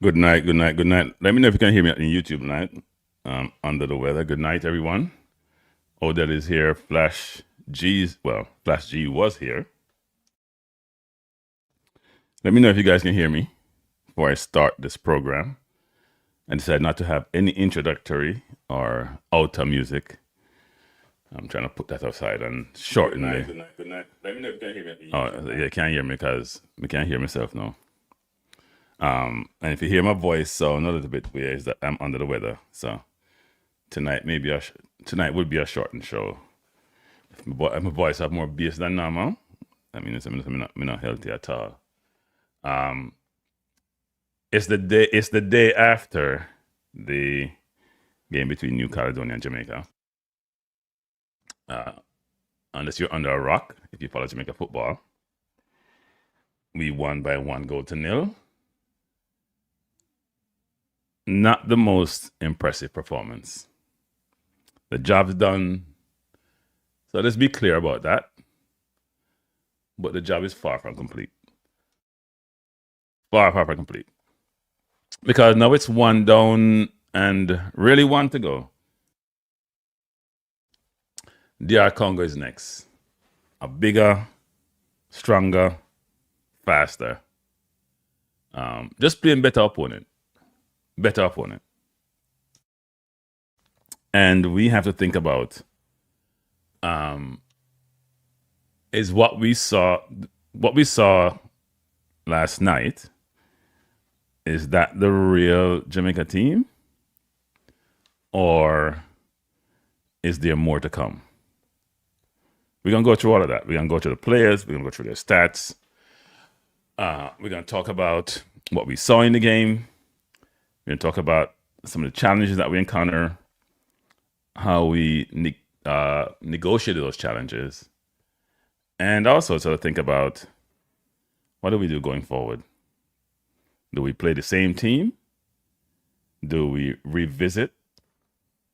Good night, good night, good night. Let me know if you can hear me on YouTube tonight. Under the weather. Good night, everyone. Odell is here. Flash G was here. Let me know if you guys can hear me before I start this program. I decided not to have any introductory or outro music. I'm trying to put that aside and shorten it. Good night, good night. Let me know if you can hear me. Oh, yeah, can't hear me because I can't hear myself now. And if you hear my voice sound a little bit weird, is that I'm under the weather. So tonight tonight would be a shortened show. If my voice have more bass than normal, I mean, I'm not healthy at all. It's the day after the game between New Caledonia and Jamaica. Unless you're under a rock, if you follow Jamaica football, we won by 1-0. Not the most impressive performance. The job's done. So let's be clear about that. But the job is far from complete. Far from complete. Because now it's one down and really one to go. DR Congo is next. A bigger, stronger, faster. Just playing better opponent. Better opponent. And we have to think about is what we saw last night, is that the real Jamaica team? Or is there more to come? We're going to go through all of that. We're going to go through the players. We're going to go through their stats. We're going to talk about what we saw in the game. We're going to talk about some of the challenges that we encounter, how we negotiated those challenges, and also sort of think about what do we do going forward? Do we play the same team? Do we revisit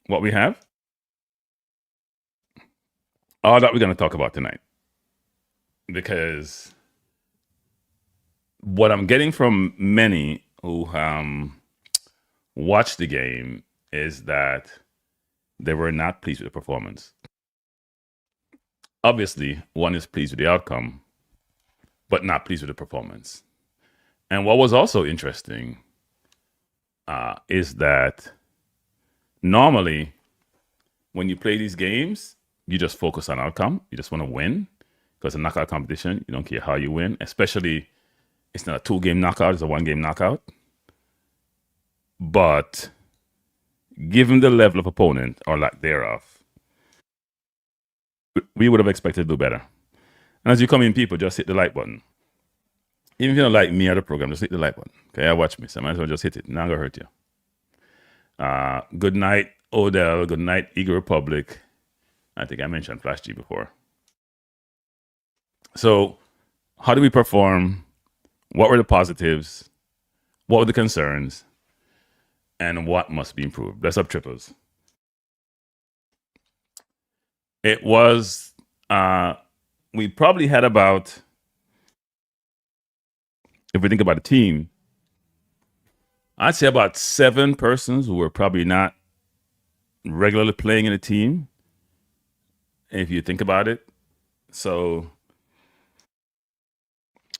what we have? All that we're going to talk about tonight. Because what I'm getting from many who watched the game is that they were not pleased with the performance. Obviously, one is pleased with the outcome, but not pleased with the performance. And what was also interesting is that normally when you play these games, you just focus on outcome. You just want to win because it's a knockout competition. You don't care how you win, especially it's not a 2-game knockout, it's a 1-game knockout. But given the level of opponent or lack thereof, we would have expected to do better. And as you come in, people, just hit the like button. Even if you don't like me or the program, just hit the like button. Okay, watch me. So I might as well just hit it. Not gonna hurt you. Good night, Odell. Good night, Eagle Republic. I think I mentioned Flash G before. So, how do we perform? What were the positives? What were the concerns? And what must be improved? Bless up, triples. It was, we probably had about, if we think about a team, I'd say about 7 persons who were probably not regularly playing in a team, if you think about it. So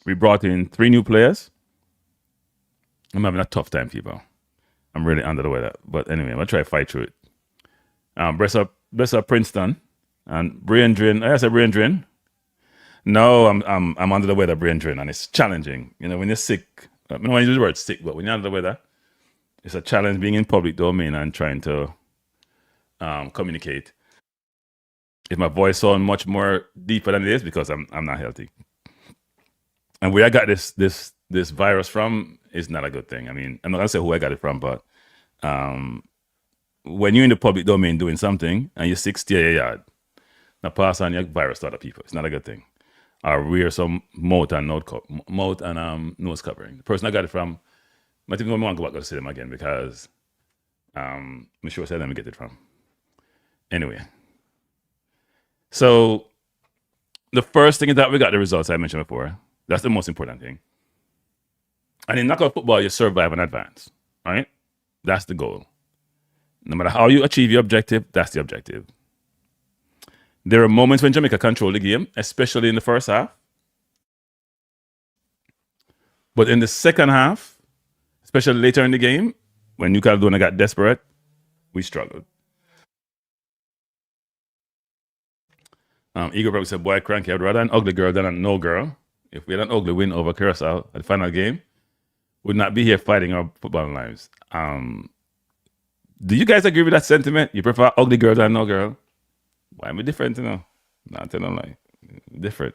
we brought in 3 new players. I'm having a tough time, people. I'm really under the weather. But anyway, I'm going to try to fight through it. Bless up Princeton. And brain drain. I said brain drain. No, I'm under the weather, brain drain, and it's challenging. You know, when you're sick, I don't want to use the word sick, but when you're under the weather, it's a challenge being in public domain and trying to communicate. If my voice sounds much more deeper than it is, because I'm not healthy. And where I got this virus from is not a good thing. I mean, I'm not gonna say who I got it from, but when you're in the public domain doing something and you're sick, stay your yard. Now pass on your virus to other people. It's not a good thing. Or wear some mouth and nose covering. The person I got it from, I think I want to go back to see them again because I'm sure I let me get it from. Anyway. So the first thing is that we got the results I mentioned before. That's the most important thing. And in knockout football, you survive and advance, right? That's the goal. No matter how you achieve your objective, that's the objective. There are moments when Jamaica control the game, especially in the first half. But in the second half, especially later in the game, when New Caledonia got desperate, we struggled. Eagle probably said, boy, cranky, I'd rather an ugly girl than a no girl. If we had an ugly win over Curacao at the final game, we'd not be here fighting our football lives. Do you guys agree with that sentiment? You prefer ugly girl than no girl? Why am I different, you know? Not telling lie. Different.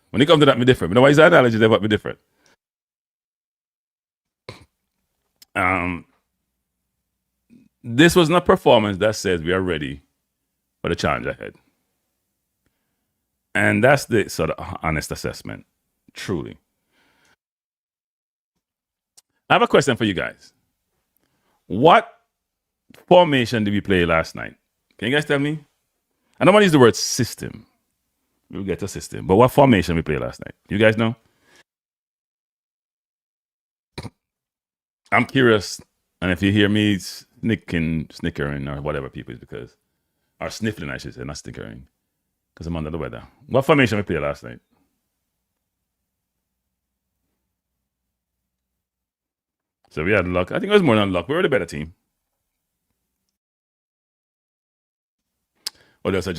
When it comes to that, me different. You know why is that analogy there about me different? This was not performance that says we are ready for the challenge ahead. And that's the sort of honest assessment, truly. I have a question for you guys. What formation did we play last night? Can you guys tell me? I don't want to use the word system. We'll get to system. But what formation we played last night? You guys know? I'm curious. And if you hear me snickering or whatever people, because, or sniffling, I should say, not snickering, because I'm under the weather. What formation we played last night? So we had luck. I think it was more than luck. We were the better team. Well, there's a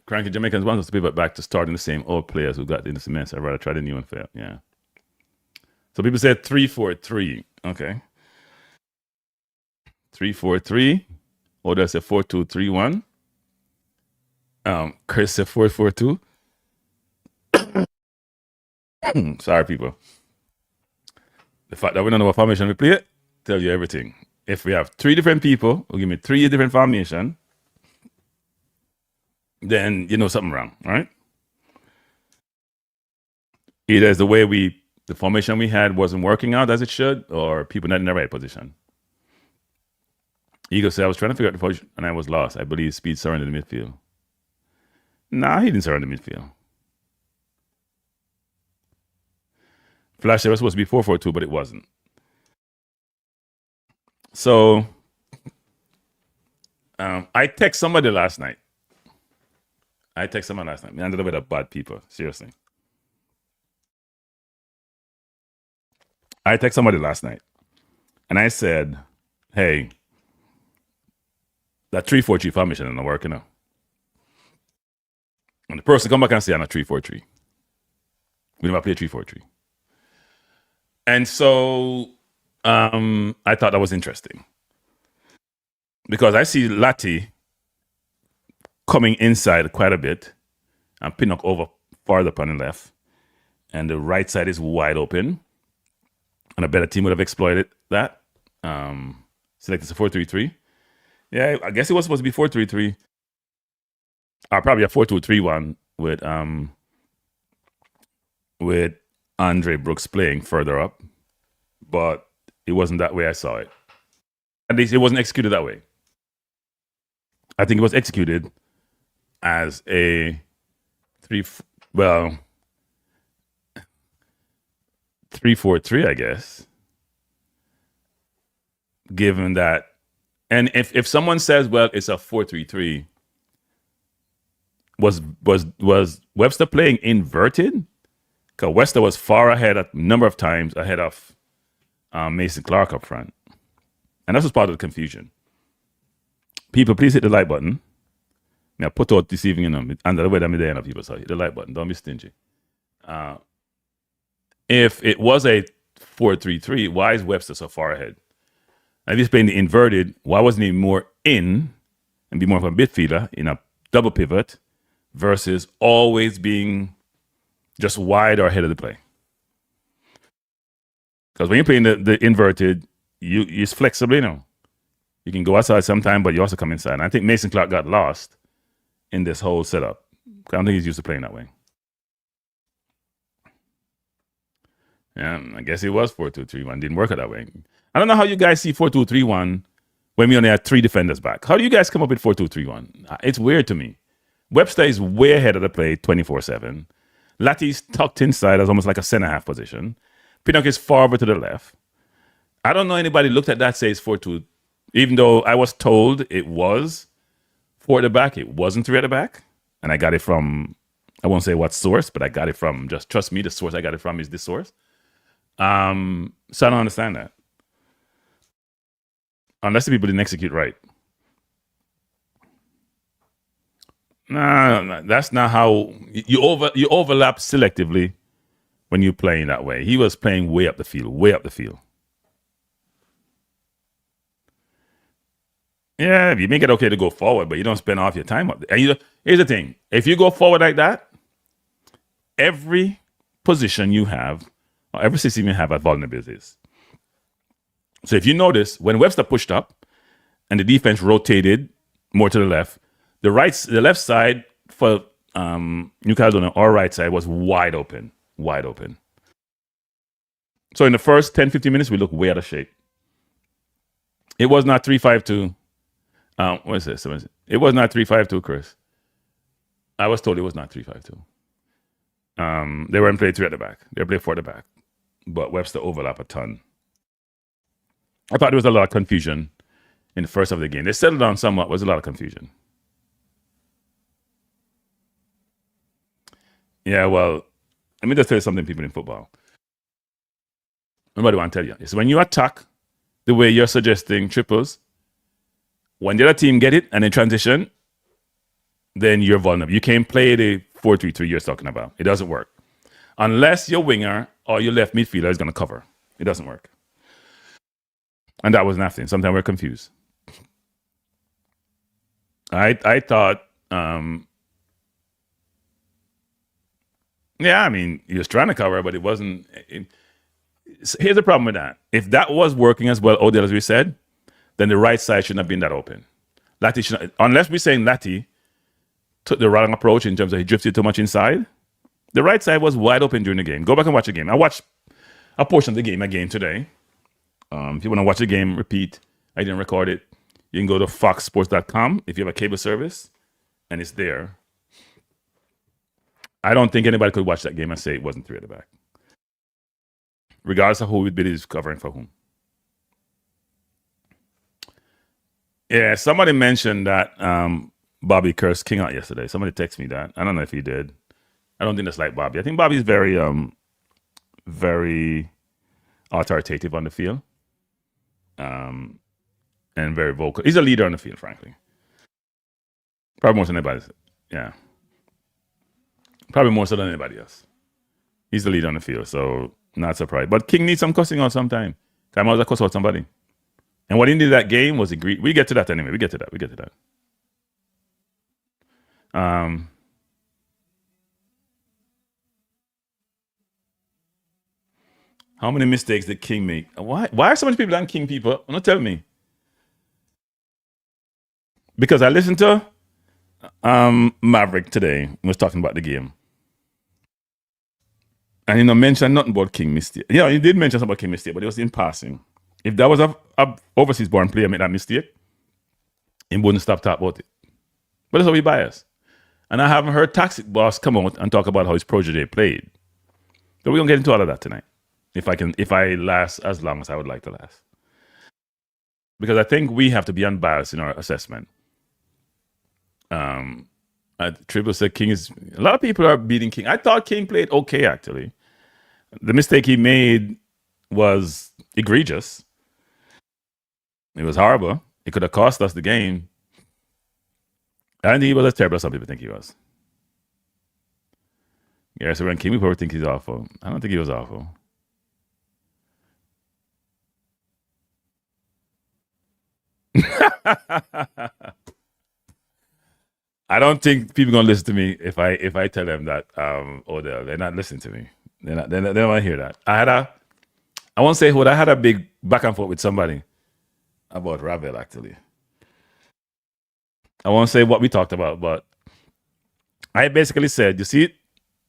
cranky Jamaicans want us to pivot back to starting the same old players who got in the semester. I'd rather try the new and fail. Yeah. So people said 3-4-3. Okay. 3-4-3. Oda said 4-2-3-1. Chris said 4-4-2. Sorry, people. The fact that we don't know what formation we play tells you everything. If we have 3 different people who give me 3 different formations, then you know something wrong, right? Either it's the formation we had wasn't working out as it should, or people not in the right position. Eagle said, I was trying to figure out the position and I was lost. I believe Speed surrounded the midfield. Nah, he didn't surround the midfield. Flash said it was supposed to be 4-4-2, but it wasn't. So, I text somebody last night. I ended up with a bad people. Seriously. I text somebody last night. And I said, hey, that 3-4-3 formation isn't working now. And the person come back and say, I'm a 3-4-3. We never play 3-4-3. And so I thought that was interesting. Because I see Lati coming inside quite a bit, and Pinnock over farther up on the left, and the right side is wide open, and a better team would have exploited that. Selected a 4-3-3. Yeah, I guess it was supposed to be 4-3-3, or probably a 4-2-3-1 with Andre Brooks playing further up, but it wasn't that way I saw it. At least it wasn't executed that way. I think it was executed as a 3-4-3, I guess. Given that, and if someone says, well, it's a 4-3-3, was Webster playing inverted? Because Webster was far ahead a number of times ahead of Mason Clark up front, and that was part of the confusion. People, please hit the like button. Now put out this evening, under the way that I'm there, people, so hit the like button. Don't be stingy. If it was a 4-3-3, why is Webster so far ahead? And if he's playing the inverted, why wasn't he more in and be more of a midfielder in a double pivot versus always being just wide or ahead of the play? Because when you're playing the inverted, you're flexible, you know. You can go outside sometime, but you also come inside. And I think Mason Clark got lost in this whole setup. I don't think he's used to playing that way. Yeah, I guess it was 4-2-3-1. Didn't work out that way. I don't know how you guys see 4-2-3-1 when we only had 3 defenders back. How do you guys come up with 4-2-3-1? It's weird to me. Webster is way ahead of the play 24/7. Lati's tucked inside as almost like a center half position. Pinnock is far over to the left. I don't know anybody looked at that says 4-2, even though I was told it was 4 at the back. It wasn't 3 at the back. And I got it from, I won't say what source, but I got it from, just trust me, the source I got it from is this source. So I don't understand that. Unless the people didn't execute right. No, that's not how you overlap selectively when you're playing that way. He was playing way up the field, way up the field. Yeah, you make it okay to go forward, but you don't spend off your time up there. And here's the thing: if you go forward like that, every position you have, or every system you have, has vulnerabilities. So if you notice, when Webster pushed up and the defense rotated more to the left, the left side for New Caledonia, or right side, was wide open. Wide open. So in the first 10, 15 minutes, we looked way out of shape. It was not 3-5-2. What is this? It was not 3-5-2, Chris. I was told it was not 3-5-2. They weren't playing 3 at the back. They played 4 at the back. But Webster overlapped a ton. I thought there was a lot of confusion in the first half of the game. They settled down somewhat. There was a lot of confusion. Yeah, well, let me just tell you something, people in football. Nobody want to tell you. It's when you attack the way you're suggesting triples, when the other team get it and they transition, then you're vulnerable. You can't play the 4-3-3 you're talking about. It doesn't work. Unless your winger or your left midfielder is going to cover. It doesn't work. And that was nothing. Sometimes we're confused. I thought, yeah, I mean, he was trying to cover, but it wasn't. Here's the problem with that. If that was working as well, Odell, as we said, then the right side shouldn't have been that open. Latty should not, unless we're saying Latty took the wrong approach in terms of he drifted too much inside. The right side was wide open during the game. Go back and watch the game. I watched a portion of the game again today. If you want to watch the game, repeat. I didn't record it. You can go to foxsports.com if you have a cable service, and it's there. I don't think anybody could watch that game and say it wasn't 3 at the back, regardless of who is covering for whom. Yeah, somebody mentioned that Bobby cursed King out yesterday. Somebody texted me that. I don't know if he did. I don't think that's like Bobby. I think Bobby's very, very authoritative on the field, and very vocal. He's a leader on the field, frankly. Probably more than anybody. Yeah. Probably more so than anybody else. He's the leader on the field, so not surprised. But King needs some cussing out sometime. Time out to cuss out somebody. And what he did that game was agree. We get to that anyway. We get to that. How many mistakes did King make? Why are so many people on King people? Don't tell me. Because I listened to Maverick today. He was talking about the game. And he mentioned nothing about King mistake. Yeah, he did mention something about King mistake, but it was in passing. If that was a overseas born player made that mistake, he wouldn't stop talking about it. But that's how we bias. And I haven't heard Toxic Boss come out and talk about how his protege played. So we're gonna get into all of that tonight. If I last as long as I would like to last. Because I think we have to be unbiased in our assessment. Triple said King is a lot of people are beating King. I thought King played okay, actually. The mistake he made was egregious. It was horrible. It could have cost us the game. I don't think he was as terrible as some people think he was. Yeah, so when King, we probably think he's awful. I don't think he was awful. I don't think people are gonna listen to me if I tell them that Odell, they're not listening to me. They don't want to hear that. I won't say who. I had a big back and forth with somebody about Ravel, actually. I won't say what we talked about, but I basically said, you see,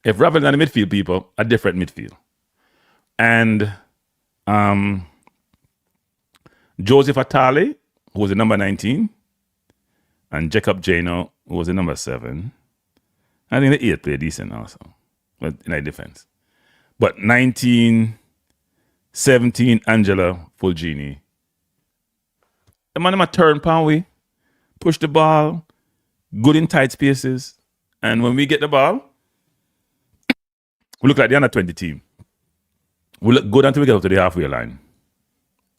if Ravel and the midfield people, a different midfield. And Joseph Atali, who was the number 19, and Jacob Jano, who was the number 7. I think the 8 played decent also, but in a defense. But 19 17, Angela Fulgini. The man a turn pound way, push the ball, good in tight spaces. And when we get the ball, we look like the under 20 team. We look good until we get up to the halfway line.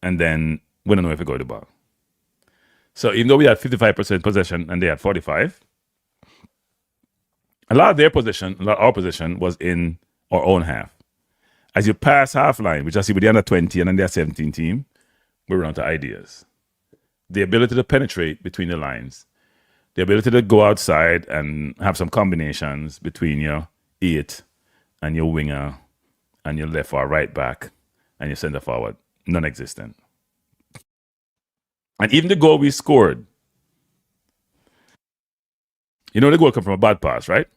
And then we don't know if we go to the ball. So even though we had 55% possession and they had 45, a lot of their possession, a lot of our possession was in our own half. As you pass half line, which I see with the under 20 and then their 17 team, we run to ideas. The ability to penetrate between the lines, the ability to go outside and have some combinations between your 8 and your winger and your left or right back and your center forward, non-existent. And even the goal we scored, you know the goal come from a bad pass, right?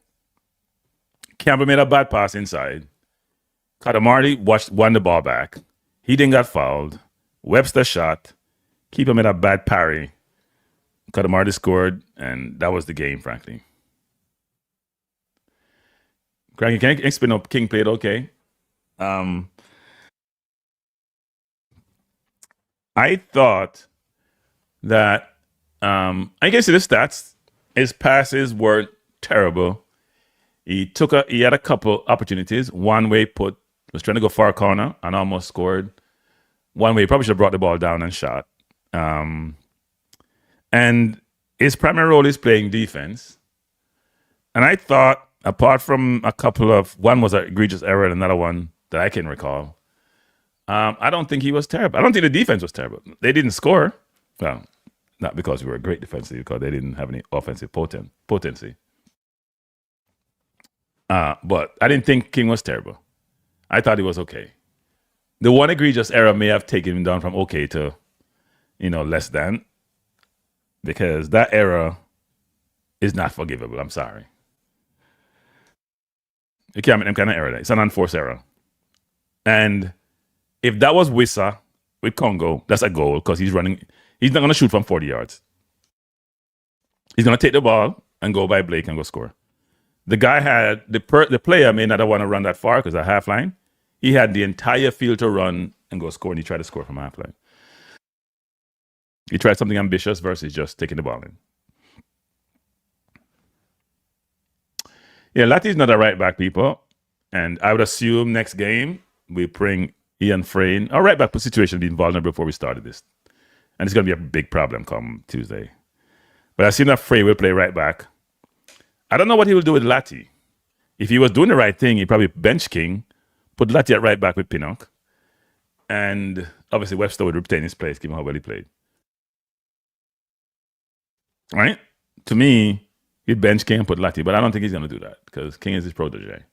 Campbell made a bad pass inside. Cadamardi won the ball back. He then got fouled. Webster shot. Keeper made a bad parry. Cadamardi scored, and that was the game, frankly. Cranky, can you explain how King played okay? I thought that I can see the stats. His passes weren't terrible. He had a couple opportunities. One way was trying to go far corner and almost scored. One way he probably should have brought the ball down and shot. And his primary role is playing defense. And I thought, apart from a couple of, one was an egregious error and another one that I can recall, I don't think he was terrible. I don't think the defense was terrible. They didn't score. Well, not because we were great defensively, because they didn't have any offensive potency. But I didn't think King was terrible. I thought he was okay. The one egregious error may have taken him down from okay to, less than, because that error is not forgivable. I'm sorry. You can't make them kind of error. It's an unforced error. And if that was Wissa with Congo, that's a goal because he's running. He's not going to shoot from 40 yards. He's going to take the ball and go by Blake and go score. The guy had, the player may not want to run that far because at half line, he had the entire field to run and go score, and he tried to score from half line. He tried something ambitious versus just taking the ball in. Yeah, Latty's not a right back, people. And I would assume next game we bring Ian Frayne. Our right back situation being vulnerable before we started this. And it's going to be a big problem come Tuesday. But I assume that Frayne will play right back. I don't know what he will do with Latty. If he was doing the right thing, he'd probably bench King, put Latty at right back with Pinnock. And obviously Webster would retain his place, given how well he played. Right? To me, he'd bench King and put Latty, but I don't think he's going to do that because King is his protege.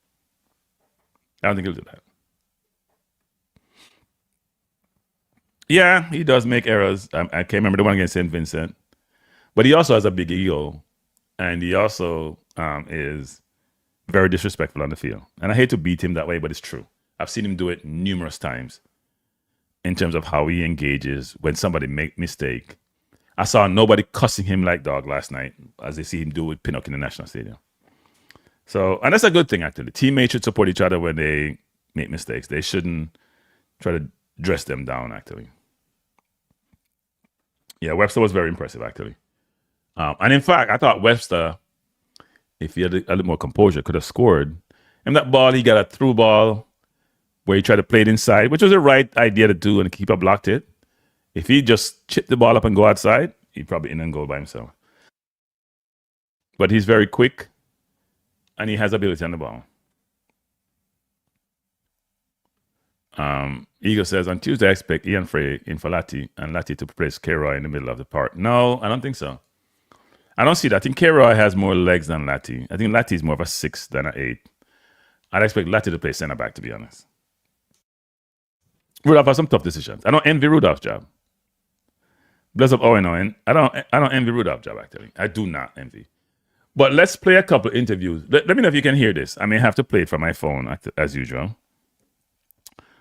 I don't think he'll do that. Yeah, he does make errors. I can't remember the one against St. Vincent. But he also has a big ego. And he also is very disrespectful on the field. And I hate to beat him that way, but it's true. I've seen him do it numerous times in terms of how he engages when somebody make mistake. I saw nobody cussing him like dog last night as they see him do with Pinnock in the National Stadium. So, and that's a good thing, actually. Teammates should support each other when they make mistakes. They shouldn't try to dress them down, actually. Yeah, Webster was very impressive, actually. And in fact, I thought Webster, if he had a little more composure, could have scored. And that ball, he got a through ball where he tried to play it inside, which was the right idea to do, and the keeper blocked it. If he just chipped the ball up and go outside, he'd probably in and goal by himself. But he's very quick, and he has ability on the ball. Eagle says, on Tuesday, I expect Ian Frey in for Latty and Latty to replace K-Roy in the middle of the park. No, I don't think so. I don't see that. I think K-Roy has more legs than Latty. I think Latty is more of a 6 than an 8. I'd expect Latty to play center back, to be honest. Rudolph has some tough decisions. I don't envy Rudolph's job. Bless up Owen. I don't envy Rudolph's job, actually. I do not envy. But let's play a couple of interviews. Let me know if you can hear this. I may have to play it from my phone, as usual.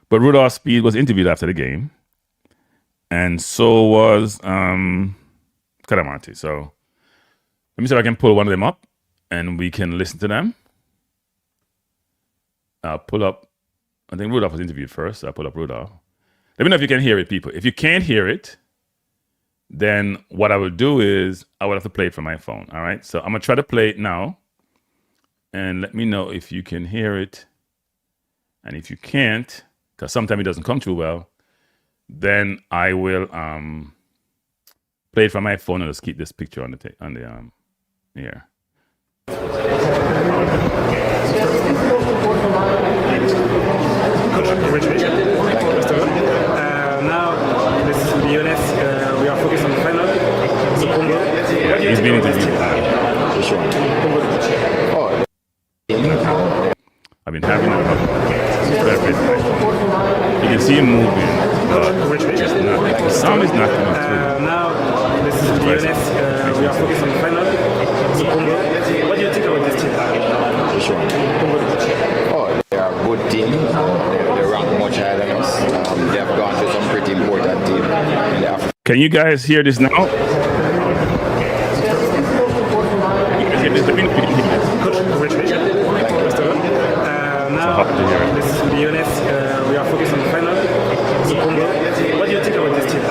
But Rudolph Speed was interviewed after the game. And so was Cadamarti. So let me see if I can pull one of them up and we can listen to them. I'll pull up, I think Rudolph was interviewed first. So I'll pull up Rudolph. Let me know if you can hear it, people. If you can't hear it, then what I will do is I will have to play it from my phone. All right. So I'm going to try to play it now. And let me know if you can hear it. And if you can't, because sometimes it doesn't come through well, then I will play it from my phone and just keep this picture on the here. Now, this is to be honest, we are focused on the final. So Congo. Yeah, he's been interviewed. Oh. I've been having a you can see him moving, but just not, the sound is not coming through. Now, this is to be honest, we are focused on the final. So Congo. What do you think about this team? Oh, they are a good team. They rank much higher than us. They have gone through some pretty important teams in the Africa. Can you guys hear this now? Now, this is to be honest, we are focused on the final. So Congo. What do you think about this team?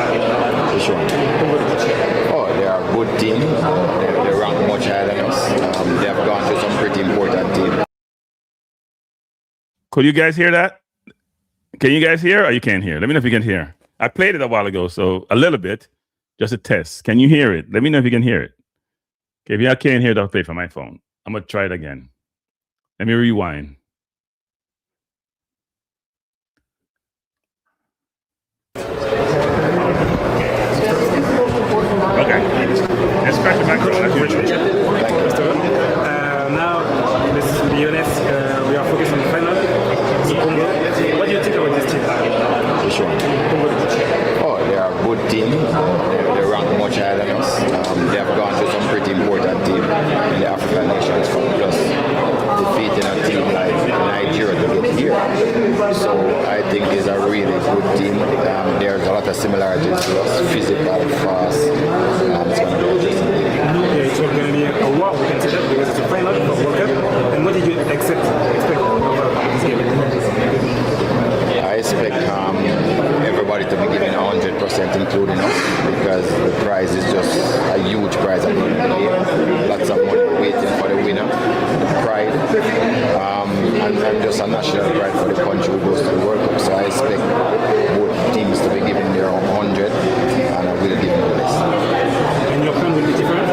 Oh, they are a good team. They rank much higher than us. They have gone through some pretty important teams. Could you guys hear that? Can you guys hear or you can't hear? Let me know if you can hear. I played it a while ago, so a little bit, just a test. Can you hear it? Let me know if you can hear it. Okay, if you can't hear it, I'll play it from my phone. I'm going to try it again. Let me rewind. Okay. Let's crack the microphone. Now, this is to be honest, we are focused on the final. So Congo. What do you think about this team? Oh, they are a good team. They rank much higher than us. They have gone through some pretty important teams in the African Nations Cup, just defeating a team like Nigeria to get here. So I think it's a really good team. There's a lot of similarities to us, physical, fast. It's going to be interesting. Yeah, it's going to be a war, we can say that, because it's a final of World Cup. And what did you expect of this game? I expect everybody to be given 100%, including us, because the prize is just a huge prize at the end of the day. Lots of money waiting for the winner. Pride, and just a national pride for the country who goes to the World Cup. So I expect both teams to be given their 100, and I will give them the best. And your plan will be different?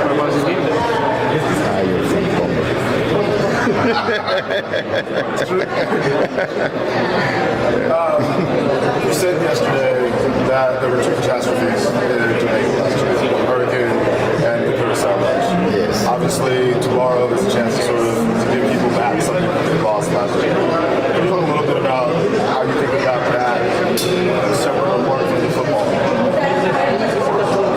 What about this game? You're from Congo. You said yesterday that there were two catastrophes in Jamaica last year, the hurricane and the Curacao rush. Yes. Obviously, tomorrow there's a chance to sort of to give people back something that they lost last year. Can you talk a little bit about how you think about that, separate and apart from the football?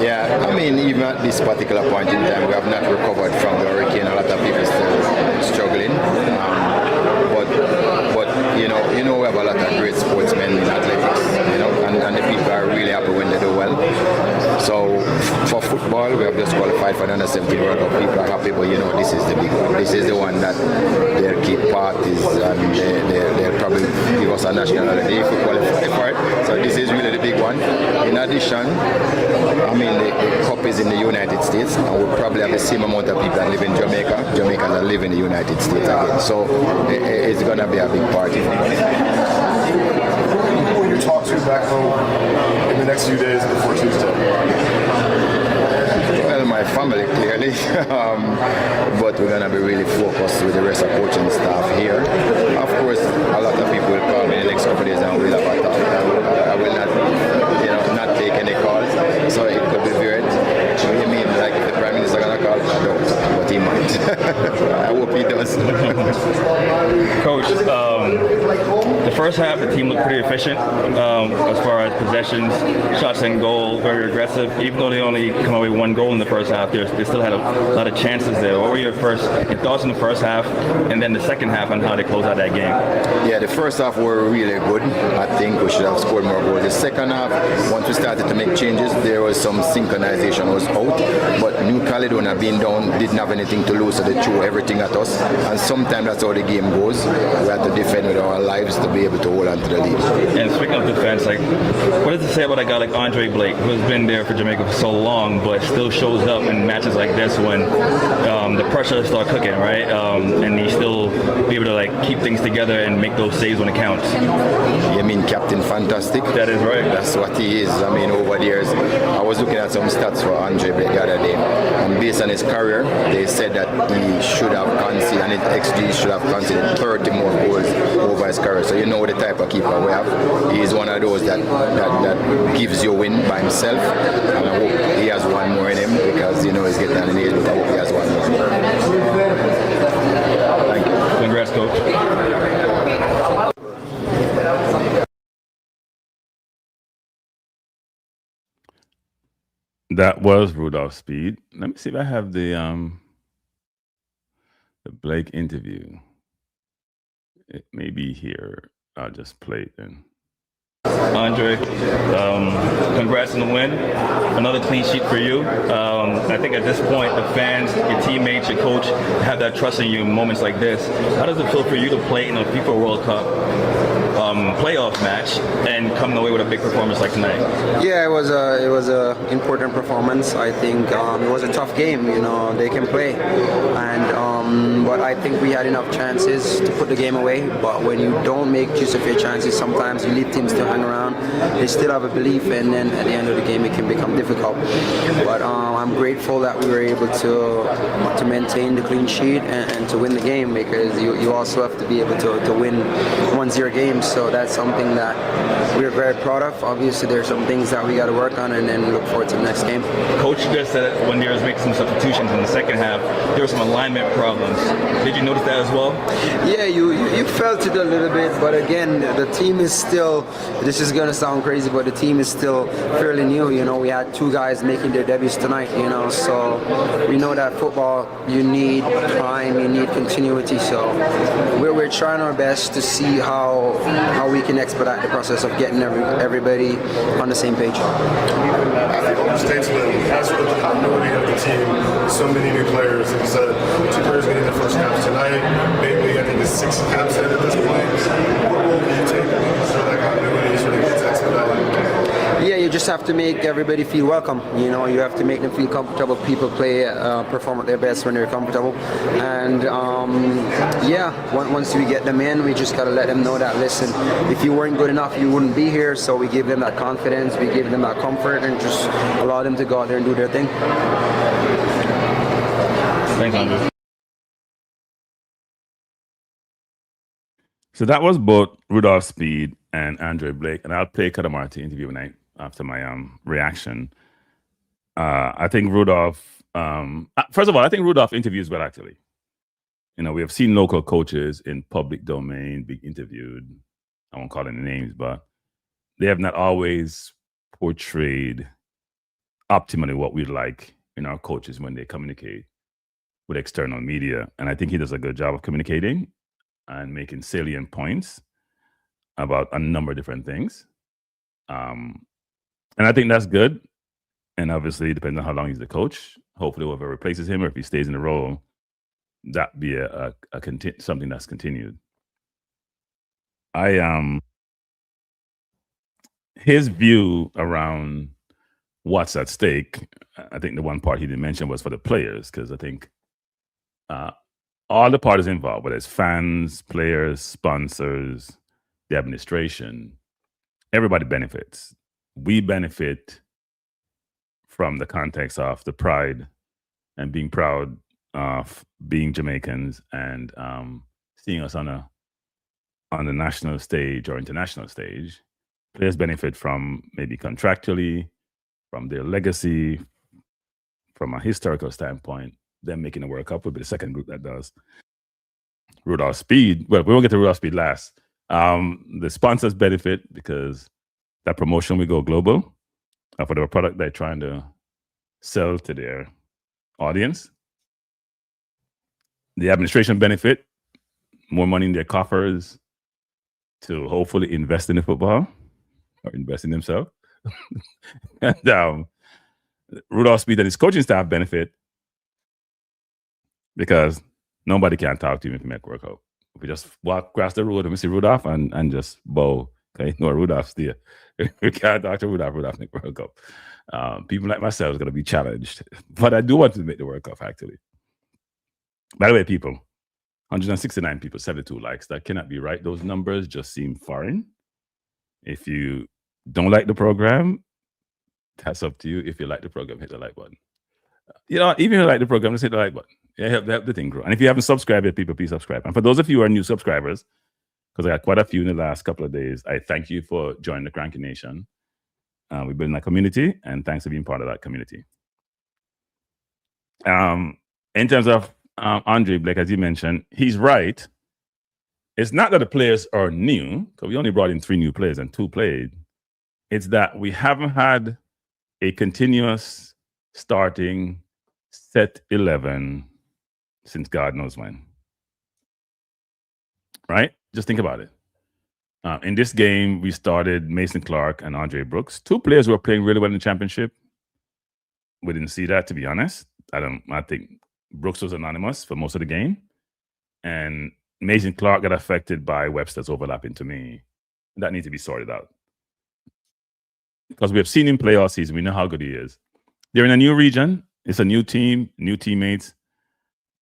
Yeah, I mean, even at this particular point in time, we have not recovered from the hurricane. A lot of people still struggling. But you know, we have a lot of great sportsmen in athletics, and the people are really happy when they do well. So for football, we have just qualified for the under-17 World Cup. People are happy, but this is the big one. This is the one that they'll keep parties, and they'll probably give us a national holiday if we qualify for it. So this is really the big one. In addition, I mean, the cup is in the United States, and we'll probably have the same amount of people that live in Jamaica. Jamaicans that live in the United States again. So it's going to be a big party for us. Who will you talk to back home in the next few days before Tuesday? Well, my family, clearly. But we're going to be really focused with the rest of coaching staff here. Of course, a lot of people will call me in the next couple of days and we'll have a talk. I will not take any calls. So it could be weird. What do you mean? Like if the Prime Minister going to call? I don't. But he might. I hope he does. Coach, the first half, the team looked pretty efficient as far as possessions, shots and goal, very aggressive. Even though they only come away with one goal in the first half, they still had a lot of chances there. What were your thoughts in the first half, and then the second half on how they closed out that game? Yeah, the first half were really good. I think we should have scored more goals. The second half, once we started to make changes, there was some synchronization was out. But New Caledonia being down didn't have anything to lose, so they threw everything at us. And sometimes that's how the game goes. We had to defend with our lives to be able able to hold on to the lead. And speaking of defense, like, what does it say about a guy like Andre Blake, who has been there for Jamaica for so long, but still shows up in matches like this when the pressure starts cooking, right? And he still be able to like keep things together and make those saves when it counts. You mean Captain Fantastic? That is right. That's what he is. I mean, over the years, I was looking at some stats for Andre Blake the other day, and based on his career, they said that he should have conceded, and his XG should have conceded 30 more goals over his career. So you know the type of keeper we have. He is one of those that gives you a win by himself, and I hope he has one more in him because, you know, he's getting on the age, but I hope he has one more. Thank you. Congrats, coach. That was Rudolph Speed. Let me see if I have the Blake interview. It may be here. I'll just play it then. Andre, congrats on the win. Another clean sheet for you. I think at this point, the fans, your teammates, your coach have that trust in you in moments like this. How does it feel for you to play in a FIFA World Cup playoff match and come away with a big performance like tonight? Yeah, it was a important performance. I think it was a tough game. You know, they can play, and but I think we had enough chances to put the game away. But when you don't make use of your chances, sometimes you leave teams to hang around. They still have a belief, and then at the end of the game, it can become difficult. But I'm grateful that we were able to maintain the clean sheet and to win the game, because you also have to be able to win 1-0 games. So that's something that we're very proud of. Obviously, there are some things that we got to work on, and then we look forward to the next game. Coach just said when there was making some substitutions in the second half, there were some alignment problems. Did you notice that as well? Yeah, you felt it a little bit, but again, the team is still, this is going to sound crazy, but the team is still fairly new. You know, we had 2 guys making their debuts tonight, you know, so we know that football, you need time, you need continuity, so we're trying our best to see how we can expedite the process of getting everybody on the same page. I think statesman, as for the continuity of the team, so many new players, like you said, 2 players getting their first caps tonight, maybe I think it's 6 caps in at this point. What role do you take so that continuity sort of gets expedited? Yeah, you just have to make everybody feel welcome. You know, you have to make them feel comfortable. People play, perform at their best when they're comfortable. And yeah, once we get them in, we just got to let them know that, listen, if you weren't good enough, you wouldn't be here. So we give them that confidence, we give them that comfort, and just allow them to go out there and do their thing. Thanks, Andre. So that was both Rudolph Speed and Andre Blake, and I'll play Cadamarti interview tonight after my reaction. I think Rudolph. First of all, I think Rudolph interviews well. Actually, you know, we have seen local coaches in public domain be interviewed. I won't call any names, but they have not always portrayed optimally what we'd like in our coaches when they communicate with external media. And I think he does a good job of communicating and making salient points about a number of different things. And I think that's good. And obviously, it depends on how long he's the coach. Hopefully, whoever replaces him, or if he stays in the role, that be something that's continued. His view around what's at stake, I think the one part he didn't mention was for the players, because I think all the parties involved, whether it's fans, players, sponsors, the administration, everybody benefits. We benefit from the context of the pride and being proud of being Jamaicans, and seeing us on the national stage or international stage. Players benefit from maybe contractually, from their legacy, from a historical standpoint. Them making the World Cup will be the second group that does. Rudolph Speed, well, we won't get to Rudolph Speed last. The sponsors benefit because that promotion will go global for whatever product they're trying to sell to their audience. The administration benefit, more money in their coffers to hopefully invest in the football or invest in themselves. And Rudolph Speed and his coaching staff benefit because nobody can talk to him if he make World Cup. We just walk across the road and we see Rudolph and just bow. Okay, no, Rudolph's there. We can't talk to Rudolph make World Cup. People like myself are going to be challenged. But I do want to make the World Cup, actually. By the way, people, 169 people, 72 likes. That cannot be right. Those numbers just seem foreign. If you don't like the program, that's up to you. If you like the program, hit the like button. You know, even if you like the program, just hit the like button. Yeah, help the thing grow. And if you haven't subscribed yet, people, please subscribe. And for those of you who are new subscribers, because I got quite a few in the last couple of days, I thank you for joining the Cranky Nation. We're building a community, and thanks for being part of that community. In terms of Andre Blake, as you mentioned, he's right. It's not that the players are new, because we only brought in 3 new players and 2 played. It's that we haven't had a continuous starting set 11 since God knows when. Right? Just think about it. In this game, we started Mason Clark and Andre Brooks, 2 players who were playing really well in the championship. We didn't see that, to be honest. I think Brooks was anonymous for most of the game. And Mason Clark got affected by Webster's overlapping to me. That needs to be sorted out. Because we have seen him play all season. We know how good he is. They're in a new region. It's a new team, new teammates.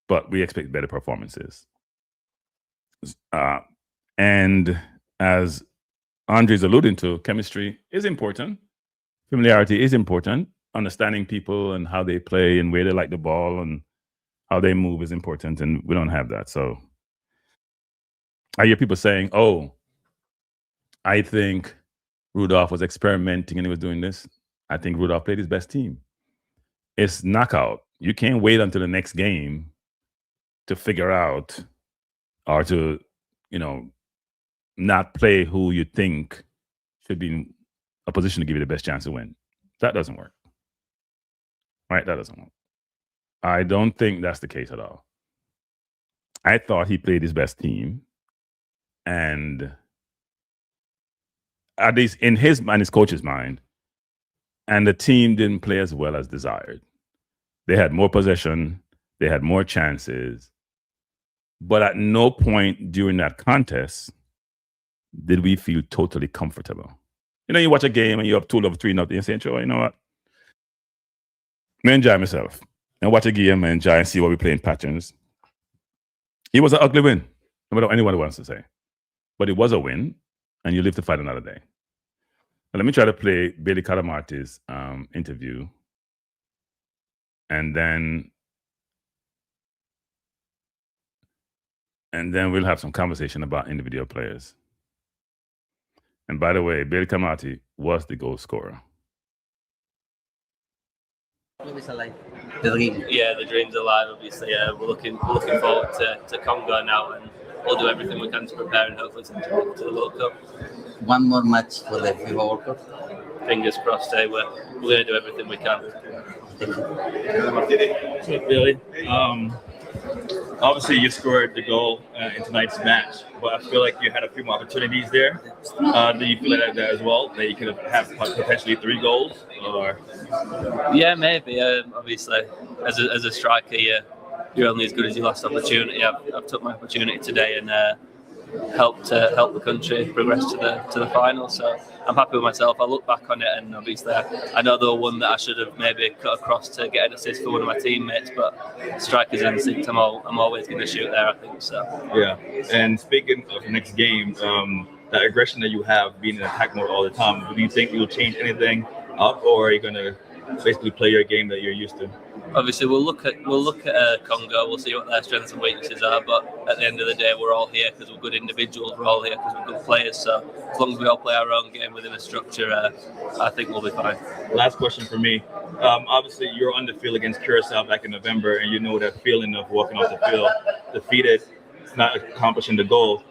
But we expect better performances. And as Andre's alluding to, chemistry is important. Familiarity is important. Understanding people and how they play and where they like the ball and how they move is important. And we don't have that. So I hear people saying, oh, I think Rudolph was experimenting and he was doing this. I think Rudolph played his best team. It's knockout. You can't wait until the next game to figure out or to, not play who you think should be in a position to give you the best chance to win. That doesn't work. Right? That doesn't work. I don't think that's the case at all. I thought he played his best team. And at least in his and his coach's mind, and the team didn't play as well as desired. They had more possession. They had more chances. But at no point during that contest did we feel totally comfortable. You watch a game and you're up 2-0, 3-0, you say, "Oh, you know what? I enjoy myself." And watch a game and enjoy and see what we play in patterns. It was an ugly win, no matter what anyone wants to say. But it was a win, and you live to fight another day. Now, let me try to play Billy Calamarti's interview. And then we'll have some conversation about individual players. And by the way, Billy Calamarti was the goal scorer. The dream. Yeah, the dream's alive, obviously. We're looking forward to Congo now, and we'll do everything we can to prepare and hopefully to the World Cup. One more match for the FIFA World Cup. Fingers crossed, we're going to do everything we can. Billy, obviously you scored the goal in tonight's match, but I feel like you had a few more opportunities there. Do you feel like that as well? That you could have potentially 3 goals? Or yeah, maybe. Obviously, as a striker, you're only as good as your last opportunity. I've took my opportunity today and helped the country progress to the final. So I'm happy with myself. I look back on it, and obviously I know there were one that I should have maybe cut across to get an assist for one of my teammates. But striker's instinct, I'm always going to shoot there, I think so. Yeah. And speaking of next game, that aggression that you have, being in attack mode all the time, do you think you'll change anything up, or are you going to basically play your game that you're used to? Obviously, we'll look at Congo. We'll see what their strengths and weaknesses are. But at the end of the day, we're all here because we're good individuals. We're all here because we're good players. So as long as we all play our own game within a structure, I think we'll be fine. Last question for me. Obviously, you're on the field against Curacao back in November, and you know that feeling of walking off the field, defeated, not accomplishing the goal.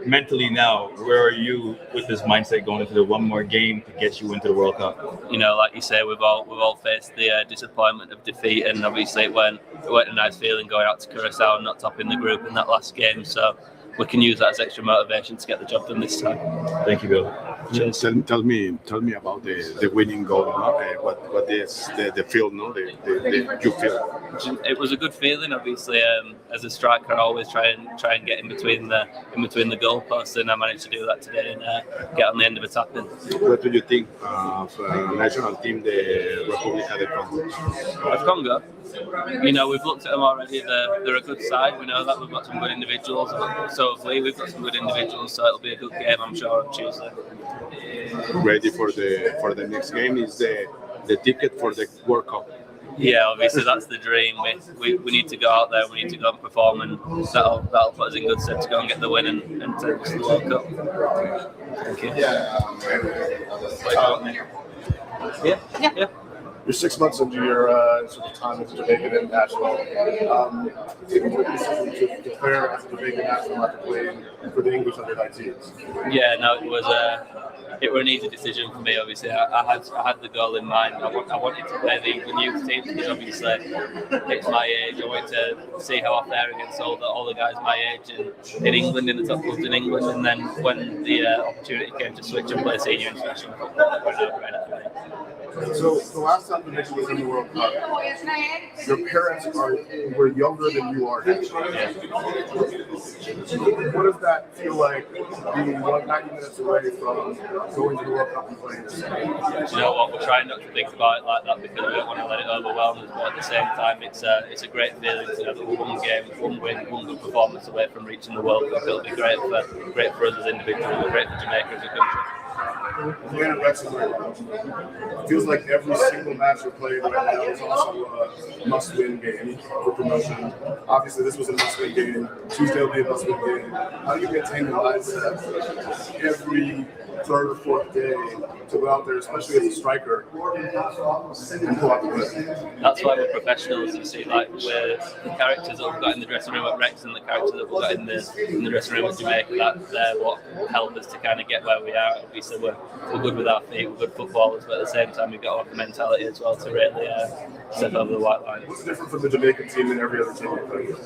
Mentally now, where are you with this mindset going into the one more game to get you into the World Cup? Like you say, we've all faced the disappointment of defeat, and obviously it went a nice feeling going out to Curacao and not topping the group in that last game. So we can use that as extra motivation to get the job done this time. Thank you, Bill. Cheers. Tell me about the winning goal. No? What is the feel? No, you feel. It was a good feeling. Obviously, as a striker, I always try and get in between the goalposts, and I managed to do that today and get on the end of a tap-in. What do you think of national team, the Republic of Congo? Of Congo, you know, we've looked at them already. They're a good side. We know that we've got some good individuals. So have we. We've got some good individuals. So it'll be a good game, I'm sure, on Tuesday. Ready for the next game is the ticket for the World Cup. Yeah, obviously that's the dream. We need to go out there. We need to go and perform, and that'll put us in good stead to go and get the win and take us to the World Cup. Thank you. Yeah. You're 6 months into your sort of time as a Jamaican international. Did you make a decision to declare as a Jamaican national after playing for the English under-19s? Yeah, no, it was an easy decision for me. Obviously, I had the goal in mind. I wanted to play the youth team because obviously it's my age. I wanted to see how I fare against all the guys my age in England, in the top clubs in England. And then when the opportunity came to switch and play senior international football, that went over right for me. So the last time Jamaica was in the World Cup, your parents were younger than you are now. Yeah. What does that feel like being 90 minutes away from going to the World Cup and playing? You know what? We're trying not to think about it like that because we don't want to let it overwhelm us. But at the same time, it's a great feeling to know that we're one game, one win, one good performance away from reaching the World Cup. It'll be great for us as individuals, great for Jamaica as a country. Playing at Wrexham feels like every single match you're playing right now is also a must-win game for promotion. Obviously, this was a must-win game. Tuesday will be a must-win game. How do you maintain the mindset every third or fourth day to go out there, especially as a striker, and pull out the win? That's why we're professionals. You see, like we're the characters that we've got in the dressing room at Wrexham, the characters that we've got in the dressing room at Jamaica. They're what help us to kind of get where we are. Obviously, we're good with our feet, we're good footballers, but at the same time, we've got to have the mentality as well to really step over the white line. What's different from the Jamaican team than every other team you play with?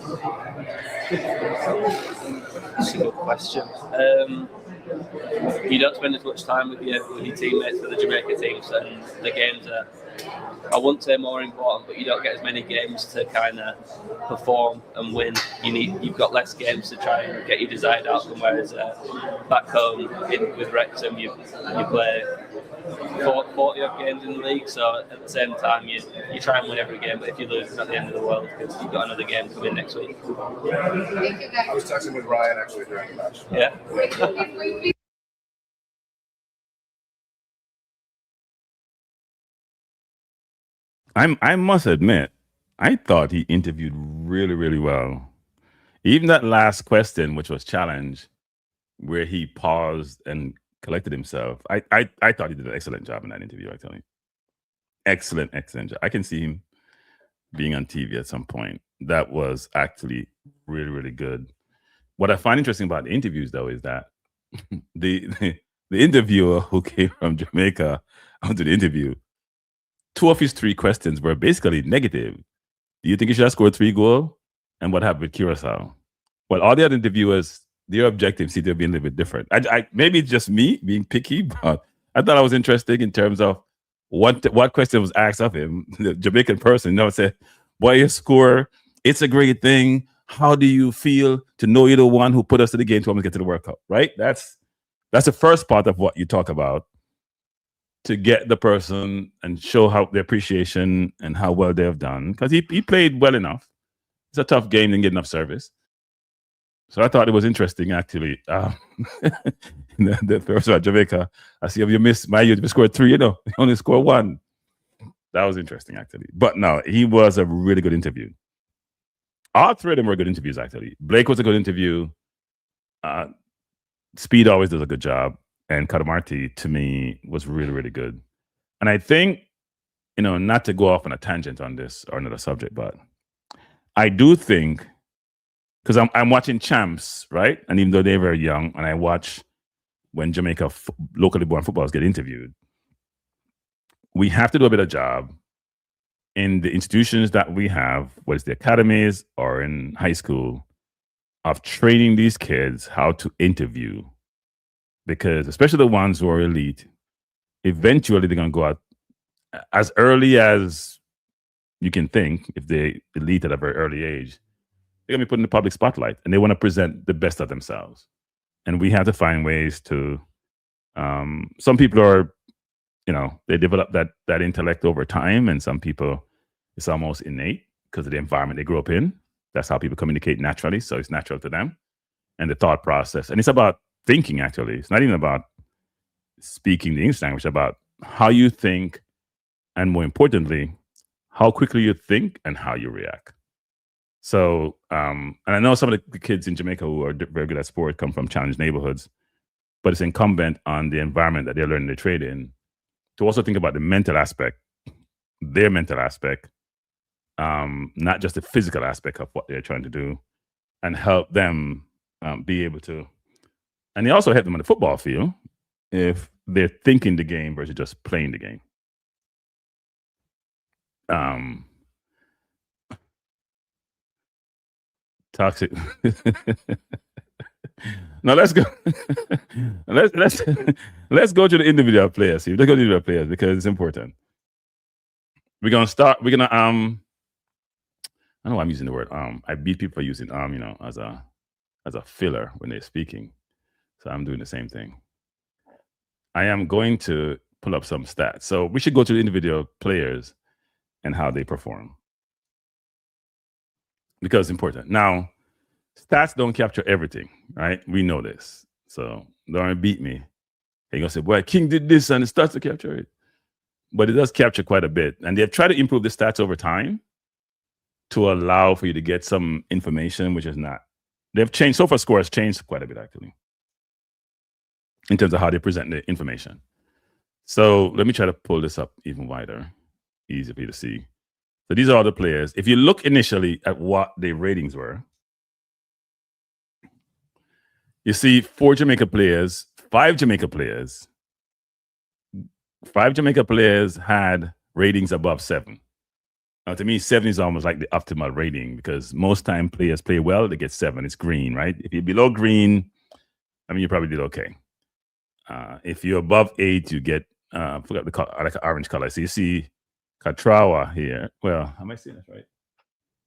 That's a good question. You don't spend as much time with your teammates for the Jamaica teams, and the games are, I wouldn't say more important, but you don't get as many games to kind of perform and win. You've got less games to try and get your desired outcome, whereas back home with Wrexham you play 40 odd games in the league, so at the same time you try and win every game, but if you lose, it's not the end of the world because you've got another game coming next week. I was texting with Ryan actually during the match. Yeah. I must admit, I thought he interviewed really, really well. Even that last question, which was challenge, where he paused and collected himself. I thought he did an excellent job in that interview, I tell you. Excellent job. I can see him being on TV at some point. That was actually really, really good. What I find interesting about the interviews, though, is that the interviewer who came from Jamaica onto the interview, 2 of his 3 questions were basically negative. Do you think he should have scored 3 goals? And what happened with Curacao? Well, all the other interviewers, their objectives seem to have been a little bit different. I maybe it's just me being picky, but I thought it was interesting in terms of what question was asked of him. The Jamaican person, said, "Boy, you score. It's a great thing. How do you feel to know you're the one who put us to the game to almost get to the World Cup?" Right? That's the first part of what you talk about, to get the person and show how the appreciation and how well they have done. Because he played well enough. It's a tough game, didn't get enough service. So I thought it was interesting, actually. The first about Jamaica, I see if you missed you scored 3, you only scored 1. That was interesting, actually. But no, he was a really good interview. All 3 of them were good interviews, actually. Blake was a good interview. Speed always does a good job. And Kadamarti, to me, was really, really good. And I think, not to go off on a tangent on this or another subject, but I do think, because I'm watching Champs, right? And even though they're very young, and I watch when Jamaica locally born footballers get interviewed, we have to do a better job in the institutions that we have, whether it's the academies or in high school, of training these kids how to interview because especially the ones who are elite, eventually they're going to go out as early as you can think. If they're elite at a very early age, they're going to be put in the public spotlight, and they want to present the best of themselves. And we have to find ways to. Some people are, they develop that intellect over time, and some people it's almost innate because of the environment they grew up in. That's how people communicate naturally, so it's natural to them, and the thought process. And it's about thinking. Actually, it's not even about speaking the English language. It's about how you think, and more importantly, how quickly you think and how you react. So, and I know some of the kids in Jamaica who are very good at sport come from challenged neighborhoods, but it's incumbent on the environment that they're learning to trade in to also think about the mental aspect, their mental aspect, not just the physical aspect of what they're trying to do, and help them be able to. And they also help them on the football field if they're thinking the game versus just playing the game. Toxic. Now let's go. let's go to the individual players. Let's go to the individual players because it's important. We're gonna start. We're gonna I don't know why I'm using the word I beat people for using as a filler when they're speaking. So I'm doing the same thing. I am going to pull up some stats. So we should go to the individual players and how they perform, because it's important. Now, stats don't capture everything, right? We know this. So don't beat me. You're gonna say, "Boy, King did this," and it starts to capture it. But it does capture quite a bit. And they've tried to improve the stats over time to allow for you to get some information, which is not. They've changed. So far, score has changed quite a bit, actually, in terms of how they present the information. So let me try to pull this up even wider, easier for you to see. So these are all the players. If you look initially at what their ratings were, you see 5 Jamaica players had ratings above 7. Now, to me, 7 is almost like the optimal rating because most time players play well, they get 7. It's green, right? If you're below green, I mean, you probably did okay. If you're above 8, you get, I forgot the color, like an orange color. So you see Katrawa here. Well, am I seeing this right?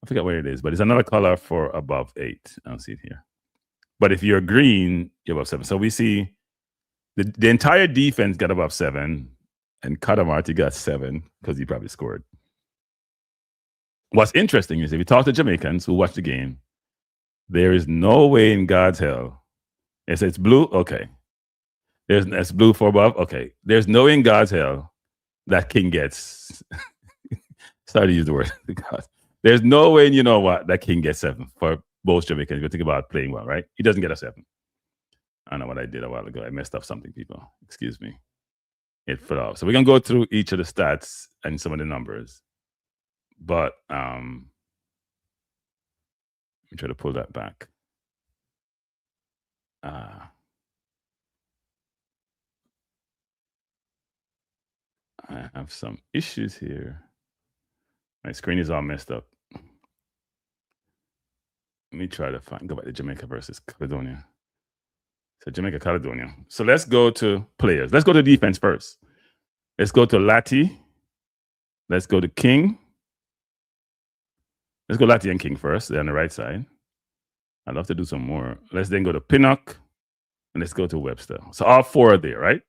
I forget where it is, but it's another color for above 8. I don't see it here. But if you're green, you're above 7. So we see the entire defense got above 7, and Kadamarti got 7 because he probably scored. What's interesting is if you talk to Jamaicans who watch the game, there is no way in God's hell. It's blue, okay. It's blue for above, okay. There's no way in God's hell that King gets. Sorry to use the word. There's no way, you know what, that King gets 7 for both Jamaicans. You think about playing well, right? He doesn't get a 7. I don't know what I did a while ago. I messed up something, people. Excuse me. It fell off. So we're going to go through each of the stats and some of the numbers. But let me try to pull that back. I have some issues here. My screen is all messed up. Let me try to go back to Jamaica versus Caledonia. So Jamaica, Caledonia. So let's go to players. Let's go to defense first. Let's go to Lati. Let's go to King. Let's go Lati and King first. They're on the right side. I'd love to do some more. Let's then go to Pinnock. And let's go to Webster. So all 4 are there, right?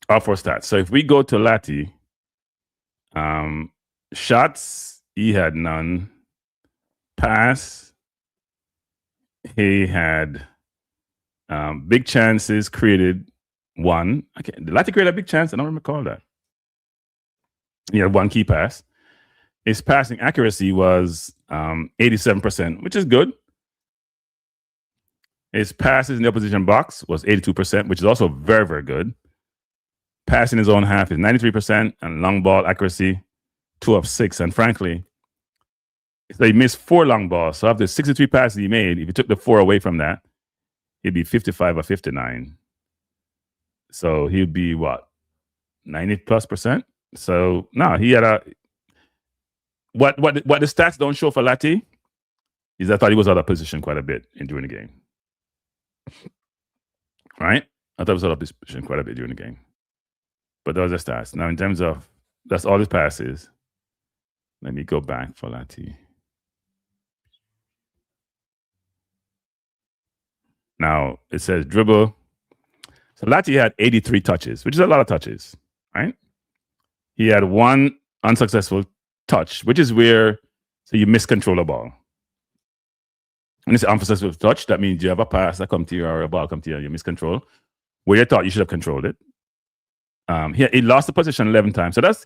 All 4 stats. So if we go to Lati, shots, he had none. Pass, he had big chances, created 1. Did Lati create a big chance? I don't recall that. He had 1 key pass. His passing accuracy was 87%, which is good. His passes in the opposition box was 82%, which is also very, very good. Passing his own half is 93%, and long ball accuracy, 2 of 6. And frankly, so he missed 4 long balls. So after 63 passes he made, if you took the 4 away from that, he'd be 55 or 59. So he'd be what? 90+%? So no, he had a what the stats don't show for Lati is I thought he was out of position quite a bit during the game. right? I thought it was out of this position quite a bit during the game. But those are stats. Now, in terms of, that's all his passes. Let me go back for Lati. Now, it says dribble. So Lati had 83 touches, which is a lot of touches, right? He had one unsuccessful touch, which is where so you miscontrol a ball. When it's unsuccessful touch, that means you have a pass that come to you or a ball come to you, you miscontrol, where you thought you should have controlled it. He lost the position 11 times. So that's,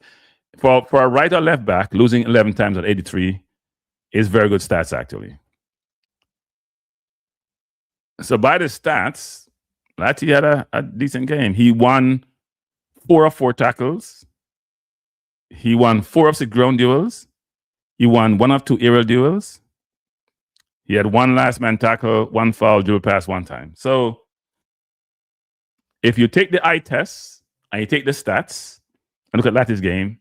for a right or left back, losing 11 times at 83 is very good stats, actually. So by the stats, Lati had a decent game. He won 4 of 4 tackles. He won 4 of 6 ground duels. He won 1 of 2 aerial duels. He had 1 last man tackle, 1 foul, dribble pass 1 time. So if you take the eye test and you take the stats and look at Lati's game,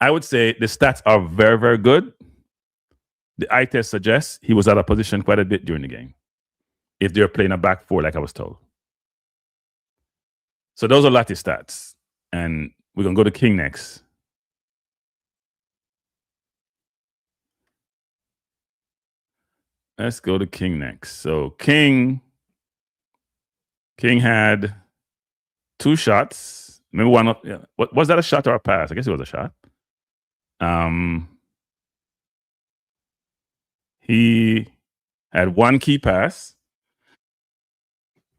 I would say the stats are very, very good. The eye test suggests he was out of position quite a bit during the game, if they're playing a back 4 like I was told. So those are Lati's stats. And we're going to go to King next. Let's go to King next. So King had 2 shots. Maybe one of, yeah. What was that, a shot or a pass? I guess it was a shot. He had 1 key pass.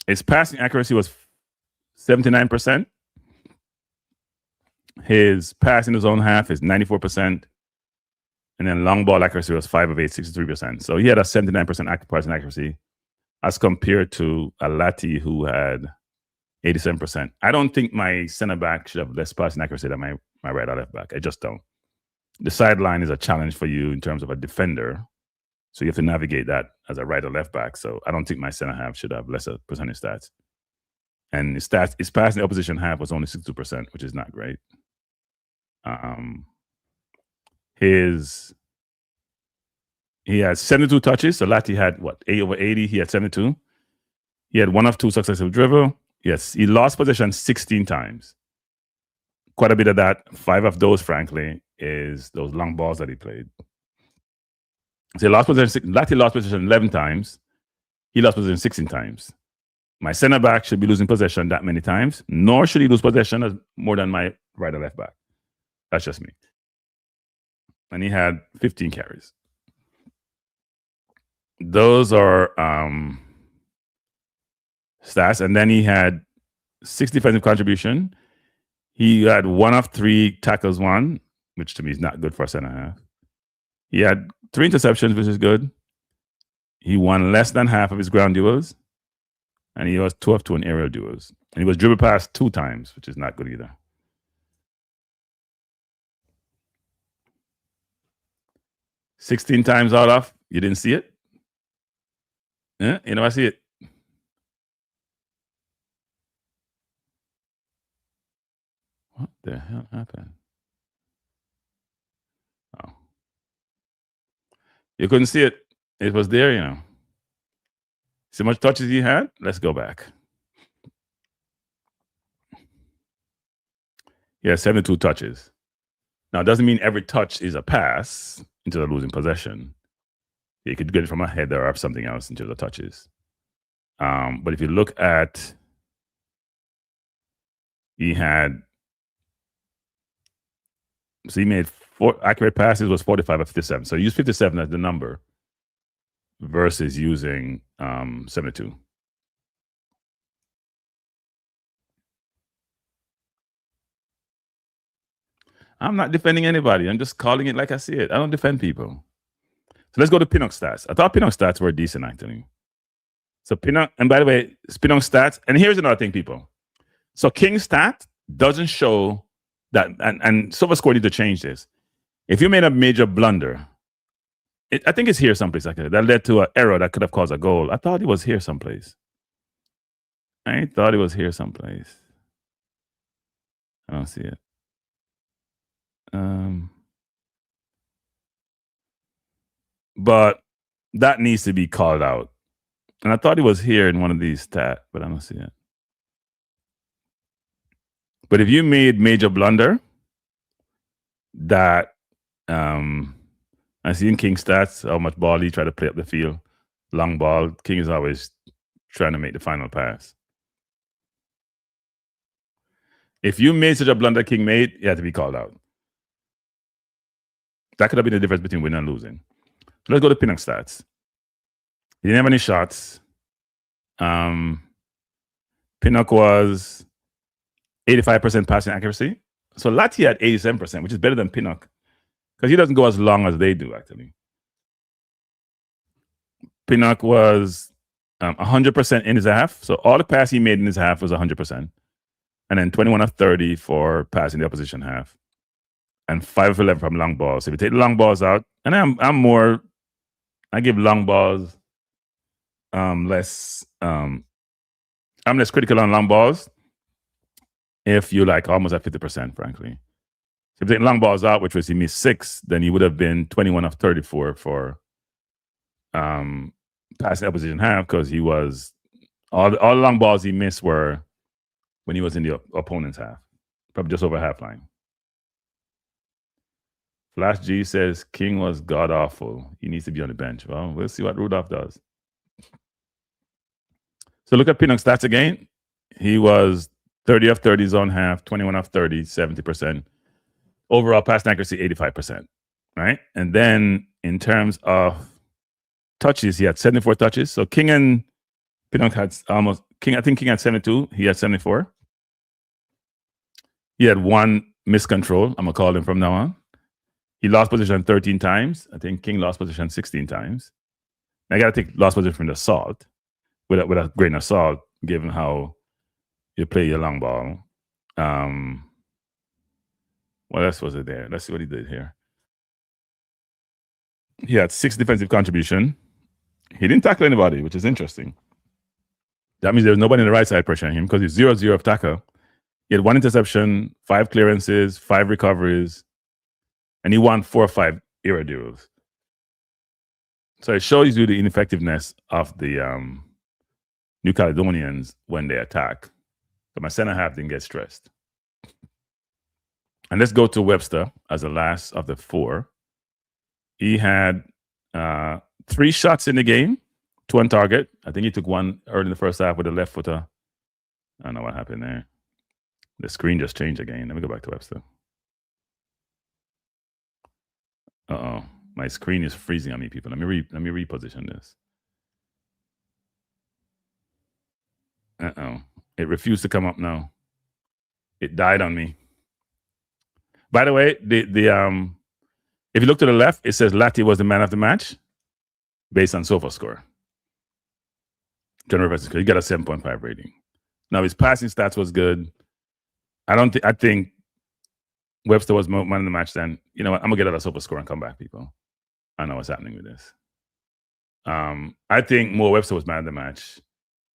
His passing accuracy was 79%. His pass in his own half is 94%. And then long ball accuracy was 5 of 8, 63%. So he had a 79% passing accuracy as compared to a Lati who had 87%. I don't think my center back should have less passing accuracy than my right or left back. I just don't. The sideline is a challenge for you in terms of a defender. So you have to navigate that as a right or left back. So I don't think my center half should have lesser percentage stats. And his pass in the opposition half was only 62%, which is not great. He had 72 touches. So Lati had 8 over 80. He had 72. He had 1 of 2 successful dribble. Yes, he lost possession 16 times. Quite a bit of that. 5 of those, frankly, is those long balls that he played. So Lati lost possession 11 times. He lost possession 16 times. My center back should be losing possession that many times, nor should he lose possession more than my right or left back. That's just me. And he had 15 carries. Those are stats. And then he had 6 defensive contribution. He had 1 of 3 tackles won, which to me is not good for a center half. He had 3 interceptions, which is good. He won less than half of his ground duels. And he was 2 of 2 in aerial duels. And he was dribble past 2 times, which is not good either. "16 times out of, you didn't see it? Yeah, you know, I see it. What the hell happened? Oh. You couldn't see it. It was there, you know. See how much touches he had? Let's go back. He had 72 touches. Now, it doesn't mean every touch is a pass into the losing possession. You could get it from a header or something else into the touches. But if you look at, he made 4 accurate passes, was 45 of 57. So he used 57 as the number versus using 72. I'm not defending anybody. I'm just calling it like I see it. I don't defend people. So let's go to Pinnock stats. I thought Pinnock stats were decent, actually. So Pinnock, and by the way, Pinnock stats, and here's another thing, people. So King stat doesn't show that, and SofaScore need to change this. If you made a major blunder, I think it's here someplace like that led to an error that could have caused a goal. I thought it was here someplace. I thought it was here someplace. I don't see it. But that needs to be called out. And I thought he was here in one of these stats, but I don't see it. But if you made major blunder, that I see in King stats how much ball he tried to play up the field. Long ball. King is always trying to make the final pass. If you made such a blunder King made, you had to be called out. That could have been the difference between winning and losing. So let's go to Pinnock stats. He didn't have any shots. Pinnock was 85% passing accuracy. So Lati had 87%, which is better than Pinnock because he doesn't go as long as they do, actually. Pinnock was 100% in his half. So all the pass he made in his half was 100%. And then 21 of 30 for passing the opposition half. And 5 of 11 from long balls. So if you take the long balls out, and I give long balls less, I'm less critical on long balls if you like almost at 50%, frankly. So if you take long balls out, which was he missed 6, then he would have been 21 of 34 for passing the opposition half because he was, all the long balls he missed were when he was in the opponent's half, probably just over half line. Flash G says King was god awful. He needs to be on the bench. Well, we'll see what Rudolph does. So look at Pinnock's stats again. He was 30 of 30 zone half, 21 of 30, 70%. Overall passing accuracy, 85%. Right? And then in terms of touches, he had 74 touches. So King and Pinnock had I think King had 72. He had 74. He had 1 miscontrol. I'm going to call him from now on. He lost position 13 times. I think King lost position 16 times. I got to take lost position from the salt with a grain of salt, given how you play your long ball. What else was it there? Let's see what he did here. He had 6 defensive contribution. He didn't tackle anybody, which is interesting. That means there was nobody on the right side pressuring him because he's 0-0 of tackle. He had 1 interception, 5 clearances, 5 recoveries, and he won 4 or 5 era duels. So it shows you the ineffectiveness of the New Caledonians when they attack. But my center half didn't get stressed. And let's go to Webster as the last of the 4. He had 3 shots in the game, 2 on target. I think he took 1 early in the first half with a left footer. I don't know what happened there. The screen just changed again. Let me go back to Webster. Uh-oh. My screen is freezing on me, people. Let me reposition this. Uh-oh. It refused to come up now. It died on me. By the way, if you look to the left, it says Lati was the man of the match based on SOFA score. General reference score. He got a 7.5 rating. Now his passing stats was good. I think Webster was man of the match then. You know what? I'm going to get out of SOFA score and come back, people. I know what's happening with this. I think more Webster was man of the match.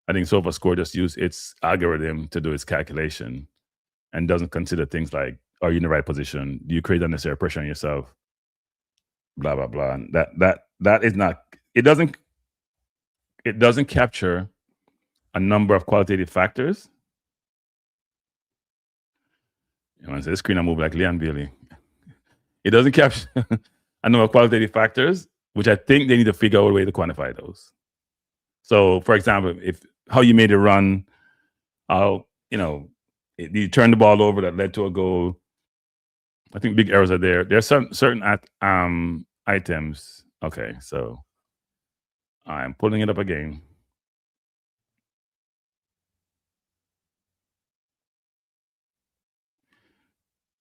I think SOFA score just used its algorithm to do its calculation and doesn't consider things like, are you in the right position? Do you create unnecessary pressure on yourself? Blah, blah, blah. And that is not, it doesn't capture a number of qualitative factors. You want to say the screen I move like Leon Bailey. It doesn't capture a number of qualitative factors, which I think they need to figure out a way to quantify those. So, for example, if how you made a run, how you turned the ball over that led to a goal. I think big errors are there. There are certain items. Okay, so I'm pulling it up again.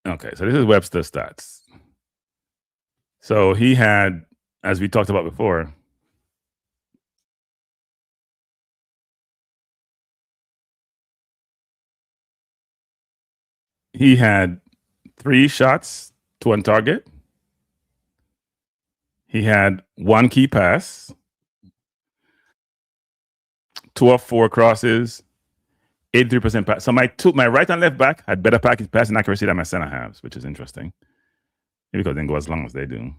Okay, so this is Webster stats. So he had, as we talked about before, he had 3 shots to on target. He had 1 key pass, 2 of 4 crosses, 83% pass. So my right and left back had better passing accuracy than my center halves, which is interesting. Maybe because they didn't go as long as they do.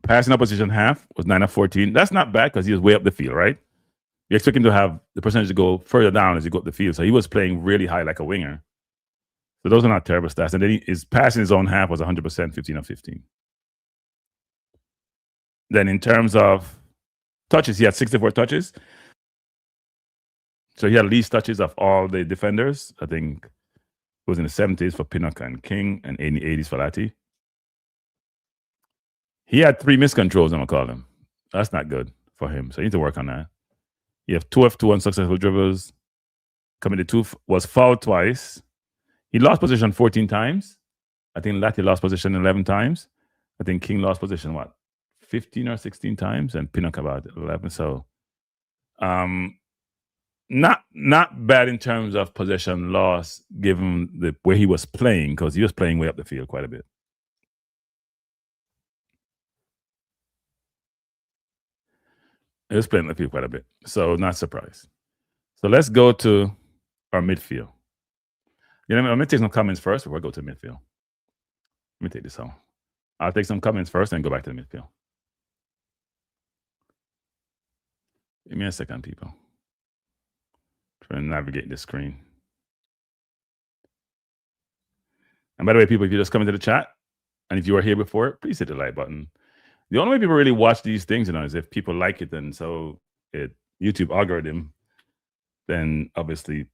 passing opposition half was 9 of 14. That's not bad because he was way up the field, right? You expect him to have the percentage to go further down as you go up the field. So he was playing really high like a winger. So those are not terrible stats. And then his passing his own half was 100%, 15 of 15. Then in terms of touches, he had 64 touches. So he had least touches of all the defenders. I think it was in the 70s for Pinnock and King and in the 80s for Lati. He had 3 miscontrols, I'm going to call them. That's not good for him. So you need to work on that. You have 2 of 2 unsuccessful dribbles. Committed 2, was fouled twice. He lost position 14 times. I think Lati lost position 11 times. I think King lost position, 15 or 16 times? And Pinnock about 11. So not bad in terms of possession loss, given the where he was playing, because he was playing way up the field quite a bit. He was playing up the field quite a bit, so not surprised. So let's go to our midfield. You know, I'm gonna take some comments first before I go to midfield. Let me take this home. I'll take some comments first and go back to the midfield. Give me a second, people. Trying to navigate the screen. And by the way, people, if you just come into the chat, and if you were here before, please hit the like button. The only way people really watch these things, is if people like it, and so YouTube algorithm then obviously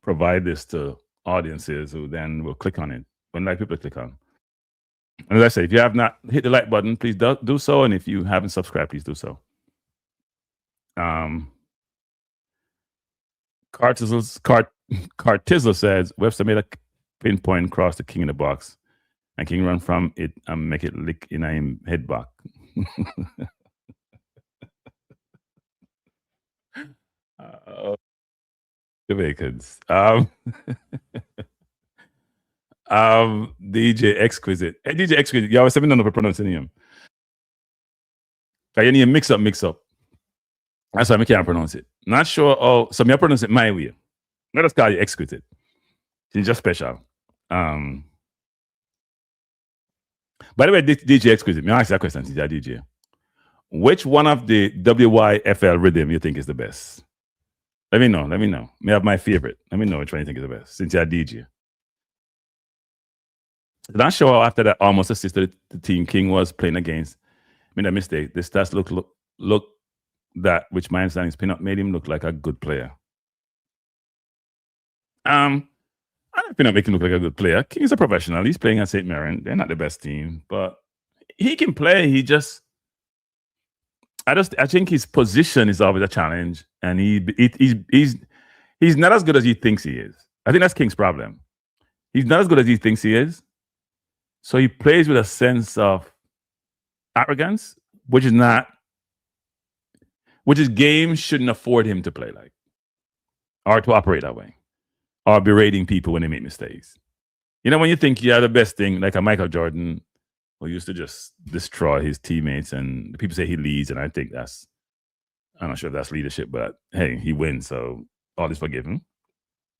provide this to audiences who then will click on it when people click on. And as I say, if you have not hit the like button, please do so, and if you haven't subscribed, please do so. Cartizzle says Webster made a pinpoint cross the King in the box, and King run from it and make it lick in him head back. Jamaicans. DJ Exquisite. Hey, DJ Exquisite, you always have been pronouncing him. You need a mix up. That's why I can't pronounce it. Not sure. Oh, so I pronounce it my way. Let us call you Exquisite. She's just special. By the way, DJ Exquisite, me ask you a question, DJ. Which one of the WYFL rhythm you think is the best? Let me know. May have my favorite. Let me know which one you think is the best, since you're a DJ. Not sure after that almost assisted the team King was playing against. Made a mistake. The stats look that, which my understanding is Pinnock made him look like a good player. I don't Pinnock make him look like a good player. King is a professional. He's playing at St. Mirren. They're not the best team, but he can play. I think his position is always a challenge, and he's not as good as he thinks he is. I think that's King's problem. He's not as good as he thinks he is. So he plays with a sense of arrogance, which games shouldn't afford him to play like, or to operate that way, or berating people when they make mistakes. When you think you're the best thing, like a Michael Jordan, who used to just destroy his teammates, and people say he leads, and I think I'm not sure if that's leadership, but hey, he wins, so all is forgiven.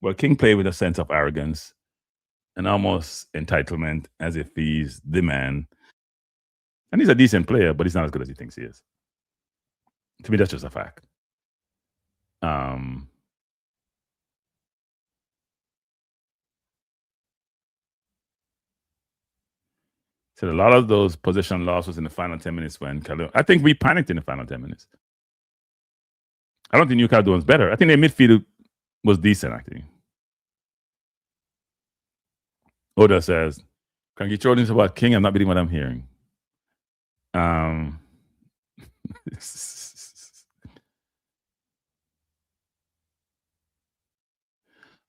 Well, King played with a sense of arrogance and almost entitlement, as if he's the man. And he's a decent player, but he's not as good as he thinks he is. To me, that's just a fact. So a lot of those possession losses in the final 10 minutes when Caledonia, I think we panicked in the final 10 minutes. I don't think New Caledonia was better. I think their midfield was decent, actually. Oda says, can you throw this about King? I'm not believing what I'm hearing.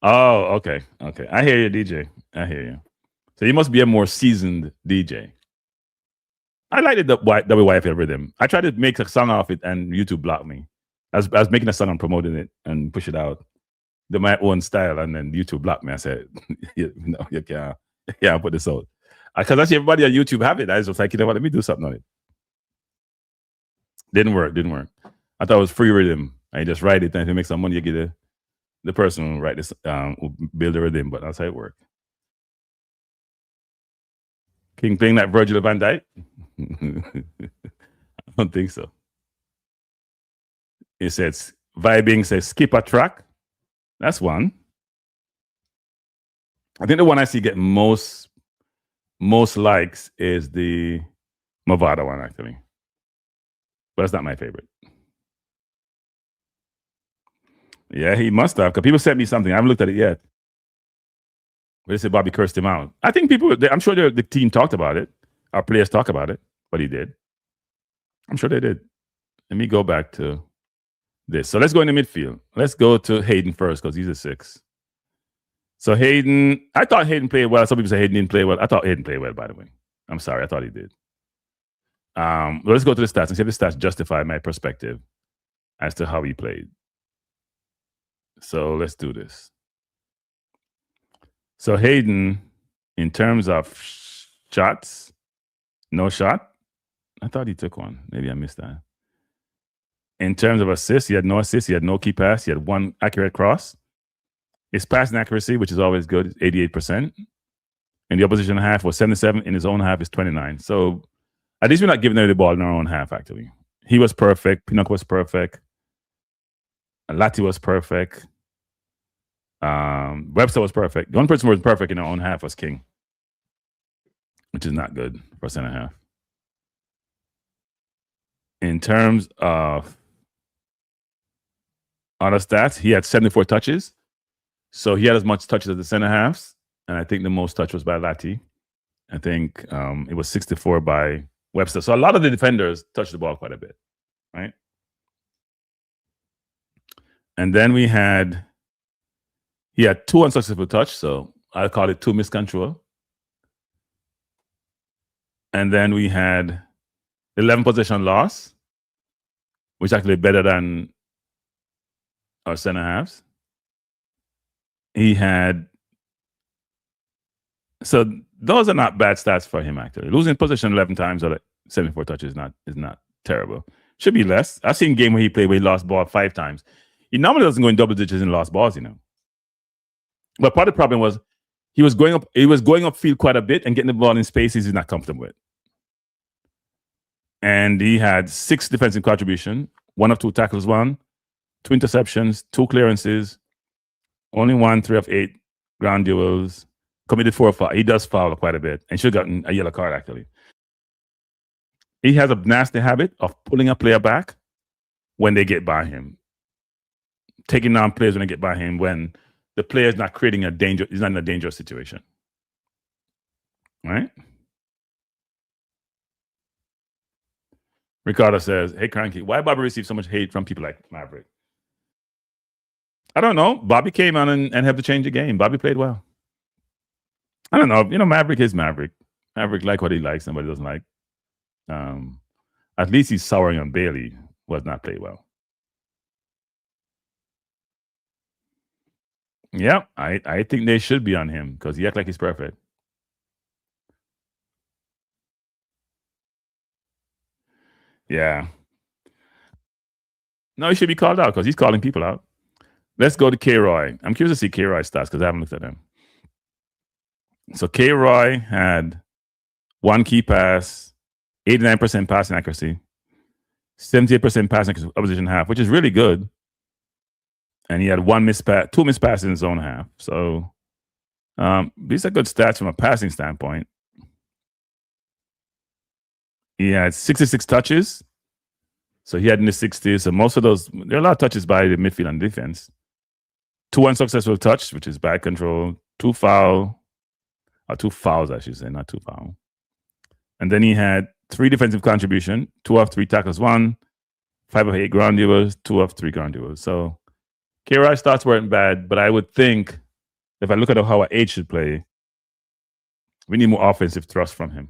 Oh, okay. I hear you, DJ. I hear you. So you must be a more seasoned DJ. I like the WYFL rhythm. I tried to make a song off it, and YouTube blocked me. I was making a song and promoting it and push it out. My own style, and then YouTube blocked me. I said, you can't put this out. Because actually everybody on YouTube have it. I was just like, let me do something on it. Didn't work. I thought it was free rhythm. I just write it, and if you make some money, you get the person who write this, who build the rhythm, but that's how it worked. King playing like Virgil van Dijk? I don't think so. It says vibing says skip a track. That's one. I think the one I see get most likes is the Movada one, actually. But that's not my favorite. Yeah, he must have, because people sent me something. I haven't looked at it yet. But they said Bobby cursed him out. I think I'm sure the team talked about it. Our players talk about it, but he did. I'm sure they did. Let me go back to this. So let's go into midfield. Let's go to Hayden first, because he's a 6. So Hayden, I thought Hayden played well. Some people say Hayden didn't play well. I thought Hayden played well, by the way. I'm sorry, I thought he did. Let's go to the stats and see if the stats justify my perspective as to how he played. So let's do this. So Hayden, in terms of shots, no shot. I thought he took one. Maybe I missed that. In terms of assists, he had no assists. He had no key pass. He had one accurate cross. His passing accuracy, which is always good, is 88%. In the opposition half was 77. In his own half is 29. So at least we're not giving away the ball in our own half, actually. He was perfect. Pinnock was perfect. Lati was perfect. Webster was perfect. The one person who was perfect in our own half was King, which is not good for center half. In terms of other stats, he had 74 touches. So he had as much touches as the center halves. And I think the most touch was by Lati. I think it was 64 by Webster. So a lot of the defenders touched the ball quite a bit, right? And then he had 2 unsuccessful touch. So I'll call it 2 miscontrol. And then we had 11 possession loss, which is actually better than our center halves. He had, so those are not bad stats for him, actually. Losing possession 11 times or like 74 touches is not terrible. Should be less. I've seen a game where he played where he lost ball 5 times. He normally doesn't go in double digits in lost balls, you know. But part of the problem was he was going upfield quite a bit and getting the ball in spaces he's not comfortable with. And he had 6 defensive contribution, 1 of 2 tackles, 1, 2 interceptions, 2 clearances, only 1 3 of 8 ground duels, committed 4 fouls. He does foul quite a bit and should have gotten a yellow card, actually. He has a nasty habit of pulling a player back when they get by him, taking down players when they get by him when the player is not creating a danger, he's not in a dangerous situation. Right? Ricardo says, hey, Cranky, why Bobby received so much hate from people like Maverick? I don't know. Bobby came on and helped to change the game. Bobby played well. I don't know. You know, Maverick is Maverick. Maverick like what he likes, somebody doesn't like. At least he's souring on Bailey, who has not played well. Yeah, I think they should be on him because he acts like he's perfect. Yeah. No, he should be called out because he's calling people out. Let's go to K-Roy. I'm curious to see K-Roy's stats because I haven't looked at him. So K-Roy had 1 key pass, 89% passing accuracy, 78% passing accuracy opposition half, which is really good. And he had 2 missed passes in his own half. So these are good stats from a passing standpoint. He had 66 touches. So he had in the 60s. So most of those, there are a lot of touches by the midfield and defense. 2 unsuccessful touch, which is bad control. 2 fouls, I should say, not 2 fouls. And then he had 3 defensive contribution, 2 of 3 tackles, 1, 5 of 8 ground duels, 2 of 3 ground duels. So K-Roy's stats weren't bad, but I would think if I look at how our age should play, we need more offensive thrust from him.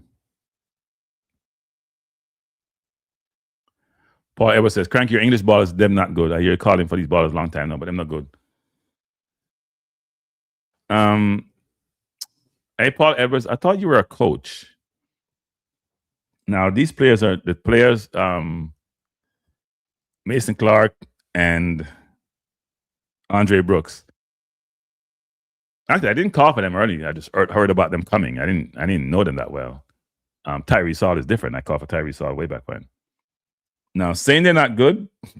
Paul Edwards says, Cranky, your English ballers, them not good. I hear you calling for these ballers a long time now, but them not good. Hey, Paul Edwards, I thought you were a coach. Now, these players are the players, Mason Clark and Andre Brooks. Actually, I didn't call for them early. I just heard about them coming. I didn't know them that well. Tyrese Hall is different. I called for Tyrese Hall way back when. Now, saying they're not good is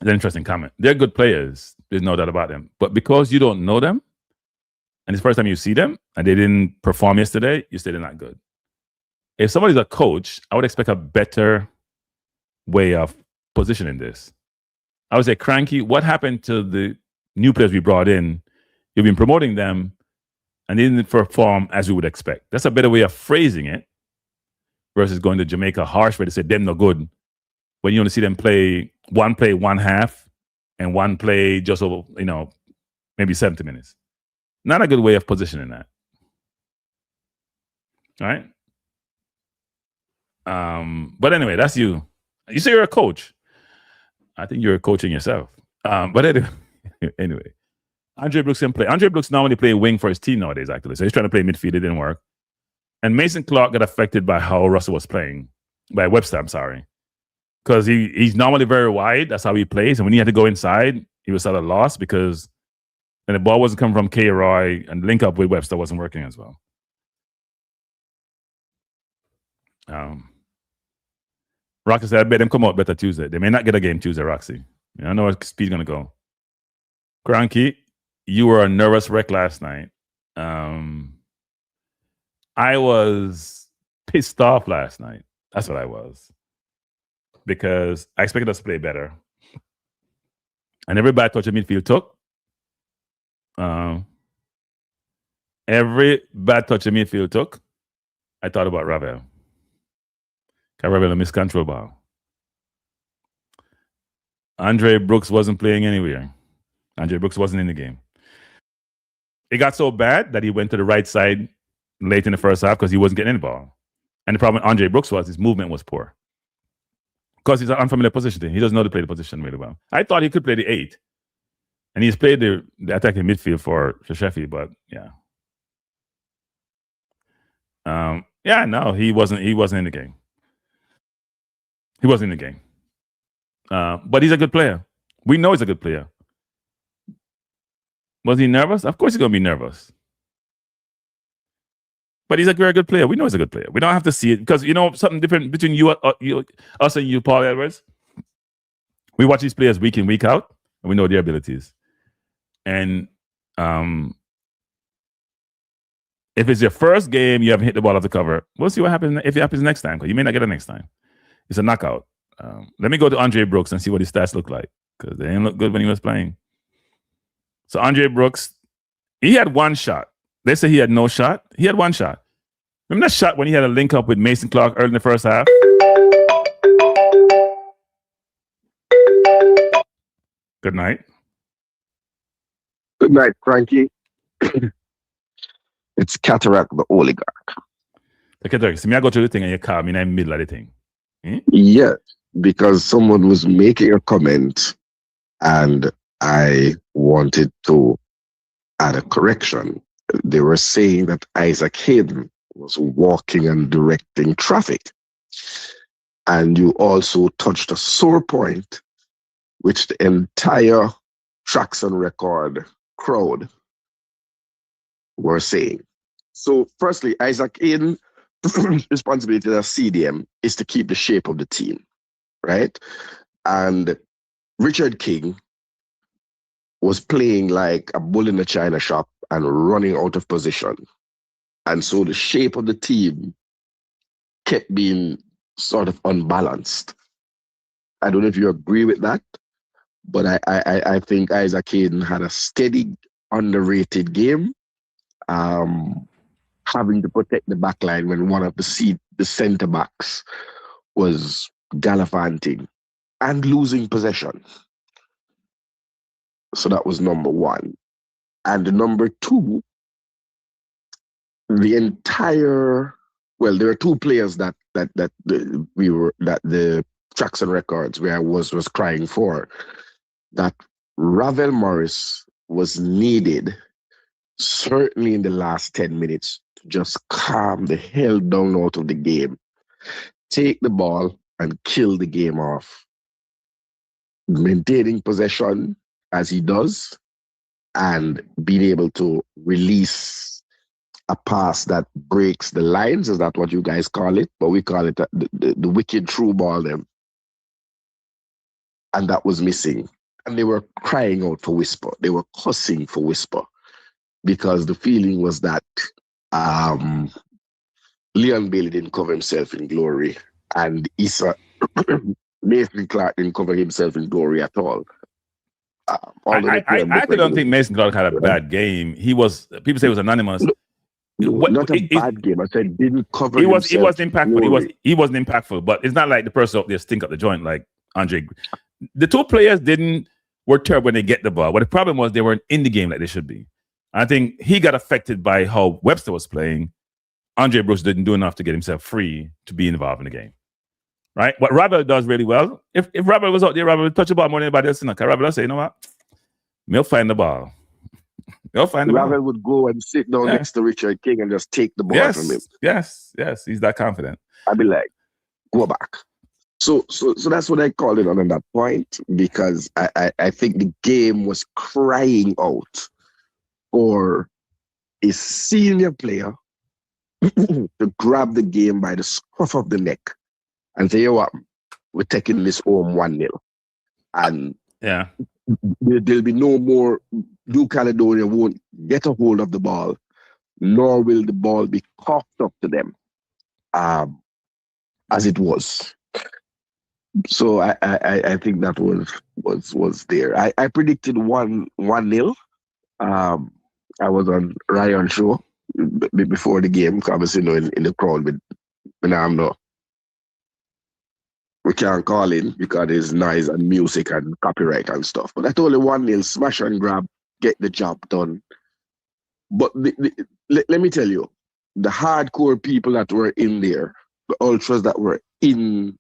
an interesting comment. They're good players. There's no doubt about them. But because you don't know them, and it's the first time you see them, and they didn't perform yesterday, you say they're not good. If somebody's a coach, I would expect a better way of positioning this. I would say, Cranky, what happened to the new players we brought in? You've been promoting them, and they didn't perform as we would expect. That's a better way of phrasing it versus going to Jamaica harsh way to say them no good. When you only see them play one half and one play just over, maybe 70 minutes. Not a good way of positioning that. All right. But anyway, that's you. You say you're a coach. I think you're coaching yourself. But anyway, Andre Brooks can play. Andre Brooks normally play wing for his team nowadays, actually. So he's trying to play midfield. It didn't work. And Mason Clark got affected by how Russell was playing. By Webster, I'm sorry. Because he's normally very wide. That's how he plays. And when he had to go inside, he was at a loss because when the ball wasn't coming from K. Roy and link up with Webster wasn't working as well. Roxy said, I bet them come out better Tuesday. They may not get a game Tuesday, Roxy. I don't know what speed's going to go. Cranky, you were a nervous wreck last night. I was pissed off last night. That's what I was. Because I expected us to play better. And every bad touch the midfield took. Every bad touch the midfield took, I thought about Ravel. Ravel a miscontrol ball. Andre Brooks wasn't playing anywhere. Andre Brooks wasn't in the game. It got so bad that he went to the right side late in the first half because he wasn't getting any ball. And the problem with Andre Brooks was his movement was poor. Because he's an unfamiliar position. He doesn't know to play the position really well. I thought he could play the 8. And he's played the attacking midfield for Sheffield, but yeah. No, he wasn't in the game. He wasn't in the game. But he's a good player. We know he's a good player. Was he nervous? Of course he's going to be nervous. But he's a very good player. We know he's a good player. We don't have to see it because, something different between us and you, Paul Edwards. We watch these players week in, week out, and we know their abilities. And if it's your first game, you haven't hit the ball off the cover, we'll see what happens if it happens next time, because you may not get it next time. It's a knockout. Let me go to Andre Brooks and see what his stats look like, because they didn't look good when he was playing. So Andre Brooks, he had one shot. They say he had no shot. He had one shot. Remember that shot when he had a link up with Mason Clark early in the first half? Good night. Good night, Frankie. It's Cataract, the oligarch. Okay, so I go to the thing and you call me in the middle of the thing. Yeah, because someone was making a comment and I wanted to add a correction. They were saying that Isaac Hayden was walking and directing traffic. And you also touched a sore point, which the entire Tracks on Record crowd were saying. So firstly, Isaac Hayden's responsibility as CDM is to keep the shape of the team, right? And Richard King was playing like a bull in a china shop and running out of position. And so the shape of the team kept being sort of unbalanced. I don't know if you agree with that, but I think Isaac Hayden had a steady, underrated game, having to protect the back line when one of the centre backs was gallivanting and losing possession. So that was number one. And number two, there are two players that the Tracks and Records where I was crying for, that Ravel Morris was needed, certainly in the last 10 minutes, to just calm the hell down out of the game, take the ball and kill the game off, maintaining possession as he does, and being able to release a pass that breaks the lines. Is that what you guys call it? But we call it the wicked through ball them. And that was missing. And they were crying out for Whisper. They were cussing for Whisper because the feeling was that Leon Bailey didn't cover himself in glory, and Mason Clark didn't cover himself in glory at all. I actually don't think Mason Clark had a bad game. He was, people say he was anonymous. Not a bad game. I said didn't cover he himself. He wasn't impactful. He wasn't impactful, but it's not like the person up there stink up the joint like Andre. The two players were terrible when they get the ball. But the problem was they weren't in the game like they should be. I think he got affected by how Webster was playing. Andre Brooks didn't do enough to get himself free to be involved in the game. Right? What Rabel does really well, if Rabel was out there, Rabel would touch the ball more than anybody else. Rabel would say, you know what? He'll find the ball. Rabel would go and sit down next to Richard King and just take the ball from him. Yes. He's that confident. I'd be like, go back. So that's what I called it on that point, because I think the game was crying out for a senior player to grab the game by the scruff of the neck and say, you know what, we're taking this home 1-0. And there'll be no more. New Caledonia won't get a hold of the ball, nor will the ball be coughed up to them as it was. So I think that was there. I predicted 1-0. I was on Ryan's show before the game, obviously, in the crowd with we can't call in because there's noise and music and copyright and stuff. But I told you 1-0, smash and grab, get the job done. But let me tell you, the hardcore people that were in there, the ultras that were in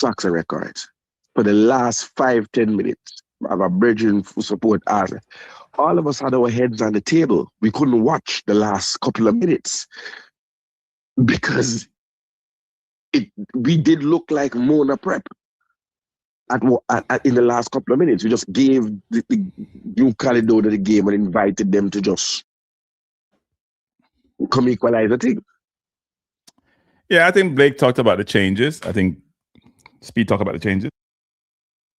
Saxon Records, for the last 5-10 minutes, I have a brethren who support us. All of us had our heads on the table. We couldn't watch the last couple of minutes because we did look like Mona Prep in the last couple of minutes. We just gave the New Caledonia the game and invited them to just come equalize the thing. Yeah, I think Blake talked about the changes. I think Speed talked about the changes.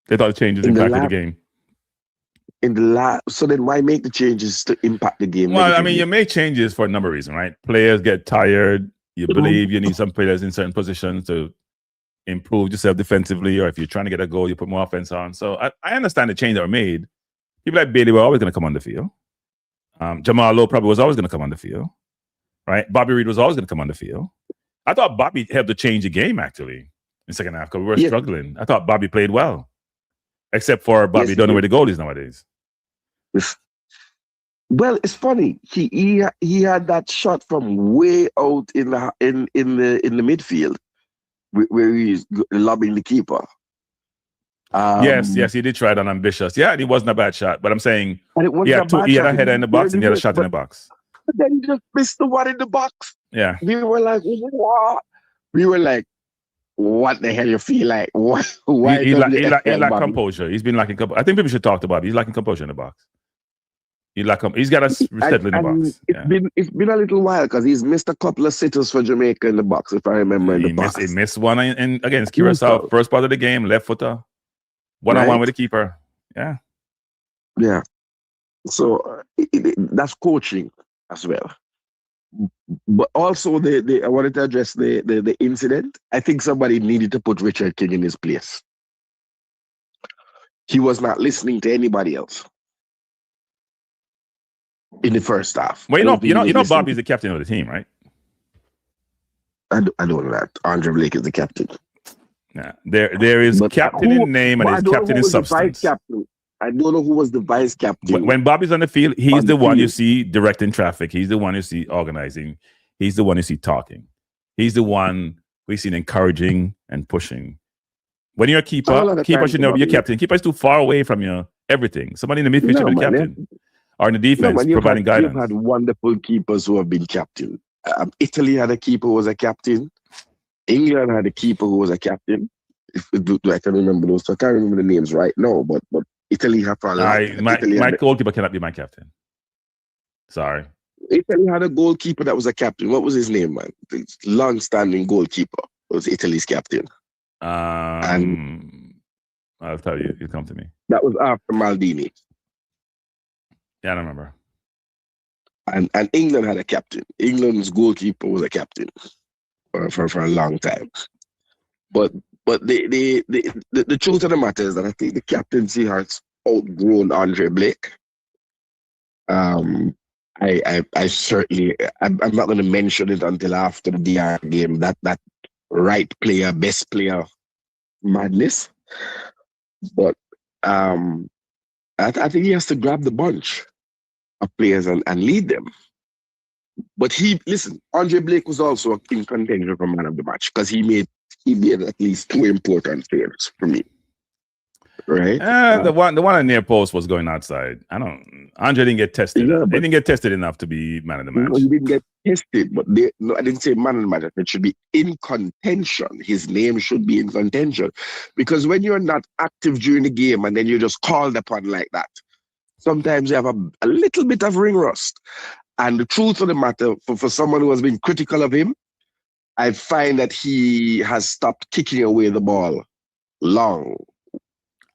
They thought the changes impacted the game. So then why make the changes to impact the game? Well, I mean, you make changes for a number of reasons, right? Players get tired. You believe you need some players in certain positions to improve yourself defensively, or if you're trying to get a goal, you put more offense on. So I understand the changes that were made. People like Bailey were always going to come on the field. Jamal Lowe probably was always going to come on the field, right? Bobby Reed was always going to come on the field. I thought Bobby helped to change the game, actually, in the second half, because we were struggling. I thought Bobby played well, except for Bobby don't know where the goal is nowadays. Well, it's funny. He had that shot from way out in the midfield where he's lobbing the keeper. Yes, he did try it on ambitious. Yeah, it wasn't a bad shot, but I'm saying he had a header in the box and he had a shot in the box. But then he just missed the one in the box. Yeah. We were like, what? We were like, what the hell you feel like? Why he lacked composure. He's been lacking composure. I think people should talk to Bobby. He's lacking composure in the box. He's got to settle in the box. It's been a little while because he's missed a couple of sitters for Jamaica in the box, if I remember. He missed one against Curacao, first part of the game, left footer, one-on-one with the keeper. Yeah. Yeah. So that's coaching as well. But also, I wanted to address the incident. I think somebody needed to put Richard King in his place. He was not listening to anybody else in the first half. Well, you know, Bobby's the captain of the team, right? I don't know that. Andre Blake is the captain. Yeah, there is captain in name and there's captain in substance. I don't know who was the vice captain. When Bobby's on the field, he's the one you see directing traffic. He's the one you see organizing. He's the one you see talking. He's the one we see encouraging and pushing. When you're a keeper should never be your captain. Keeper is too far away from your everything. Somebody in the midfield should be the captain. Or in the defense, providing guidance. You've had wonderful keepers who have been captain. Italy had a keeper who was a captain. England had a keeper who was a captain. I can remember those. So I can't remember the names right now, but Italy have a lot. My goalkeeper cannot be my captain. Sorry. Italy had a goalkeeper that was a captain. What was his name, man? The long-standing goalkeeper was Italy's captain. And I'll tell you. You come to me. that was after Maldini. Yeah, I don't remember. And England had a captain. England's goalkeeper was a captain for a long time. But the truth of the matter is that I think the captaincy has outgrown Andre Blake. I certainly, I'm not going to mention it until after the DR game, that right player, best player madness. But I think he has to grab the bunch of players and lead them. But Andre Blake was also in contention for man of the match because he made at least 2 important saves for me. Right? The one on near post was going outside. Andre didn't get tested. Yeah, he didn't get tested enough to be man of the match. No, he didn't get tested, but I didn't say man of the match. It should be in contention. His name should be in contention. Because when you're not active during the game and then you're just called upon like that, sometimes you have a little bit of ring rust. And the truth of the matter, for someone who has been critical of him, I find that he has stopped kicking away the ball long.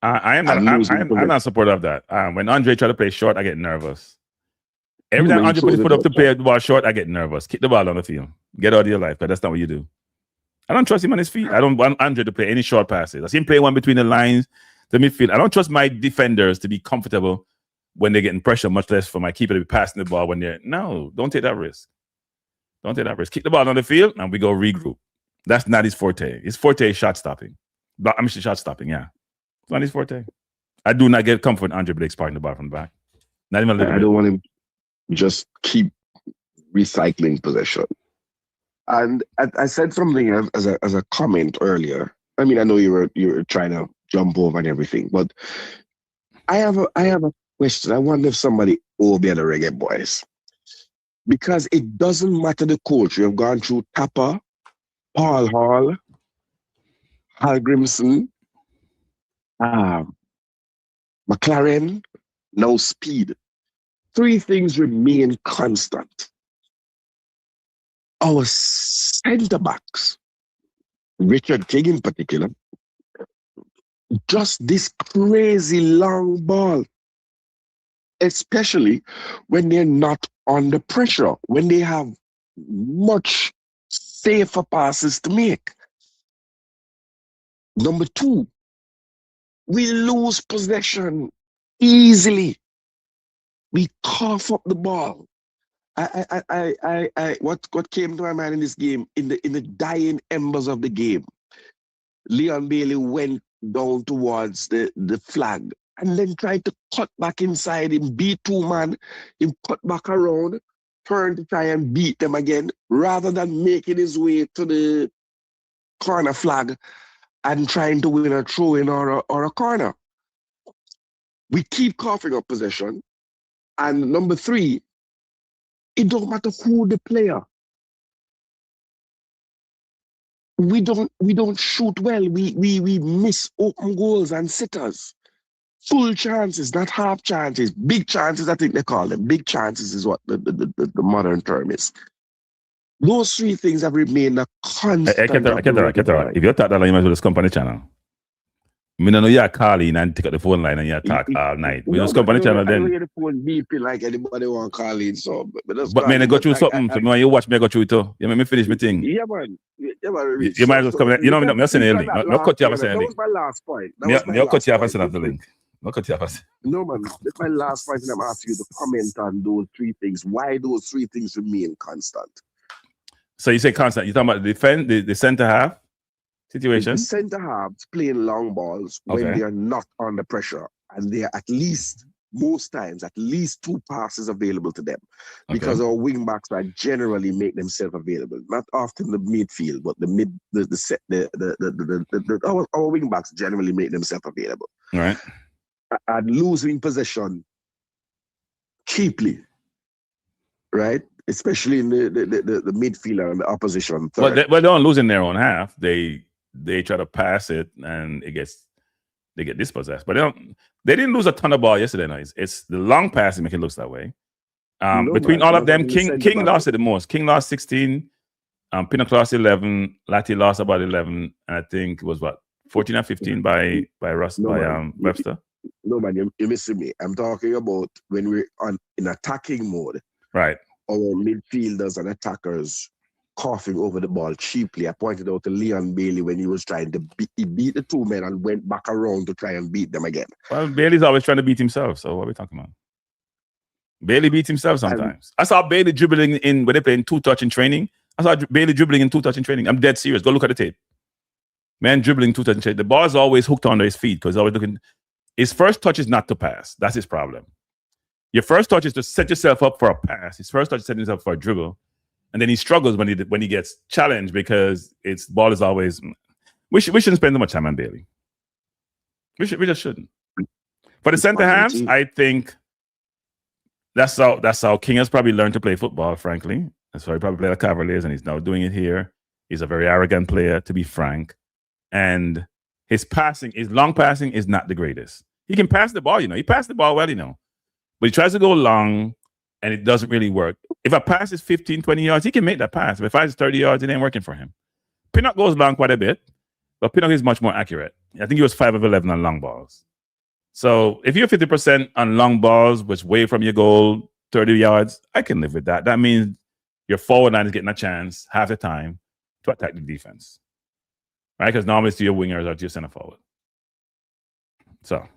I'm not supportive of that. When Andre try to play short, I get nervous. Every time Andre put up to play the ball short, I get nervous. Kick the ball on the field. Get out of your life, but that's not what you do. I don't trust him on his feet. I don't want Andre to play any short passes. I see him play one between the lines, the midfield. I don't trust my defenders to be comfortable when they're getting pressure, much less for my keeper to be passing the ball when they're... No, don't take that risk. Don't take that risk. Kick the ball on the field and we go regroup. That's not his forte. His forte is shot stopping. Shot stopping, yeah. It's not his forte. I do not get comfort in Andre Blake's parting the ball from the back. Not even a little bit. I don't want him just keep recycling possession. And I said something as a comment earlier. I mean, I know you were trying to jump over and everything, but I have a question. I wonder if somebody will be at the Reggae Boyz. Because it doesn't matter the coach. We have gone through Tapper, Paul Hall, Hal Grimson, McLaren, now Speed. 3 things remain constant. Our centre backs, Richard King in particular, just this crazy long ball, especially when they're not under pressure, when they have much safer passes to make. Number 2, we lose possession easily. We cough up the ball. What came to my mind in this game, in the dying embers of the game, Leon Bailey went down towards the flag and then tried to cut back inside him, beat 2 man, him cut back around, turn to try and beat them again, rather than making his way to the corner flag and trying to win a throw-in or a corner. We keep coughing up possession. And number 3, it don't matter who the player. We don't shoot well. We miss open goals and sitters. Full chances, not half chances. Big chances, I think they call them. Big chances is what the modern term is. Those 3 things have remained a constant. If you talk that, you might as well just come on the channel. I know you call in and take up the phone line and you talk all night. We just come on the channel then. I don't hear the phone beeping like anybody want to call in. So, but man, I go through something. So when you watch me, I go through it too. You make me finish my thing. Yeah, man. You might as well come in. You know, I'm not saying the link. No cut you off and send the link. That was my last point. You cut you off and send the link. No cut you off. No, man. That's my last point, and I'm asking you to comment on those 3 things. Why those 3 things remain constant? So you say constant. You're talking about the center half situation? The center halves playing long balls when they are not under pressure, and they are most times, at least 2 passes available to them, because our wing backs are generally make themselves available. Not often the midfield, but our wing backs generally make themselves available. All right. And losing possession cheaply, right? Especially in the midfielder and the opposition third. But they don't lose in their own half. They try to pass it and they get dispossessed. But they didn't lose a ton of ball yesterday. No. It's the long passing make it look that way. Between all of them, King lost it the most. King lost 16. Pinnock lost 11. Lati lost about 11. And I think it was 14 or 15 by Webster. No, man, you're missing me. I'm talking about when we're in attacking mode. Right. Our midfielders and attackers coughing over the ball cheaply. I pointed out to Leon Bailey when he was trying to beat the two men and went back around to try and beat them again. Well, Bailey's always trying to beat himself. So what are we talking about? Bailey beats himself sometimes. I saw Bailey dribbling when they playing two-touch in training. I saw Bailey dribbling in two-touch in training. I'm dead serious. Go look at the tape. Man dribbling two-touch in training. The ball is always hooked under his feet because he's always looking. His first touch is not to pass. That's his problem. Your first touch is to set yourself up for a pass. His first touch is setting himself up for a dribble. And then he struggles when he gets challenged because its ball is always. We shouldn't spend too much time on Bailey. We just shouldn't. For the center halves, I think that's how King has probably learned to play football. Frankly, that's why he probably played at Cavaliers, and he's now doing it here. He's a very arrogant player, to be frank, and his long passing is not the greatest. He can pass the ball, He passed the ball well, but he tries to go long. And it doesn't really work. If a pass is 15, 20 yards, he can make that pass. But if it's 30 yards, it ain't working for him. Pinnock goes long quite a bit, but Pinnock is much more accurate. I think he was 5 of 11 on long balls. So if you're 50% on long balls, which way from your goal, 30 yards, I can live with that. That means your forward line is getting a chance half the time to attack the defense. Right? Because normally it's to your wingers or to your center forward. So.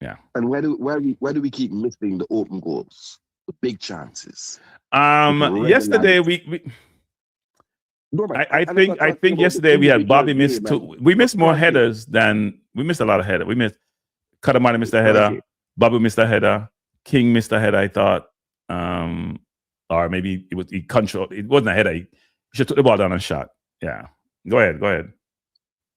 Yeah. And where do we keep missing the open goals, the big chances? Yesterday I think yesterday we had Bobby missed two. We missed more headers than we missed a lot of headers. We missed Caledonia missed a header, Bobby missed a header, King missed a header, I thought. Or maybe he controlled. It wasn't a header. He should took the ball down and shot. Yeah. Go ahead.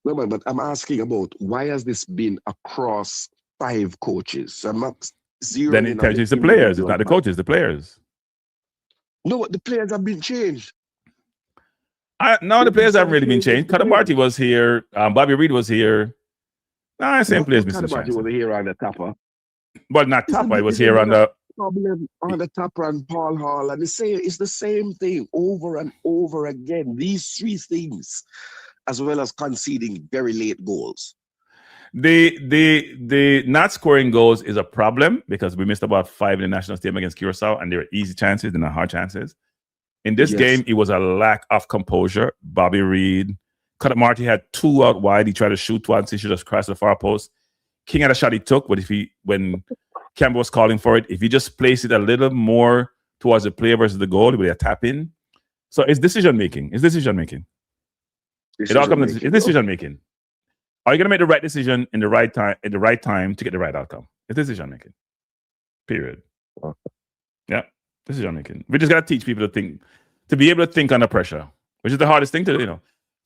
No, man, but I'm asking about why has this been across 5 coaches? So I'm not zero. Then it tells you it's the players. It's not the coaches, the players. No, the players have been changed. No, the players haven't really been changed. Cadamarty was here. Bobby Reed was here. Same players. Cadamarty was here on the topper. But not topper. He was here on the problem on the topper and Paul Hall. And it's the same thing over and over again. These 3 things, as well as conceding very late goals. The not scoring goals is a problem because we missed about 5 in the national stadium against Curacao, and there are easy chances and hard chances. In this game, it was a lack of composure. Bobby Reed, Cadamarty had 2 out wide. He tried to shoot once. He should have crossed the far post. King had a shot he took, but when Campbell was calling for it, if he just placed it a little more towards the player versus the goal, it would be a tap in. So it's decision making. It all comes to decision making. Are you going to make the right decision in the right time to get the right outcome? It's decision making. Period. Yeah, decision making. We just got to teach people to be able to think under pressure, which is the hardest thing to do.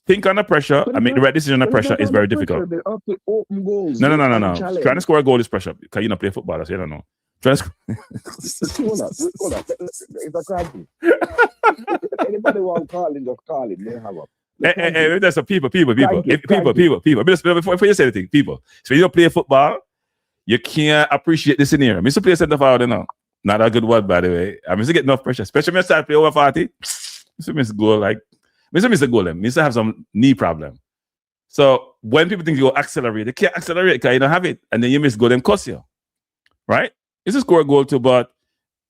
Think under pressure and make the right decision under pressure is very difficult. No. Trying to score a goal is pressure because you don't play football, so you don't know. Trying to Hold on. It's a crime. Anybody want to call him, just call him. They have up. Hey, that's a people. People. Before you say anything, people. So when you don't play football, you can't appreciate this in here. I used to play center forward, Not a good word, by the way. I used to get enough pressure, especially when I start play over 40. I used to miss goal. I used to have some knee problem. So when people think you go accelerate, they can't accelerate because you don't have it, and then you miss goal, them cost you. Right? It's a score a goal too, but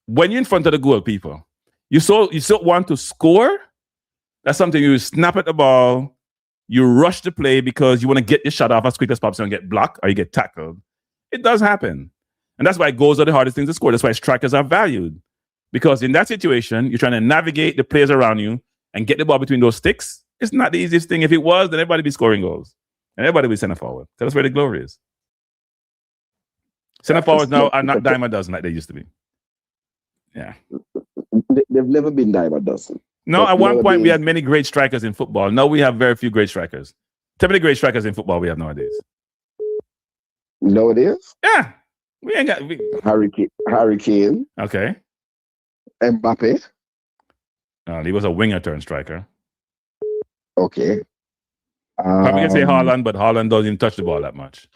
when you're in front of the goal, people, you still want to score. That's something you snap at the ball, you rush the play because you want to get your shot off as quick as possible and get blocked or you get tackled. It does happen. And that's why goals are the hardest things to score. That's why strikers are valued. Because in that situation, you're trying to navigate the players around you and get the ball between those sticks. It's not the easiest thing. If it was, then everybody would be scoring goals. And everybody would be center forward. That's where the glory is. Center forwards now are not dime a dozen like they used to be. Yeah. They've never been dime a dozen. No, at one point we had many great strikers in football. Now we have very few great strikers. Tell me the great strikers in football we have nowadays. Nowadays? Yeah. We ain't got Harry Kane. Okay. Mbappe. He was a winger turned striker. Okay. Probably can say Haaland, but Haaland doesn't even touch the ball that much.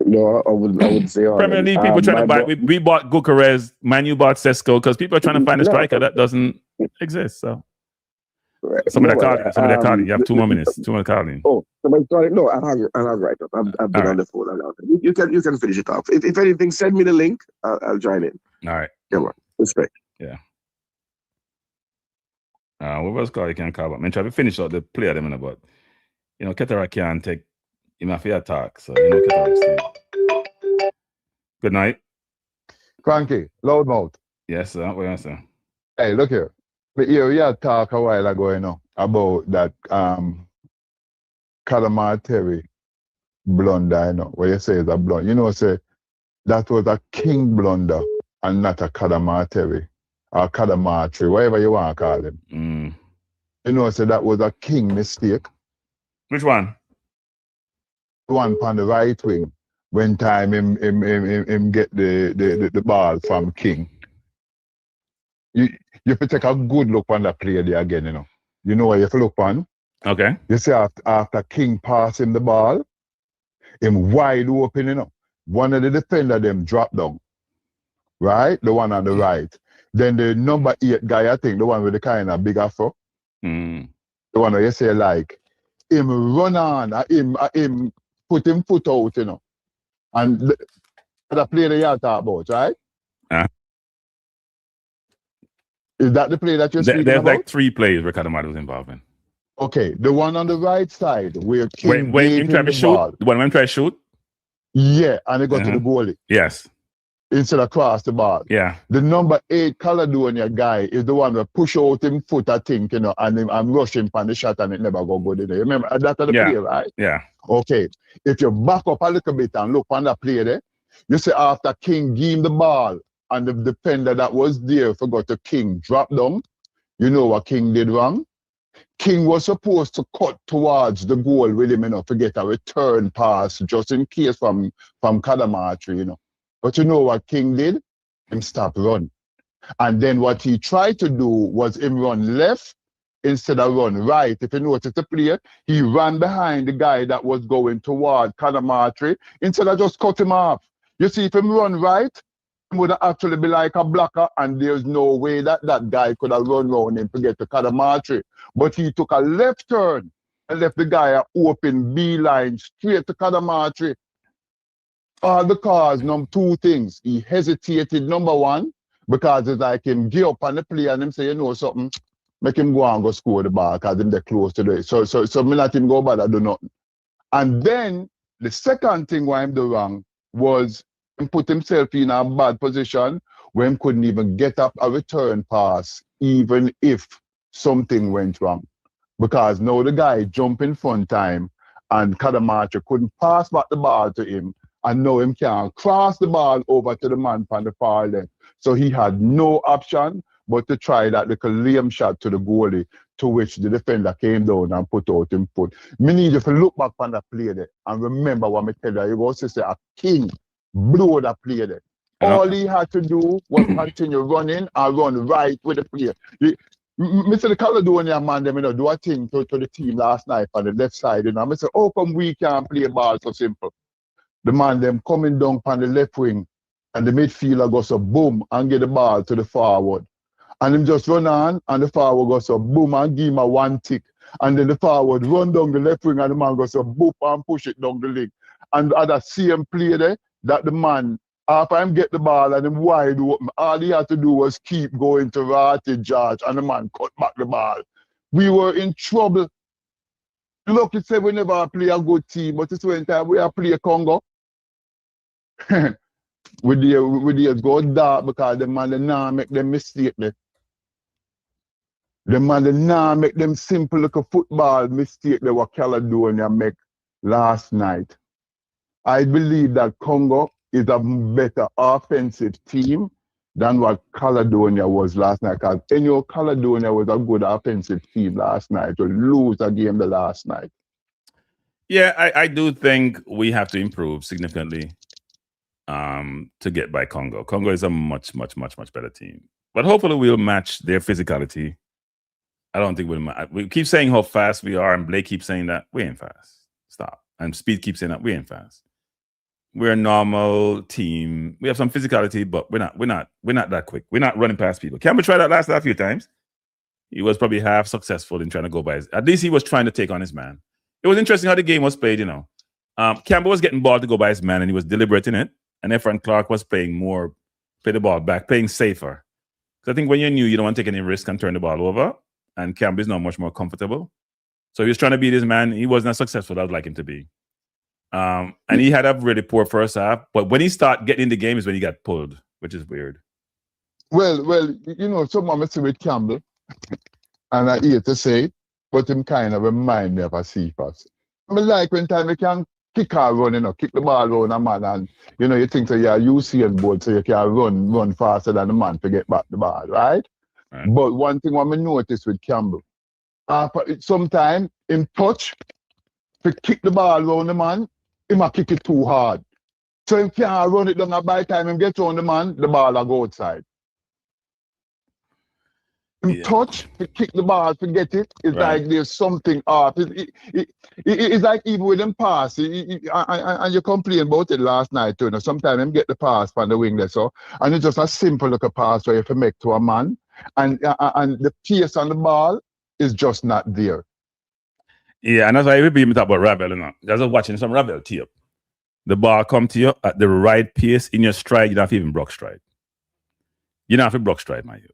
No, I would say Premier Haaland. League people trying to buy. My We bought Goalscorer, Man U bought Sesko because people are trying to find a no, striker that doesn't exist. So some of no, that calling. Some of that calling. You have 2 more minutes. 2 more calling. Oh, somebody call it. No, I'll write up. I've been on the phone. You can finish it off. If anything, send me the link. I'll join in. All right. Come on, respect. Yeah. What was called? You can call, but I try to finish out the player them in about. Ketara can't take him off your attack, so Ketara stay. Good night. Cranky, loudmouth. Yes, sir. What you say? Hey, look here. We had talk a while ago, about that Calamar Terry blunder, what you say is a blunder. Say that was a king blunder and not a Calamar Terry or Calamar tree, whatever you want to call him. Say that was a king mistake. Which one? The one on the right wing when time him get the ball from King. You have to take a good look on that play there again, You know what you have to look on? Okay. You see after King pass him the ball, him wide open, One of the defender them drop down. Right? The one on the right. Then the number 8 guy, I think, the one with the kind of big afro. The one where you say like, him run on, him put him foot out, And the play that you talk about, right? Is that the play that you're speaking There's about? like 3 plays where Kadamari was involved in. Okay, the one on the right side where King when gave him try him to the shoot, ball. the one when him try to shoot? Yeah, and he got to the goalie. Yes. Instead of cross the ball. Yeah. The number 8 Caledonia guy is the one that push out him foot, I think, and I'm rushing for the shot and it never go good. You remember that's the play, right? Yeah. Okay. If you back up a little bit and look on that play there, you see after King gave him the ball and the defender that was there forgot to King drop down, you know what King did wrong? King was supposed to cut towards the goal with him, to get a return pass just in case from Kadamatri, But you know what King did? Him stop run. And then what he tried to do was him run left instead of run right. If you notice the play, he ran behind the guy that was going toward Kadamatri instead of just cut him off. You see, if him run right, he would actually be like a blocker, and there's no way that guy could have run around him to get to Kadamatri. But he took a left turn and left the guy an open beeline straight to Kadamatri. All because 2 things. He hesitated, number 1, because it's like him give up on the play and him say, something, make him go and go score the ball because him they're close to it. So me let him go bad, I do nothing. And then the second thing why him do wrong was him put himself in a bad position where him couldn't even get up a return pass even if something went wrong. Because now the guy jump in front time and Kadamacha couldn't pass back the ball to him, and now him can't cross the ball over to the man from the far left. So he had no option but to try that little lame shot to the goalie, to which the defender came down and put out him foot. Me need you to look back on that play there and remember what me tell you. You go to say a King blew that play there. All he had to do was continue running and run right with the play. Mr. the Caledonia man, them do a thing to the team last night on the left side. I say, how come we can't play ball so simple? The man them coming down on the left wing and the midfielder goes so boom and get the ball to the forward. And him just run on and the forward goes so boom and give him a 1 tick. And then the forward run down the left wing and the man goes so boop and push it down the leg. And at that same play there, that the man, after him get the ball and him wide open, all he had to do was keep going to Ratty George and the man cut back the ball. We were in trouble. Look, it said we never play a good team, but it's when time we are play Congo. we did go dark because the man did not make them mistake there. The man did not make them simple little football mistake that what Caledonia make last night. I believe that Congo is a better offensive team than what Caledonia was last night. Because Caledonia was a good offensive team last night to lose a game the last night. Yeah, I do think we have to improve significantly to get by Congo. Congo is a much better team. But hopefully we'll match their physicality. I don't think we keep saying how fast we are, and Blake keeps saying that we ain't fast. Stop. And Speed keeps saying that we ain't fast. we're a normal team. We have some physicality, but we're not that quick. We're not running past people. Campbell tried that last a few times. He was probably half successful in trying to go by his. At least he was trying to take on his man. It was interesting how the game was played. Campbell was getting ball to go by his man, and he was deliberate in it. And Efren Clark was play the ball back, playing safer. Because I think when you're new, you don't want to take any risk and turn the ball over. And Campbell is now much more comfortable. So he was trying to beat his man. He wasn't as successful as I would like him to be. And he had a really poor first half. But when he started getting in the game is when he got pulled, which is weird. Well, someone must with Campbell, and I hate to say it, but him kind of remind me of a Cephas. I mean, like when time you can kick or run, kick the ball around a man, and you think so you're Usain Bolt, so you can run faster than the man to get back the ball, right? But one thing I noticed with Campbell, sometimes in touch, to kick the ball around the man, he might kick it too hard. So he can't run it down, and by the time he gets on the man, the ball will go outside. Touch, to kick the ball, to get it, it's like there's something off. It's like even with him pass, and you complained about it last night too. Sometimes him get the pass from the wing there, and it's just a simple little pass where you have to make to a man, and the pace on the ball is just not there. Yeah, and that's why we talk about Ravel. I was watching some Ravel tape. The ball come to you at the right pace in your stride. You don't have to even block stride. You don't have to block stride, my youth.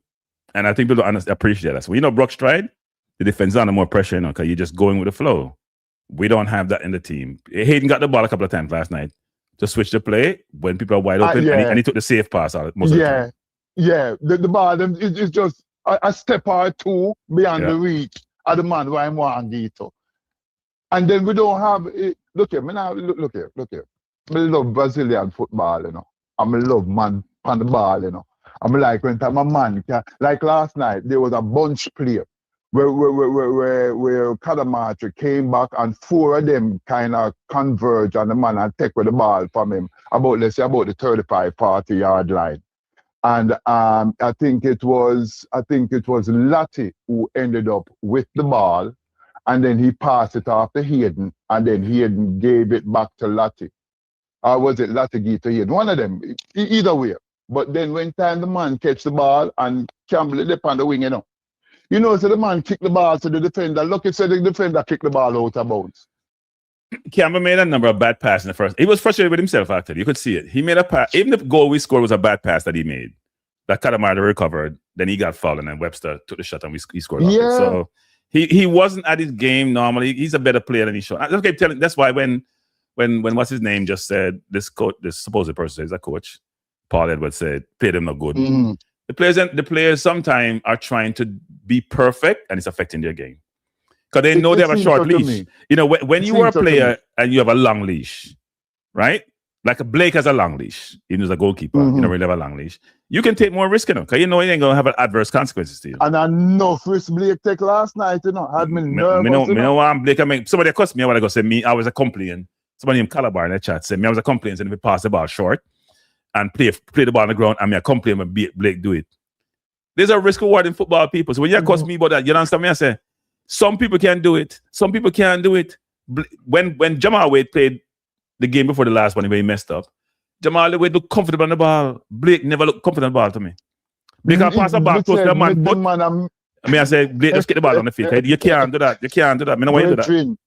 And I think people don't appreciate that. So when block stride, the defense is under more pressure, because you're just going with the flow. We don't have that in the team. Hayden got the ball a couple of times last night to switch the play when people are wide open, and he took the safe pass out most of the time. Yeah, the ball is just a step or two beyond the reach of the man where I'm want to get. And then we don't have look here. I love Brazilian football, I love man on the ball, I'm like when time a man like last night there was a bunch play where Caledonia came back and four of them kind of converge on the man and take with the ball from him about the 35-40 yard line. And I think it was Latti who ended up with the ball, and then he passed it off to Hayden, and then Hayden gave it back to Latti. Or was it Latti gave to Hayden? One of them, either way. But then when time the man catch the ball and Campbell dip on the wing, so the man kick the ball to the defender. Lucky said the defender kick the ball out of bounds. Campbell made a number of bad passes in the first. He was frustrated with himself, actually. You could see it. He made a pass. Even the goal we scored was a bad pass that he made. That Caledonia recovered. Then he got fouled, and then Webster took the shot, and he scored. Yeah. So he wasn't at his game normally. He's a better player than he showed. I keep telling. That's why when what's his name just said, this supposed person is a coach, Paul Edwards said, played him not good. Mm-hmm. The players sometimes are trying to be perfect, and it's affecting their game. Because they know they have a short leash. When you are a player and you have a long leash, right? Like a Blake has a long leash, even as a goalkeeper, you don't really have a long leash. You can take more risk, because you know you ain't going to have adverse consequences to you. And I know risk Blake take last night, had me nervous. Blake, somebody cussed me, I want to go say me, I was a complaint. Somebody named Calabar in the chat said me, I was a complaint, and if we pass the ball short and play the ball on the ground, and me a complaint when Blake do it. There's a risk reward in football, people. So when you cuss me about that, you understand me? I say, some people can do it. Some people can't do it. When Jamal Wade played the game before the last one where he messed up, Jamal Wade looked comfortable on the ball. Blake never looked comfortable on the ball to me. Blake can pass the ball close to the man, but I say, Blake, just get the ball on the feet. You can't do that. You can't do that. I don't want you to do that.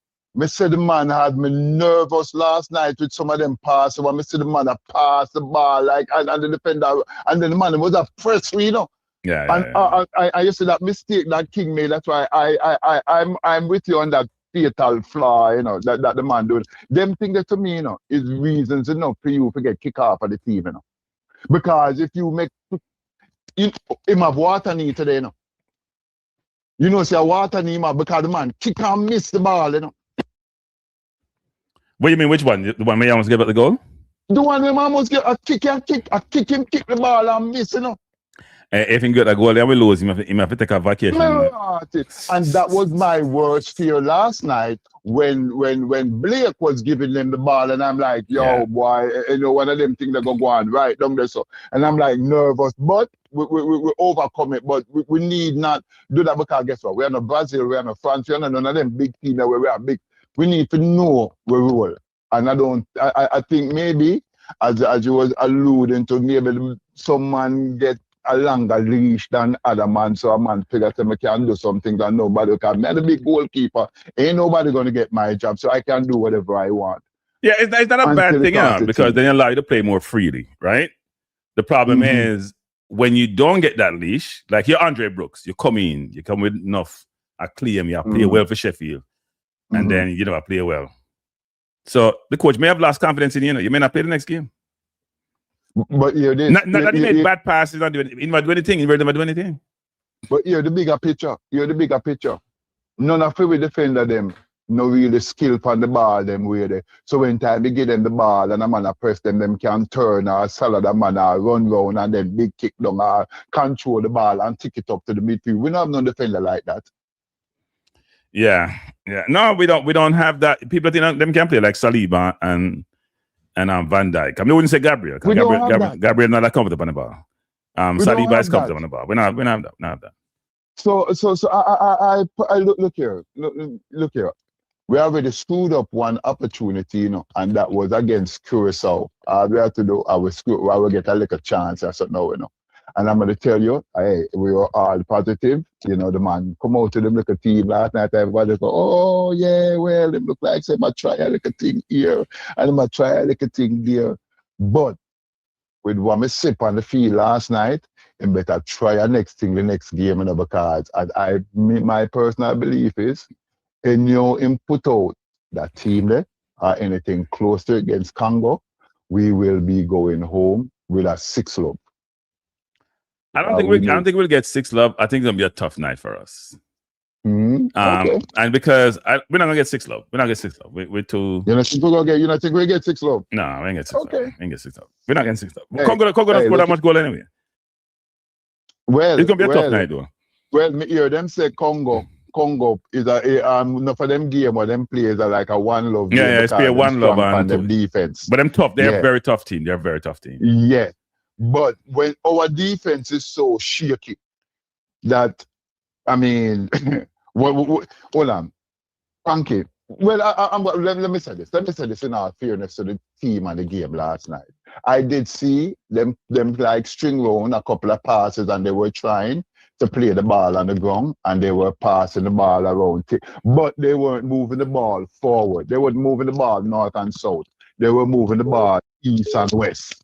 I said the man had me nervous last night with some of them passes. When I said the man pass the ball and the defender, and then the man was a press, I used to that mistake that King made. That's why I'm with you on that fatal flaw, that the man doing. Them things that to me, is reasons enough for you to get kicked off of the team, Because if you make him have water need today, say water need because the man kick and miss the ball, What do you mean, which one? The one where you almost gave up the goal? The one where almost get a kick the ball and miss, If he get a goal, then we lose him. He have to take a vacation. And that was my worst fear last night when Blake was giving them the ball, and I'm like, boy, one of them things that go on right down there. So, and I'm like nervous, but we overcome it. But we need not do that because guess what? We are not Brazil, we are not France, we are not none of them big teams where we are big. We need to know where we were. And I think maybe, as you was alluding to, maybe someone get a longer leash than other man, so a man figure that I can do something that nobody can. Me, the big goalkeeper, ain't nobody going to get my job, so I can do whatever I want. Yeah, it's not a bad thing, because then you allow you to play more freely, right? The problem is when you don't get that leash, like you're Andre Brooks, you come with enough a claim, you play well for Sheffield, and then you never play well. So the coach may have lost confidence in you. You may not play the next game. But you did. Not that he made bad passes, not doing anything. He never do anything. But you're the bigger picture. None of the defender them no really skill on the ball them way there. So when time they give them the ball and a man press them can turn or salad a man or run round and then big kick down or control the ball and tick it up to the midfield. We don't have no defender like that. Yeah. No, we don't have that. People think them can play like Saliba and Van Dijk. I mean, I wouldn't say Gabriel. Gabriel not that comfortable on the ball. Saliba is comfortable on the ball. We don't have that. So I look here. Look here. We already screwed up one opportunity, and that was against Curacao. We have to do I will get a little chance or something, And I'm gonna tell you, hey, we were all positive. The man come out to them little team last night, everybody go, oh yeah, well, they look like say, I try a little thing here and I try a little thing there. But with what I sip on the field last night, and better try a next thing the next game, because my personal belief is, and him put out that team there or anything close to against Congo, we will be going home with a 6-love. I don't think we'll get 6-love. I think it's gonna be a tough night for us. Okay. And because we're not gonna get 6-love. We're not gonna get 6-love. We're too. You don't think we'll get 6-love? No, we ain't get 6-love. Okay. We ain't get 6-love. We're not getting 6-love. Hey, Congo don't score that much goal anyway. Well, it's gonna be a tough night though. Well, me hear them say Congo is not for them game or them players are like a 1-love. Yeah, it's play 1-love and them defense. But them tough. They're a very tough team. They're a very tough team. Yeah. But when our defense is so shaky that, I mean, hold on, Frankie. Well, let me say this. Let me say this in all fairness to the team and the game last night. I did see them like string round a couple of passes and they were trying to play the ball on the ground and they were passing the ball around. But they weren't moving the ball forward. They weren't moving the ball north and south. They were moving the ball east and west.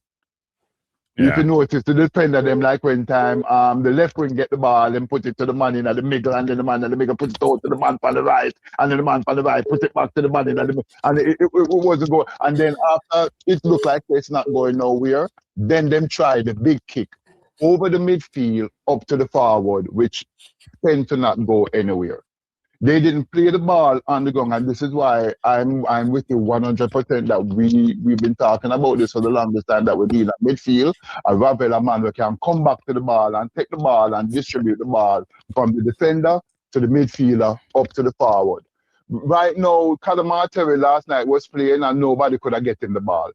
Yeah. If you notice, the defender them like when time the left wing get the ball and put it to the man in the middle, and then the man in the middle put it out to the man on the right, and then the man on the right put it back to the man in the middle, and it wasn't going. And then after it looked like it's not going nowhere, then them try the big kick over the midfield up to the forward, which tend to not go anywhere. They didn't play the ball on the ground, and this is why I'm with you 100% that we've been talking about this for the longest time, that we need a midfield, a Ravel, a man who can come back to the ball and take the ball and distribute the ball from the defender to the midfielder up to the forward. Right now, Caledonia last night was playing and nobody could have get him the ball.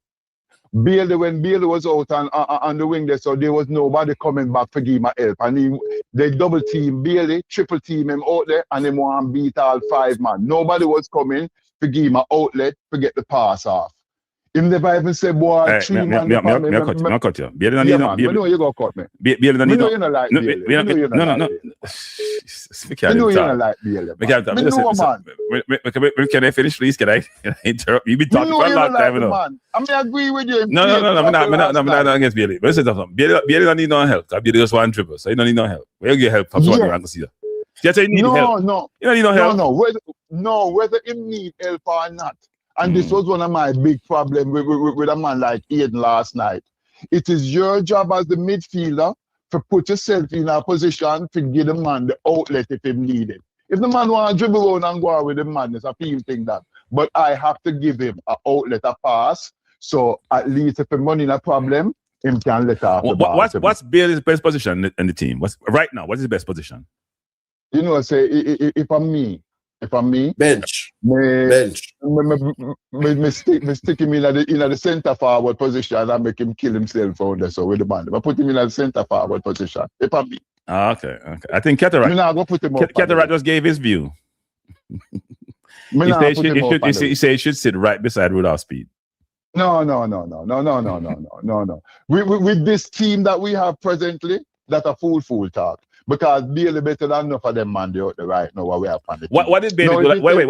When Bailey was out on the wing there, so there was nobody coming back to give him help. And they double team Bailey, triple team him out there, and they want to beat all 5 man. Nobody was coming to give him an outlet to get the pass off. Him never even say, boy, hey, 3 man. I'll cut you. Bailey don't need no. I know you're going to cut me. Bailey don't need no. You don't like Bailey. No. I know you don't like Bailey. Can I finish, please? Can I interrupt? You've been talking for a long time, man. I mean, I agree with you. No, I'm not against Bailey. But listen to something. Bailey don't need no help. Bailey just one dribble, so he don't need no help. Where you get help from someone around to see that? Just say you need help. No. You don't need no help. Whether he need help or not. And this was one of my big problems with a man like Aiden last night. It is your job as the midfielder to put yourself in a position to give the man the outlet if he need it. If the man want to dribble around and go out with the madness, I feel think that. But I have to give him an outlet, a pass, so at least if I'm running a problem, him can let off the ball. What's Bailey's best position in the team? Right now, what's his best position? You know, say, if I'm me, bench. Me stick him in the centre forward position and make him kill himself out there. So with the man, I put him in the centre forward position. If I'm me. Okay. I think Cataract. Cataract just gave his view. He say he should sit right beside Rudolph Speed. No. With this team that we have presently, that's a fool talk. Because Bailey better than enough of them man out there right now what we have on the team. What did Bailey do? Wait,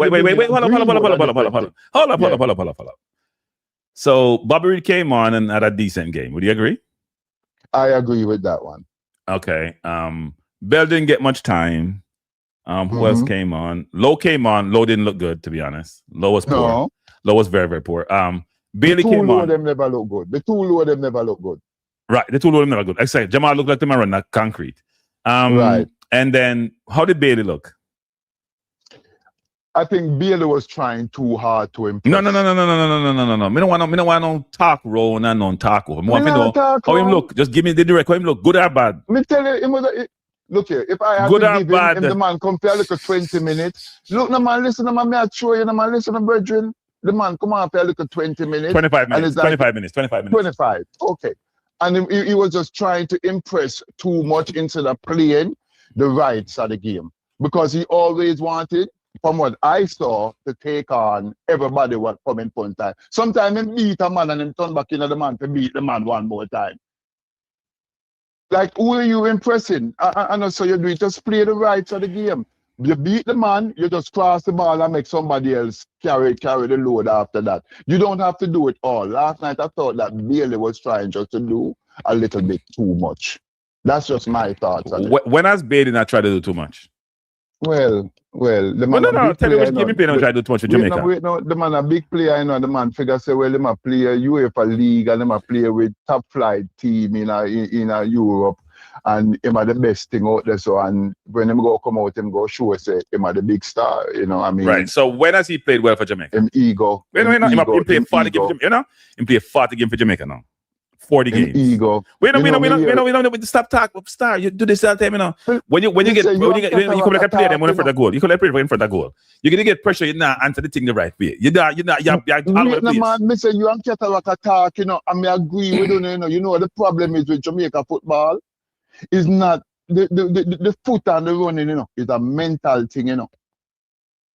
hold up. So Bobby Reed came on and had a decent game. Would you agree? I agree with that one. Okay. Bell didn't get much time. Who else came on? Lowe came on. Lowe didn't look good, to be honest. Lowe was poor. No. Lowe was very, very poor. Bailey came on. Them never look good. The two low them never look good. Right. The two low them never good. Exactly. Jamal looked like them run that concrete. Right. And then how did Bailey look? I think Bailey was trying too hard to impress. No. Me don't want no talk roll and no talk over. Me want to know how him look. Just give me the direct how him look. Good or bad? Me tell you, look here. If I had good to give bad. him the man compare look at 20 minutes. Look, the man, listen to my man, show you, the man, listen to brethren. The man, come on, look at 20 minutes. 25 minutes. 25 minutes. 25. Okay. And he was just trying to impress too much instead of playing the rights of the game. Because he always wanted, from what I saw, to take on everybody what come in front time. Sometimes he beat a man and then turn back into the man to beat the man one more time. Like, who are you impressing? I know, so you do it, just play the rights of the game. You beat the man, you just cross the ball and make somebody else carry the load after that. You don't have to do it all. Last night I thought that Bailey was trying just to do a little bit too much. That's just my thoughts on it. When has Bailey not tried to do too much? Well, the man. No. Tell me what give me not try to do too much for Jamaica. No, the man a big player, you know. The man figure say, well, them a play UEFA League and them a play with top flight team in Europe, and him are the best thing out there. So, and when him go come out, him go show say him are the big star. You know, I mean. Right. So when has he played well for Jamaica? Him ego. He play 40 games. You know, he play 40 games for Jamaica now. 40 games. Ego. We don't stop talking of star. You do this all the time, you know. When you come like a player, them in front of goal. You come like play in front of goal. You're gonna get pressure. You not answer the thing the right way. You're all over the place. Man, me say you and Ketalaka talk, you know, and me agree with you. You know, the problem is with Jamaica football is not the foot and the running, you know, it's a mental thing, you know.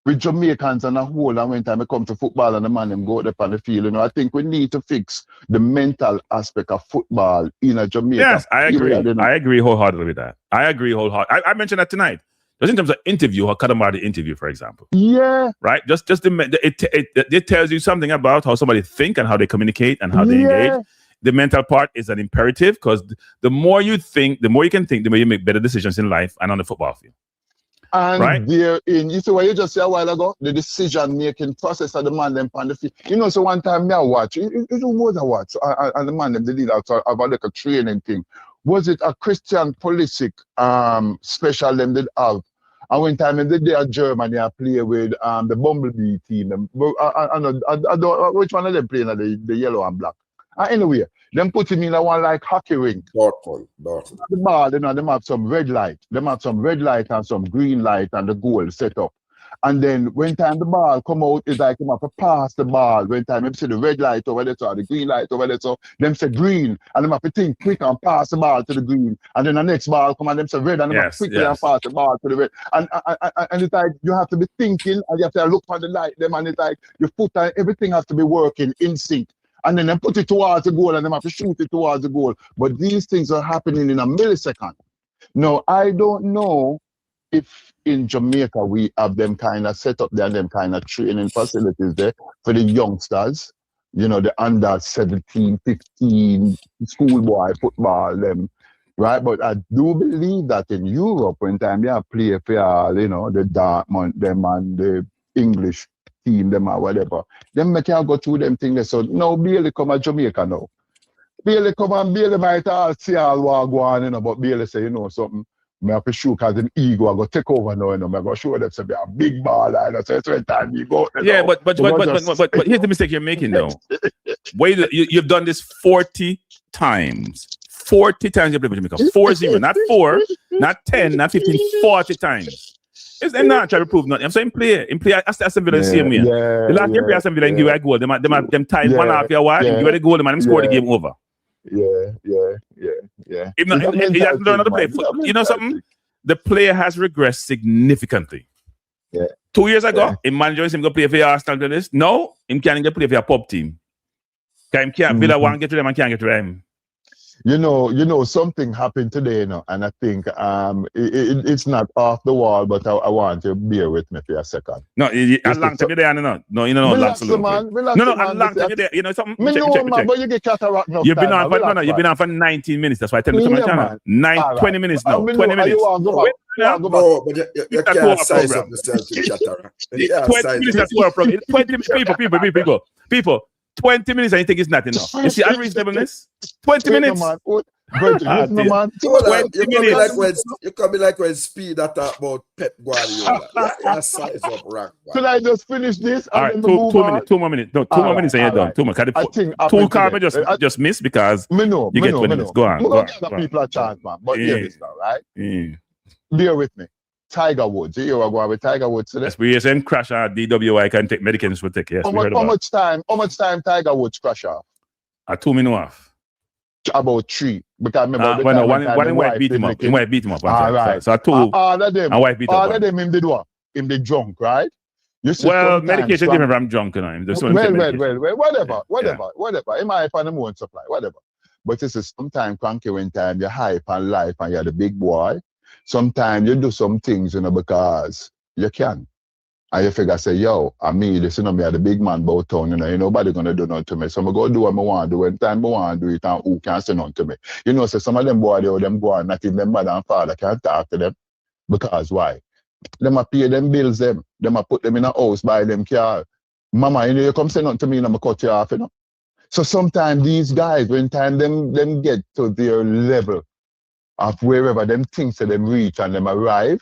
With Jamaicans and a whole, and when time it comes to football and the man them go up on the field, you know, I think we need to fix the mental aspect of football in a Jamaica. Yes, I agree. I agree wholeheartedly with that. I mentioned that tonight. Just in terms of interview, or Kadamari interview, for example. Yeah. Right? It tells you something about how somebody think and how they communicate and how they engage. The mental part is an imperative because the more you think, the more you can think, the more you make better decisions in life and on the football field. And right? Therein, you see what you just said a while ago, the decision-making process of the man them on the field. You know, so one time I watch, it was a watch, and the man them, they did have a like a training thing. Was it a Christian Pulisic special them did have? And one time in the day of Germany, I play with the Bumblebee team. I don't which one of them playing the yellow and black. Anyway, them put him in a one like hockey rink. Dortmund. The ball, you know, them have some red light. Them have some red light and some green light and the goal set up. And then when time the ball come out, it's like him have to pass the ball. When time them see the red light over there, or the green light over there, so them say green, and them have to think quick and pass the ball to the green. And then the next ball come and them say red, and them have to quickly and pass the ball to the red. And it's like you have to be thinking, and you have to look for the light. Them and it's like your foot and everything has to be working in sync. And then they put it towards the goal and they have to shoot it towards the goal. But these things are happening in a millisecond. Now, I don't know if in Jamaica we have them kind of set up there and them kind of training facilities there for the youngsters, you know, the under 17, 15 schoolboy football, them, right? But I do believe that in Europe, when time you play for, you know, the Dortmund, them and the English team, them or whatever, them make you go through them things. So now Bailey come to Jamaica now. Bailey come and Bailey might all see all what go on, you know, but Bailey say, you know, something, I have to show because an ego, I go take over now, you know, I go show them to be a big ball, you know, so it's when time you go. Yeah, but here's the mistake you're making though. Wait, you've done this 40 times. 40 times you play for Jamaica. 4-0, not 4, not 10, not 15, 40 times. I'm not trying to prove nothing. I'm saying play Aston Villa the same way. The last year, Aston Villa give you a goal. Them tied 1.5 year while, give you the goal, them score the game over. Yeah. He hasn't learned how to play. You know something? The player has regressed significantly. Yeah. 2 years ago, him manager him go play for Arsenal to this. No, him can't get play for a pub team. Him can't Villa want to get to them and can't get to them. You know, something happened today, and I think it's not off the wall, but I want you to bear with me for a second. No, a long time you there, no, relax, man. Relax, no, man. a long time you there. You know something? Man, but you get cataract now. You've been on for 19 minutes. That's why I tell you to my channel. 20 minutes now. 20 minminutes. No, but you can't size up yourself to cataract. 20 minutes, that's what 20 minutes, people. 20 minutes, I think it's not enough. You see unreasonableness? 20 minutes. You come like when Speed at about Pep Guardiola. You size up rank. Can I just finish this? All right, 2 minutes. 2 more minutes. No, 2 more minutes and you're done. 2 more. I think 2 cars just miss because you get 20 minutes. Go on. People a chance, man. But hear this now, right? Bear with me. Tiger Woods. You are going with Tiger Woods today? Yes, we him crash out DWI can take medications for take. Yes. How much time Tiger Woods crash off? 2 minutes off. About 3. Because remember one wife beat him up. Him wife beat him up. All right. So 2. All of them. All of them him did what? Him did drunk, right? Well, medication different from drunk, you know. Well, whatever. It might find him own supply, whatever. But this is sometimes cranky when time you're hype and life and you're the big boy. Sometimes you do some things, because you can. And you figure, say, yo, me, this, me are the big man about town, ain't nobody gonna do nothing to me. So I go do what I want to do when time I want to do it and who can't say nothing to me. So some of them boys, them go on, not even them mother and father can't talk to them. Because why? Them a pay them bills them. Them a put them in a house, buy them car. Mama, you come say nothing to me and I'm cut you off, So sometimes these guys, when time them get to their level, of wherever them things that them reach and them arrive,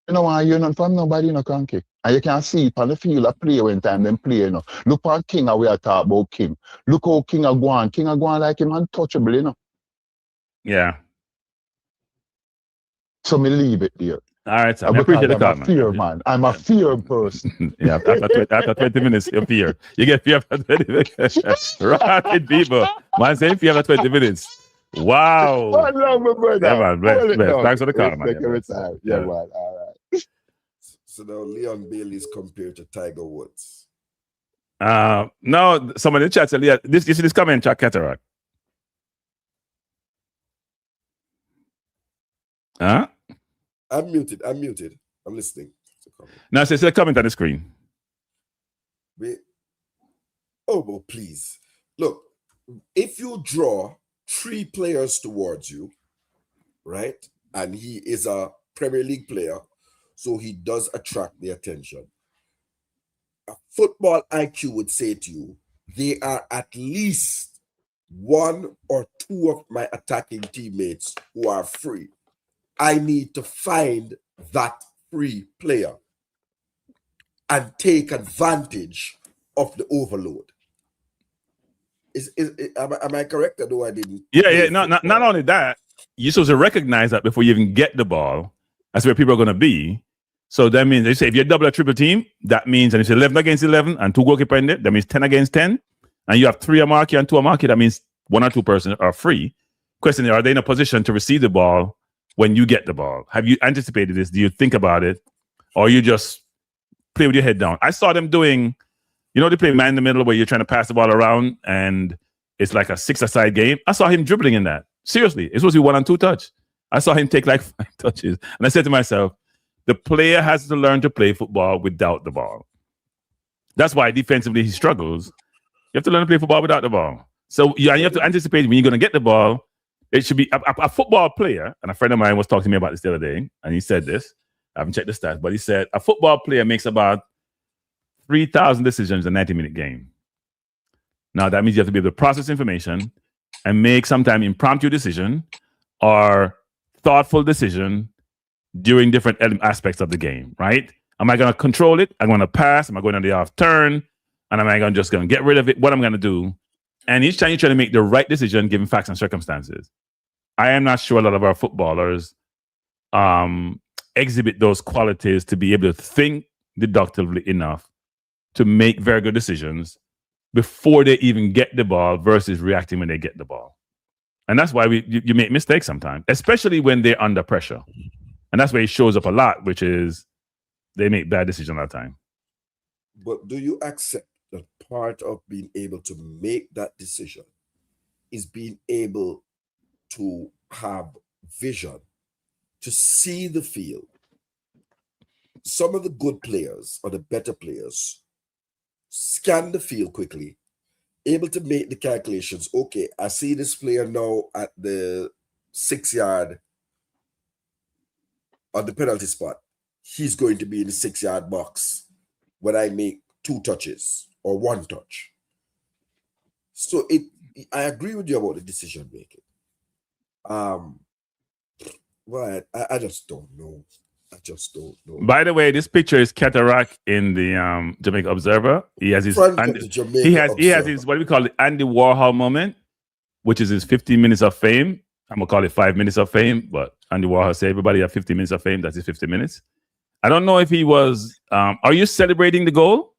you're not from nobody, cranky. And you can see it on the field of play when time them play, Look at King, and we are talking about King. Look how King are going. King are going like him untouchable, Yeah. So me leave it there. All right, so I appreciate the comment. Man. I'm a fear person. Yeah, after 20 minutes, you fear. You get fear after 20 minutes. Right, people. Man, say fear after 20 minutes. Wow. I love my brother. Yeah, man. Bless. Thanks for the call, man. Yeah, man. All right. So now Leon Bailey is compared to Tiger Woods. No, somebody in the chat said, yeah, you see this comment, Chuck Cataract. Huh? I'm muted. I'm listening. No, it's a comment on the screen. Wait. Oh, well, please. Look, if you draw 3 players towards you, right? And he is a Premier League player, so he does attract the attention. A football IQ would say to you, they are at least 1 or 2 of my attacking teammates who are free. I need to find that free player and take advantage of the overload. Am I correct? Or I didn't? Yeah. Not only that, you're supposed to recognize that before you even get the ball. That's where people are going to be. So that means they say if you're double or triple team, that means and it's 11 against 11 and 2 goalkeeper in there, that means 10 against 10. And you have 3 a market and 2 a market, that means 1 or 2 persons are free. Question is, are they in a position to receive the ball when you get the ball? Have you anticipated this? Do you think about it? Or you just play with your head down? I saw them doing, they play man in the middle where you're trying to pass the ball around and it's like a 6-a-side game. I saw him dribbling in that. Seriously, it's supposed to be 1 and 2 touch. I saw him take like 5 touches. And I said to myself, the player has to learn to play football without the ball. That's why defensively he struggles. You have to learn to play football without the ball. So you have to anticipate when you're going to get the ball. It should be a football player. And a friend of mine was talking to me about this the other day. And he said this. I haven't checked the stats, but he said a football player makes about 3,000 decisions in a 90-minute game. Now, that means you have to be able to process information and make sometimes impromptu decision or thoughtful decision during different aspects of the game, right? Am I going to control it? I'm going to pass. Am I going on the off turn? And am I just going to get rid of it? What I'm going to do? And each time you're trying to make the right decision given facts and circumstances. I am not sure a lot of our footballers exhibit those qualities to be able to think deductively enough to make very good decisions before they even get the ball versus reacting when they get the ball. And that's why you make mistakes sometimes, especially when they're under pressure. And that's where it shows up a lot, which is they make bad decisions all the time. But do you accept that part of being able to make that decision is being able to have vision, to see the field? Some of the good players or the better players scan the field quickly, able to make the calculations. Okay, I see this player now at the 6 yard on the penalty spot. He's going to be in the 6 yard box when I make 2 touches or 1 touch. So I agree with you about the decision making. But I just don't know. I just don't know. By the way, this picture is Cataract in the Jamaica Observer. He has his he has his what do we call it, Andy Warhol moment, which is his 15 minutes of fame. I'm gonna call it 5 minutes of fame, but Andy Warhol said everybody have 15 minutes of fame. That's his 15 minutes. I don't know if he was. Are you celebrating the goal?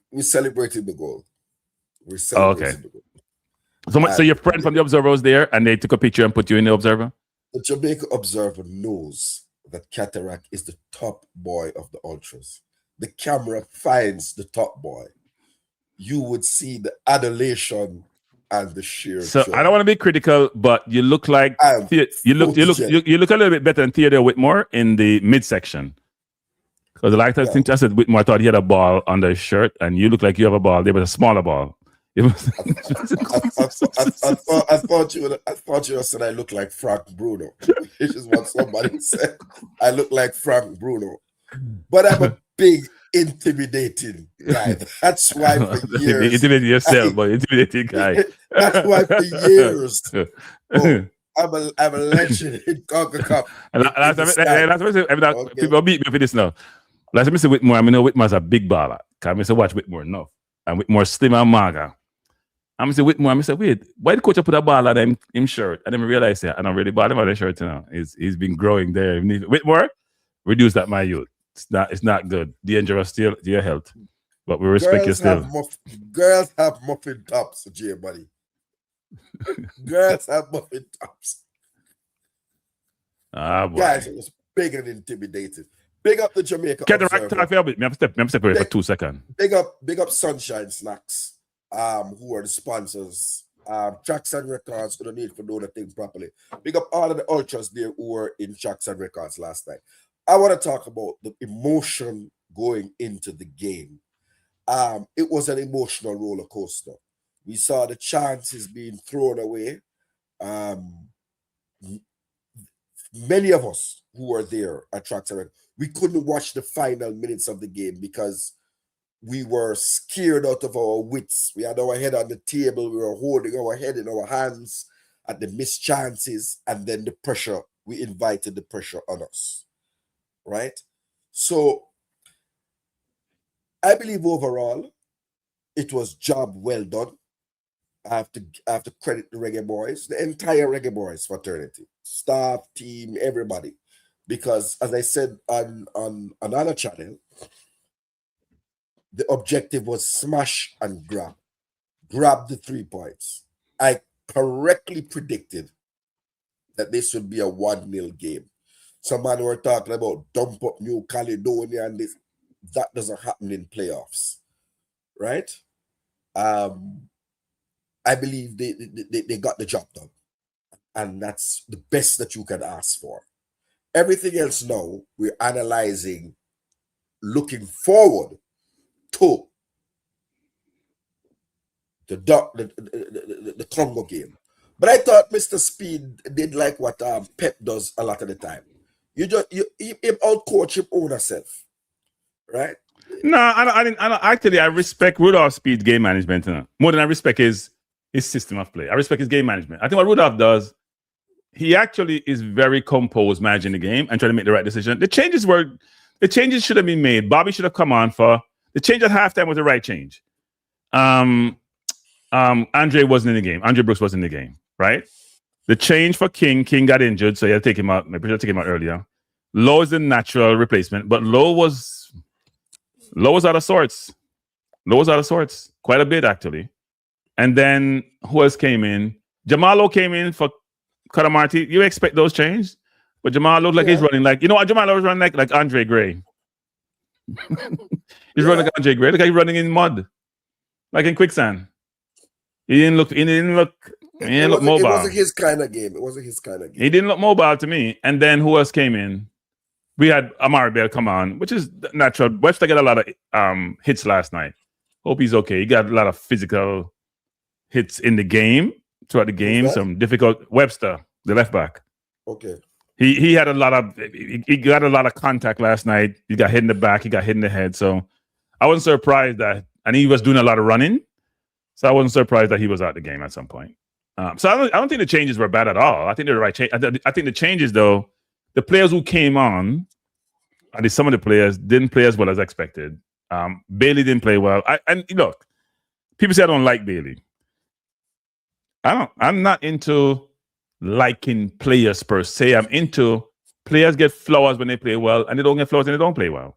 We're celebrating the goal. We're celebrating the goal. So your friend from the Observer was there, and they took a picture and put you in the Observer. The Jamaica Observer knows that Cataract is the top boy of the Ultras. The camera finds the top boy. You would see the adulation and the sheer So joy. I don't want to be critical, but you look like you look a little bit better than Theodore Whitmore in the midsection. Because I think I said Whitmore thought he had a ball under his shirt, and you look like you have a ball. There was a smaller ball. It was I thought you said I look like Frank Bruno. Which is what somebody said. I look like Frank Bruno. But I'm a big, intimidating guy. That's why for years... Intimidating yourself, but intimidating guy. That's why for years... I'm a legend in Congo Cup. People beat me for this now. Last time I say Whitmore, I know Whitmore's a big baller. Because I say watch Whitmore enough. And Whitmore slim and maga. I say Whitmore, I say, wait, why the coach put a ball on him shirt? I didn't realize that. And I really bought him on the shirt now. He's been growing there. Whitmore, reduce that, my youth. It's not good. Dangerous still to your health. But we respect you still. Girls have muffin tops, Jay, buddy. Girls have muffin tops. Ah, boy. Guys, it was big and intimidating. Big up the Jamaica Cataract, talk for a bit. I'm step away for 2 seconds. Big up Sunshine Snacks, who are the sponsors. Tracks and Records, who don't need for doing the thing properly. Big up all of the ultras there who were in Tracks and Records last night. I want to talk about the emotion going into the game. It was an emotional roller coaster. We saw the chances being thrown away. Many of us who were there at Tracks and Records, we couldn't watch the final minutes of the game because we were scared out of our wits. We had our head on the table. We were holding our head in our hands at the missed chances, and then the pressure. We invited the pressure on us, right? So I believe overall it was job well done. I have to credit the Reggae Boyz, the entire Reggae Boyz fraternity, staff, team, everybody. Because as I said on another channel, the objective was smash and grab. Grab the 3 points. I correctly predicted that this would be a 1-0 game. Some man were talking about dump up New Caledonia and this. That doesn't happen in playoffs, right? I believe they got the job done. And that's the best that you can ask for. Everything else now, we're analyzing, looking forward to the Congo game. But I thought Mr. Speed did like what Pep does a lot of the time. You out-coach him own herself, right? No, I didn't. Actually, I respect Rudolph Speed's game management more than I respect his system of play. I respect his game management. I think what Rudolph does, he actually is very composed managing the game and trying to make the right decision. The changes should have been made. Bobby should have come on for the change at halftime was the right change. Andre wasn't in the game. Andre Brooks wasn't in the game, right? The change for King got injured, so you had to take him out. Maybe I should take him out earlier. Lowe is the natural replacement, but Lowe was out of sorts. Lowe was out of sorts quite a bit actually. And then who else came in? Jamalo came in for Karamarti. You expect those changes? But Jamal looked like he's running like, you know what? Jamal was running like Andre Gray. He's running like Andre Gray. Look how he's running in mud, like in quicksand. He didn't look mobile. It wasn't his kind of game. He didn't look mobile to me. And then who else came in? We had Amari Bell come on, which is natural. Webster got a lot of hits last night. Hope he's okay. He got a lot of physical hits in the game, throughout the game. Some difficult Webster, the left back. Okay. He had a lot of he got a lot of contact last night. He got hit in the back, he got hit in the head. So I wasn't surprised that, and he was doing a lot of running. So I wasn't surprised that he was out of the game at some point. So I don't think the changes were bad at all. I think they're the right change. I think the changes, though, the players who came on, at least some of the players, didn't play as well as expected. Bailey didn't play well. And look, people say I don't like Bailey. I'm not into liking players per se. I'm into players get flowers when they play well, and they don't get flowers when they don't play well.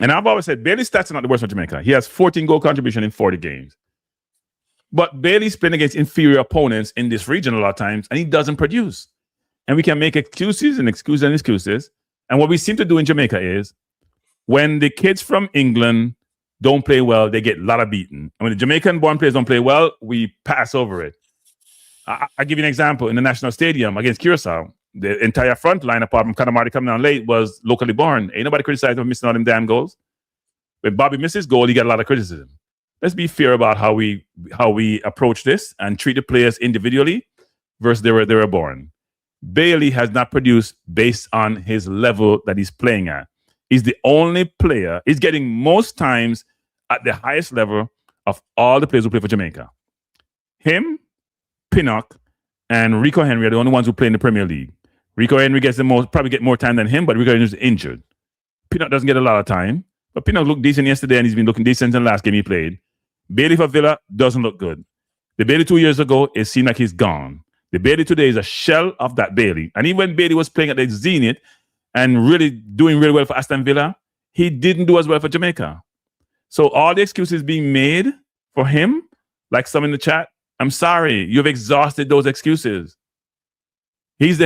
And I've always said Bailey's stats are not the worst for Jamaica. He has 14 goal contribution in 40 games. But Bailey's playing against inferior opponents in this region a lot of times, and he doesn't produce. And we can make excuses and excuses. And what we seem to do in Jamaica is when the kids from England don't play well, they get a lot of beaten. And when the Jamaican-born players don't play well, we pass over it. I'll give you an example. In the National Stadium against Curacao, the entire front line, apart from Caledonia coming down late, was locally born. Ain't nobody criticized him for missing all them damn goals. When Bobby missed his goal, he got a lot of criticism. Let's be fair about how we approach this and treat the players individually versus they were born. Bailey has not produced based on his level that he's playing at. He's the only player. He's getting most times at the highest level of all the players who play for Jamaica. Him, Pinnock, and Rico Henry are the only ones who play in the Premier League. Rico Henry gets probably get more time than him, but Rico Henry is injured. Pinnock doesn't get a lot of time, but Pinnock looked decent yesterday, and he's been looking decent in the last game he played. Bailey for Villa doesn't look good. The Bailey 2 years ago, it seemed like he's gone. The Bailey today is a shell of that Bailey. And even when Bailey was playing at the Zenit and really doing really well for Aston Villa, he didn't do as well for Jamaica. So all the excuses being made for him, like some in the chat, I'm sorry, you've exhausted those excuses. He's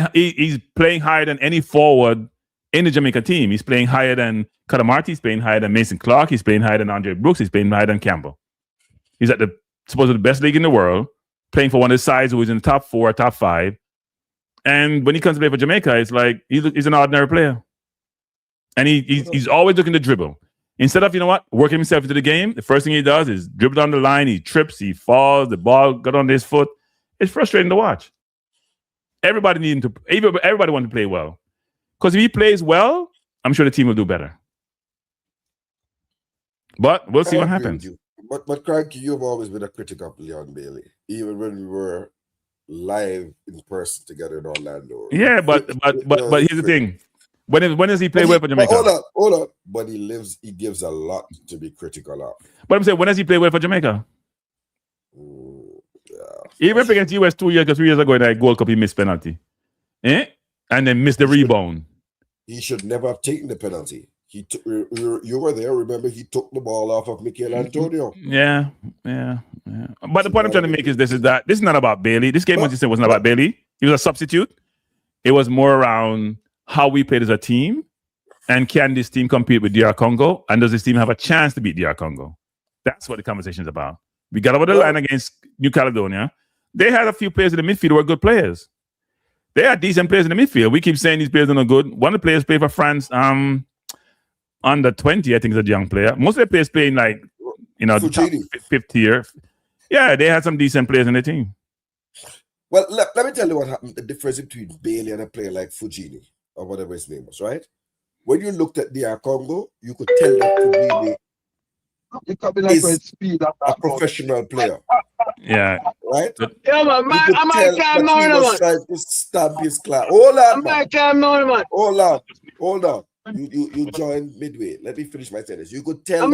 playing higher than any forward in the Jamaica team. He's playing higher than Cadamarti, he's playing higher than Mason Clark, he's playing higher than Andre Brooks, he's playing higher than Campbell. He's at supposedly the best league in the world, playing for one of the sides who is in the top 4, top 5. And when he comes to play for Jamaica, it's like he's an ordinary player. And he's always looking to dribble. Instead of, working himself into the game, the first thing he does is dribble down the line, he trips, he falls, the ball got on his foot. It's frustrating to watch. Everybody wants to play well. Because if he plays well, I'm sure the team will do better. But we'll see what happens. But Cranky, you've always been a critic of Leon Bailey, even when we were live in person together in Orlando. Yeah, but here's the thing. When does he play well for Jamaica? Hold on. But he gives a lot to be critical of. But I'm saying, when does he play well for Jamaica? He went against US 2 years ago in that Gold Cup, he missed penalty. And then missed the rebound. He should never have taken the penalty. You were there, remember he took the ball off of Mikel Antonio. Yeah. But the point I'm trying to make is this is not about Bailey. This game wasn't about Bailey. He was a substitute. It was more around how we played as a team, and can this team compete with DR Congo, and does this team have a chance to beat DR Congo? That's what the conversation is about. We got over the line against New Caledonia. They had a few players in the midfield who were good players. They had decent players in the midfield. We keep saying these players are not good. One of the players played for France under 20, I think is a young player. Most of the players playing like, the top 5th tier. Yeah, they had some decent players in the team. Well, let me tell you what happened. The difference between Bailey and a player like Fujini, or whatever his name was, right? When you looked at DR Congo, you could tell that Fujini is a professional player. Yeah. Right? Yeah, man. I'm trying to stamp his class. Hold on. You joined midway. Let me finish my sentence. You could tell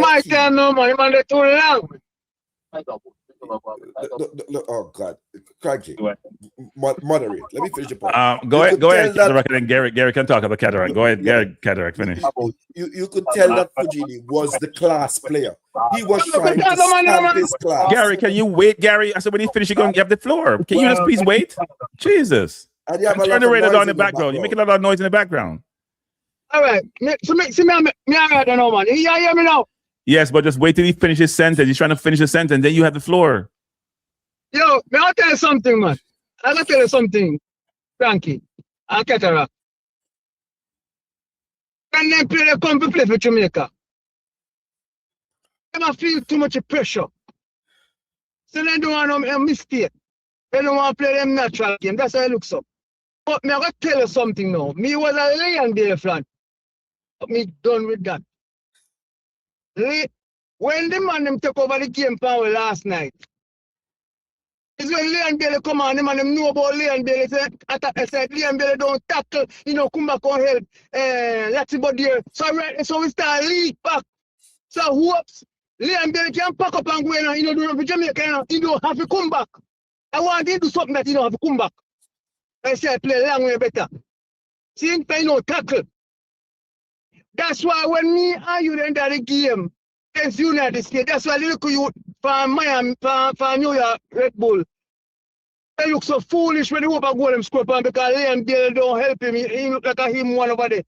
oh God, Cranky. Moderate. Let me finish the point. Go ahead, Cataract, and then Gary can talk about Cataract. Go ahead, Gary, Cataract, finish. You could tell that Fujini was the class player. He was trying to stamp his class. Gary, can you wait, Gary? I said when he finishes, you're going to have the floor. Can you just please wait? Jesus. And you have turn the radio down in the background. You make a lot of noise in the background. All right. So me all right now, man. You hear me now? Yes, but just wait till he finishes his sentence. He's trying to finish the sentence, then you have the floor. Yo, I'll tell you something, man. I'll tell you something, Frankie. I'll cataract. When they come to play for Jamaica, they don't feel too much pressure. So they don't want a mistake. They don't want to play them natural game. That's how it looks up. But me, I got to tell you something now. Me was a Leon Bailey fan. But me done with that. When the man them take over the game power last night, it's when Leon Bailey come on, the man them know about Leon Bailey. Said Leon Bailey don't tackle, come back and help. That's about there. So we start lead back. So whoops, Leon Bailey can pack up and go in, do it for Jamaica. He don't have to come back. I want him to do something that he don't have to come back. I say play long way better. See him play tackle. That's why when me and you enter the game against United States, that's why they look at you from Miami, from New York, Red Bull. They look so foolish when they hope I go them score because Liam Bailey don't help him. He look like a him one over there.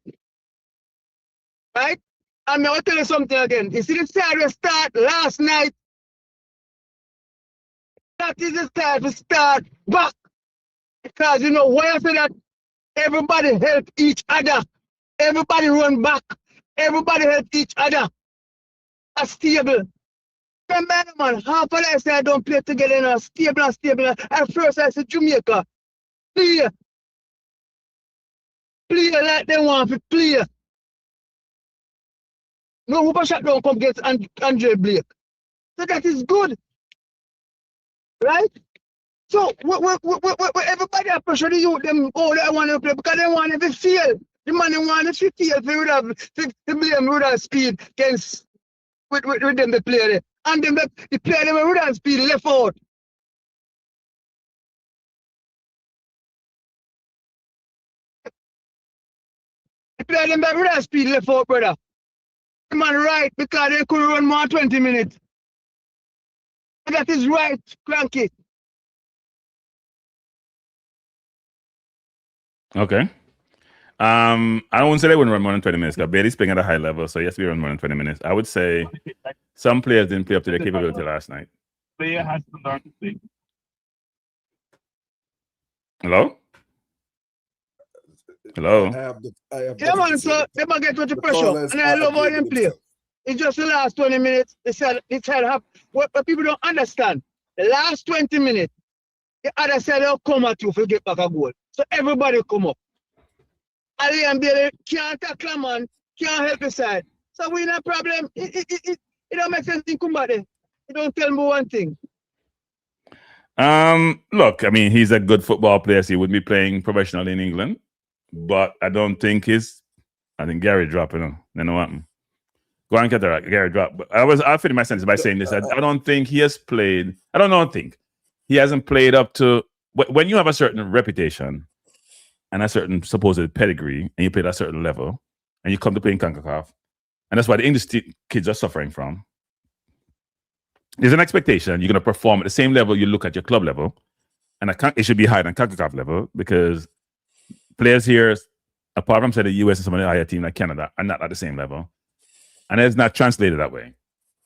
Right? And I'll tell you something again. You see the side we start last night? That is the time to start back. Because why I say that? Everybody help each other. Everybody run back. Everybody help each other. A stable. Remember, man, half of that I say I don't play together in a stable. At first I said Jamaica. Play like they want to play. No Hooper shot don't come against Andre Blake. So that is good. Right? So everybody have pressure the youth them they want to play because they want to fail. The man they want to fail to blame with that speed against with them the player there. And them the player them with that speed left out. The player them with that speed left out, brother. The man right because they could run more 20 minutes. That is right, Cranky. Okay. I don't say they wouldn't run more than 20 minutes because Bailey's playing at a high level, so yes, we run more than 20 minutes. I would say some players didn't play up to their capability last night. Player has to learn to play. Hello? Hello? Yeah, man, so they might get the pressure. And I love how them play. It's just the last 20 minutes. They said what people don't understand. The last 20 minutes, the other side will come at you to get back a goal. So everybody come up. Ali and Bailey can't tackle, man, can't help his side. So we in a problem. It don't make sense to come back there. It don't tell me one thing. Look, I mean, he's a good football player, so he would be playing professionally in England. But I don't think I think Gary dropped, Then what happened? Go on, Gary dropped. But I'll finish my sentence by saying this. I don't think he has played. I don't think he hasn't played up to when you have a certain reputation and a certain supposed pedigree, and you play at a certain level, and you come to play in CONCACAF, and that's why the English kids are suffering from. There's an expectation you're going to perform at the same level you look at your club level, and it should be higher than CONCACAF level because players here, apart from say the US and some of the higher team like Canada, are not at the same level, and it's not translated that way.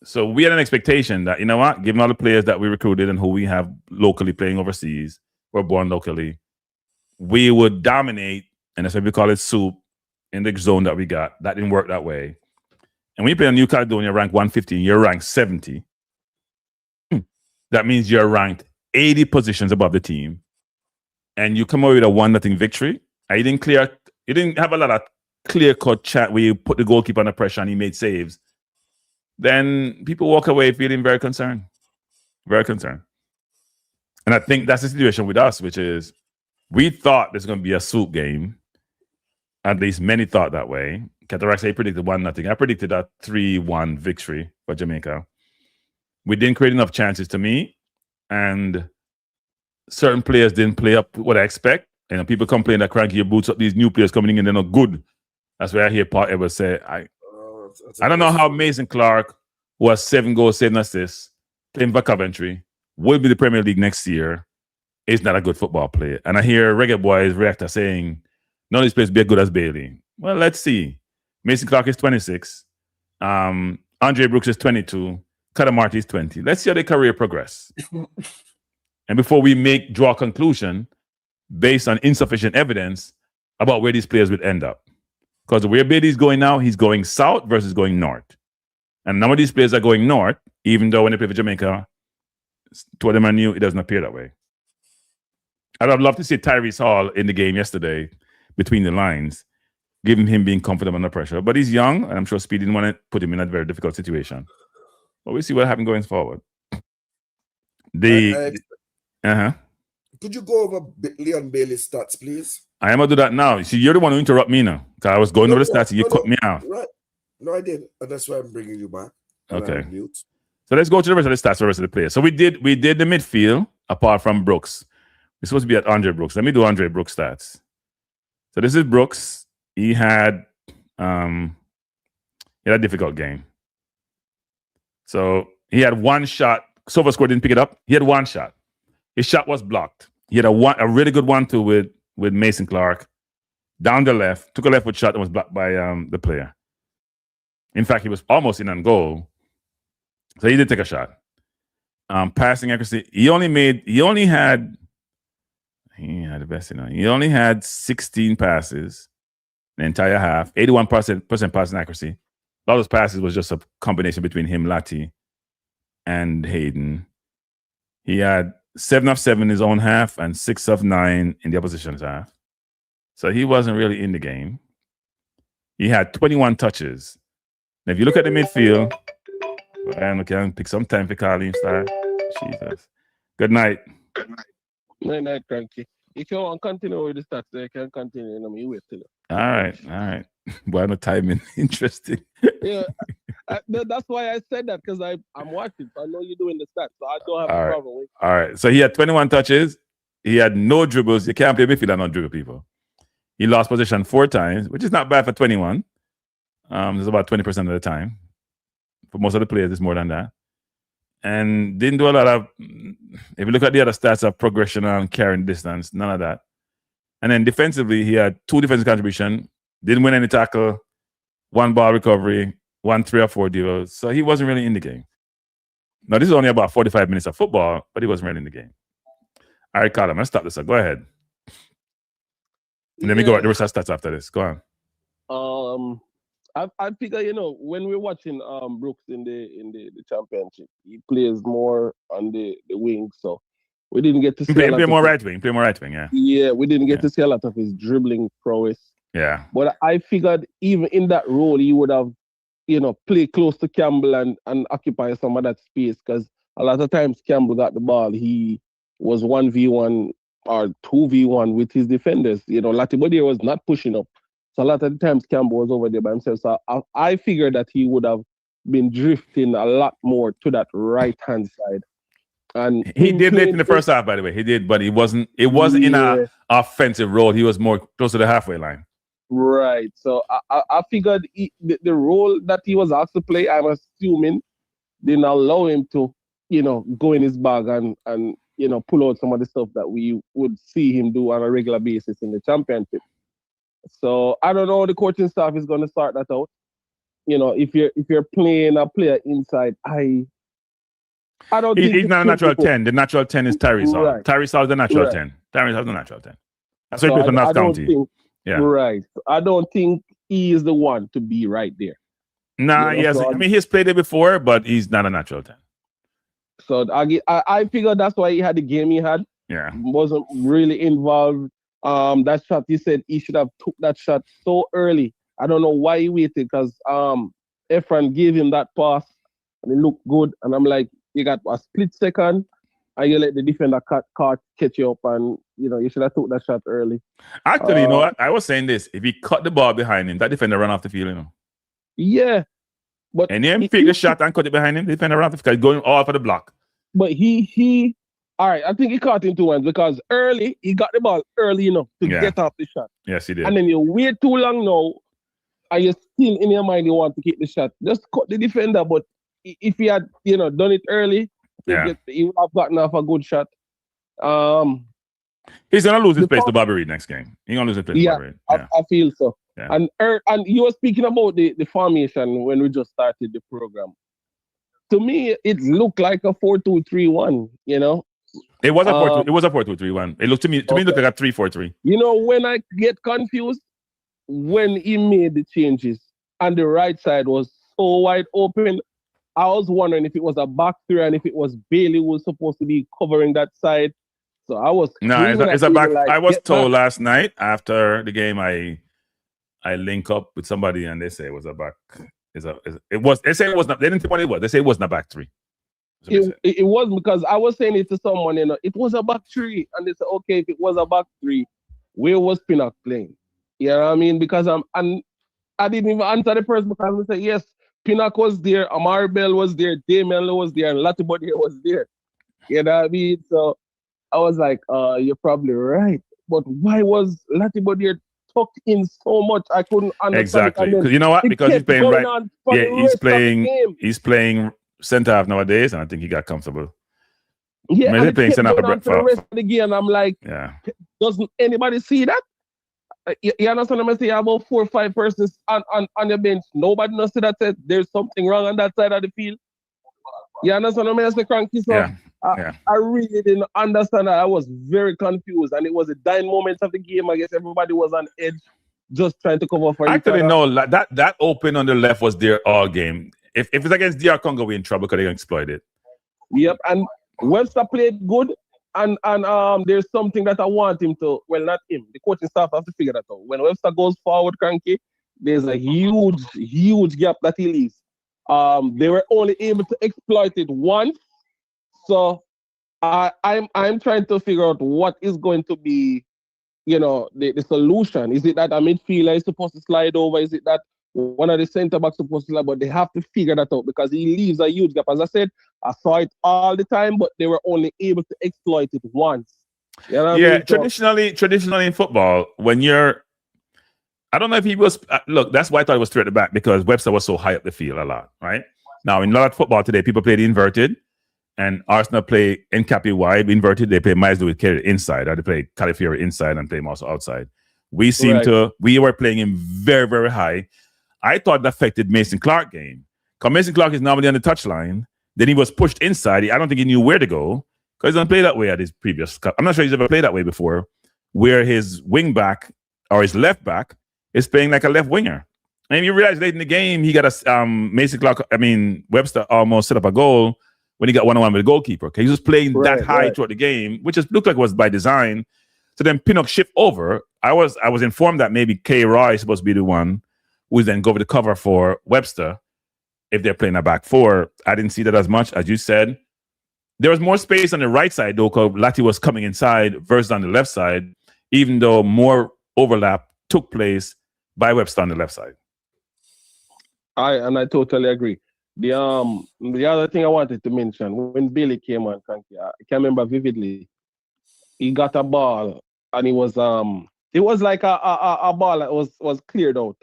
So we had an expectation that, given all the players that we recruited and who we have locally playing overseas, were born locally, we would dominate, and that's why we call it soup, in the zone that we got. That didn't work that way. And when you play on New Caledonia, rank 115, you're ranked 70. That means you're ranked 80 positions above the team, and you come away with a 1-0 victory. You didn't have a lot of clear-cut chat where you put the goalkeeper under pressure and he made saves. Then people walk away feeling very concerned. Very concerned. And I think that's the situation with us, which is we thought there's going to be a soup game. At least many thought that way. Cataract predicted 1-0. I predicted a 3-1 victory for Jamaica. We didn't create enough chances to me, and certain players didn't play up what I expect. People complain that Cranky boots up these new players coming in, they're not good. That's why I hear Paul Edwards say, I don't know how Mason Clark, who has 7 goals, 7 assists, playing for Coventry, will be the Premier League next year, is not a good football player. And I hear Reggae Boyz reactor saying, none of these players be as good as Bailey. Well, let's see. Mason Clark is 26. Andre Brooks is 22. Cutter Marty is 20. Let's see how their career progress. And before we draw a conclusion based on insufficient evidence about where these players would end up. Because where Beatty's going now, he's going south versus going north. And none of these players are going north, even though when they play for Jamaica, to them I knew it doesn't appear that way. I'd have loved to see Tyrese Hall in the game yesterday between the lines, given him being comfortable under pressure. But he's young, and I'm sure Speedy didn't want to put him in a very difficult situation. But we'll see what happens going forward. Could you go over Leon Bailey's stats, please? I am going to do that now. See, you're the one who interrupt me now. Because I was going over the stats and you cut me out. Right. No, I did. And that's why I'm bringing you back. Okay. So let's go to the rest of the stats for the rest of the players. So we did the midfield apart from Brooks. We're supposed to be at Andre Brooks. Let me do Andre Brooks stats. So this is Brooks. He had a difficult game. So he had one shot. Silver Square didn't pick it up. He had one shot. His shot was blocked. He had a really good 1-2 with Mason Clark. Down the left, took a leftward shot and was blocked by the player. In fact, he was almost in on goal. So he did take a shot. Passing accuracy, he had the best, he only had 16 passes the entire half, 81% passing accuracy. A lot of those passes was just a combination between him, Lati, and Hayden. He had 7 of 7 in his own half and 6 of 9 in the opposition's half. So he wasn't really in the game. He had 21 touches. Now, if you look at the midfield, and we can pick some time for Carlin style. Jesus. Good night. Good night, Cranky. If you want to continue with the stats, you can continue. You wait till. All right. Boy, no timing. Interesting. Yeah, that's why I said that, because I'm watching. I know you're doing the stats, so I don't have a problem with it. All right. So he had 21 touches. He had no dribbles. You can't play midfield and not dribble people. He lost position 4 times, which is not bad for 21. It's about 20% of the time. For most of the players, it's more than that. And didn't do a lot of, if you look at the other stats of progression and carrying distance, none of that. And then defensively, he had 2 defensive contributions, didn't win any tackle, 1 ball recovery, 1 3 or 4 deals. So he wasn't really in the game. Now, this is only about 45 minutes of football, but he wasn't really in the game. All right, Carl, I'm going to stop this up. Go ahead. And let me go at the rest of the stats after this. Go on. I figure, when we're watching Brooks in the championship, he plays more on the wing, so we didn't get to see play more right wing, yeah. Yeah, we didn't get to see a lot of his dribbling prowess. Yeah. But I figured even in that role, he would have, play close to Campbell and occupy some of that space, because a lot of times Campbell got the ball, he was 1v1 or 2v1 with his defenders. Latibodier was not pushing up. So a lot of the times Campbell was over there by himself. So I figured that he would have been drifting a lot more to that right-hand side. And he did late in the first half, by the way. He did, but it wasn't in an offensive role. He was more close to the halfway line. Right. So I figured the role that he was asked to play, I'm assuming, didn't allow him to, go in his bag and pull out some of the stuff that we would see him do on a regular basis in the championship. So I don't know how the coaching staff is going to start that out. If you're playing a player inside, I don't think he's not a natural 10. The natural 10 is Tyrese Hall. Right. Tyrese Hall is the natural 10. Tyrese Hall is the natural 10. That's what he plays for North County. Yeah. Right. I don't think he is the one to be right there. Nah, yes. So he's played it before, but he's not a natural 10. So I figured that's why he had the game he had. Yeah. Wasn't really involved. That shot, he said he should have took that shot so early. I don't know why he waited, because Efran gave him that pass and it looked good. And I'm like, you got a split second and you let the defender catch you up, and you should have took that shot early. Actually, you know what? I was saying this. If he cut the ball behind him, that defender ran off the field, Yeah. But and then pick the shot and cut it behind him, the defender ran off the field, going all for the block. But he all right, I think he caught him 2 times, because early, he got the ball early enough to get off the shot. Yes, he did. And then you wait too long now, and you're still in your mind you want to keep the shot. Just cut the defender, but if he had, done it early, he would have gotten off a good shot. He's going to lose his place to Bobby Reed next game. He's going to lose his place to Bobby Reed. I feel so. And you were speaking about the formation when we just started the program. To me, it looked like a 4-2-3-1. You know, it was a 4-2. It was a 4-2-3-1. It looked to me it looked like a 3-4-3. You know, when I get confused, when he made the changes and the right side was so wide open, I was wondering if it was a back three and if it was Bailey who was supposed to be covering that side. So I was it's a back. I was told last night after the game, I link up with somebody and they say it was a back. They say it was not. They didn't think what it was. They say it wasn't a back three. It was because I was saying it to someone, you know, it was a back three, and they said, okay, if it was a back three, where was Pinnock playing? You know what I mean? Because and I didn't even answer the person because I said yes, Pinnock was there, Amari Bell was there, Damian Lowe was there, and Latibody was there. You know what I mean? So I was like, you're probably right. But why was Latibody tucked in so much? I couldn't understand. Exactly. Because you know what? Because he's playing right. Yeah, he's playing center half nowadays, and I think he got comfortable. Yeah, maybe playing center half for the rest of the game. I'm like, yeah. Doesn't anybody see that? You understand what I'm saying? About 4 or 5 persons on your bench. Nobody knows that said there's something wrong on that side of the field. You understand what I'm saying, Cranky? So I really didn't understand that. I was very confused, and it was a dying moment of the game. I guess everybody was on edge, just trying to cover for each other. No, that open on the left was there all game. If it's against DR Congo, we're in trouble because they can exploit it. Yep, and Webster played good, and there's something that I want him to. Well, not him. The coaching staff have to figure that out. When Webster goes forward, Cranky, there's a huge gap that he leaves. They were only able to exploit it once, so I'm trying to figure out what is going to be, you know, the solution. Is it that a midfielder is supposed to slide over? Is it that one of the centre backs supposed to slide? But they have to figure that out because he leaves a huge gap. As I said, I saw it all the time, but they were only able to exploit it once. You know what I mean? Traditionally in football, when you're, I don't know if he was, look, that's why I thought it was three at the back because Webster was so high up the field a lot, right? Now, in a lot of football today, people play the inverted, and Arsenal play Nkapi wide, inverted. They play Miles Lewis Kelly inside, or they play Califieri inside and play him also outside. We were playing him very, very high. I thought that affected Mason Clark game. Because Mason Clark is normally on the touchline. Then he was pushed inside. I don't think he knew where to go because he doesn't play that way at his previous cup. I'm not sure he's ever played that way before, where his wing back or his left back is playing like a left winger. And you realize late in the game, he got a Webster almost set up a goal when he got one-on-one with the goalkeeper. Okay, he was playing that high throughout the game, which just looked like it was by design. So then Pinnock shift over. I was informed that maybe K. Roy is supposed to be the one who's then go over the cover for Webster if they're playing a back four. I didn't see that as much, as you said. There was more space on the right side, though, because Lati was coming inside versus on the left side, even though more overlap took place by Webster on the left side. I totally agree. The other thing I wanted to mention, when Billy came on, I can remember vividly, he got a ball and it was like a ball that was cleared out.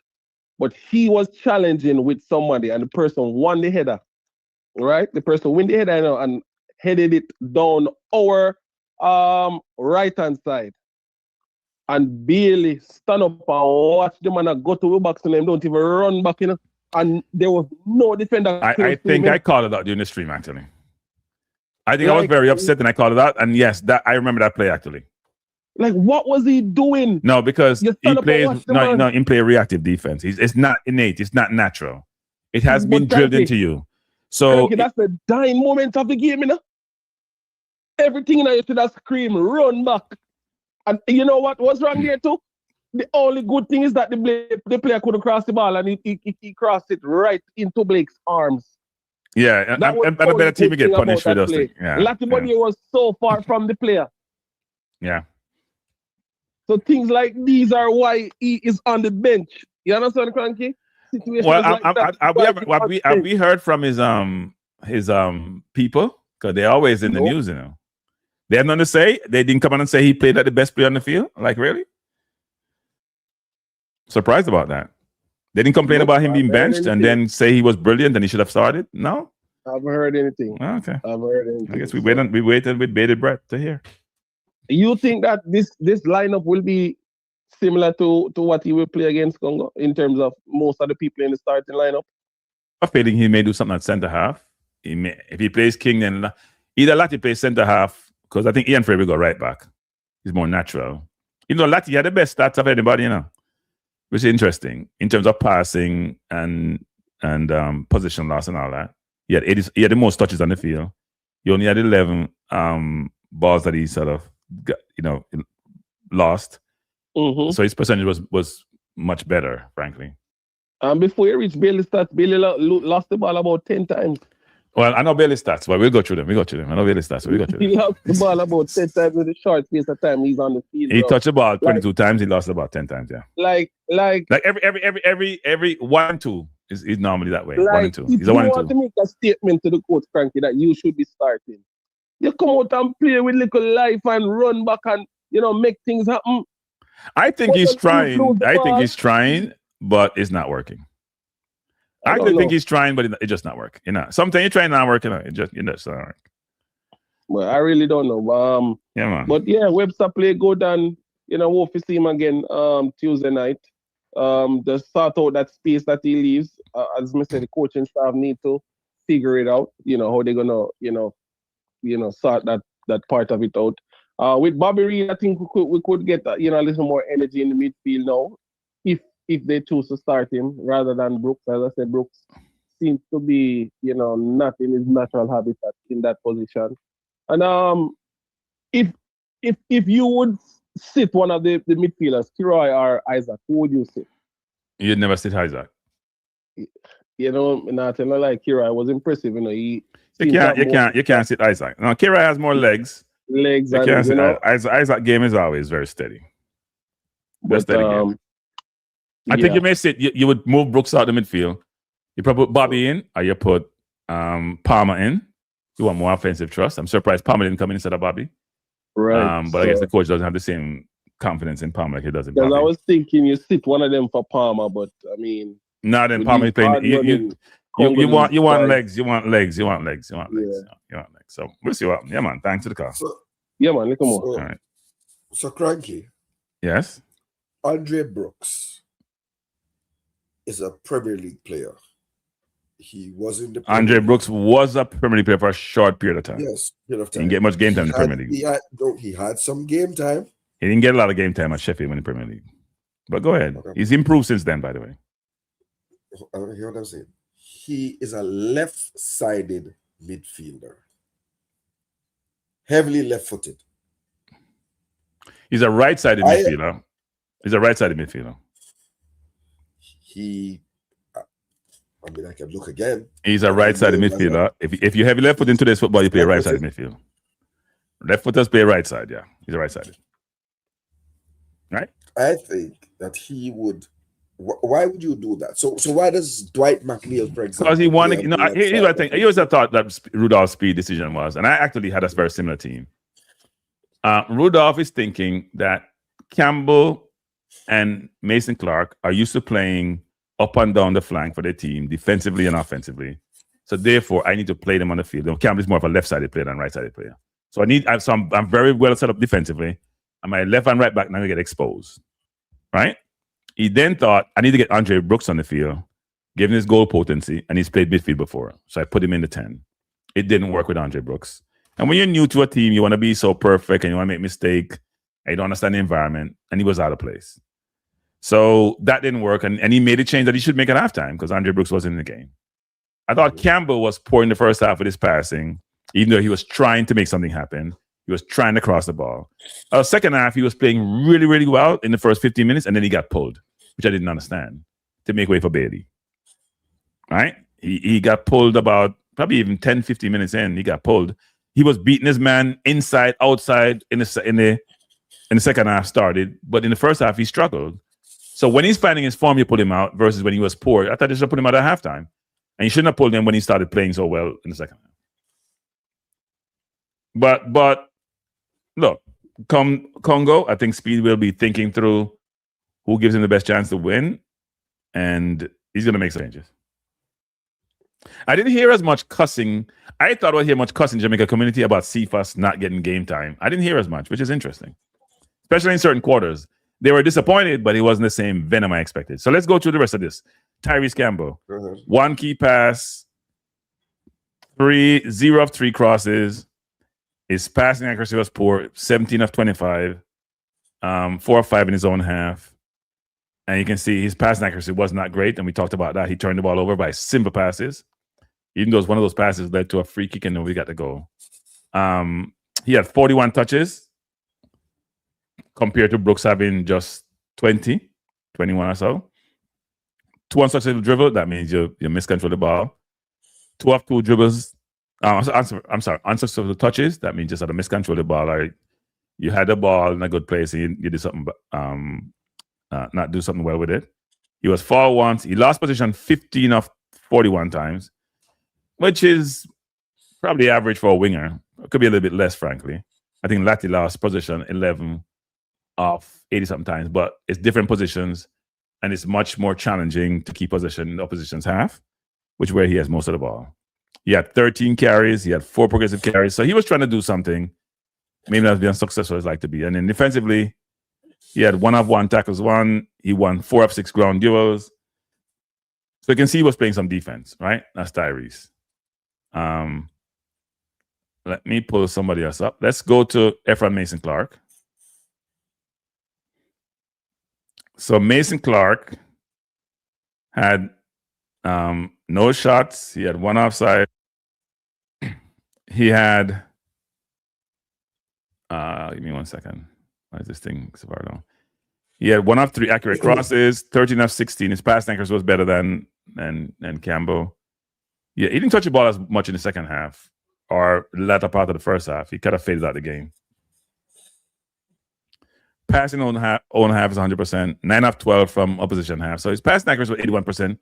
But he was challenging with somebody and the person won the header. Right? The person won the header and headed it down our right-hand side. And Bailey stand up and watch the man go to the box and them don't even run back, you know. And there was no defender. I think I called it out during the stream, actually. I think I was very upset and I called it out. And yes, that I remember that play, actually. Like, what was he doing? No, because he plays he play reactive defense. It's not innate. It's not natural. It has been drilled into you. So that's the dying moment of the game, you know. Everything in you should have scream, run back. And you know what was wrong here too? The only good thing is that the player couldn't cross the ball and he crossed it right into Blake's arms. Yeah, and a better team will get punished for those things. Yeah, Latibody was so far from the player. Yeah. So things like these are why he is on the bench. You understand, Cranky? Well, have we heard from his people? Because they're always in the news, you know. They have nothing to say. They didn't come on and say he played like the best player on the field. Like, really? Surprised about that. They didn't complain about him being benched and then say he was brilliant and he should have started. No, I haven't heard anything. Oh, okay, I haven't heard anything. I guess we waited with bated breath to hear. You think that this lineup will be similar to what he will play against Congo in terms of most of the people in the starting lineup? I'm feeling he may do something at centre half. If he plays King, then either Lati plays centre half, because I think Ian Frey will go right back. He's more natural. You know, Lati had the best stats of anybody, you know, which is interesting in terms of passing and position loss and all that. He had the most touches on the field. He only had 11 balls that he sort of got, lost. Mm-hmm. So his percentage was much better, frankly. Before he reached Bailey's stats, Bailey lost the ball about 10 times. Well, I know Bailey's stats, but we'll go through them. I know Bailey's stats, but we'll go through them. He lost the ball about 10 times in a short space of time he's on the field. He touched the ball 22 times. He lost about 10 times. Yeah. Like every 1 and 2 is normally that way. Like 1 and 2. If He's a 1 and 2. you want to make a statement to the coach, Frankie, that you should be starting, you come out and play with little life and run back and make things happen. I think he's trying. But it's not working. I think he's trying, but it just not working. Sometimes you try not working. It just not working. Well, I really don't know. Yeah, man. But yeah, Webster play good, and we'll see him again Tuesday night. Just sort out that space that he leaves. As I said, the coaching staff need to figure it out. How they're gonna sort that part of it out. With Bobby Reed, I think we could get a little more energy in the midfield now, if they choose to start him rather than Brooks. As I said, Brooks seems to be not in his natural habitat in that position. And if you would sit one of the midfielders, Kiroy or Isaac, who would you sit? You'd never sit Isaac. Not like Kiroy was impressive. You can't sit Isaac. No, Kiroy has more legs. Isaac game is always very steady. Game. I think you may sit. You would move Brooks out the midfield. You probably put Bobby in, or you put Palmer in. You want more offensive trust. I'm surprised Palmer didn't come in instead of Bobby. Right. But I guess the coach doesn't have the same confidence in Palmer like he does in Bobby. Because I was thinking you sit one of them for Palmer, but I mean, not in Palmer playing. You want legs. You want legs. So we'll see what. Yeah, man. Thanks to the call. Yeah, man. Look more. All right. So Cranky. Yes. Andre Brooks is a Premier League player. He was in the Andre Brooks was a Premier League player for a short period of time. Yes, period of time. He didn't get much game time in the Premier League. He had some game time. He didn't get a lot of game time at Sheffield in the Premier League. But go ahead. Okay. He's improved since then, by the way. I don't hear what I'm saying. He is a left-sided midfielder. Heavily left-footed. He's a right-sided midfielder. He's a right-sided midfielder. I can look again. He's a right-sided midfielder. If you heavy left foot in today's football, you play right-sided midfield. Left footers play right side, yeah. He's a right-sided. Right? I think that he would. Why would you do that? So why does Dwight McNeil, for example? Because he wanted. Here's what I think. Here's what I thought that Rudolph's speed decision was, and I actually had a very similar team. Rudolph is thinking that Campbell and Mason Clark are used to playing up and down the flank for their team, defensively and offensively. So therefore, I need to play them on the field. Campbell is more of a left-sided player than right-sided player. So I'm very well set up defensively, and my left and right back now get exposed. Right? He then thought, I need to get Andre Brooks on the field, given his goal potency, and he's played midfield before. So I put him in the 10. It didn't work with Andre Brooks. And when you're new to a team, you want to be so perfect and you want to make mistake, and you don't understand the environment, and he was out of place. So that didn't work, and he made a change that he should make at halftime because Andre Brooks wasn't in the game. I thought Campbell was poor in the first half with his passing, even though he was trying to make something happen. He was trying to cross the ball. Second half, he was playing really, really well in the first 15 minutes, and then he got pulled, which I didn't understand, to make way for Bailey. Right? He got pulled about probably even 10, 15 minutes in. He got pulled. He was beating his man inside, outside in the second half started, but in the first half, he struggled. So when he's finding his form, you pull him out versus when he was poor. I thought you should have put him out at halftime. And you shouldn't have pulled him when he started playing so well in the second half. But look, come Congo, I think Speed will be thinking through who gives him the best chance to win, and he's going to make some changes. I didn't hear as much cussing. I thought I would hear much cussing in the Jamaica community about Cephas not getting game time. I didn't hear as much, which is interesting, especially in certain quarters. They were disappointed, but it wasn't the same venom I expected. So let's go through the rest of this. Tyrese Campbell, 1 key pass, 0 of 3 crosses. His passing accuracy was poor, 17 of 25, 4 of 5 in his own half. And you can see his passing accuracy was not great. And we talked about that. He turned the ball over by simple passes. Even though one of those passes led to a free kick and nobody got the goal. He had 41 touches compared to Brooks having just 21 or so. 2 unsuccessful dribble, that means you miscontrol the ball. 2 of 2 dribbles. I'm sorry, unsuccessful touches, that means just had to miscontrol the ball. Like you had the ball in a good place and you did something, not do something well with it. He was fouled once. He lost position 15 of 41 times, which is probably average for a winger. It could be a little bit less, frankly. I think Lati lost position 11 of 80 something times, but it's different positions and it's much more challenging to keep possession in the opposition's half, which is where he has most of the ball. He had 13 carries. He had 4 progressive carries. So he was trying to do something. Maybe not be unsuccessful as like to be. And then defensively, he had 1 of 1 tackles won. He won 4 of 6 ground duels. So you can see he was playing some defense, right? That's Tyrese. Let me pull somebody else up. Let's go to Ephraim Mason Clark. So Mason Clark had no shots. He had 1 offside. He had, give me 1 second. Why is this thing so far down? He had 1 of 3 accurate crosses, 13 of 16. His pass accuracy was better than Campbell. Yeah, he didn't touch the ball as much in the second half or latter part of the first half. He kind of faded out the game. Passing own half is 100%. 9 of 12 from opposition half. So his passing accuracy was 81%,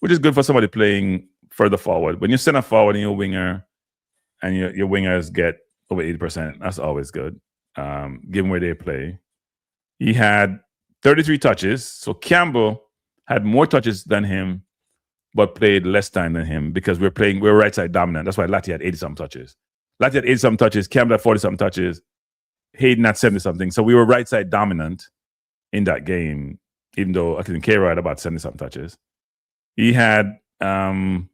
which is good for somebody playing further forward. When you send a forward and you're a winger, and your wingers get over 80%, that's always good, given where they play. He had 33 touches. So Campbell had more touches than him, but played less time than him because we're right side dominant. That's why Lati had 80-something touches. Lati had 80-something touches. Campbell had 40-something touches. Hayden had 70-something. So we were right side dominant in that game, even though I think K-Roy had about 70-something touches. He had 0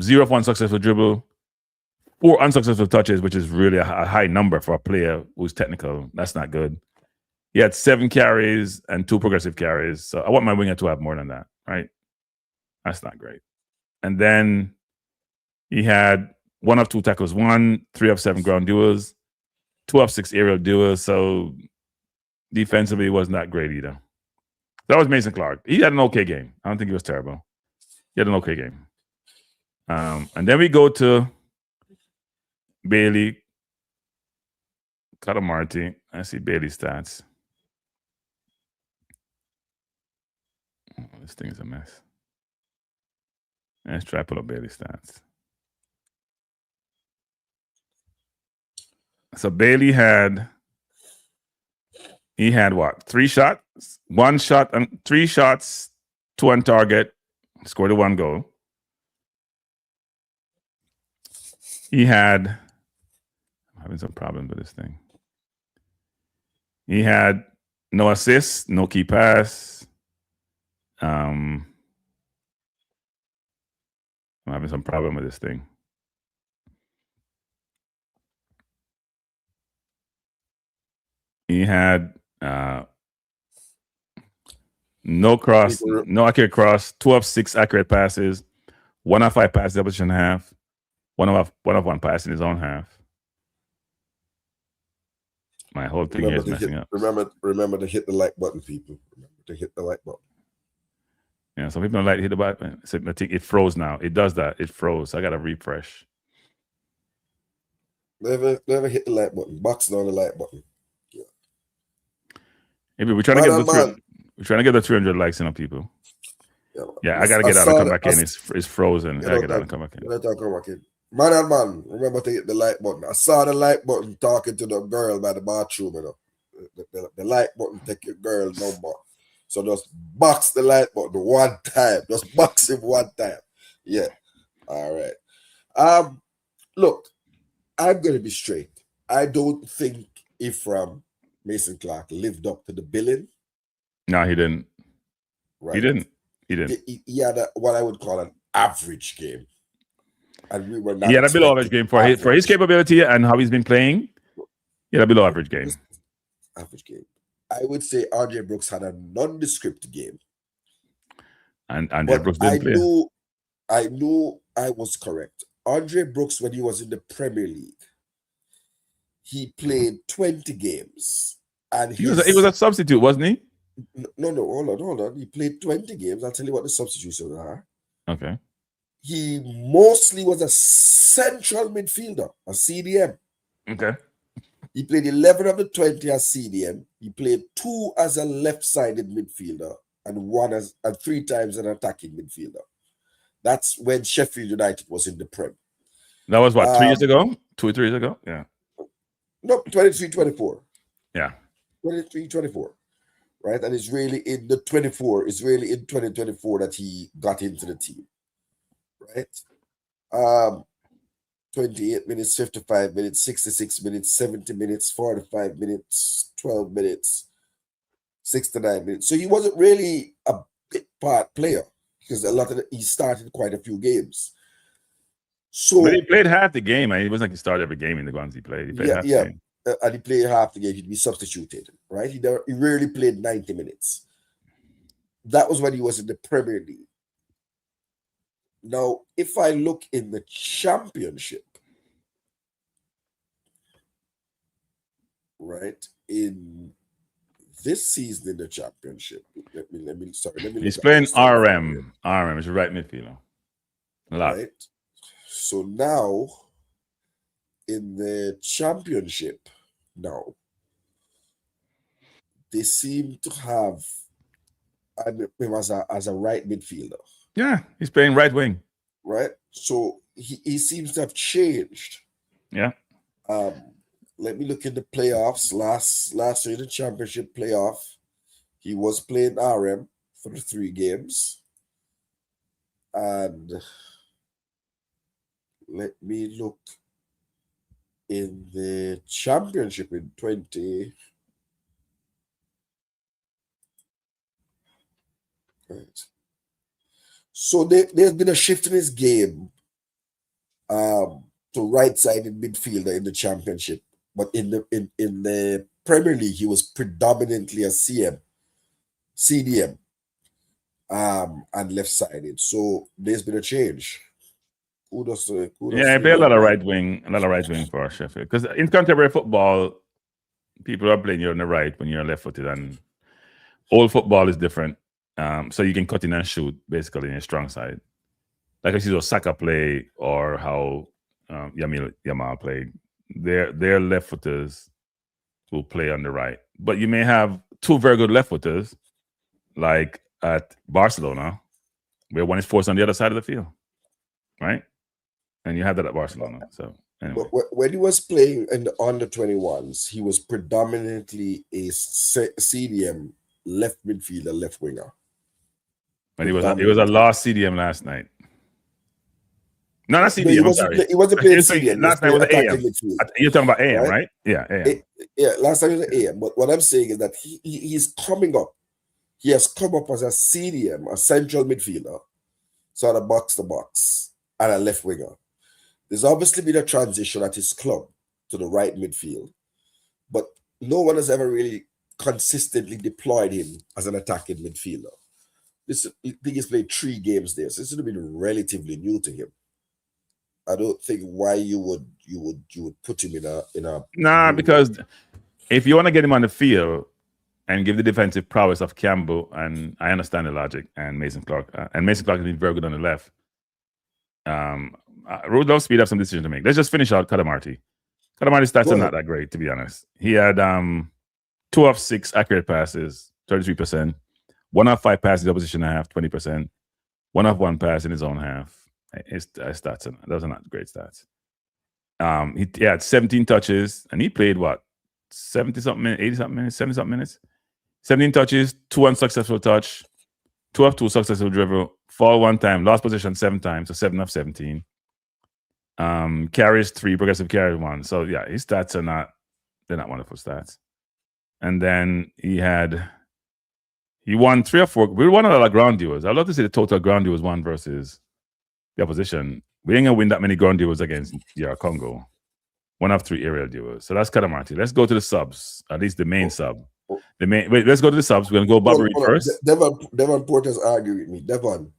of 1 successful dribble, 4 unsuccessful touches, which is really a high number for a player who's technical. That's not good. He had 7 carries and 2 progressive carries. So I want my winger to have more than that, right? That's not great. And then he had 1 of 2 tackles won, 3 of 7 ground duels, 2 of 6 aerial duels. So defensively, it was not great either. That was Mason Clark. He had an okay game. I don't think he was terrible. He had an okay game. And then we go to Bailey Catamarti. I see Bailey's stats. Oh, this thing is a mess. Let's try to pull up Bailey's stats. So Bailey had what? 3 shots, 1 shot, and 3 shots, 2 on target, scored a 1 goal. He had, I'm having some problems with this thing. He had no assists, no key pass. I'm having some problem with this thing. He had no cross, no accurate cross, 2 of 6 accurate passes, 1 of 5 passes in the opposition half, 1 of 1 pass in his own half. My whole thing is messing up. Remember to hit the like button, people. Remember to hit the like button. Yeah, some people don't like to hit the button. So I think it froze now. It does that. It froze. I got to refresh. Never hit the like button. Box down the like button. Yeah. Maybe we're trying to get the 300 likes in on people. Yeah, I got to get out and come back in. It's frozen. I got to get out and come back in. Man and man, remember to hit the like button. I saw the like button talking to the girl by the bathroom. You know? The like button take your girl number. So just box the like button 1 time. Just box him 1 time. Yeah. All right. Look, I'm going to be straight. I don't think Ephraim Mason Clark lived up to the billing. No, he didn't. Right? He didn't. He had what I would call an average game. And we were not. He had a below average game for his capability and how he's been playing. He had a below average game. Average game. I would say Andre Brooks had a nondescript game. And Andre Brooks didn't play. I knew I was correct. Andre Brooks, when he was in the Premier League, he played 20 games. And he was a substitute, wasn't he? No, hold on. He played 20 games. I'll tell you what the substitutions are. Okay. He mostly was a central midfielder, a CDM. Okay. He played 11 of the 20 as CDM. He played 2 as a left-sided midfielder and 3 times an attacking midfielder. That's when Sheffield United was in the Prem. That was what, 3 years ago? 2 or 3 years ago? Yeah. No, 23-24. Yeah. 23-24. Right? And it's really in the 24. It's really in 2024 that he got into the team. Right? 28 minutes, 55 minutes, 66 minutes, 70 minutes, 45 minutes, 12 minutes, 69 minutes. So he wasn't really a big part player because he started quite a few games. So but he played half the game. It wasn't like he started every game in the ones he played. He played half the game. And he played half the game. He'd be substituted, right? He rarely played 90 minutes. That was when he was in the Premier League. Now, if I look in the Championship, right, in this season in the Championship, let me he's playing RM. RM is a right midfielder. A lot. Right. So now, in the Championship, they seem to have him as a right midfielder. Yeah, he's playing right wing. Right. So he seems to have changed. Yeah. Let me look at the playoffs. Last year, the Championship playoff, he was playing RM for the 3 games. And let me look in the Championship in 20. Right. So there's been a shift in his game to right-sided midfielder in the Championship, but in the Premier League he was predominantly a CDM, and left-sided. So there's been a change. Kudos he played a lot of right wing for Sheffield. Because in contemporary football, people are playing you on the right when you're left-footed, and old football is different. So you can cut in and shoot basically in your strong side. Like I see those Saka play or how Yamal played. They're left footers who play on the right. But you may have 2 very good left footers, like at Barcelona, where one is forced on the other side of the field. Right? And you have that at Barcelona. So anyway. But when he was playing in the under-21s, he was predominantly a CDM left midfielder, left winger. But he was a lost CDM last night. No, not CDM. He wasn't playing CDM. Last night was an AM. You're talking about AM, right? Yeah, AM. Last time was an AM. But what I'm saying is that he's coming up. He has come up as a CDM, a central midfielder, so a box-to-box, and a left winger. There's obviously been a transition at his club to the right midfield, but no one has ever really consistently deployed him as an attacking midfielder. I think he's played 3 games there, so this would have been relatively new to him. I don't think why you would put him in a Nah, because if you want to get him on the field and give the defensive prowess of Campbell, and I understand the logic, and Mason Clark has been very good on the left. Rudolph speed up some decisions to make. Let's just finish out Cadamarti. Cadamarti's stats are not that great, to be honest. He had 2 of 6 accurate passes, 33%. 1 of 5 passes in the opposition half, 20%. 1 of 1 pass in his own half. His stats, those are not great stats. He had 17 touches, and he played what? 70-something minutes, 80-something minutes, 70-something minutes? 17 touches, 2 unsuccessful touch, 2 of 2 successful dribble, fall 1 time, lost possession 7 times, so 7 of 17. Carries 3, progressive carry 1. So yeah, his stats they're not wonderful stats. And then he won 3 or 4. We won a lot of ground duels. I'd love to see the total ground duels won versus the opposition. We ain't gonna win that many ground duels against DR Congo. 1 of 3 aerial duels. So that's Katamati. Let's go to the subs. At least the main sub. Let's go to the subs. We're gonna go Bobby Reed first. Devon Porter's arguing with me. Devon,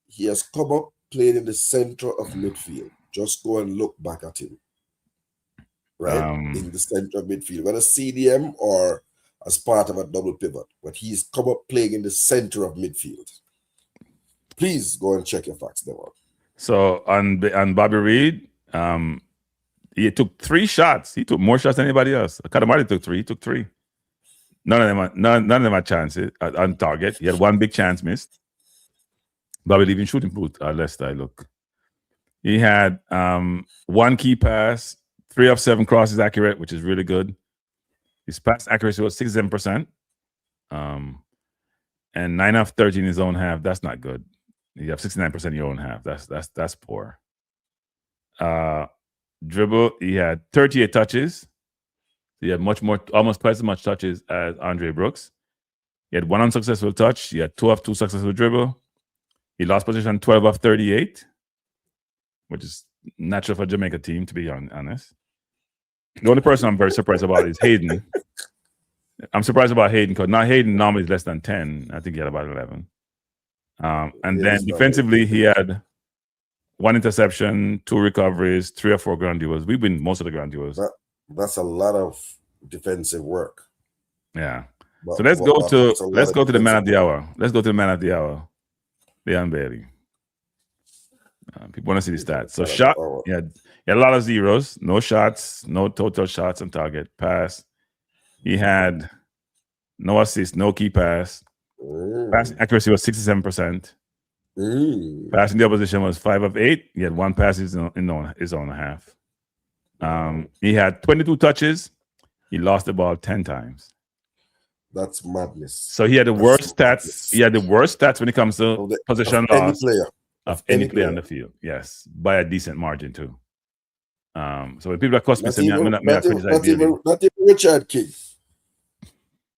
he has come up, played in the center of midfield. Just go and look back at him. Right? In the center of midfield. Whether CDM or as part of a double pivot. But he's come up playing in the center of midfield. Please go and check your facts, Devon. So on Bobby Reed, he took 3 shots. He took more shots than anybody else. Katamati took 3. He took 3. None of them had chances on target. He had 1 big chance missed. Bobby leaving shooting boot. Lest I look. He had 1 key pass, 3 of 7 crosses accurate, which is really good. His pass accuracy was 67%. And 9 of 13 in his own half. That's not good. You have 69% in your own half. That's poor. Dribble, he had 38 touches. He had almost twice as much touches as Andre Brooks. He had 1 unsuccessful touch. He had 2 of 2 successful dribble. He lost position 12 of 38, which is natural for a Jamaica team, to be honest. The only person I'm very surprised about is Hayden. I'm surprised about Hayden because Hayden normally is less than 10. I think he had about 11. And then defensively, he had 1 interception, 2 recoveries, 3 or 4 ground duels. We win most of the ground duels. That's a lot of defensive work. Yeah. So let's go to the man of the hour. Let's go to the man of the hour, Leon Bailey. People want to see the stats. So shot, he had a lot of zeros, no shots, no total shots on target. Pass, he had no assist, no key pass. Passing accuracy was 67%. Passing the opposition was 5 of 8. He had 1 pass in his own half. He had 22 touches. He lost the ball 10 times. That's madness. So he had the worst stats. He had the worst stats when it comes to possession loss of any player on the field. Yes, by a decent margin too. So when people are customers, not even Richard King.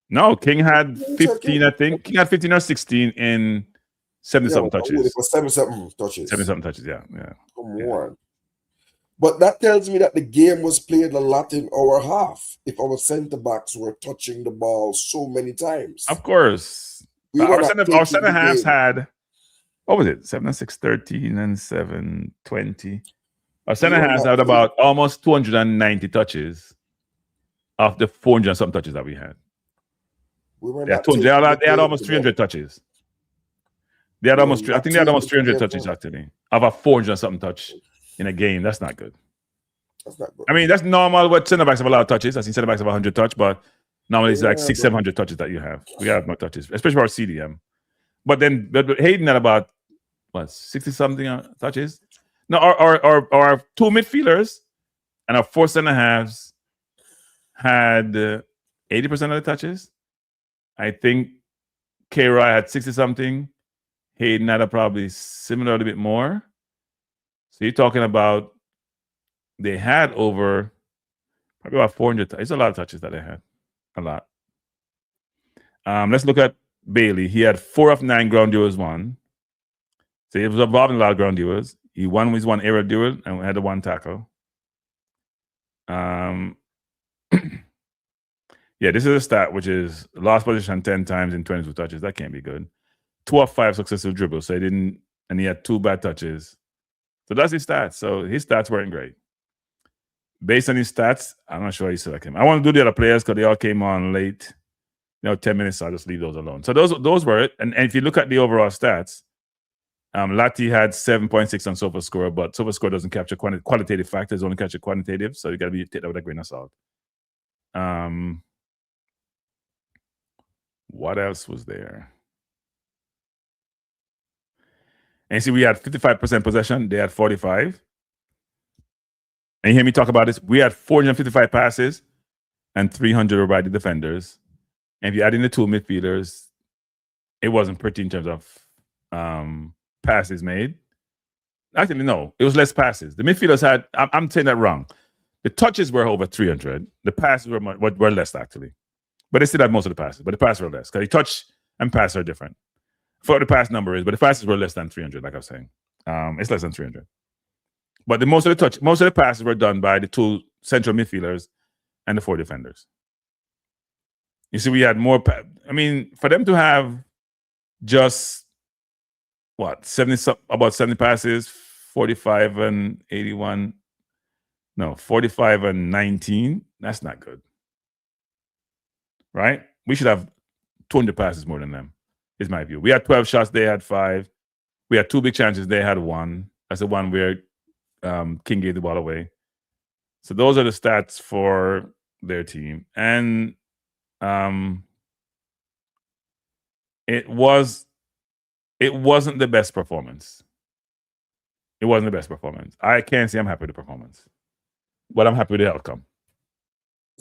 No, King had 15. I think King had 15 or 16 in 70-something touches. It was 70-something touches. 70-something touches. Yeah. Come on. But that tells me that the game was played a lot in our half. If our centre backs were touching the ball so many times, of course, our centre halves had, what was it? 7 and 6, 13 and 7, 20. Our centre halves had about almost 290 touches of the 400 something touches that we had. They had almost 300 touches. They had almost, I think they had almost 300 touches actually of a 400 something touch in a game. That's not good. That's not good. I mean, that's normal. What center backs have a lot of touches. I seen center backs have 100 touch, but normally it's like 600-700 touches that you have. We have no touches, especially for our CDM. But then Hayden had about 60-something touches. No, our 2 midfielders and our 4 center halves had 80% of the touches. I think K-Roy had 60-something. Hayden had probably similar, a little bit more. So you're talking about they had over probably about 400. It's a lot of touches that they had. A lot. Let's look at Bailey. He had 4 of 9 ground duels won. So he was involved in a lot of ground duels. He won with 1 aerial duel and had a 1 tackle. Yeah, this is a stat which is lost position 10 times in 22 touches. That can't be good. 2 of 5 successful dribbles. So he had 2 bad touches. So that's his stats. So his stats weren't great. Based on his stats, I'm not sure you select him. I want to do the other players because they all came on late. 10 minutes, so I'll just leave those alone. So those were it. And if you look at the overall stats, Lati had 7.6 on SofaScore, but SofaScore doesn't capture qualitative factors, only capture quantitative. So you got to take that with a grain of salt. What else was there? And you see, we had 55% possession. They had 45. And you hear me talk about this. We had 455 passes and 300 were by the defenders. And if you add in the 2 midfielders, it wasn't pretty in terms of passes made. Actually, no. It was less passes. The midfielders had, I'm saying that wrong. The touches were over 300. The passes were less, actually. But they still had most of the passes, but the passes were less because the touch and pass are different. For the pass number is, but the passes were less than 300, like I was saying. It's less than 300. But most of the passes were done by the two central midfielders and the 4 defenders. You see, we had more. I mean, for them to have just about 70 passes, 45 and 81. No, 45 and 19. That's not good. Right? We should have 200 passes more than them, is my view. We had 12 shots, they had 5. We had 2 big chances, they had 1. That's the one where King gave the ball away. So those are the stats for their team. And it wasn't the best performance. It wasn't the best performance. I can't say I'm happy with the performance, but I'm happy with the outcome,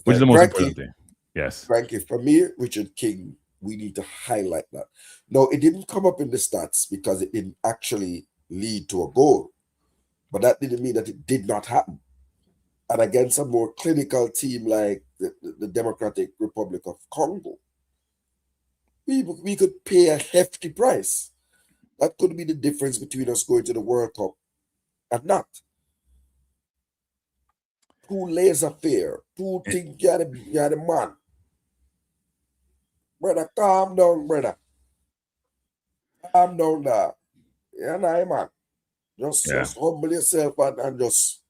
which is the most important thing. Yes. Frankie, for me, Richard King, we need to highlight that. No, it didn't come up in the stats because it didn't actually lead to a goal, but that didn't mean that it did not happen. And against a more clinical team like the Democratic Republic of Congo, we could pay a hefty price. That could be the difference between us going to the World Cup and not. Too laissez-faire, too think you're the man. Brother, calm down, brother. Calm down there. Yeah, nah, man. Just humble yourself and just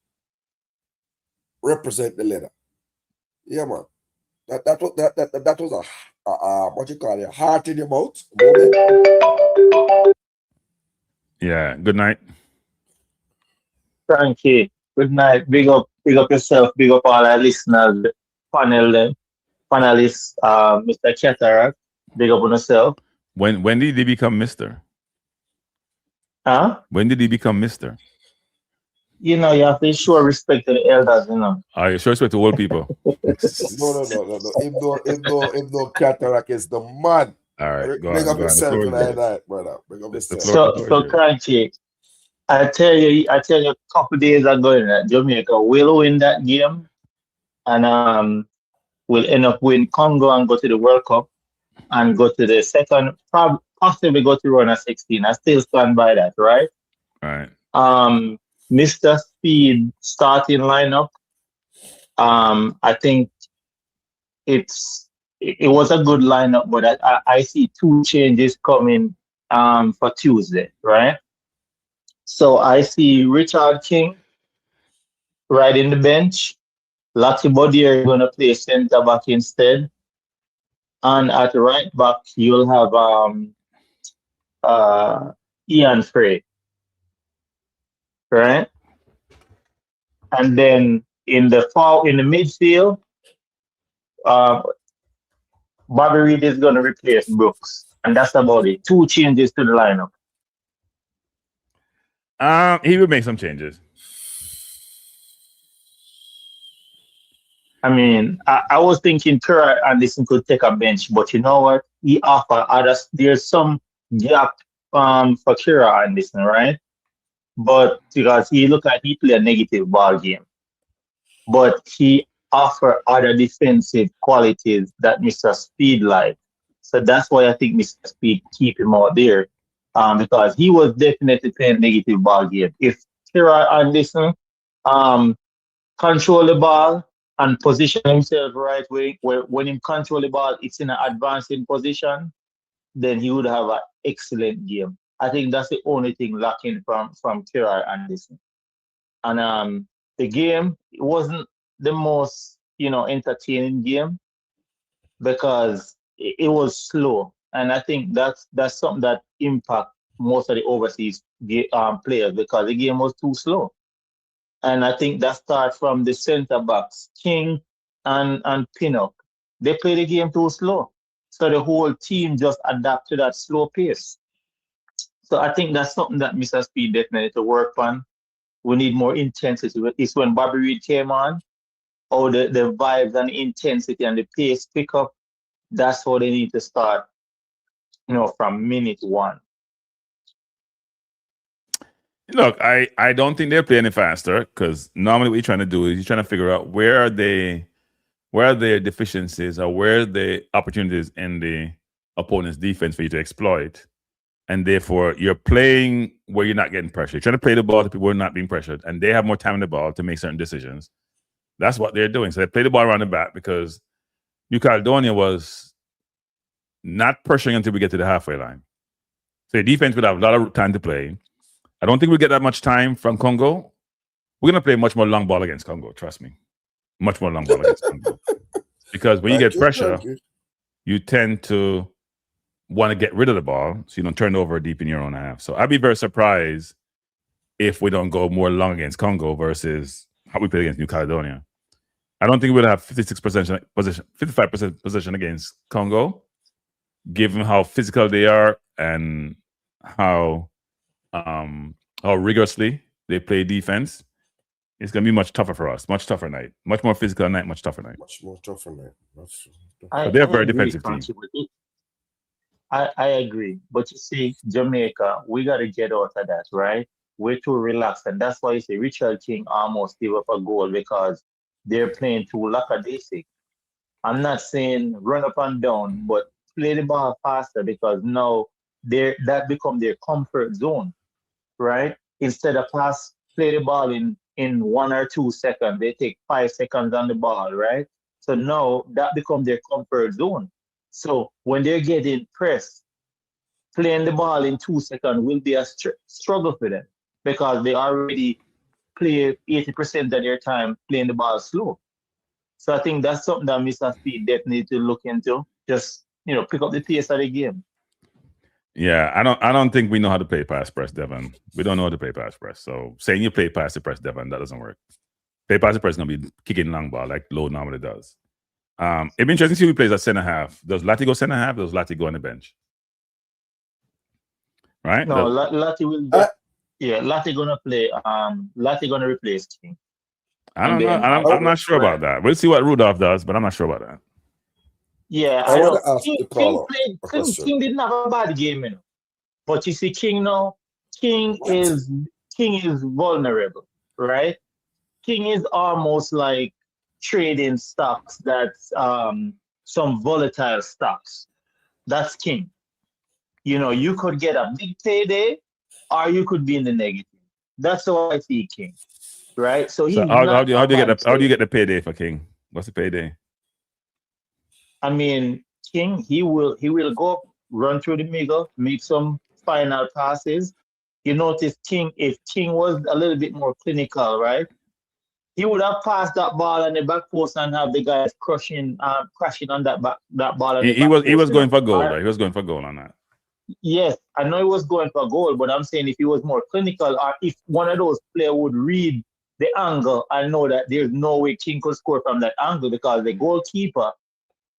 represent the leader. Yeah, man. That was a what you call it, heart in your mouth moment. Yeah. Good night. Frankie, good night. Big up yourself. Big up all our listeners, panelists, Mr. Chatterak. Big up on yourself. When did he become Mr.? Huh? When did he become Mr.? You know, you have to show respect to the elders, you know. You show respect to old people. No. If no Chatterak is the man. All right, go Big on. up yourself tonight, brother. Big up yourself. So Frankie, I tell you a couple days ago in Jamaica, we'll win that game, and we'll end up winning Congo and go to the World Cup and go to the second, possibly go to round of 16. I still stand by that, right? Right. Mr. Speed starting lineup. I think it was a good lineup, but I see 2 changes coming for Tuesday, right? So I see Richard King right in the bench. Lati Bodier is going to play center back instead. And at right back, you'll have Ian Frey. Right? And then in the midfield, Bobby Reed is going to replace Brooks. And that's about it. 2 changes to the lineup. He would make some changes. I mean, I was thinking Kerr Anderson could take a bench, but you know what? He offer others. There's some gap for Kerr Anderson, right? But because he looked like he played a negative ball game, but he offer other defensive qualities that Mr. Speed liked. So that's why I think Mr. Speed keep him out there, because he was definitely playing negative ball game. If Kerr Anderson control the ball and position himself right way, where when he control the ball, it's in an advancing position, then he would have an excellent game. I think that's the only thing lacking from Kerr Anderson. And the game, it wasn't the most, entertaining game because it was slow. And I think that's something that impact most of the overseas players because the game was too slow. And I think that starts from the center backs, King and Pinnock. They play the game too slow. So the whole team just adapt to that slow pace. So I think that's something that Mr. Speed definitely to work on. We need more intensity. It's when Bobby Reed came on, the vibes and the intensity and the pace pick up. That's how they need to start, from minute 1. Look, I don't think they'll play any faster because normally what you're trying to do is you're trying to figure out where are they where are the deficiencies or where are the opportunities in the opponent's defense for you to exploit. And therefore, you're playing where you're not getting pressured. You're trying to play the ball to people who are not being pressured, and they have more time in the ball to make certain decisions. That's what they're doing. So they play the ball around the back because New Caledonia was not pressuring until we get to the halfway line. So the defense would have a lot of time to play. I don't think we get that much time from Congo. We're going to play much more long ball against Congo, trust me. Much more long ball against Congo. Because when you get pressure, you tend to want to get rid of the ball so you don't turn it over deep in your own half. So I'd be very surprised if we don't go more long against Congo versus how we play against New Caledonia. I don't think we'll have 55% possession against Congo, given how physical they are and how rigorously they play defense. It's going to be much tougher for us. Much tougher night. Much more physical night. Much tougher night. Much more tougher night. But they're a very defensive team. I agree. But you see, Jamaica, we got to get out of that, right? We're too relaxed. And that's why you see Richard King almost gave up a goal because they're playing too lackadaisic. I'm not saying run up and down, but play the ball faster because now that become their comfort zone, right? Instead of play the ball in 1 or 2 seconds, they take 5 seconds on the ball, right? So now that becomes their comfort zone. So when they're getting pressed, playing the ball in 2 seconds will be a struggle for them because they already play 80% of their time playing the ball slow. So I think that's something that Mr. Speed definitely need to look into. Just, pick up the pace of the game. Yeah, I don't think we know how to play pass press, Devon. We don't know how to play pass press. So saying you play pass press, Devon, that doesn't work. Play pass press is gonna be kicking long ball like Low normally does. It'd be interesting to see who plays at center half. Does Lati go center half? Does Lati go on the bench? Right? No, Lati will. Lati gonna play. Lati gonna replace King. I don't know. I'm not sure about that. We'll see what Rudolph does, but I'm not sure about that. Yeah, I want to ask the caller King didn't have a bad game, But you see, King now, King is vulnerable, right? King is almost like trading stocks that's some volatile stocks. That's King. You could get a big payday, or you could be in the negative. That's how I see King, right? So how do you get the payday for King? What's the payday? I mean, King, he will go up, run through the middle, make some final passes. You notice if King was a little bit more clinical, right? He would have passed that ball on the back post and have the guys crashing on that ball. He was going for goal, right? He was going for goal on that. Yes, I know he was going for goal, but I'm saying if he was more clinical, or if one of those players would read the angle and know that there's no way King could score from that angle because the goalkeeper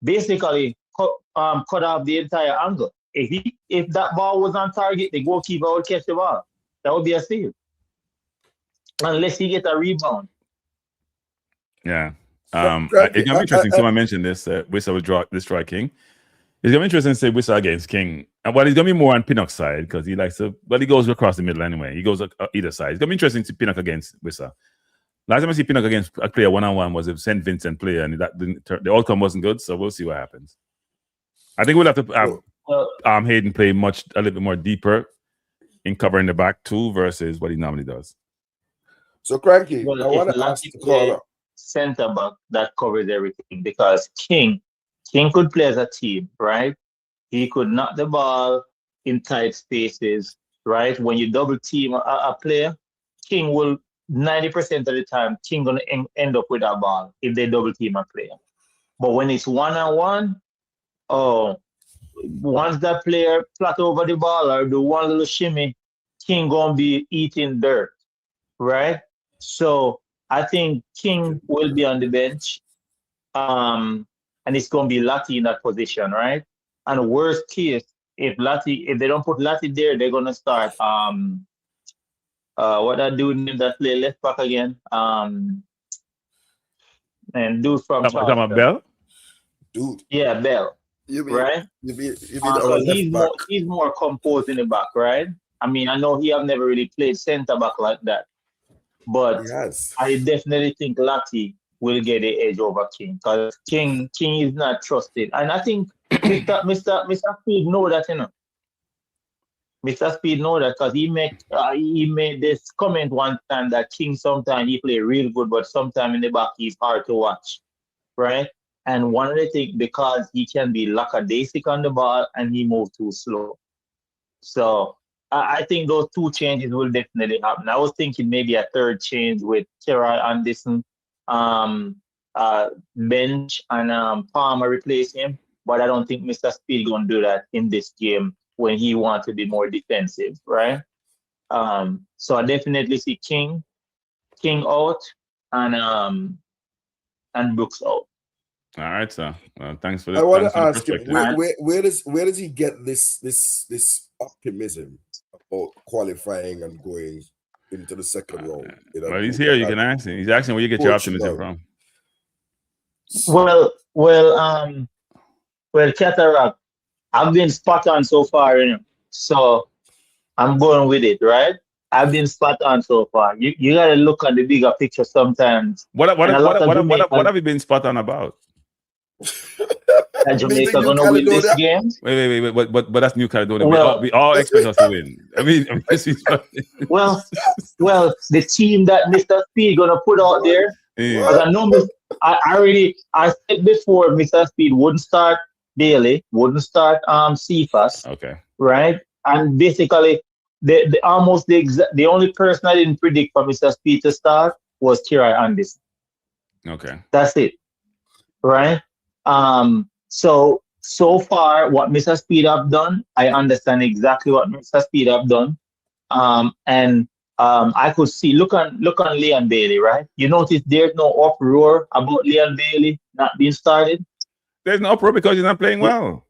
basically cut off the entire angle. If that ball was on target, the goalkeeper would catch the ball. That would be a steal. Unless he gets a rebound. Yeah. It's going to be interesting. Someone mentioned this. Wissa will destroy King. It's going to be interesting to say Wissa against King. And he's going to be more on Pinnock's side because he likes to, he goes across the middle anyway. He goes either side. It's going to be interesting to see Pinnock against Wissa. Last time I see Pinnock against a player one-on-one was a St. Vincent player, and the outcome wasn't good, so we'll see what happens. I think we'll have to have Hayden play a little bit more deeper in covering the back too versus what he normally does. So, Cranky, I want to ask the caller. Center back that covers everything because King could play as a team, right? He could knock the ball in tight spaces, right? When you double team a player, King will 90% of the time, King gonna end up with that ball if they double team a player. But when it's one-on-one, once that player flat over the ball or do one little shimmy, King gonna be eating dirt, right? So I think King will be on the bench, and it's gonna be Lati in that position, right? And worst case, if they don't put Lati there, they're gonna start what that dude named that play left back again? And dude from Talking about Bell? Dude. Yeah, Bell. Right? He's more composed in the back, right? I mean, I know he have never really played center back like that. But I definitely think Lati will get the edge over King, because King is not trusted. And I think Mr. Speed know that, you know. Mr. Speed know that because he made this comment one time that King sometimes he play real good, but sometimes in the back he's hard to watch, right? And one of the things, because he can be lackadaisic on the ball and he moves too slow. So I think those two changes will definitely happen. I was thinking maybe a third change with Terrell Anderson, bench and Palmer replace him, but I don't think Mr. Speed gonna do that in this game when he wants to be more defensive, right? So I definitely see King out and Brooks out. All right, sir. Well, thanks for the. I want thanks to for the ask him perspective. where does he get this optimism about qualifying and going into the second round? Well, he's here. You can ask him. He's asking where you get your optimism from. Well, Cataract, I've been spot on so far, you know. So I'm going with it, right? I've been spot on so far. You gotta look at the bigger picture sometimes. What have you been spot on about? Jamaica gonna win this game. Wait, but that's New Caledonia. Well, we all expect us to win. I mean well, the team that Mr. Speed gonna put out there. Because I know I said before Mr. Speed wouldn't start Bailey, wouldn't start Cephas. Okay. Right? And basically the only person I didn't predict for Mr. Speed to start was Kieran Anderson. Okay. That's it. Right? So far what Mr. Speed have done, I understand exactly what Mr. Speed have done. I could see look on Leon Bailey, right? You notice there's no uproar about Leon Bailey not being started. There's no uproar because he's not playing well.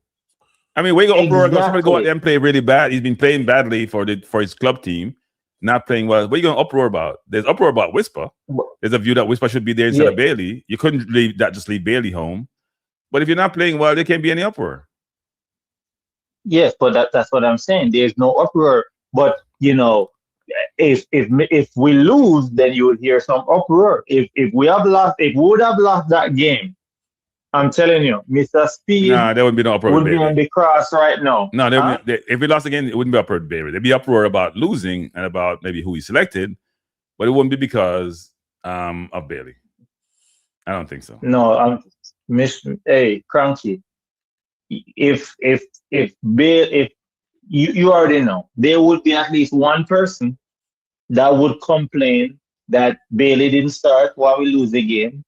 I mean, we got uproar because somebody go out there and play really bad. He's been playing badly for his club team, not playing well. What are you going to uproar about? There's uproar about Whisper. There's a view that Whisper should be there instead of Bailey. You couldn't just leave Bailey home. But if you're not playing well, there can't be any uproar. Yes, but that's what I'm saying. There's no uproar. But you know, if we lose, then you will hear some uproar. If we would have lost that game, I'm telling you, Mr. Speed, there wouldn't be no uproar. Would be on the cross right now. No, if we lost again, it wouldn't be uproar. There'd be uproar about losing and about maybe who he selected, but it wouldn't be because of Bailey. I don't think so. No, Cranky. If you already know, there would be at least one person that would complain that Bailey didn't start while we lose the game,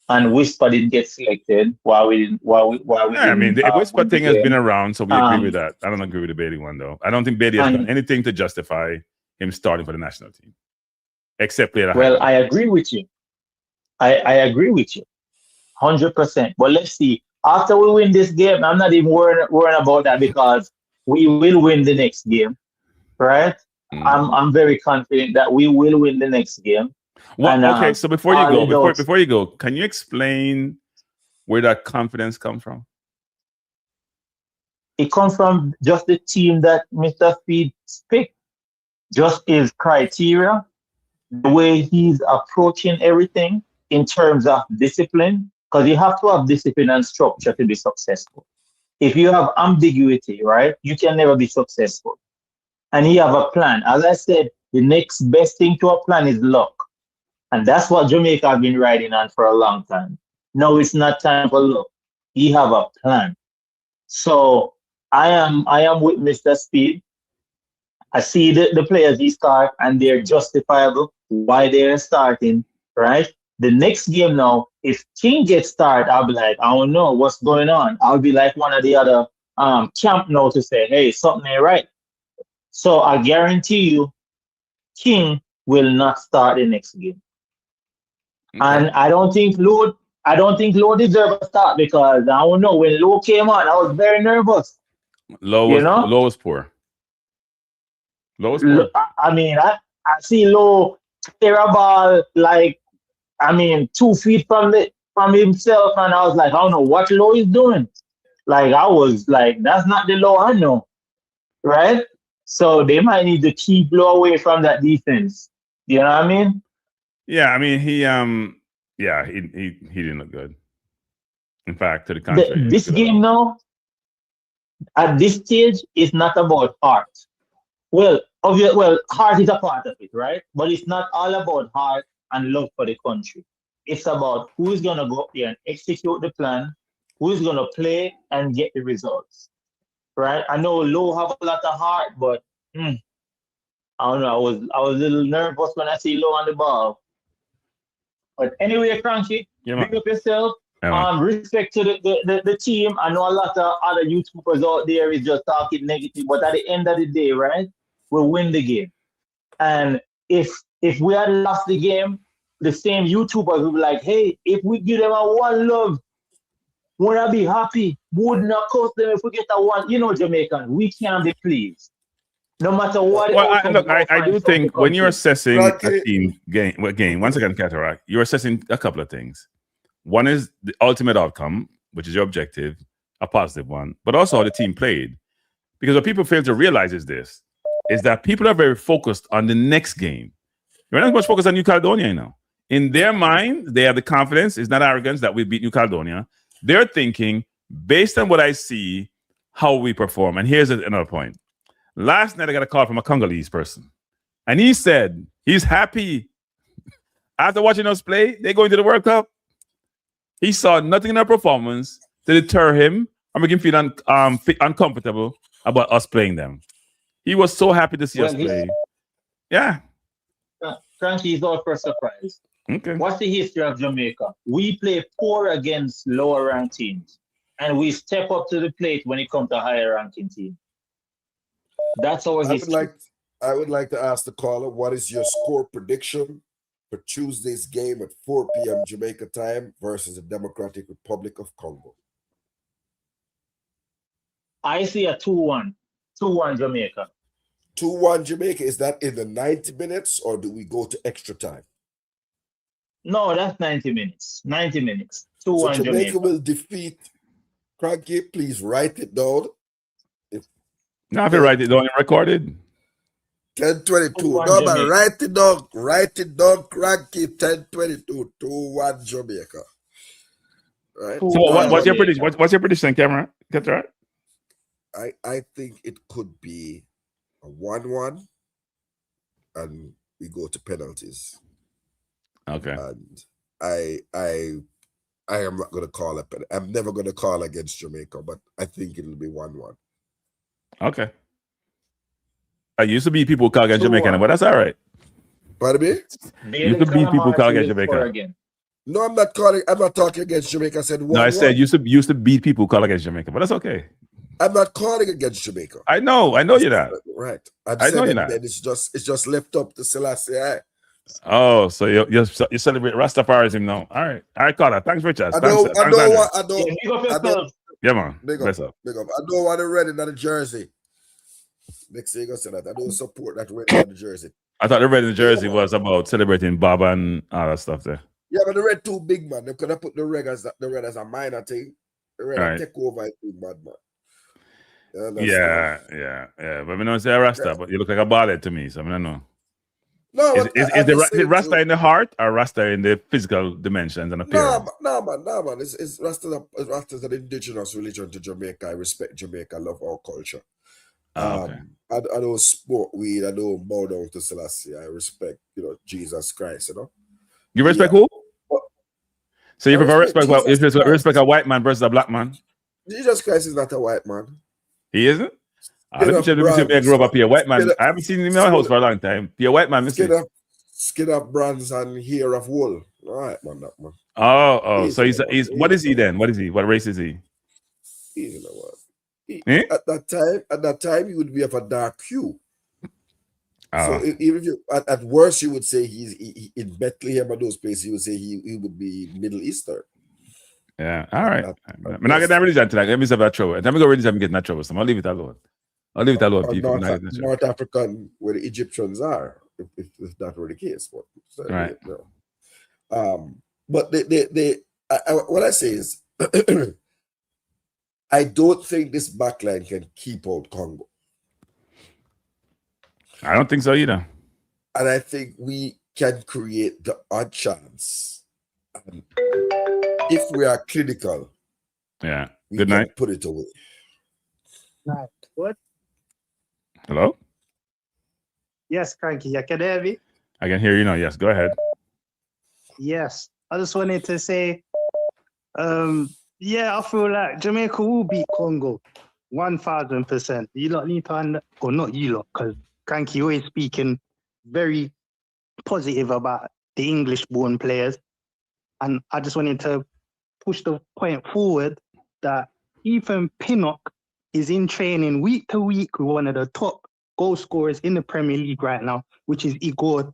and Whisper didn't get selected while we didn't. I mean, the Whisper thing has been around, so we agree with that. I don't agree with the Bailey one though. I don't think Bailey has done anything to justify him starting for the national team, except play. Well, I agree with you. I agree with you, 100%. But let's see. After we win this game, I'm not even worrying about that because we will win the next game, right? I'm very confident that we will win the next game. Well, okay, so before you go, can you explain where that confidence comes from? It comes from just the team that Mr. Speed picked, just his criteria, the way he's approaching everything in terms of discipline. Because you have to have discipline and structure to be successful. If you have ambiguity, right, you can never be successful. And you have a plan. As I said, the next best thing to a plan is luck. And that's what Jamaica have been riding on for a long time. No, it's not time for luck. You have a plan. So I am with Mr. Speed. I see the players he start and they're justifiable why they're starting, right? The next game now, if King gets started, I'll be like, I don't know what's going on. I'll be like one of the other camp now to say, hey, something ain't right. So I guarantee you, King will not start the next game. Okay. And I don't think Lou deserves a start because I don't know, when Lou came on, I was very nervous. Low was poor. I mean, I see Lou clear a ball like 2 feet from himself, and I was like, I don't know what Low is doing. Like, I was like, that's not the Low I know, right? So they might need to keep Low away from that defense. You know what I mean? Yeah, I mean, Yeah, he didn't look good. In fact, to the contrary. This game now, at this stage, is not about heart. Well, heart is a part of it, right? But it's not all about heart and love for the country. It's about who is going to go up there and execute the plan, who is going to play and get the results, right? I know Low have a lot of heart, but I don't know. I was a little nervous when I see Low on the ball. But anyway, Cranky, big up yourself. Respect to the team. I know a lot of other YouTubers out there is just talking negative, but at the end of the day, right, we'll win the game. And if we had lost the game, the same YouTubers would be like, hey, if we give them a one love, would I be happy? Would not cost them if we get a one. You know, Jamaican, we can't be pleased. No matter what. Well, I do think when you're assessing a team game, once again, Cataract, you're assessing a couple of things. One is the ultimate outcome, which is your objective, a positive one, but also how the team played. Because what people fail to realize is that people are very focused on the next game. You're not as much focused on New Caledonia now. In their mind, they have the confidence, it's not arrogance that we beat New Caledonia. They're thinking, based on what I see, how we perform. And here's another point. Last night, I got a call from a Congolese person. And he said he's happy. After watching us play, they're going to the World Cup. He saw nothing in our performance to deter him or make him feel uncomfortable about us playing them. He was so happy to see us play. Yeah. Frankie is our first surprise. Okay. What's the history of Jamaica? We play poor against lower ranked teams, and we step up to the plate when it comes to higher ranking teams. That's our history. I would like to ask the caller, what is your score prediction for Tuesday's game at 4 p.m. Jamaica time versus the Democratic Republic of Congo? I see a 2-1. 2-1 Jamaica. 2-1 Jamaica. Is that in the 90 minutes or do we go to extra time? No, that's 90 minutes. 90 minutes. 2-1 so Jamaica Jamaica will defeat Cranky. Please write it down. Now, if you write it down and recorded. 10-22. No, man, write it down. Write it down, Cranky. 10-22. 2-1 Jamaica. Right. So what's your prediction? What's your prediction, Cameron? Get right. I think it could be a 1-1 and we go to penalties. Okay. And I am not going to call it. I'm never going to call against Jamaica, but I think it'll be 1-1. Okay. I used to beat people who call against Jamaica, but that's all right. Pardon me? Used to beat people who call against Jamaica. No, I'm not calling. I'm not talking against Jamaica. I said 1-1. No, I said used to beat people who call against Jamaica, but that's okay. I'm not calling against Jamaica. I know you're not. Right. I know you're not. It's just left up to Selassie. Oh, so you celebrate Rastafarism now. All right, Carter. Thanks, Richard. Yeah, man. Big up. I don't want to red in the jersey. Next thing you say that I don't support that red in the jersey. I thought the red in the jersey was about celebrating Baba and all that stuff there. Yeah, but the red too big, man. They could have put the red as a minor thing. The red take over, I think, bad man. Yeah. But I know it's a Rasta, but you look like a ballad to me, so I don't know. No, is the Rasta in the heart or Rasta in the physical dimensions and appearance? No, man. It's Rasta's an indigenous religion to Jamaica. I respect Jamaica. I love our culture. Okay. I don't smoke weed. I don't bow down to Selassie. I respect, Jesus Christ. You respect who? So you prefer respect a white man versus a black man? Jesus Christ is not a white man. He isn't? Let me grow up here. White man. I haven't seen him in my house for a long time. Be a white man, skin of bronze and hair of wool. All right, man, that man. Oh. So he's what is he then? What is he? What race is he? You know what? At that time, he would be of a dark hue. So even if you, at worst, you would say he's in Bethlehem or those places. You would say he would be Middle Eastern. Yeah. All right. I'm not getting that religion tonight. Let me stop that trouble. Let me go religion and get in that trouble. So I'll leave it alone. People. North African, where the Egyptians are, if that were the case. But right. But what I say is, I don't think this backline can keep out Congo. I don't think so either. And I think we can create the odd chance. And if we are clinical, Yeah. we Good can night. put it away. Night. What? Hello? Yes, Cranky. You can hear me? I can hear you now. Yes, go ahead. Yes. I just wanted to say, yeah, I feel like Jamaica will beat Congo 1000%. You lot need to or not you lot, because Cranky always speaking very positive about the English-born players. And I just wanted to push the point forward that Ethan Pinnock is in training week to week with one of the top goal scorers in the Premier League right now, which is Igor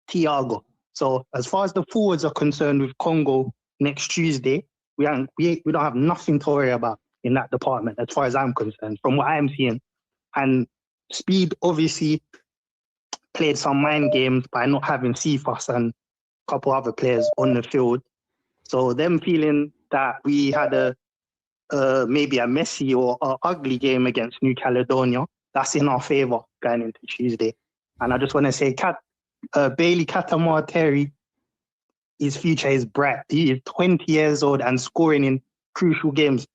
Thiago. So as far as the forwards are concerned with Congo next Tuesday, we don't have nothing to worry about in that department, as far as I'm concerned, from what I'm seeing. And Speed obviously played some mind games by not having Cephas and a couple other players on the field. So them feeling that we had maybe a messy or ugly game against New Caledonia, that's in our favour going into Tuesday. And I just want to say, Bailey Katamarteri, his future is bright. He is 20 years old and scoring in crucial games.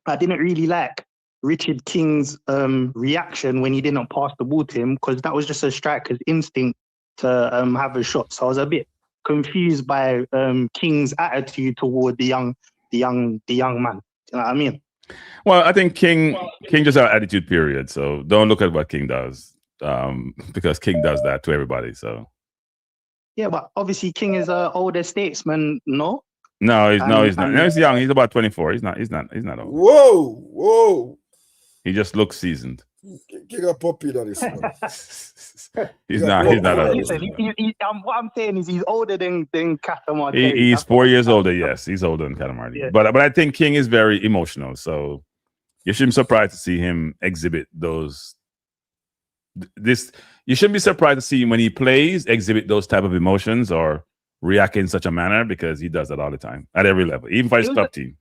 I didn't really like Richard King's reaction when he didn't pass the ball to him, because that was just a striker's instinct to have a shot. So I was a bit confused by King's attitude toward the young man. You know what I mean? Well, I think King just has an attitude, period. So don't look at what King does, because King does that to everybody. So yeah, but obviously King is an older statesman, no? No, he's not. No, he's young. He's about 24. He's not old. Whoa. He just looks seasoned. King a puppy that is. He's not old. Listen, what I'm saying is he's older than Katamar. He's 4 years older. Yes, he's older than Katamar. Yeah. But I think King is very emotional. So you shouldn't be surprised to see him exhibit those. You shouldn't be surprised to see him when he plays exhibit those type of emotions or react in such a manner, because he does that all the time at every level, even for his club team.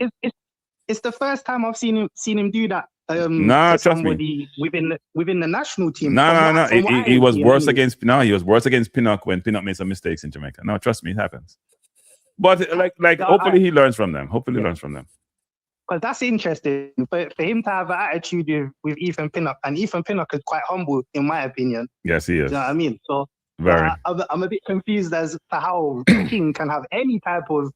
It's the first time I've seen him do that. No, trust me. Within the national team. No. He was worse against Pinnock when Pinnock made some mistakes in Jamaica. No, trust me, it happens. But hopefully he learns from them. Because that's interesting for him to have an attitude with Ethan Pinnock, and Ethan Pinnock is quite humble, in my opinion. Yes, he is. Do you know what I mean? So very. I'm a bit confused as to how King can have any type of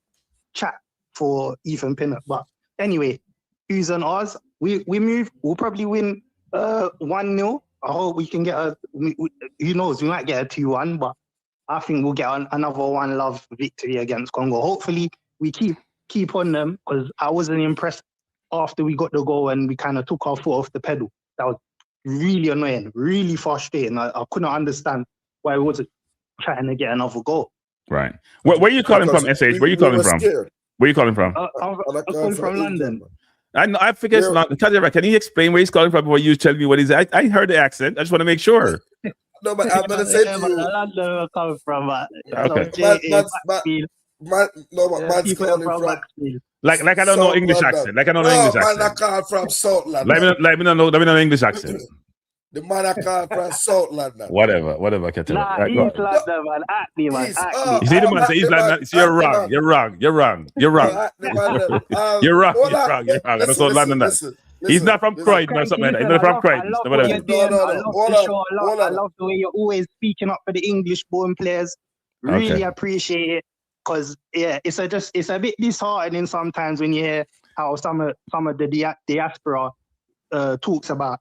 chat for Ethan Pinnock. But anyway, who's on ours? We move. We'll probably win 1-0. I hope we can get who knows? We might get a 2-1, but I think we'll get another 1-0 victory against Congo. Hopefully, we keep on them, because I wasn't impressed after we got the goal and we kind of took our foot off the pedal. That was really annoying, really frustrating. I couldn't understand why we wasn't trying to get another goal. Right. Where are you calling from, SH? Where are you calling from? Scared. Where are you calling from? I'm calling from London. I forget. Can he explain where he's calling from before you tell me what he's? I heard the accent. I just want to make sure. No, but I'm gonna say to you. London come from. Okay. Man's calling from. Like I don't know English accent. Like I don't know English accent. Man, I call from South London. Let me know English accent. The man I call from South London. Whatever. Can tell. Nah, East London, man. Acme, man. You see the man say East London. You're wrong. You're wrong. You're wrong. I don't know London. He's not from Croydon or something like that. He's not from Croydon. I love the way you're always speaking up for the English-born players. Really appreciate it, because it's a bit disheartening sometimes when you hear how some of the diaspora talks about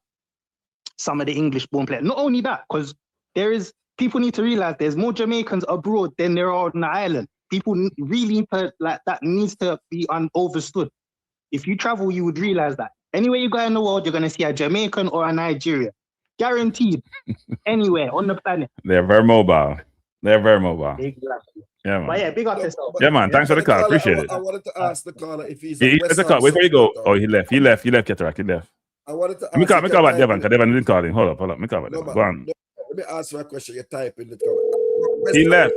some of the English-born players. Not only that, because people need to realize there's more Jamaicans abroad than there are on the island. People really that needs to be understood. If you travel, you would realize that. Anywhere you go in the world, you're going to see a Jamaican or a Nigerian. Guaranteed. Anywhere on the planet. They're very mobile. Exactly. Yeah, man. But yeah, big up yourself. Yeah, man. Thanks for the call. Appreciate it. I wanted to ask the caller if he's a call. Where you go? Oh, he left. Cataract. He left. I wanted to ask. Me call about Devon, because Devon didn't call him. Hold up. Me call about Devon. Go on. Let me ask you a question. You type in the comment. He left.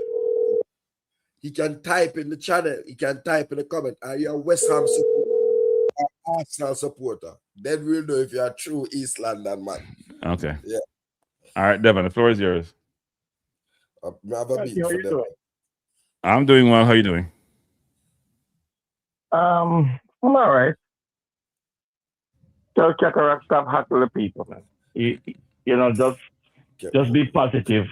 He can type in the channel. He can type in the comment. Are you a West Ham supporter or Arsenal supporter? Then we'll know if you're a true East London man. Okay. Yeah. All right, Devon, the floor is yours. I have a beat for them. I'm doing well. How are you doing? I'm all right. Tell Cataract stop hassling the people, man. Just be positive.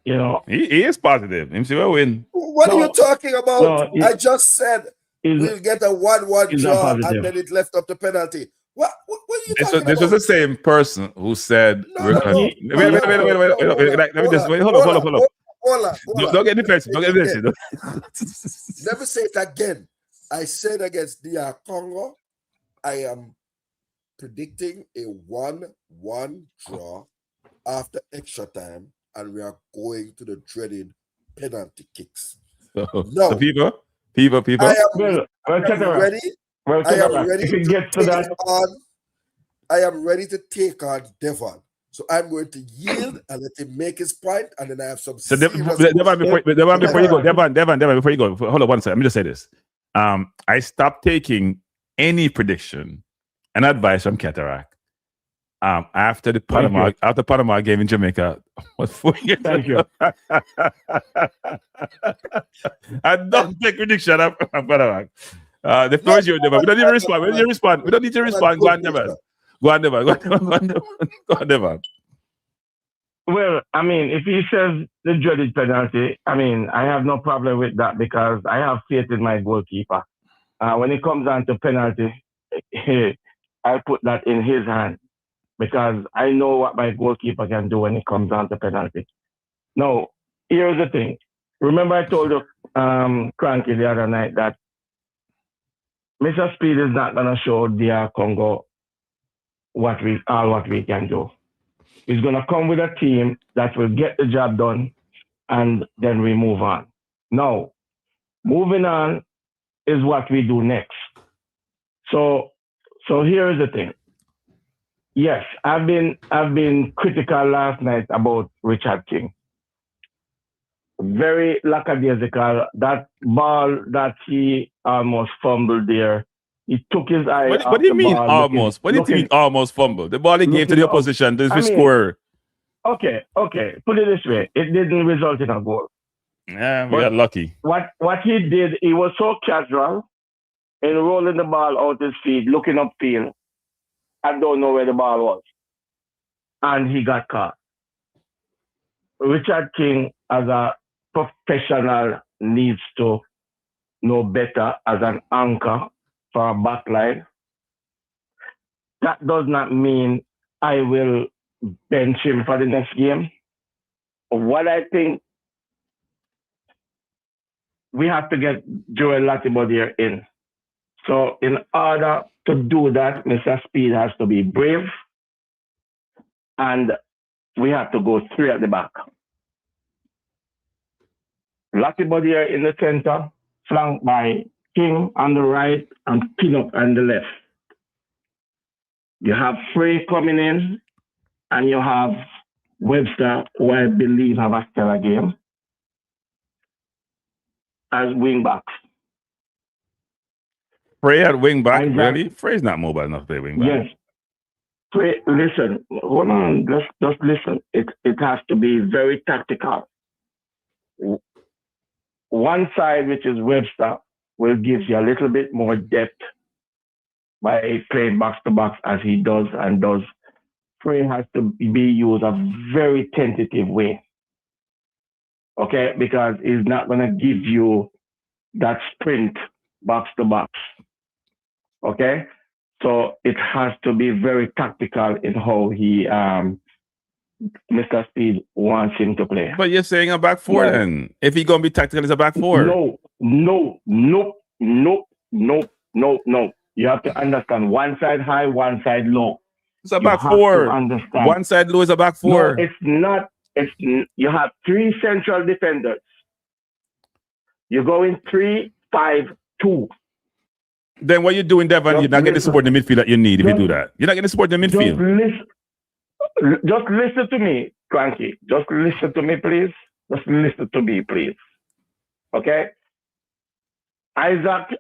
He is positive. Him see we win. What are you talking about? No, I just said he's we'll get a 1-1 not draw and positive. then it left up to penalty. What are you This talking was about? the same person who said we're No, gonna no, wait. Let me just wait. Hold up. Don't get defensive. Don't get defensive. Never say it again. I said against DR Congo, I am predicting a 1-1 draw after extra time, and we are going to the dreaded penalty kicks. So people. I am ready. I am ready if it gets to that, I am ready to take on Devon. So I'm going to yield and let him make his point, and then I have some. So Devon, before you go, Devon, before you go, hold on one second. Let me just say this. I stopped taking any prediction and advice from Cataract. After the Panama game in Jamaica, what 4 years Thank you. I don't take prediction from Cataract. The floor is yours, Devon. We don't need to respond. We don't need to respond. Go on, Devon. Go on, Devon. Well, I mean, if he says the dreaded penalty, I mean, I have no problem with that because I have faith in my goalkeeper. When it comes down to penalty, I put that in his hand because I know what my goalkeeper can do when it comes down to penalty. Now, here's the thing. Remember I told you, Cranky, the other night that Mr. Speed is not going to show DR Congo what we can do. He's going to come with a team that will get the job done, and then we move on. Now, moving on is what we do next. So here is the thing. Yes, I've been critical last night about Richard King. Very lackadaisical. That ball that he almost fumbled there. He took his eye off the ball. What do you mean almost? What do you mean almost fumbled? The ball he gave to the opposition, the scorer. Okay. Put it this way. It didn't result in a goal. Yeah, we got lucky. What he did, he was so casual in rolling the ball out his feet, looking upfield. I don't know where the ball was. And he got caught. Richard King, as a professional, needs to know better as an anchor for a backline. That does not mean I will bench him for the next game. What I think, we have to get Joel Latibodier in. So in order to do that, Mr. Speed has to be brave, and we have to go 3 at the back. Latibodier in the center, flanked by King on the right and Pinnock on the left. You have Frey coming in, and you have Webster, who I believe have a stellar game, as wing backs. Frey at wing back, really? Frey's not mobile enough to play wing back. Yes. Frey, listen, hold on, just listen. It has to be very tactical. One side, which is Webster, will give you a little bit more depth by playing box to box as he does and does. Frey has to be used a very tentative way. Okay? Because he's not going to give you that sprint box to box. Okay? So it has to be very tactical in how he, Mr. Speed wants him to play. But you're saying a back four then. If he's going to be tactical, it's a back four. No. You have to understand, one side high, one side low. It's a back four. One side low is a back four. No, it's not. You have 3 central defenders. You go in 3-5-2. Then what you doing, Devon? You're not getting the support in the midfield that you need if you do that. You're not getting the support in the midfield. Just listen to me, Cranky. Just listen to me, please. Just listen to me, please. Okay? Isaac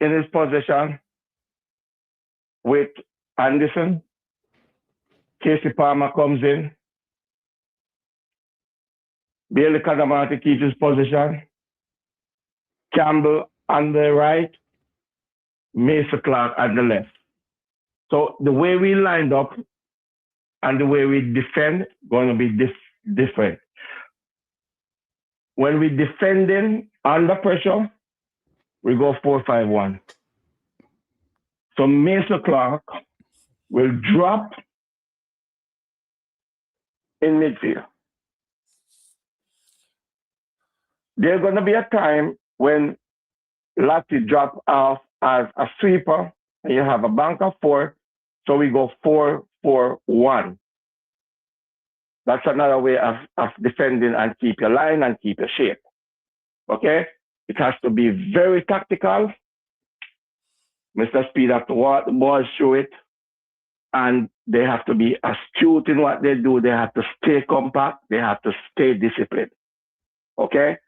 in his position with Anderson. Casey Palmer comes in. Bailey Kadamati keeps his position. Campbell on the right. Mason Clark at the left. So the way we lined up and the way we defend going to be different. When we defending under pressure, we go 4-5-1. So Mason Clark will drop in midfield. There's going to be a time when Lati drop off as a sweeper and you have a bank of 4. So we go 4-4-1. That's another way of defending and keep your line and keep your shape. Okay? It has to be very tactical. Mr. Speed have to walk the ball through it. And they have to be astute in what they do. They have to stay compact. They have to stay disciplined. Okay?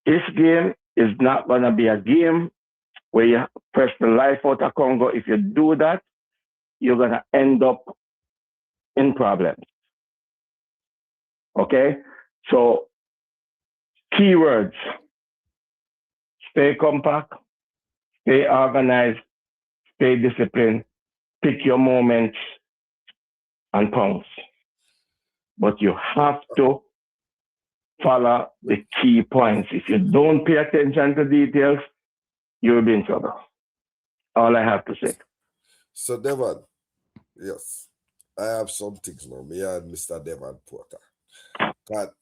This game is not going to be a game where you press the life out of Congo. If you do that, you're going to end up in problems. Okay? So, keywords: stay compact, stay organized, stay disciplined, pick your moments, and pounce. But you have to follow the key points. If you don't pay attention to details, you'll be in trouble. All I have to say. So, Devon, yes, I have some things now. Me and Mr. Devon Porter. But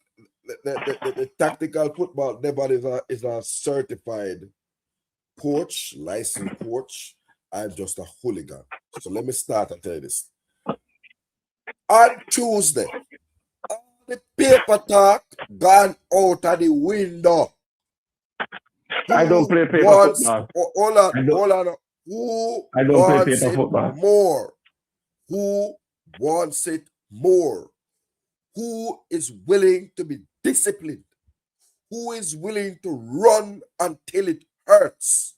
the tactical football, Devon is a certified coach, licensed coach. I'm just a hooligan. So let me start and tell you this. On Tuesday, all the paper talk gone out of the window. I don't play paper football. Hold on. Who wants it more? Who wants it more? Who is willing to be disciplined? Who is willing to run until it hurts?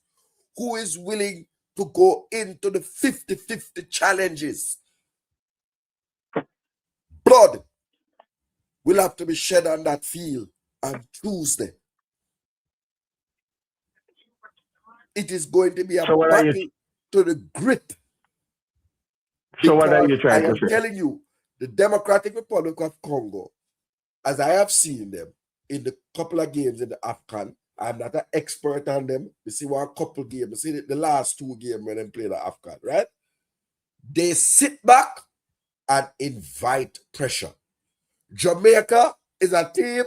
Who is willing to go into the 50-50 challenges? Blood will have to be shed on that field on Tuesday. It is going to be a battle to the grit. So what are you trying to say? I am telling you, the Democratic Republic of Congo, as I have seen them in the couple of games in the AFCON, I'm not an expert on them. You see one couple games, you see the last 2 games when they play the AFCON, right? They sit back and invite pressure. Jamaica is a team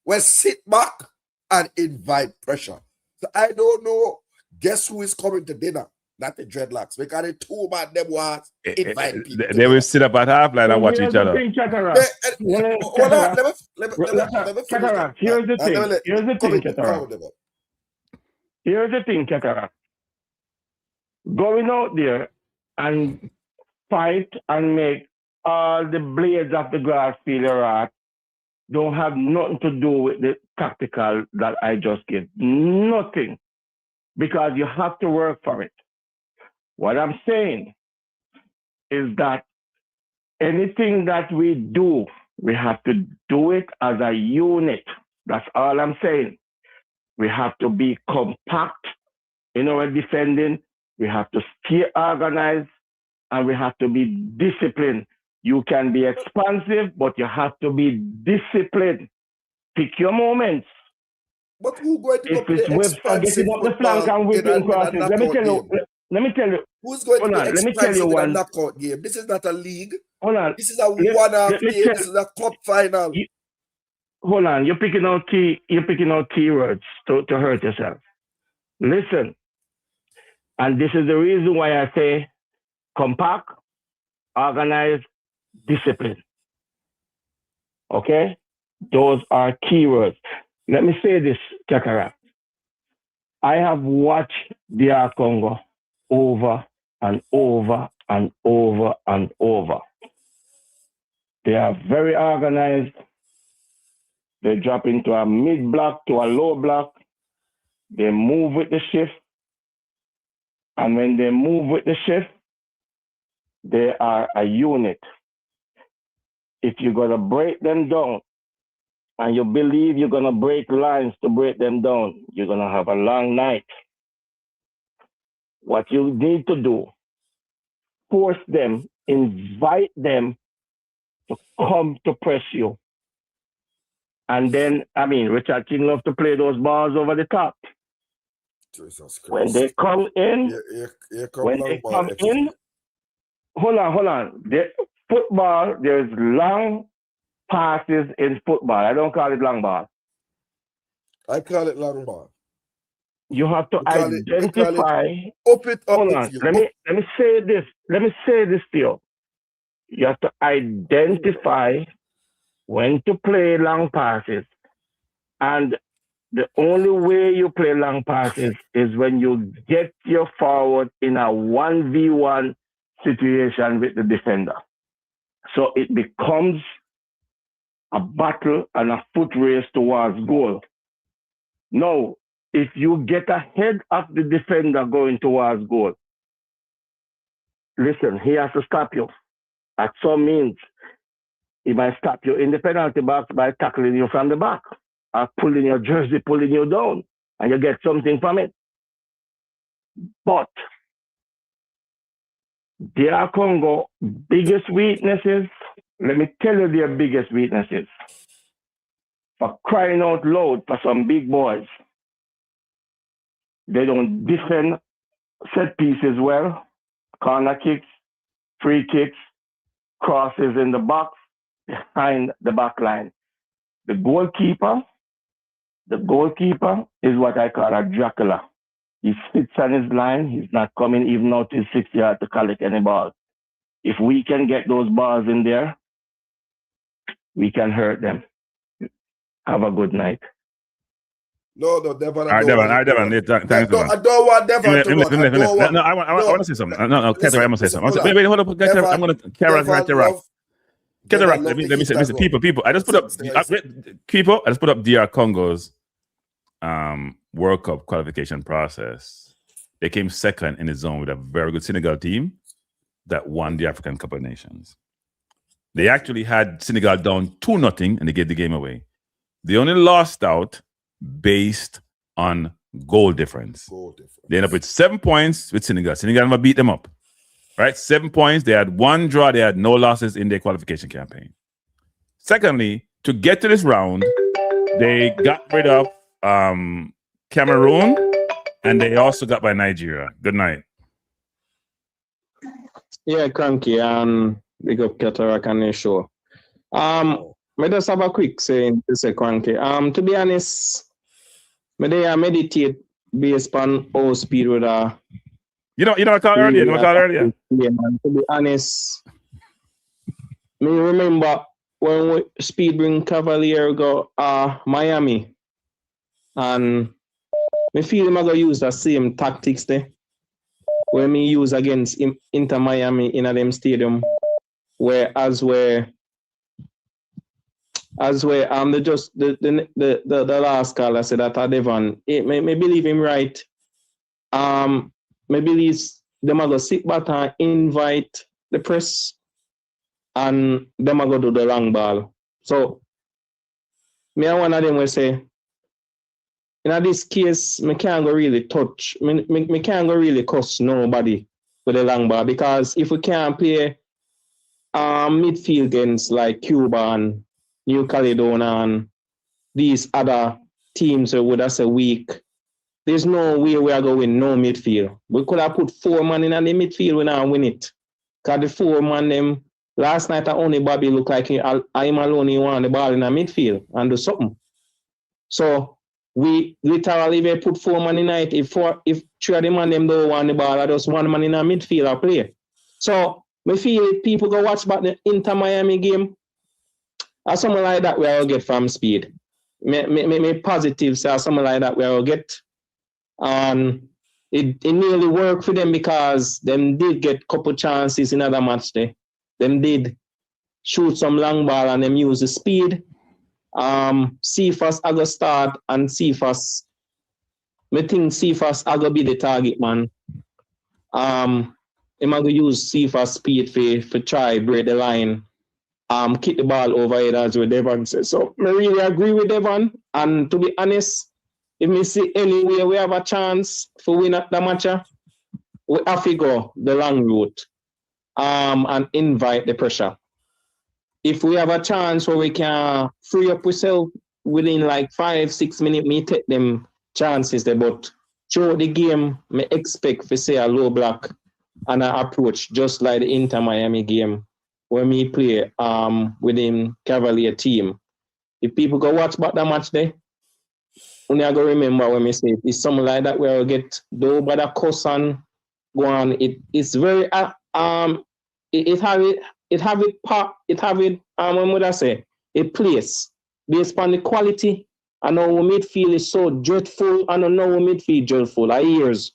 where sit back and invite pressure. So I don't know. Guess who is coming to dinner? Not the dreadlocks. Because the 2 man them was invite people. They will sit up at half line and watch each other. Here's the thing, Catara. Going out there and fight and make all the blades of the grass feel your heart don't have nothing to do with the tactical that I just gave. Nothing. Because you have to work for it. What I'm saying is that anything that we do, we have to do it as a unit. That's all I'm saying. We have to be compact in our defending. We have to stay organized and we have to be disciplined. You can be expansive, but you have to be disciplined. Pick your moments. But who going to if it's with getting up the flank and whipping crosses? Let me tell you. Who's going to be expansive in a knockout game? This is not a league. Hold on. This is a one-off game. This is a cup final. Hold on. You're picking out keywords to hurt yourself. Listen. And this is the reason why I say compact, organized, discipline. Okay? Those are keywords. Let me say this, Kakara. I have watched DR Congo over and over and over and over. They are very organized. They drop into a mid block to a low block. They move with the shift. And when they move with the shift, they are a unit. If you're going to break them down, and you believe you're going to break lines to break them down, you're going to have a long night. what you need to do, force them, invite them to come to press you. And then, Richard King loves to play those balls over the top. Jesus Christ. When they come in, hold on. Football, there's long passes in football. I don't call it long ball. I call it long ball. You have to identify. Up it up. Hold on. Let me say this. Let me say this to you. You have to identify when to play long passes. And the only way you play long passes is when you get your forward in a 1v1 situation with the defender. So it becomes a battle and a foot race towards goal. Now, if you get ahead of the defender going towards goal, listen, he has to stop you. At some means, he might stop you in the penalty box by tackling you from the back, or pulling your jersey, pulling you down, and you get something from it. But DR Congo biggest weaknesses, let me tell you their biggest weaknesses. For crying out loud for some big boys, they don't defend set pieces well, corner kicks, free kicks, crosses in the box, behind the back line. The goalkeeper is what I call a Dracula. He sits on his line. He's not coming even out to 6 yards to collect any ball. If we can get those balls in there, we can hurt them. Have a good night. No, Devon. All right, Devon. Thanks, I don't want Devon to run. No, I want to say something. No, Keteract, I'm going to say something. Wait, hold up. Keteract, I'm going to Keteract. Let me say, people. I just put up DR Congo's World Cup qualification process. They came second in the zone with a very good Senegal team that won the African Cup of Nations. They actually had Senegal down 2-0 and they gave the game away. They only lost out based on goal difference. They ended up with 7 points with Senegal. Senegal never beat them up. Right? 7 points. They had one draw. They had no losses in their qualification campaign. Secondly, to get to this round, they got rid of Cameroon and they also got by Nigeria. Good night. Yeah, Cranky, big up Keteract on the show. I just have a quick saying to say, Cranky. To be honest, I meditate based on how speed with You know what I called earlier? Yeah, man. To be honest, me remember when Speed bring Cavalier go Miami, and me feel him gonna use the same tactics there when me use against Inter Miami in a them stadium, where the last caller said that Devon, me believe him right. Me believe them are going to sit back and invite the press and them are going to do the long ball. So, me and one of them will say, in this case, me can't go really touch, me can't go really cuss nobody with the long ball, because if we can't play midfield against like Cuba and New Caledonia and these other teams that would have say weak, there's no way we are going to win no midfield. We could have put 4 men in the midfield, we now win it. Because the 4 men, them, last night, only Bobby looked like I'm alone, he won the ball in the midfield and do something. So, we literally will put 4 men in it. If 3 of the men them don't want the ball, I just 1 man in the midfield I play. So, I feel people go watch back the Inter Miami game, or something like that where I'll get from Speed. Me positive say something like that where I'll get. It nearly worked for them because them did get couple chances in other match there. Them did shoot some long ball and them use the speed. Cephas I go start and Cephas, me think Cephas I go be the target man. I'm going to use Cephas speed for try break the line. Kick the ball overhead as what Devon says. So I really agree with Devon. And to be honest, if we see anywhere we have a chance for win at the match, we have to go the long route and invite the pressure. If we have a chance where we can free up ourselves within like 5-6 minutes, me take them chances there. But through the game, me expect to see a low block and an approach just like the Inter Miami game when me play within Cavalier team. If people go watch back that match there, only I go remember when me say it's something like that where I get though by the cuss and go on. It's very it have what would I say, a place based on the quality. I know our midfield is so dreadful. I don't know our midfield dreadful. I years.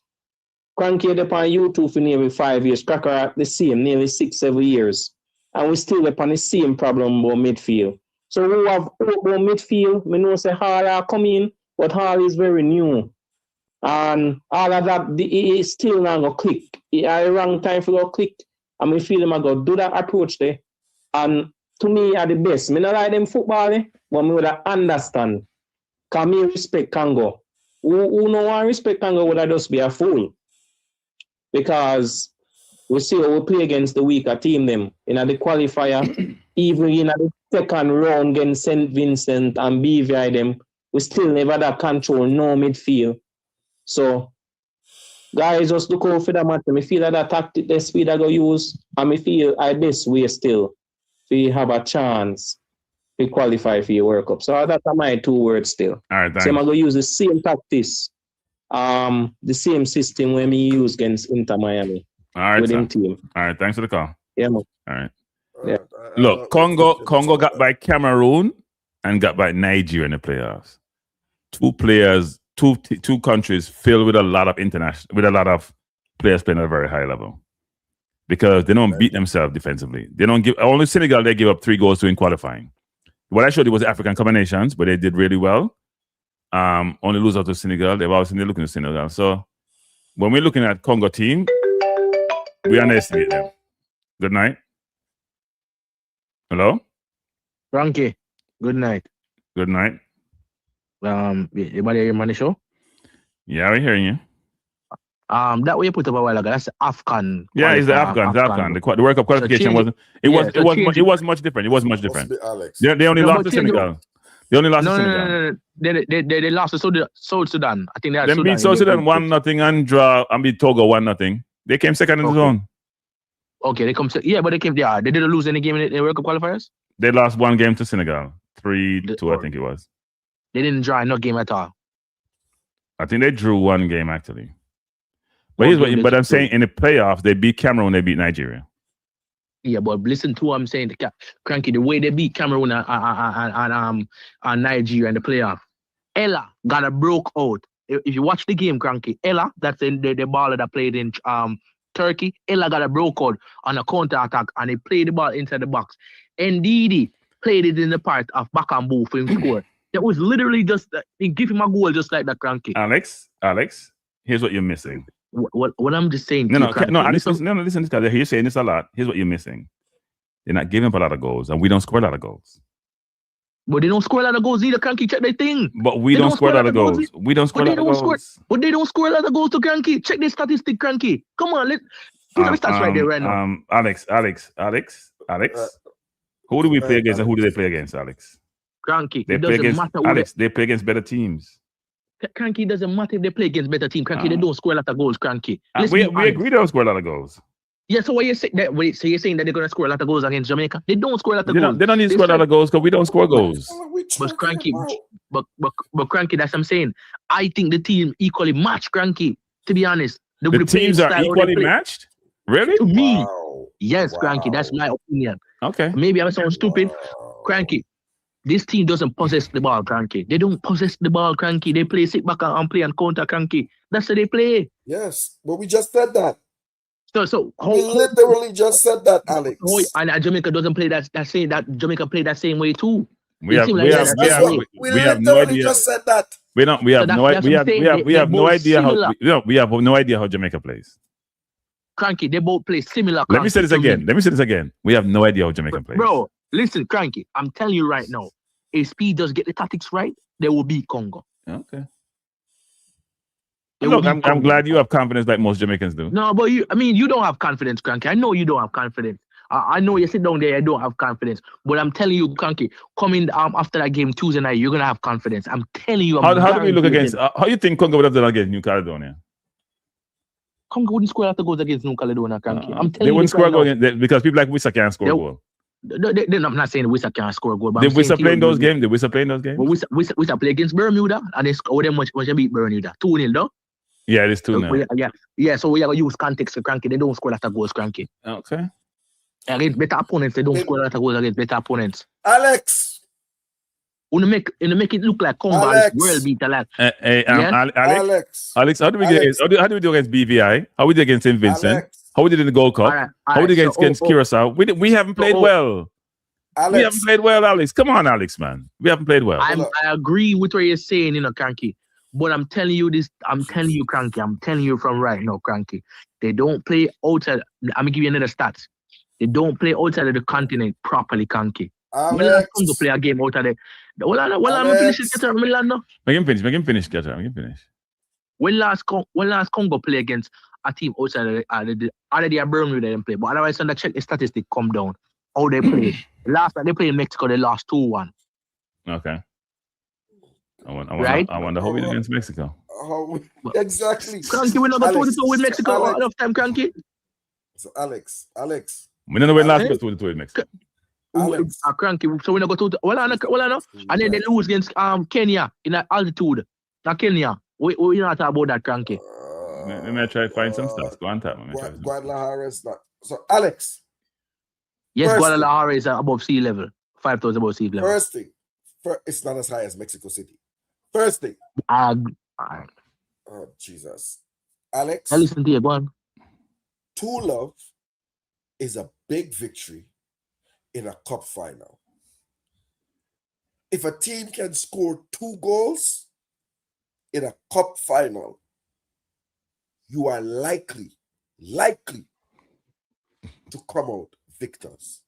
Cranky up on YouTube for nearly 5 years. Cracker at the same, nearly 6-7 years. And we still up on the same problem about midfield. So we have about midfield. We know say Hall are coming, but Hall is very new. And all of that, it is still not going to click. It is the wrong time for go click. And we feel them are going to do that approach there. And to me, are the best. I don't like them football, but I would understand. Because me respect Congo. Who no one respect Congo would just be a fool. Because we see how we play against the weaker team them. In the qualifier, even in the second round against St. Vincent and BVI them, we still never that control, no midfield. So, guys, just look out for that match. I feel that tactic, the speed I go use, and I feel I best way still to have a chance to qualify for your World Cup. So that's my 2 words still. All right, thanks. So I'm going to use the same tactics, the same system when we use against Inter Miami. All right, within team. All right, thanks for the call. Yeah, man. All right. Yeah. Look, Congo got by Cameroon and got by Nigeria in the playoffs. 2 players, two countries filled with a lot of players playing at a very high level because they don't beat themselves defensively. They don't give only Senegal. They give up 3 goals to in qualifying. What I showed you was the African combinations, but they did really well. Only lose out to Senegal. They're looking at Senegal. So when we're looking at Congo team, we underestimate them. Good night. Hello? Frankie, good night. Good night. Anybody hear me on the show? Yeah, we're hearing you. That way you put up a while ago, that's the Afghan. Yeah, it's the Afghan. The World Cup qualification it was much different. It was much different. They only lost to Senegal. They only lost to Senegal. They lost to South Sudan. I think they had Them beat South Sudan 1-0 and draw and beat Togo 1-0. They came second in the zone. Okay, they come. Yeah, but they came. Yeah, they didn't lose any game in the World Cup qualifiers. They lost 1 game to Senegal, 3-2, I think it was. They didn't draw no game at all. I think they drew 1 game actually. But but I'm saying in the playoffs they beat Cameroon, they beat Nigeria. Yeah, but listen to what I'm saying, Cranky. The way they beat Cameroon and Nigeria in the playoff, Ella got a broke out. If you watch the game, Cranky, Ella, that's the baller that played in Turkey. Ella got a broke out on a counter attack and he played the ball inside the box. Ndidi played it in the part of back and ball for him score. That was literally just he give him a goal just like that, Cranky. Alex, here's what you're missing. What I'm just saying. Listen to this guy. You're saying this a lot. Here's what you're missing. They're not giving up a lot of goals, and we don't score a lot of goals. But they don't score a lot of goals either, Cranky. Check their thing. But we don't score a lot of goals. We don't score a lot of goals. But they don't score a lot of goals to Cranky. Check the statistic, Cranky. Come on, let's put the stats right there right now. Alex. Who do we play against and who do they play against, Alex? Cranky. They play against Alex. They play against better teams. Cranky, doesn't matter if they play against better team. Cranky, they don't score a lot of goals, Cranky. We agree they don't score a lot of goals. Yeah, so what you say that? So you're saying that they're gonna score a lot of goals against Jamaica? They don't score a lot of goals. They don't need to score a lot of goals because we don't score goals. But Cranky, but Cranky, that's what I'm saying. I think the team equally matched, Cranky. To be honest, the teams are equally matched. Really? To me, yes, Cranky. That's my opinion. Okay. Maybe I sound stupid, Cranky. This team doesn't possess the ball, Cranky. They don't possess the ball, Cranky. They play sit back and play and counter, Cranky. That's how they play. Yes, but we just said that. So we literally just said that, Alex. And Jamaica doesn't play that same. That Jamaica play that same way too. We have no idea. Just said that. We have no idea how Jamaica plays. Cranky, they both play similar. Let me say this again. We have no idea how Jamaica plays. Bro, listen, Cranky, I'm telling you right now, if Speed does get the tactics right, they will beat Congo. Okay. Look, I'm glad you have confidence like most Jamaicans do. No, but you don't have confidence, Cranky. I know you don't have confidence. I know you sit down there, you don't have confidence. But I'm telling you, Cranky, coming after that game Tuesday night, you're gonna have confidence. I'm telling you. How do we look against? How you think Congo would have done against New Caledonia? Congo wouldn't score after goals against New Caledonia, Cranky. I'm telling you. They wouldn't score a goal because people like Wissa can't score a goal. I'm not saying Wissa can't score a goal. But Did Wissa play in those games? Did Wissa play in those games? Well, Wissa play against Bermuda, and they score them much they beat Bermuda 2-0, though. Yeah, it is 2-0. Yeah. So we have to use context for Cranky. They don't score a lot of goals, Cranky. Okay. Against better opponents, they don't score a lot of goals against better opponents. Alex. You make it look like Congo is world beater, like. Alex. How do we do against BVI? How we did against St. Vincent? Alex. How we did in the Gold Cup? How we did against Curacao? We haven't played well. Alex. We haven't played well, Alex. Come on, Alex, man. We haven't played well. I agree with what you're saying, Cranky. But I'm telling you this. I'm telling you, Cranky. I'm telling you from right now, Cranky. They don't play outside. I'm gonna give you another stats. They don't play outside of the continent properly, Cranky. When last Congo play a game out of the. Well, I'm finishing. Make him finish. When last Congo play against a team outside of the already a Bermuda they didn't play, but otherwise when they check the statistics come down. How they play. Last time they played in Mexico, they lost 2-1. Okay. I wonder how we did against Mexico. Exactly. Cranky, we're not going to 2-2 with Mexico enough time, Cranky. So Alex. We don't know when last was 2-2 with Mexico. Cranky, so we're not going to well, and then they lose against Kenya in altitude. Now Kenya, we not talk about that, Cranky. Let me try to find some stuff. Go on top. Guadalajara is not. So Alex. Yes, Guadalajara is above sea level. 5,000 above sea level. First thing, it's not as high as Mexico City. First thing. Oh, Jesus. Alex. I listen to you, go on. 2-0 is a big victory in a cup final. If a team can score 2 goals in a cup final, you are likely to come out victors.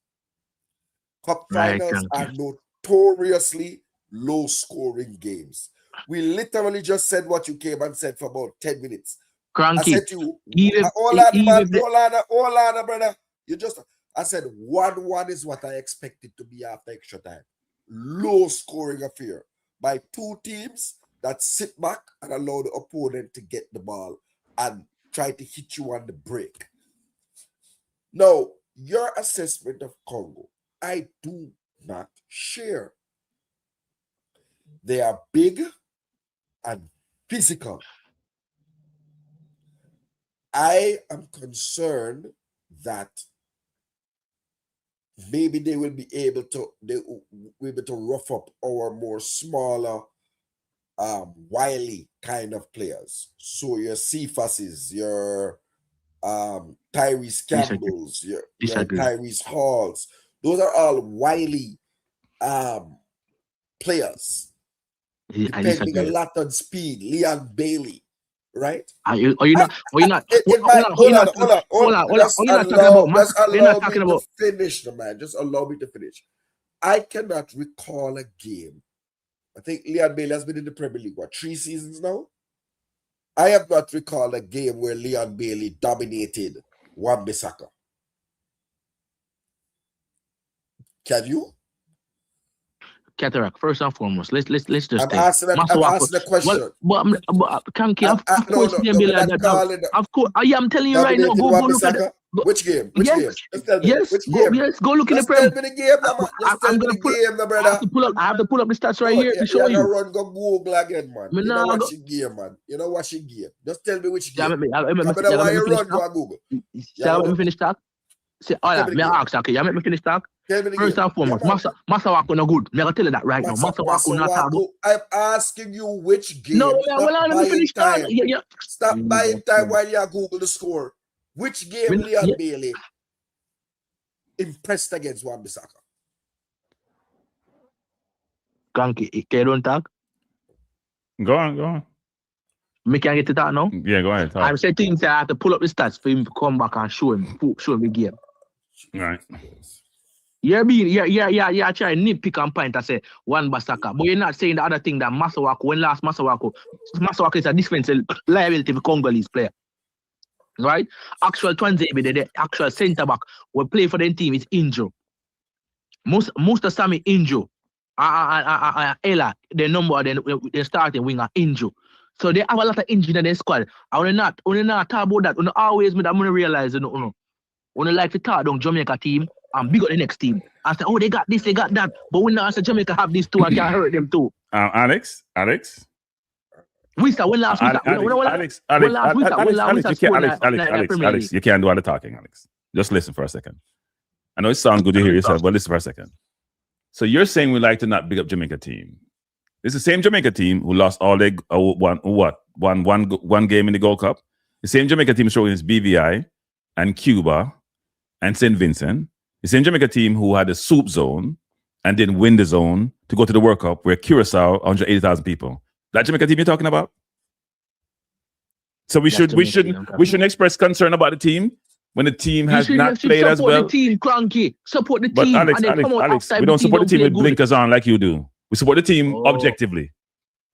Cup finals are notoriously low-scoring games. We literally just said what you came and said for about 10 minutes. Cranky. I said to you, hold on, brother. I said 1-1 is what I expected to be after extra time. Low-scoring affair by 2 teams that sit back and allow the opponent to get the ball and try to hit you on the break. Now, your assessment of Congo, I do not share. They are big and physical. I am concerned that maybe they will be able to rough up our more smaller, wily kind of players. So your Cephas's, your Tyrese Campbell's, your Tyrese Halls. Those are all wily players. Depending a lot on speed. Leon Bailey, right? Are you not? Hold on. Finish, man. Just allow me to finish. I cannot recall a game. I think Leon Bailey has been in the Premier League, 3 seasons now? I have not recalled a game where Leon Bailey dominated Wan-Bissaka. Can you? Cataract, first and foremost. Let's just I'm asking the question. Of course, I'm telling you right now. Go look at it. Which game? Which game? Go look in the Prem. Tell me the game, I'm going to pull up. I have to pull up the stats right here to show you. Run, go Google again, man. You know watch the game, man. You know watch the game. Just tell me which game. Why you run, go Google. Let me finish talk. Say, all right, me ask, okay, you make me finish talk? First and foremost, Masawako no good. Me gonna tell you that right now. Masawako not good. I'm asking you which game. No, let me finish talk. Stop buying time while you Google the score. Which game Leon Bailey impressed against Wan-Bissaka? Kanki, can you don't talk? Go on. Me can get to that now? Yeah, go ahead. I'm saying things I have to pull up the stats for him to come back and show him the game. Right. You're trying to nitpick and point and say one Basaka, but you're not saying the other thing that Masawako is a defensive liability for Congolese player. Right? Actual Twanzebe, the actual centre back will play for the team is injured. Most of Sammy injured. Ella, the number the starting winger injured. So they have a lot of injury in their squad. I want to not talk about that. Always I'm gonna realize when I like to talk down Jamaica team and big up the next team. I say, oh, they got this, they got that. But when I say Jamaica have these two, I can't hurt them too. Alex. Alex, you can't do all the talking, Alex. Just listen for a second. I know it sounds good to hear yourself, but listen for a second. So you're saying we like to not big up Jamaica team. It's the same Jamaica team who lost all their one game in the Gold Cup. The same Jamaica team showing is BVI and Cuba and St. Vincent. The same Jamaica team who had the soup zone and didn't win the zone to go to the World Cup where Curacao 180,000 people. That Jamaica team you're talking about? So we shouldn't express concern about the team when the team has not played as well. Support the team, Cranky. Support the but team. Alex, we don't support the team with blinkers on like you do. We support the team objectively.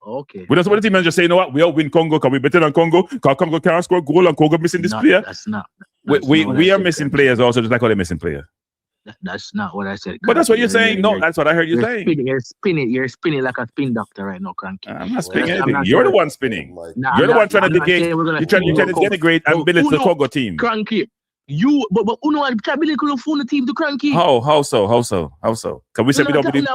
Okay. We don't support the team and just say, you know what, we all win Congo because we're better than Congo. Because Congo can't score a goal and Congo missing this player. That's not. We are missing players also, just like how they're missing players. That's not what I said. But that's what you're saying. No, that's what I heard you saying. You're spinning like a spin doctor right now, Cranky. I'm not spinning anything. You're the one spinning. You're the one trying to negate. You're trying to denigrate and belittle the Congo team. Cranky. But Uno try to build the team to Cranky. How so? Because we said we don't believe.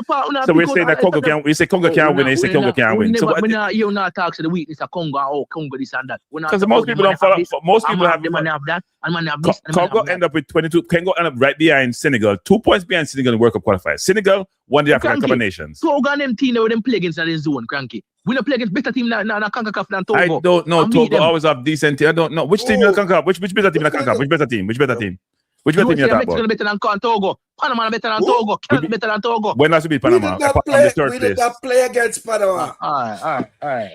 So we're saying that Congo can't. We say Congo can't win. They say Congo can't win. So you're not talking to the weakness of Congo. Oh, Congo this and that. Because most people don't follow. Most people have that. And have this. Congo end up with 22. Congo end up right behind Senegal. 2 points behind Senegal in World Cup qualifiers. Senegal won the African Cup of Nations. Togo and them team that them play against the zone, Cranky. We don't play against better team than CONCACAF than Togo. I don't know. Togo always have decent team. I don't know. Which team in the CONCACAF? Which better team in the CONCACAF? Which better team? Which better team you talk about? Better than Togo. Panama better than Togo. Canada better than Togo. When last we beat Panama? We did not play against Panama. All right.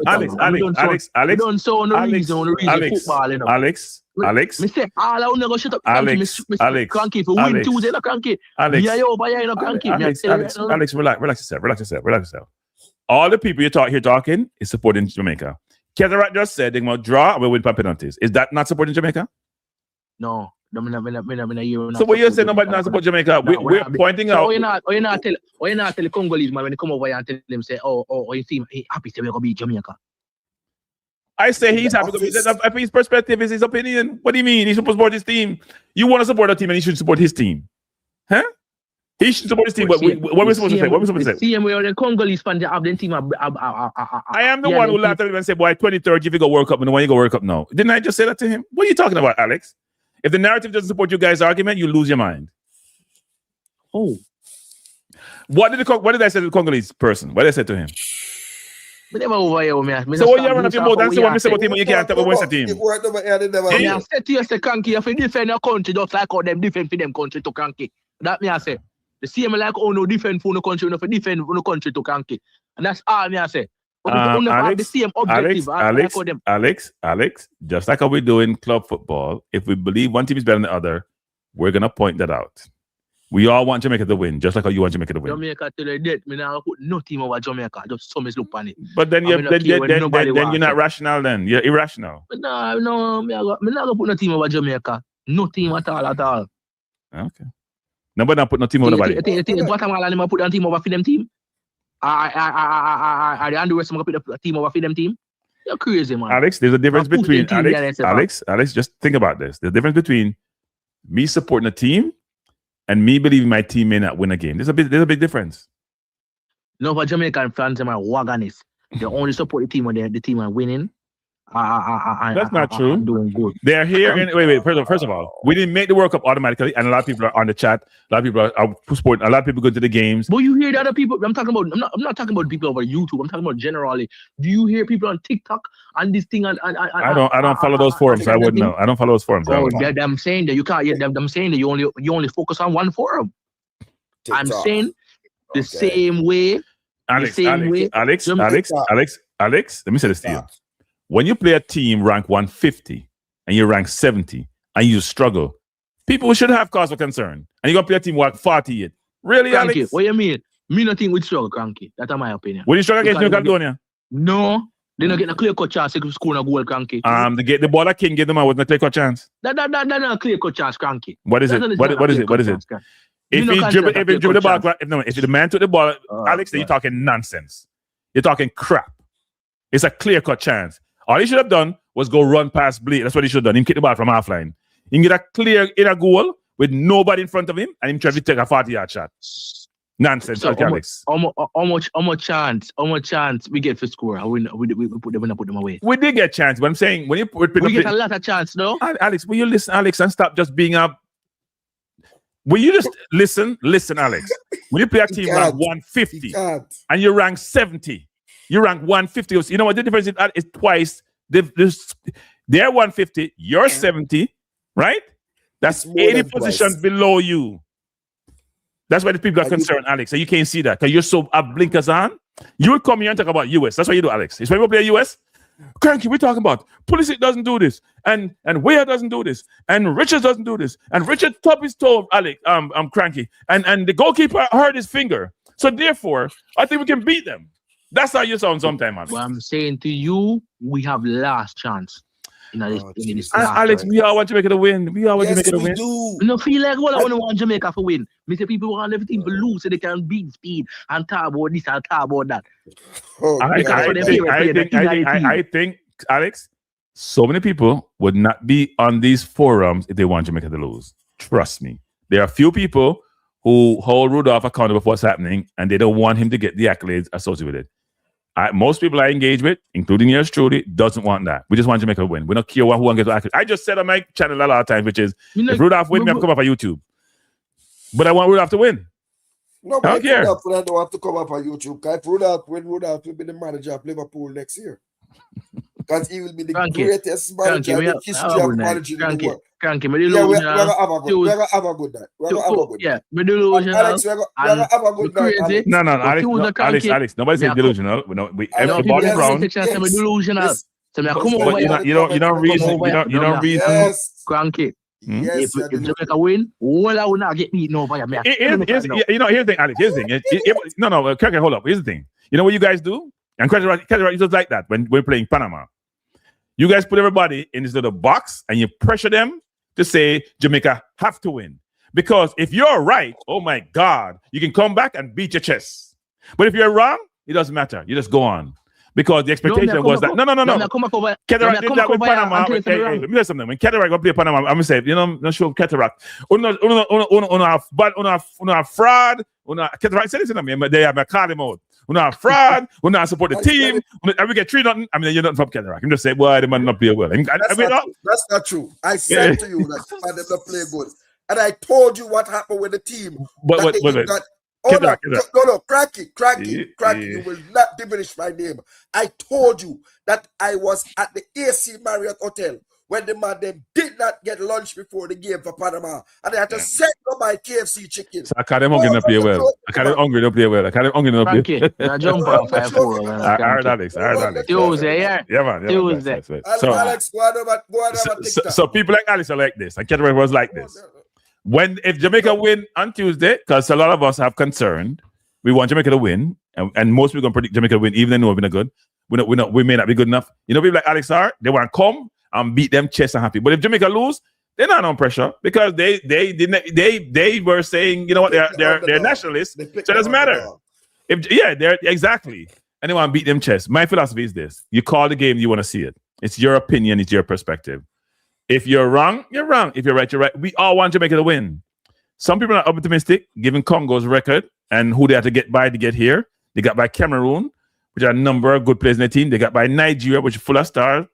Alex. We don't show no reason football, you know. Alex. Me say all I want to go shut up. Alex. Cranky for win Tuesday, no Cranky. Alex, relax yourself. All the people you're here talking is supporting Jamaica. Kezarat just said they're going to draw and we'll win by penalties. Is that not supporting Jamaica? No. So what you're saying nobody not support Jamaica? We're pointing out. You're not tell the Congolese man when they come over here and tell them say, you see he happy to be beat Jamaica. I say he's happy to be. His perspective is his opinion. What do you mean? He should support his team. You want to support a team and he should support his team. Huh? He should support his team. What are we supposed to say? What are we supposed to say? See him where the Congolese fans have their team. I am the one who laughed at him and said, boy, 2030, if you go World Cup, and when you go World Cup now. Didn't I just say that to him? What are you talking about, Alex? If the narrative doesn't support you guys' argument, you lose your mind. Oh. What did I say to the Congolese person? What did I say to him? But never over here with me. So what you run up your mouth and say what I say about him when you can't tell me what's the team? I said to you, say, Cranky, if you defend your country, just like how them defend for them country to Cranky. That me I say. The same like how no defend for no country, no for defend for no country to Cranky. And that's all me I say. Alex, the same objective. Alex, just like how we do in club football, if we believe one team is better than the other, we're going to point that out. We all want Jamaica to win, just like how you want Jamaica to win. Jamaica to the death, me now put no team over Jamaica. Just some look on it. But then you're not rational. Then you're irrational. But no, me not gonna put no team over Jamaica. No team at all. Okay. Nobody not put no team over nobody. Guatemala, them put a team over for them team. I the rest of them put a team over for them team. You're crazy, man. Alex, there's a difference between Alex. Just think about this. There's a difference between me supporting a team and me believing my team may not win a game. There's a big difference. No, for Jamaican fans, them are wagonists. They only support the team when the team are winning. That's not true. Doing good. They're here. Wait. First of all, we didn't make the World Cup automatically, and a lot of people are on the chat. A lot of people are supporting. A lot of people go to the games. But you hear the other people. I'm not talking about people over YouTube. I'm talking about generally. Do you hear people on TikTok and this thing? I don't follow those forums. So I wouldn't know. I don't follow those forums. I'm saying that you can't. I'm saying that you only focus on one forum. TikTok. I'm saying the same way. Alex. Let me say this to you. When you play a team rank 150 and you rank 70 and you struggle, people should have cause for concern. And you're going to play a team work 48. Really, Cranky, Alex? what you mean? Me not think we struggle, Cranky. That's my opinion. Will you struggle against New Caledonia? No. They don't get a clear-cut chance to score a goal, Cranky. The ball that King gave them out was not clear-cut chance. That's not a clear-cut chance, Cranky. What is it? What is it? If he dribble the ball, if the man took the ball, Alex, then you're talking nonsense. You're talking crap. It's a clear-cut chance. All he should have done was go run past Blake. That's what he should have done. Him kick the ball from half line. He can get a clear inner goal with nobody in front of him, and him try to take a 40-yard shot. Nonsense, So Alex. how much chance we get for score? We put them away. We did get chance, but I'm saying when we get a lot of chance, no? Alex, will you listen, Alex, and stop just being a. Will you just listen, Alex? When you play a team rank 150 and you rank 70, you rank 150. You know what the difference is twice. They're 150, you're 70, right? That's 80 positions below you. That's why the people are concerned, Alex. And you can't see that because you're so blinkers on. You will come here and talk about US. That's what you do, Alex. It's when we play US. Cranky, we're talking about Pulisic doesn't do this, and Weah doesn't do this, and Richards doesn't do this, and Richard top his toe, Alex. Cranky, and the goalkeeper hurt his finger. So therefore, I think we can beat them. That's how you sound sometimes, man. Well, I'm saying to you, we have last chance. Alex, we all want Jamaica to win. We all want Jamaica to win. We don't feel like I want Jamaica to win. Me say people want everything to lose so they can beat Speed and talk about this and talk about that. I think, Alex, so many people would not be on these forums if they want Jamaica to lose. Trust me. There are a few people who hold Rudolph accountable for what's happening and they don't want him to get the accolades associated with it. Most people I engage with, including yours truly, doesn't want that. We just want Jamaica to win. We don't care who wants to get. I just said on my channel a lot of times, which is, if Rudolph win, me have to come up on YouTube. But I want Rudolph to win. No, I don't care. Rudolph don't have to come up on YouTube. If Rudolph will be the manager of Liverpool next year. Because he will be the greatest manager in the history of managing in the world. We're going to have a good night. We're going to have a good night. Alex, we're going to have a good night. No, Alex, nobody says delusional. The ball is round. Delusional. You don't reason. Cranky. If Jamaica win, all I will not get beaten over. Here's the thing, Alex. Here's the thing. No, Cranky, hold up. Here's the thing. You know what you guys do? And Caledonia is like that when we're playing Panama. You guys put everybody in this little box and you pressure them to say Jamaica have to win. Because if you're right, oh my God, you can come back and beat your chest. But if you're wrong, it doesn't matter. You just go on. Because the expectation was that. No. Cataract did that with Panama. Let me tell you something. When Cataract go play Panama, I'm going to say, not sure Cataract. Una fraud. Cataract said this to me, but they have a call him out. Una fraud. Una support the team. And we get 3-0. I mean, you're not from Cataract. I'm just saying, well, they might not play well. That's not true. I said to you that they not play good. And I told you what happened with the team. No, Cranky, you will not diminish my name. I told you that I was at the AC Marriott Hotel when the man them did not get lunch before the game for Panama, and they had to set up my KFC chicken. So I can't hungry to play well. I can't hungry to play well. I can't hungry to play. Frankie, jump on 5-4. I heard Alex. Tuesday, yeah, man. Tuesday. Alex, go on so people like Alex are like this, and Catherine was like this. If Jamaica win on Tuesday, because a lot of us have concerned, we want Jamaica to win, and most people gonna predict Jamaica to win, even though we're not good. We may not be good enough. You know, people like Alex are, they want to come and beat them chest and happy. But if Jamaica lose, they're not on pressure because they were saying, you know what, they're nationalists, so it doesn't matter. They're exactly, and they want to beat them chest. My philosophy is this: you call the game, you want to see it. It's your opinion, it's your perspective. If you're wrong, you're wrong. If you're right, you're right. We all want Jamaica to win. Some people are optimistic, given Congo's record and who they had to get by to get here. They got by Cameroon, which are a number of good players in the team. They got by Nigeria, which is full of stars.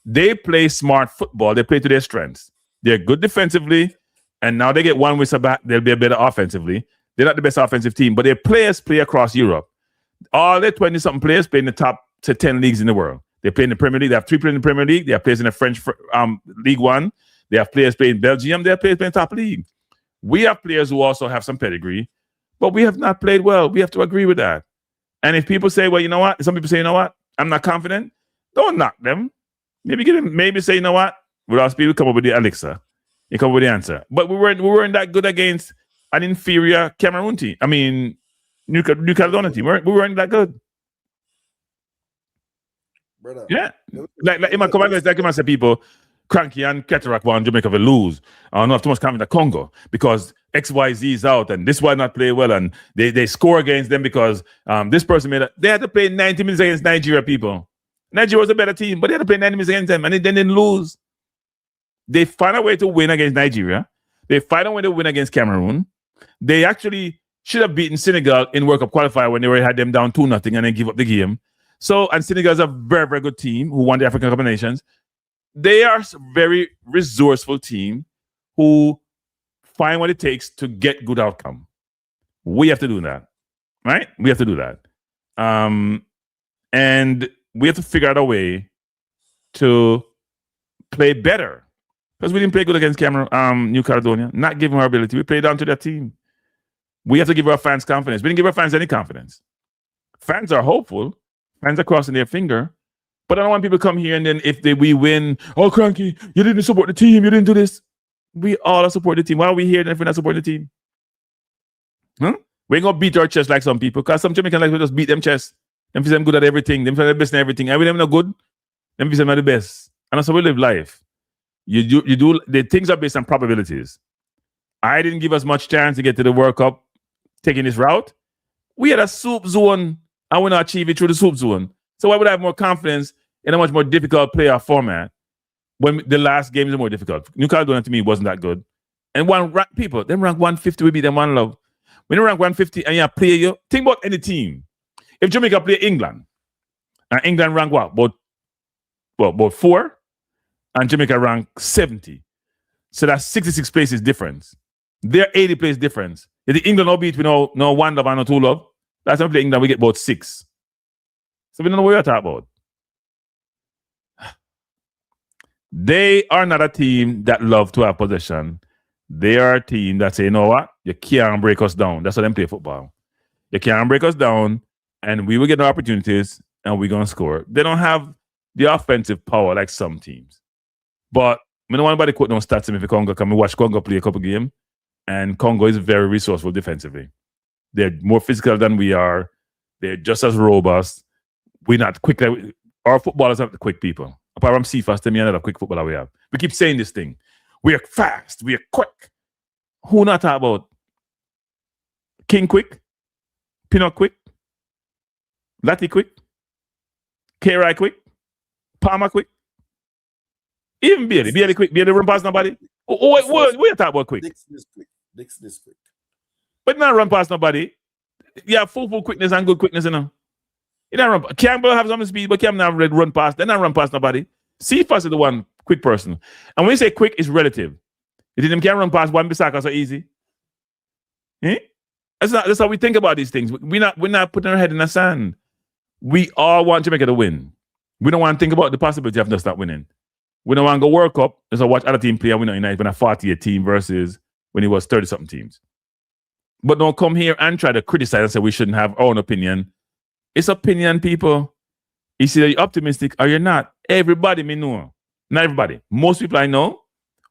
They play smart football. They play to their strengths. They're good defensively, and now they get one whistle back. They'll be better offensively. They're not the best offensive team, but their players play across Europe. All their 20-something players play in the top 10 leagues in the world. They play in the Premier League. They have 3 players in the Premier League. They have players in the French League One. They have players playing in Belgium. They have players playing top league. We have players who also have some pedigree, but we have not played well. We have to agree with that. And if people say, well, you know what? Some people say, you know what? I'm not confident. Don't knock them. Maybe say, you know what? Without speed, we come up with the elixir. You come up with the answer. But we weren't that good against an inferior Cameroon team. I mean, New Caledonia team. We weren't that good. Brother. Yeah. Like in my comments, like I say, people, Cranky and Cataract want Jamaica to lose. I don't have too much confidence in Congo because XYZ is out and this why not play well and they score against them because this person made it. They had to play 90 minutes against Nigeria, people. Nigeria was a better team, but they had to play 90 minutes against them and they didn't lose. They find a way to win against Nigeria. They find a way to win against Cameroon. They actually should have beaten Senegal in World Cup qualifier when they already had them down 2-0 and then give up the game. So, and Senegal is a very, very good team who won the African Cup of Nations. They are a very resourceful team who find what it takes to get good outcome. We have to do that, right? We have to do that. And we have to figure out a way to play better. Because we didn't play good against Cameroon, New Caledonia, not giving our ability. We played down to their team. We have to give our fans confidence. We didn't give our fans any confidence. Fans are hopeful. Fans are crossing their finger. But I don't want people to come here and then if we win, oh, Cranky, you didn't support the team. You didn't do this. We all support the team. Why are we here if we're not supporting the team? Huh? We ain't going to beat our chest like some people. Because some Jamaicans like to just beat them chest. Them feel them good at everything. Them feel the best in everything. And we them not good. Them feel them are the best. And that's how we live life. You do the things are based on probabilities. I didn't give us much chance to get to the World Cup taking this route. We had a soup zone and we not achieve it through the soup zone. So why would I have more confidence in a much more difficult playoff format when the last games are more difficult? New Caledonia to me wasn't that good. And people, them rank 150, we beat them 1-0. When you rank 150 and you play you, think about any team. If Jamaica play England, and England rank what? About 4? And Jamaica rank 70. So that's 66 places difference. They're 80 places difference. If the England all beat with no 1 love and no 2 love, last time we play England, we get about 6. So we don't know what you're talking about. They are not a team that love to have possession. They are a team that say, you know what? You can't break us down. That's how they play football. You can't break us down, and we will get the opportunities, and we're going to score. They don't have the offensive power like some teams. But I don't want anybody quote no stats if Congo come and watch Congo play a couple games. And Congo is very resourceful defensively. They're more physical than we are. They're just as robust. We're not quick. Our footballers are quick people. Apart from Cephas, tell me another quick footballer we have. We keep saying this thing. We are fast. We are quick. Who not talk about? King quick? Pinot quick? Lati quick? K-Rai quick? Palmer quick? Even Bailey quick. Bailey run past nobody. What you talk about quick? Dixon is quick. But not run past nobody. You have full quickness and good quickness, you know. You don't run. Campbell have some speed, but Campbell not run past. They not run past nobody. Cephas is the one quick person. And when you say quick, it's relative. You think them can't run past one Bissaka so easy? That's how we think about these things. We're not putting our head in the sand. We all want Jamaica to win. We don't want to think about the possibility of us not winning. We don't want to go World Cup. Just watch other team play and win United when a 48 team versus when it was 30-something teams. But don't come here and try to criticize and say we shouldn't have our own opinion. It's opinion, people. You see, are you optimistic or you're not? Everybody may know. Not everybody. Most people I know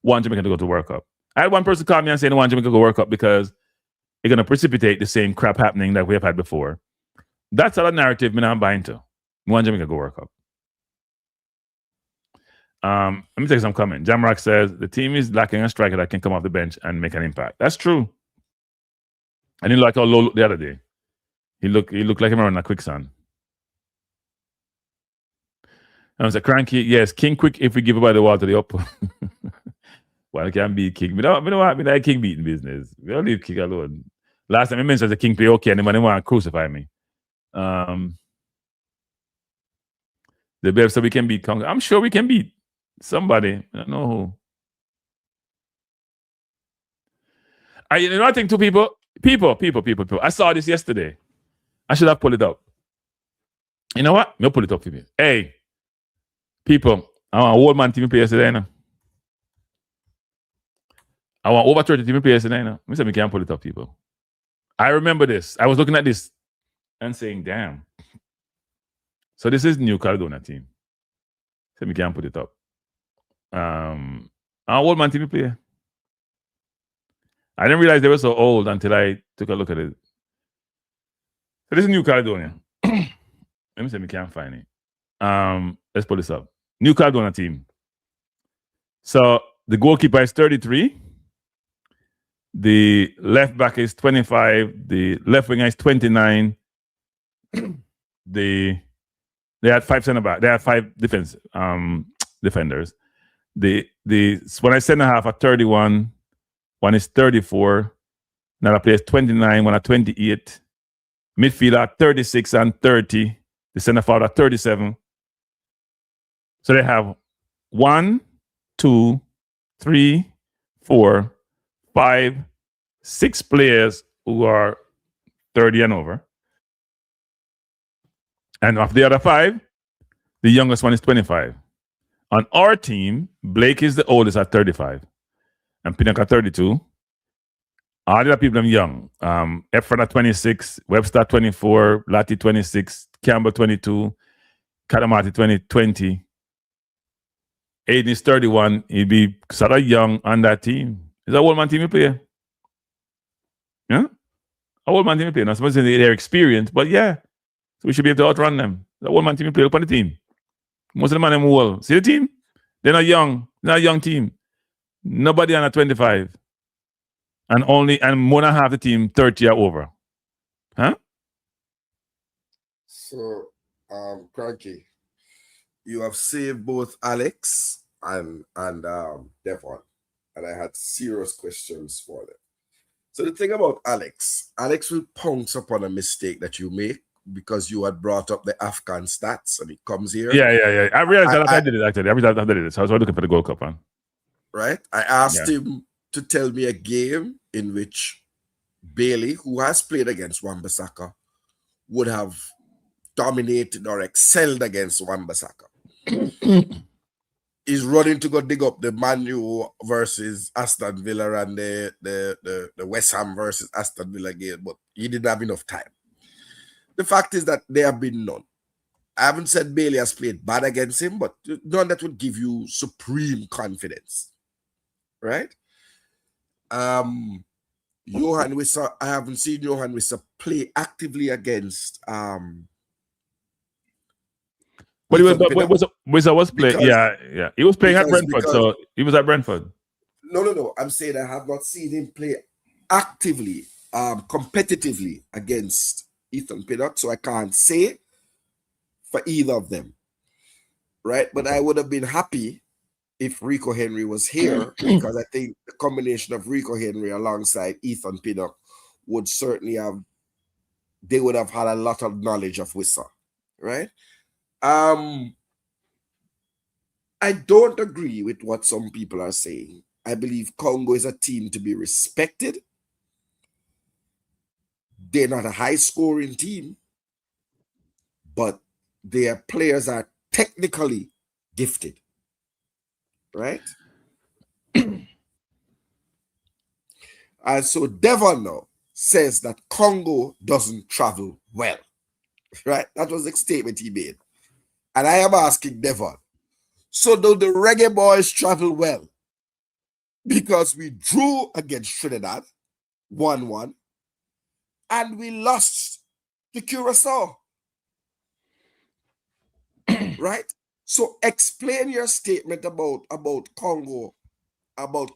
want Jamaica to go to World Cup. I had one person call me and say they want Jamaica to go World Cup because it's going to precipitate the same crap happening that we have had before. That's a narrative I'm buying to. We want Jamaica to go World Cup. Let me take some comment. Jamrock says the team is lacking a striker that can come off the bench and make an impact. That's true. I didn't like how low looked the other day. He looked like him around a quicksand. I was like, Cranky, yes, King quick if we give away the wall to the upper. Well, I can't beat King. We don't like King beating business. We don't leave King alone. Last time I mentioned the King play okay and they want to crucify me. The Bev said we can beat Congo. I'm sure we can beat somebody. I don't know who. You know, I think two people. I saw this yesterday. I should have pulled it up. You know what? I'll pull it up for you. Hey, people, I want old man team play yesterday now. I want over 30 team play yesterday now. Let me say we can't pull it up, people. I remember this. I was looking at this and saying, damn. So this is New Caledonia team. So we can't put it up. Our old man team play. I didn't realize they were so old until I took a look at it. So this is New Caledonia. Let me see if we can't find it. Let's pull this up. New Caledonia team. So the goalkeeper is 33. The left back is 25. The left winger is 29. They had 5 center back. They had 5 defenders. When I center half at 31, one is 34. Another player is 29, one at 28. Midfield at 36 and 30. The center forward at 37. So they have 1, 2, 3, 4, 5, 6 players who are 30 and over. And of the other 5, the youngest one is 25. On our team, Blake is the oldest at 35. And Pinnock at 32. All the other people are young. Efron at 26, Webster at 24, Lati 26, Campbell 22, Katamati 20. Aiden is 31. He'd be sort of young on that team. It's a old man team you play. Yeah? A old man team you play. Not supposed to say they're experienced, but yeah. So we should be able to outrun them. The old man team you play up on the team. Most of the man them old. See the team? They're not young. They're not a young team. Nobody under 25. And more than half the team 30 or over. Huh? So, Cranky, you have saved both Alex and Devon, and I had serious questions for them. So the thing about Alex will pounce upon a mistake that you make because you had brought up the Afghan stats, and it comes here. Yeah. I realized that I did it actually. Every time I did it, so I was looking for the Gold Cup, man. Right? I asked him to tell me a game in which Bailey, who has played against Wan-Bissaka, would have dominated or excelled against Wan-Bissaka. He's running to go dig up the Man U versus Aston Villa and the West Ham versus Aston Villa game, but he didn't have enough time. The fact is that there have been none. I haven't said Bailey has played bad against him, but none that would give you supreme confidence. Right? Johan Wissa, I haven't seen Johan Wissa play actively against But Wissa was playing. Yeah. He was playing at Brentford, so he was at Brentford. No. I'm saying I have not seen him play actively, competitively against Ethan Pinnock, so I can't say for either of them. Right? But I would have been happy if Rico Henry was here, because I think the combination of Rico Henry alongside Ethan Pinnock would certainly have had a lot of knowledge of Wissa, right? I don't agree with what some people are saying. I believe Congo is a team to be respected. They're not a high-scoring team, but their players are technically gifted. Right? And so Devon now says that Congo doesn't travel well. Right? That was the statement he made. And I am asking Devon, so do the Reggae Boyz travel well? Because we drew against Trinidad 1-1 and we lost to Curacao. Right? So explain your statement about Congo not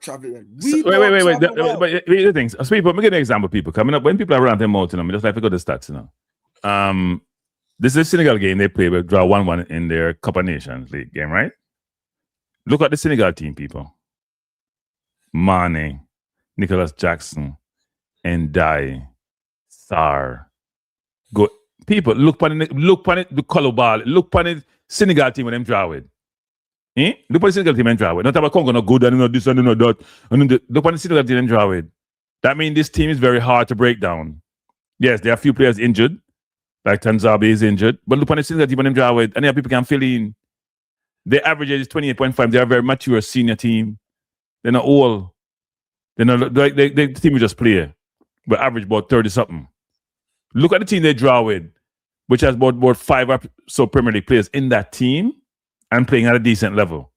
traveling. Wait. But here's the thing. So people, let me give an example. People coming up when people are around them out, I just like to go to the stats. This is a Senegal game they play. We draw 1-1 in their Cup of Nations League game, right? Look at the Senegal team, people. Mane, Nicholas Jackson, Ndiaye, Sarr. Go, people. Look on it. The color ball. Look on it. Senegal team when them draw with. Look at the Senegal team and draw with. Not about Congo, not good, and not this, and not that. Look at the Senegal team and draw with. That means this team is very hard to break down. Yes, there are a few players injured, like Tanzabe is injured, but look at the Senegal team and them draw with, and people can fill in. Their average age is 28.5. They are a very mature senior team. They're not old. They're not like the team we just play, but average about 30-something. Look at the team they draw with, which has about 5 or so Premier League players in that team and playing at a decent level.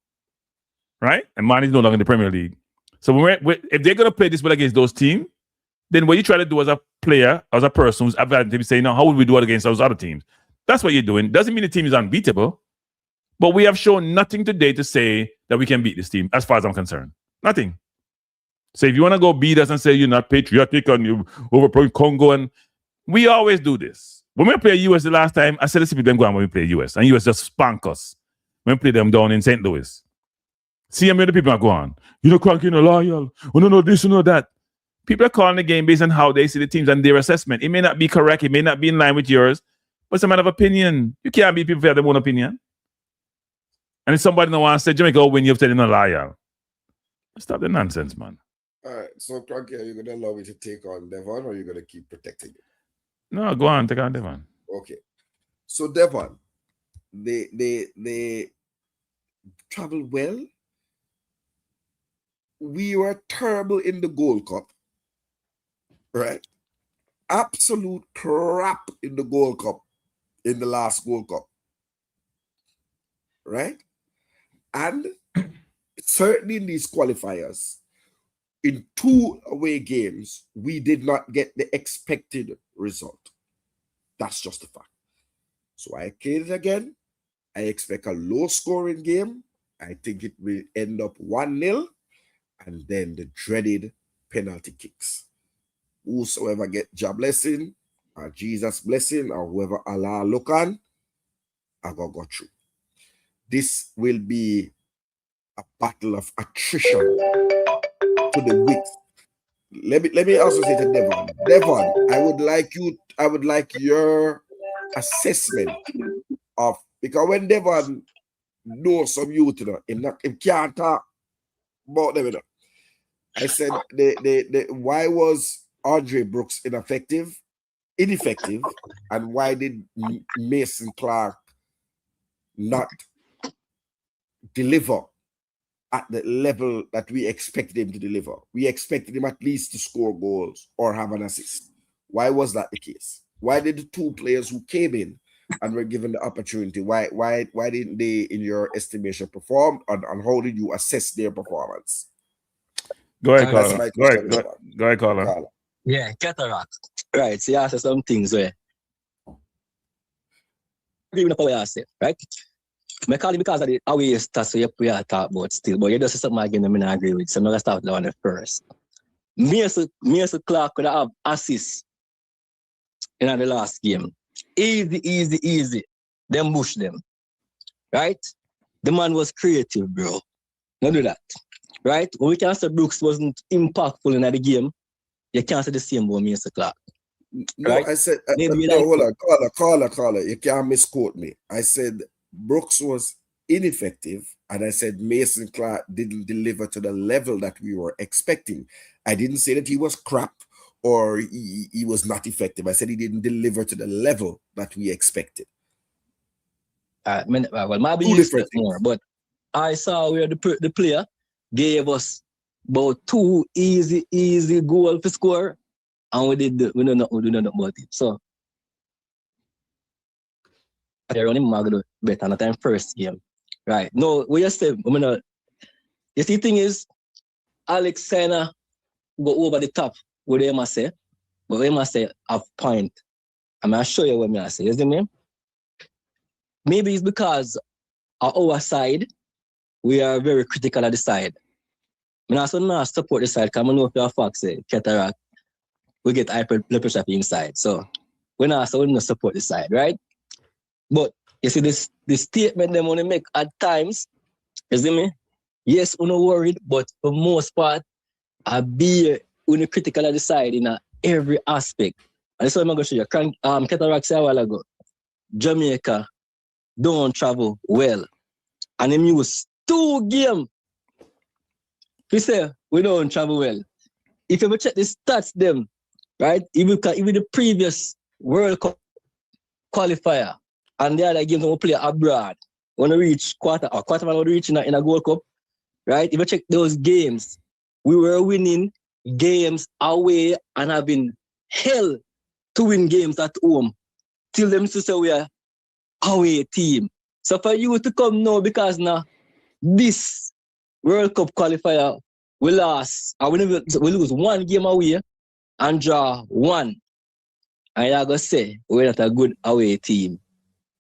Right? And Mane is no longer in the Premier League. So if they're going to play this well against those teams, then what you try to do as a player, as a person who's evaluating, saying, "No, how would we do it against those other teams?" That's what you're doing. Doesn't mean the team is unbeatable, but we have shown nothing today to say that we can beat this team, as far as I'm concerned. Nothing. So if you want to go beat us and say you're not patriotic and you overpower Congo, and we always do this. When we play US the last time, I said, let's see them go on when we play US, and US just spank us when we play them down in St. Louis. See how many people are going, you know, Cranky, no loyal, oh, no, this, no, that. People are calling the game based on how they see the teams and their assessment. It may not be correct, it may not be in line with yours, but it's a matter of opinion. You can't beat people for their own opinion. And if somebody don't want to say Jamaica will win, you've said you're not loyal. Stop the nonsense, man. All right, so Cranky, are you going to allow me to take on Devon, or are you going to keep protecting it? No, go on, take on Devon. Okay. So Devon, they traveled well. We were terrible in the Gold Cup, right? Absolute crap in the Gold Cup, in the last Gold Cup, right? And certainly in these qualifiers, in 2 away games, we did not get the expected result. That's just a fact. So I came again. I expect a low-scoring game. I think it will end up 1-0, and then the dreaded penalty kicks. Whosoever get Jah blessing, or Jesus blessing, or whoever Allah look on, I go through. This will be a battle of attrition to the wits. Let me also say to Devon. Devon, I would like your assessment of, because when Devon knows some youth, you know, he can't talk about them, you know. I said why was Andre Brooks ineffective, and why did Mason Clark not deliver at the level that we expected him to deliver? We expected him at least to score goals or have an assist. Why was that the case? Why did the 2 players who came in and were given the opportunity, why didn't they, in your estimation, perform, and how did you assess their performance? Go ahead, Carla. Go ahead, Carla. Yeah, cataract. Right, so you asked some things where agree with what I said, right? I call it because of the away stats we are talking about still, but you just say something again that I don't agree with, so I'm going to start with the first. Mason Clark could have assists in the last game. Easy. Them bush them. Right? The man was creative, bro. Don't do that. Right? When we can say Brooks wasn't impactful in the game, you can't say the same about Mason Clark. No, right? I said, hold on, caller. You can't misquote me. I said Brooks was ineffective, and I said Mason Clark didn't deliver to the level that we were expecting. I didn't say that he was crap or he was not effective. I said he didn't deliver to the level that we expected. Well, maybe you said more, but I saw where the player gave us about 2 easy goals to score, and we don't know about it. So they're running Magdo better than the time first game. Right. No, we just say, you see, the thing is, Alex Sena go over the top with him say, but him say a point. I'm gonna show you what I say. You see me? Maybe it's because on our side, we are very critical of the side. I also not support the side because I know if you're Fox say cataract, we get hyper blood pressure inside. So we not support the side, right? But you see this statement they want to make at times, you see me? Yes, we're not worried, but for most part, I be critical of the side in every aspect. And that's what I'm going to show you. Cataract said a while ago, Jamaica don't travel well. And them use 2 games. We say we don't travel well. If you ever check the stats them, right? Even the previous World Cup qualifier and the other games we play abroad, when we reach quarterfinal we reach in a Gold Cup, right? If you check those games, we were winning games away and having hell to win games at home. Till them to say we are away team. So for you to come now because now this World Cup qualifier we lost, and we lose one game away and draw one. And I gotta say, we're not a good away team.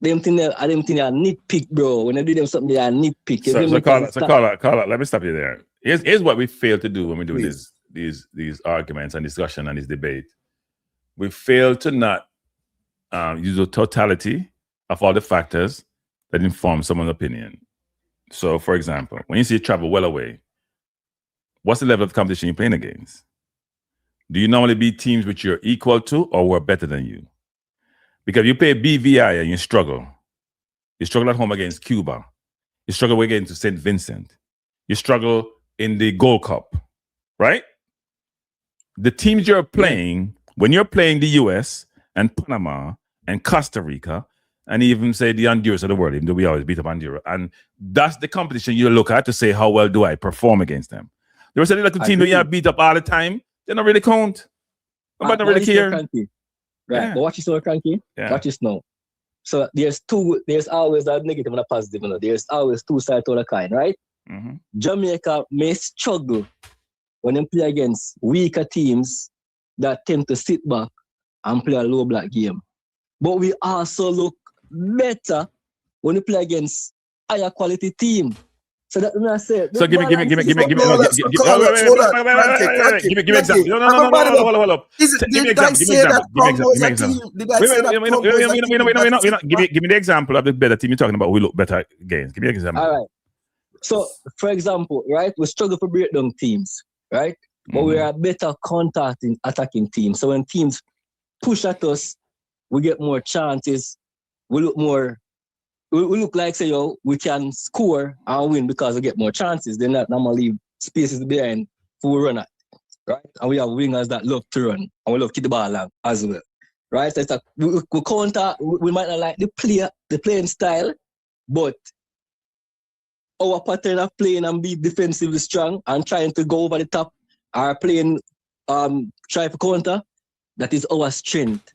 I don't think they are nitpick, bro. When they do them something, they are nitpick. Carla, let me stop you there. Here's what we fail to do when we're doing these arguments and discussion and this debate. We fail to not use the totality of all the factors that inform someone's opinion. So, for example, when you see you travel well away, what's the level of competition you're playing against? Do you normally beat teams which you're equal to or who are better than you? Because you play BVI and you struggle. You struggle at home against Cuba. You struggle against St. Vincent. You struggle in the Gold Cup, right? The teams you're playing, when you're playing the US and Panama and Costa Rica, and even say the Honduras of the world, even though we always beat up Honduras, and that's the competition you look at to say, how well do I perform against them? There was a little team that you have beat up all the time, they don't really count. Nobody don't really care. Right, but watch this now, Cranky. Yeah. Watch this now. So there's always a negative and a positive. You know? There's always two sides to the coin, right? Mm-hmm. Jamaica may struggle when they play against weaker teams that tend to sit back and play a low block game. But we also look better when we play against higher quality team. So that when I say, so give me example. No, give me the example of the better team you're talking about. We look better against. Give me an example. All right. So, for example, right, we struggle for breakdown teams, right? But we are a better attacking team. So when teams push at us, we get more chances. We look more. We look like, say, we can score and win because we get more chances. They're not normally leave spaces behind for run at, right? And we have wingers that love to run and we love to keep the ball out as well, right? So it's like we counter. We might not like the playing style, but our pattern of playing and be defensively strong and trying to go over the top or playing try for counter, that is our strength,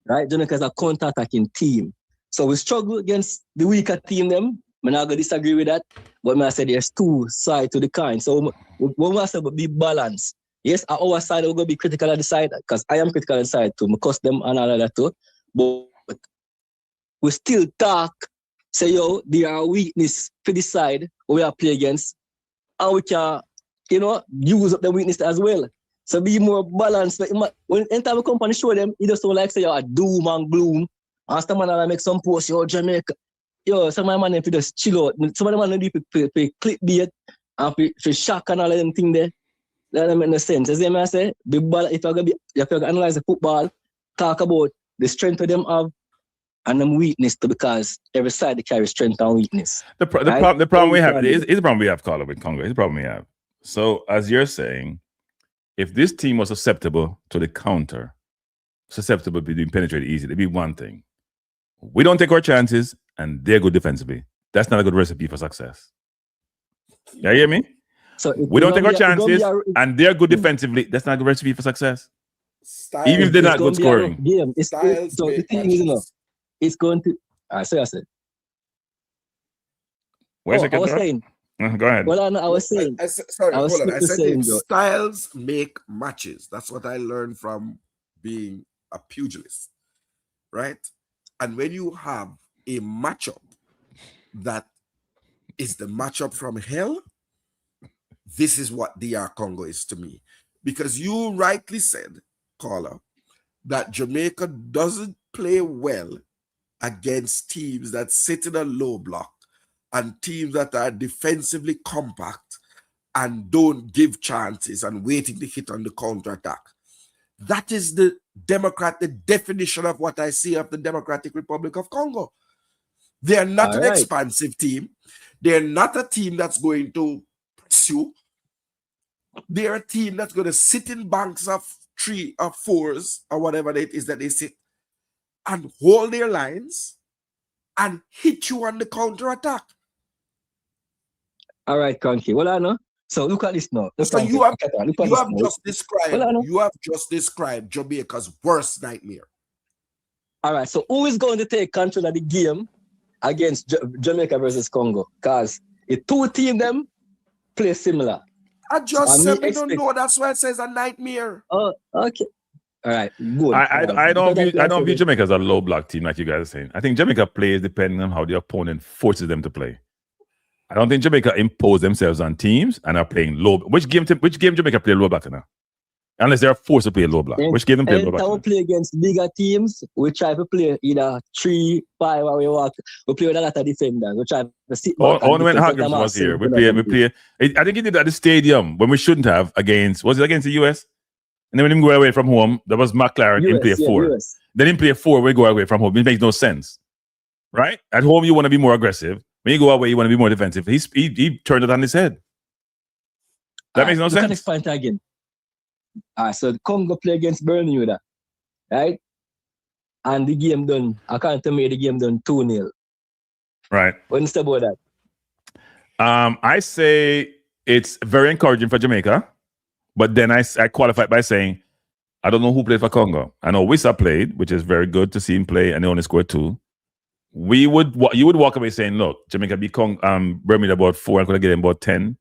right? Jamaica is a counter-attacking team. So we struggle against the weaker team them. I'm not going to disagree with that. But I said there's two sides to the coin. So when I say be balanced, yes, at our side, we're going to be critical of the side because I am critical of the side too. I cuss them and all of that too. But we still talk, say, they are weakness for the side we are play against. And we can, use up the weakness as well. So be more balanced. When anytime we come on the show them, you just don't like say, a doom and gloom. And some man make some post, Jamaica. Some man if just chill out. Some man do clickbait and for shock and all of them things there. That doesn't make no sense. As I say, if you're gonna analyze the football, talk about the strength of them have and them weakness too, because every side they carry strength and weakness. The problem we have is the problem we have, Carla, with Congo. It's the problem we have. So as you're saying, if this team was susceptible to the counter, susceptible to being penetrated easy, it'd be one thing. We don't take our chances, and they're good defensively. That's not a good recipe for success. You hear me? So we don't take our chances, and they're good defensively. That's not a good recipe for success. Even if they're not good scoring. So the thing is, it's going to. I said. Wait a second. I was saying. Go ahead. Well, I was saying. Sorry, hold on. I said styles make matches. That's what I learned from being a pugilist, right? And when you have a matchup that is the matchup from hell, this is what DR Congo is to me. Because you rightly said, Carla, that Jamaica doesn't play well against teams that sit in a low block and teams that are defensively compact and don't give chances and waiting to hit on the counterattack. That is the definition of what I see of the Democratic Republic of Congo. They are not an expansive team. They're not a team that's going to pursue. They're a team that's going to sit in banks of 3 or 4s or whatever it is that they sit and hold their lines and hit you on the counterattack. All right, Conky. Well, I know. So look at this now. So you have just described Jamaica's worst nightmare. All right. So who is going to take control of the game against Jamaica versus Congo? Because the two teams them play similar. I just And said me we don't expect. know. That's why it says a nightmare. Oh, okay. All right, good. I don't Because view I don't view said, Jamaica as a low block team like you guys are saying. I think Jamaica plays depending on how the opponent forces them to play. I don't think Jamaica impose themselves on teams and are playing low. Which game Jamaica play low block now? Unless they are forced to play low block. Which game them play low block? Anytime we play against bigger teams, we try to play either 3-5 or we walk. We play with a lot of defenders. We try to sit back. Only when Haggims was here. We play. I think he did at the stadium when we shouldn't have against. Was it against the US? And then when him go away from home, that was McLaren in play 4. US. Then in play 4, we go away from home. It makes no sense, right? At home, you want to be more aggressive. When you go away, you want to be more defensive. He turned it on his head. That makes no sense. Next point again. All right, so the Congo play against Bermuda, right? And the game done. I can't tell me the game done 2-0. Right. What do you say about that? I say it's very encouraging for Jamaica, but then I qualify it by saying I don't know who played for Congo. I know Wissa played, which is very good to see him play, and they only scored 2. You would walk away saying, look, Jamaica beat Bermuda about 4 and could have given about 10.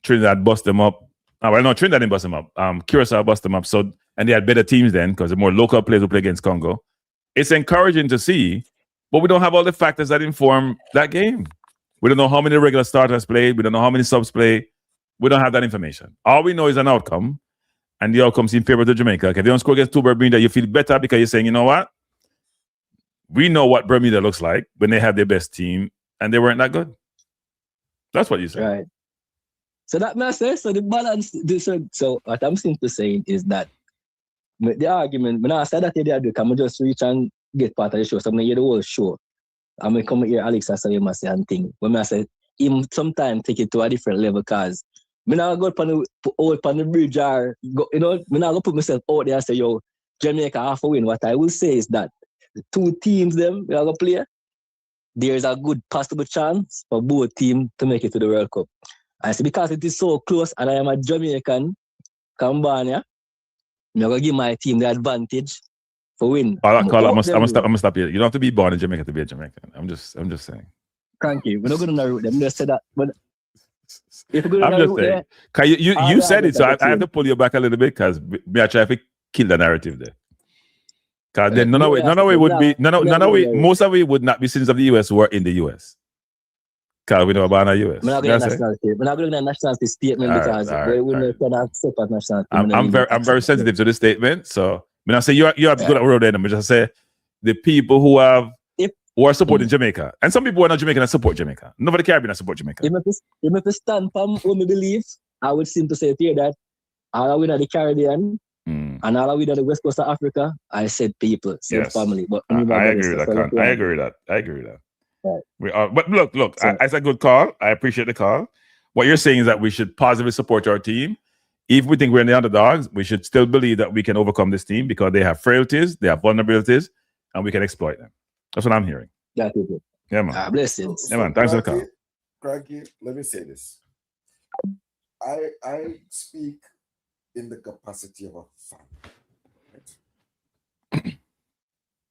Trinidad bust them up. Well, no, Trinidad didn't bust them up. Curacao bust them up. So, and they had better teams then because the more local players who play against Congo. It's encouraging to see, but we don't have all the factors that inform that game. We don't know how many regular starters played. We don't know how many subs play. We don't have that information. All we know is an outcome, and the outcome's in favor of Jamaica. Okay, if you don't score against Bermuda, you feel better because you're saying, you know what? We know what Bermuda looks like when they have their best team, and they weren't that good. That's what you say. Right. So that makes sense. So the balance. So what I'm simply saying is that the argument. When I said that the other, I'm just reach and get part of the show. So I'm gonna hear the whole show. I'm gonna come here, Alex, and say and thing. When I say him, sometimes take it to a different level, cause me not go on the bridge or go, me not go put myself out there and say, yo, Jamaica have to win. What I will say is that the 2 teams them we are gonna play. There's a good possible chance for both teams to make it to the World Cup. I say because it is so close and I am a Jamaican, Cambania, I'm going to give my team the advantage for win. I'm gonna stop you. You don't have to be born in Jamaica to be a Jamaican. I'm just saying. Thank you. We're not going to root them. Just say that. But if we're I'm just saying. You said it, so I have to pull you back a little bit because I try to kill the narrative there. Because then most of it would not be citizens of the US who are in the US. Because we know about the US. We're not going to a nationality statement because we know cannot accept a nationality. I'm very sensitive to this statement. So when I say you have to go that road then, I'm just say the people who are supporting Jamaica. And some people who are not Jamaican that support Jamaica. Nobody Caribbean that support Jamaica. If I stand from what we believe, I would seem to say here that all we know the Caribbean and all we know the West Coast of Africa, I said people, said family. But I agree with that. I agree with that. Right. But look, it's a good call. I appreciate the call. What you're saying is that we should positively support our team. If we think we're in the underdogs, we should still believe that we can overcome this team because they have frailties, they have vulnerabilities, and we can exploit them. That's what I'm hearing. That is it. Yeah, man. Blessings. Yeah, man. Thanks for the call. Cranky, let me say this. I speak in the capacity of a fan. Right?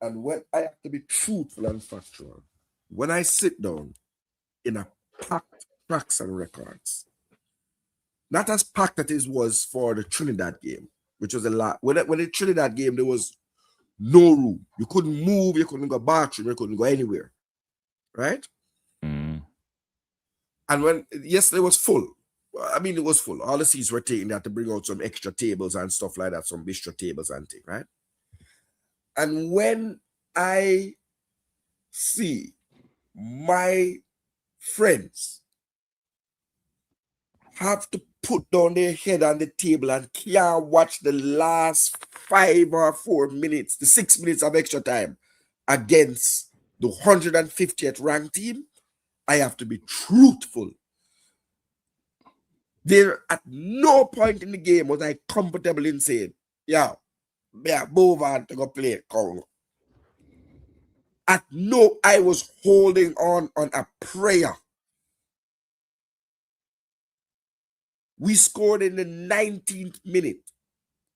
And when I have to be truthful and factual, when I sit down in a packed tracks and records, not as packed as it was for the Trinidad game, which was a lot. When the Trinidad game, there was no room. You couldn't move, you couldn't go bathroom, you couldn't go anywhere. Right? And when yesterday was full. I mean, it was full. All the seats were taken. They had to bring out some extra tables and stuff like that, some bistro tables and things, right? And when I see my friends have to put down their head on the table and can't watch the last 5 or 4 minutes, the 6 minutes of extra time against the 150th ranked team, I have to be truthful. There, at no point in the game was I comfortable in saying, move on to go play Congo. I was holding on a prayer. We scored in the 19th minute,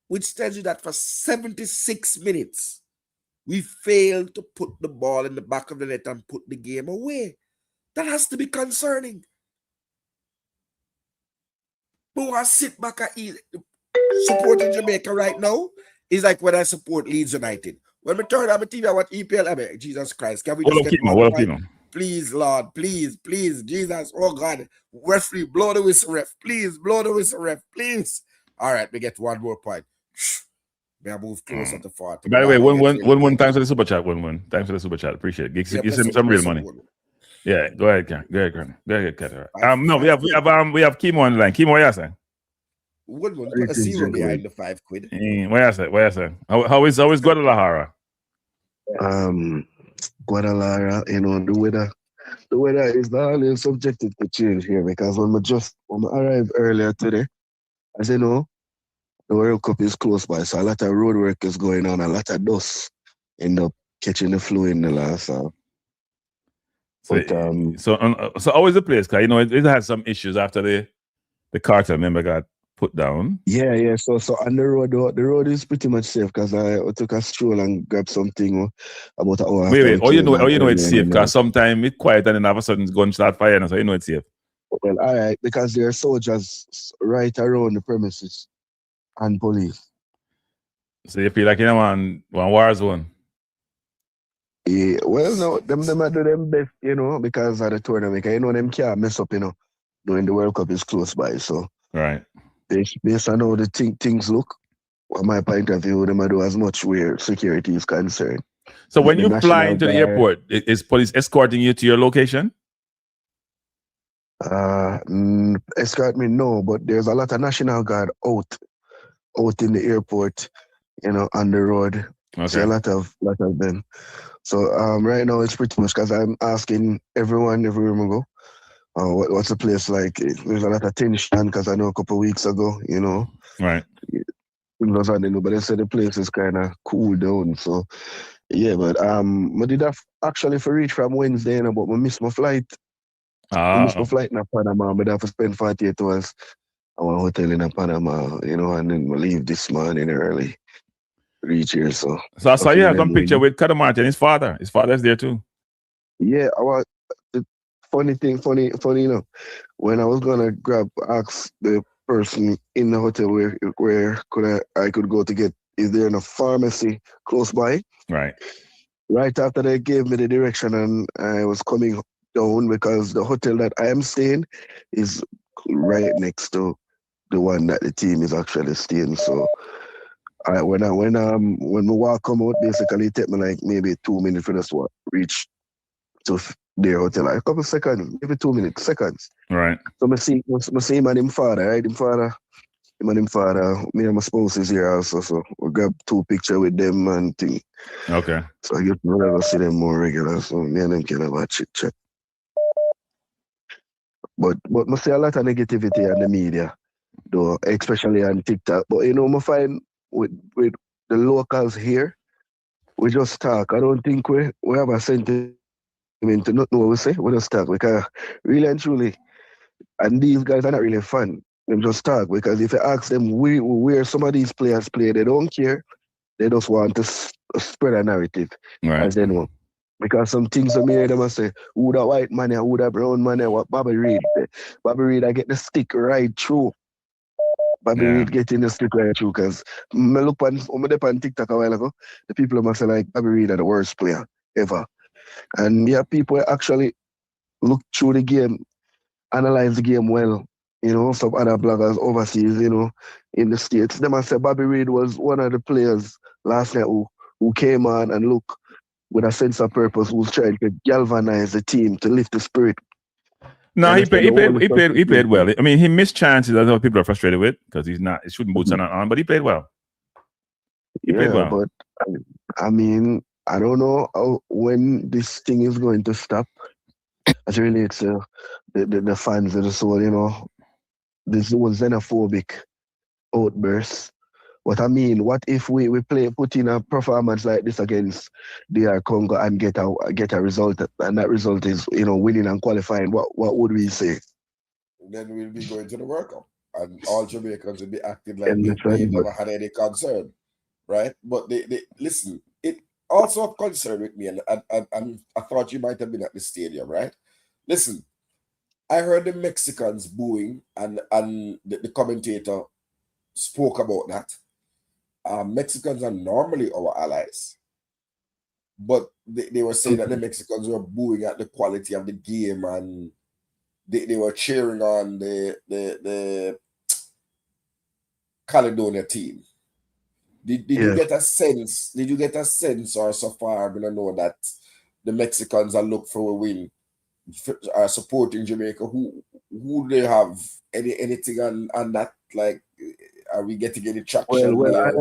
which tells you that for 76 minutes, we failed to put the ball in the back of the net and put the game away. That has to be concerning. But I sit back and eat. Supporting Jamaica right now is like when I support Leeds United. When we turn on the TV, I watch EPL, I mean, Jesus Christ, can we just get one point? Please, Lord, please, Jesus, oh God, referee, blow the whistle, ref, please, blow the whistle, ref, please. All right, we get one more point. May I move closer to 40? By the way, one thanks for the super chat. One. Thanks for the super chat. Appreciate it. You sent me some real money. Yeah, go ahead, Ken. Go ahead, Ken. No, we have Kimo on the line. Kimo, what you saying? One put a zero behind the £5. What you say? How is Guadalajara? Guadalajara, the weather is always subjected to change here because when I arrived earlier today, as you know, the World Cup is close by, so a lot of road work is going on, a lot of dust end up catching the flu in the last. So how is the place? Because it had some issues after the cartel member got put down. Yeah. So on the road is pretty much safe because I took a stroll and grabbed something about an hour. Wait. You know it's safe because sometimes it's quiet and then all of a sudden guns start firing, so you know it's safe. Well, all right, because there are soldiers right around the premises and police. So you feel like you're one war zone? Yeah, well, no, them are do them best, because of the tournament. Them can't mess up, knowing the World Cup is close by. So, right. Based on how the things look, from my point of view, them do as much where security is concerned. So when you fly into the airport, is police escorting you to your location? Escort me, no, but there's a lot of National Guard out in the airport, on the road. Okay. So a lot of them. So right now it's pretty much because I'm asking everyone everywhere we go, what's the place like? There's a lot of tension because I know a couple of weeks ago, Right. But they said the place is kind of cool down. So yeah, but I did have actually for reach from Wednesday, but I missed my flight. I missed my flight in Panama, but I have to spend 48 hours at one hotel in Panama, and then we leave this morning early. Reach here, so I saw you have some picture with Caledonia and his father. His father's there too. Yeah, the funny, when I was gonna ask the person in the hotel where I could go to get, is there a pharmacy close by? Right. Right after they gave me the direction and I was coming down because the hotel that I am staying is right next to the one that the team is actually staying. So when we walk come out, basically it take me like maybe 2 minutes for us to reach to their hotel. Like a couple seconds, maybe 2 minutes, seconds. Right. So I see him and him father, right? Him and him father, me and my spouse is here also. So we grab 2 pictures with them and thing. Okay. So I guess we'll never see them more regular. So me and them can have a chit chat. But I see a lot of negativity on the media, though, especially on TikTok. But I find with the locals here, we just talk. I don't think we have a sentiment to not know what we say. We just talk because really and truly, and these guys are not really fun. They just talk because if you ask them where some of these players play, they don't care. They just want to spread a narrative, as they know. Because some things that me hear them say, who that white man here, who that brown man here, what Bobby Reid. Bobby Reid, I get the stick right through. Bobby Reid getting the stick right through because I look on TikTok a while ago, the people must say like Bobby Reid are the worst player ever. And people actually look through the game, analyze the game well. Some other bloggers overseas, in the States. They must say Bobby Reid was one of the players last night who came on and look with a sense of purpose, who's trying to galvanize the team to lift the spirit. No, he played well. I mean, he missed chances that other people are frustrated with because he's shooting boots on, but he played well. He played well. But I mean, I don't know when this thing is going to stop. As it relates to the fans of the soul, this was xenophobic outbursts. What I mean, what if we put in a performance like this against DR Congo and get a result, and that result is winning and qualifying? What would we say? Then we'll be going to the World Cup, and all Jamaicans will be acting like they never had any concern, right? But they listen. It also of concern with me, and I thought you might have been at the stadium, right? Listen, I heard the Mexicans booing, and the commentator spoke about that. Mexicans are normally our allies, but they were saying that the Mexicans were booing at the quality of the game, and they were cheering on the Caledonia team. Did you get a sense? Did you get a sense, or so far, I don't know, that the Mexicans are look for a win, are supporting Jamaica? Who they have anything on that? Like, are we getting any traction there?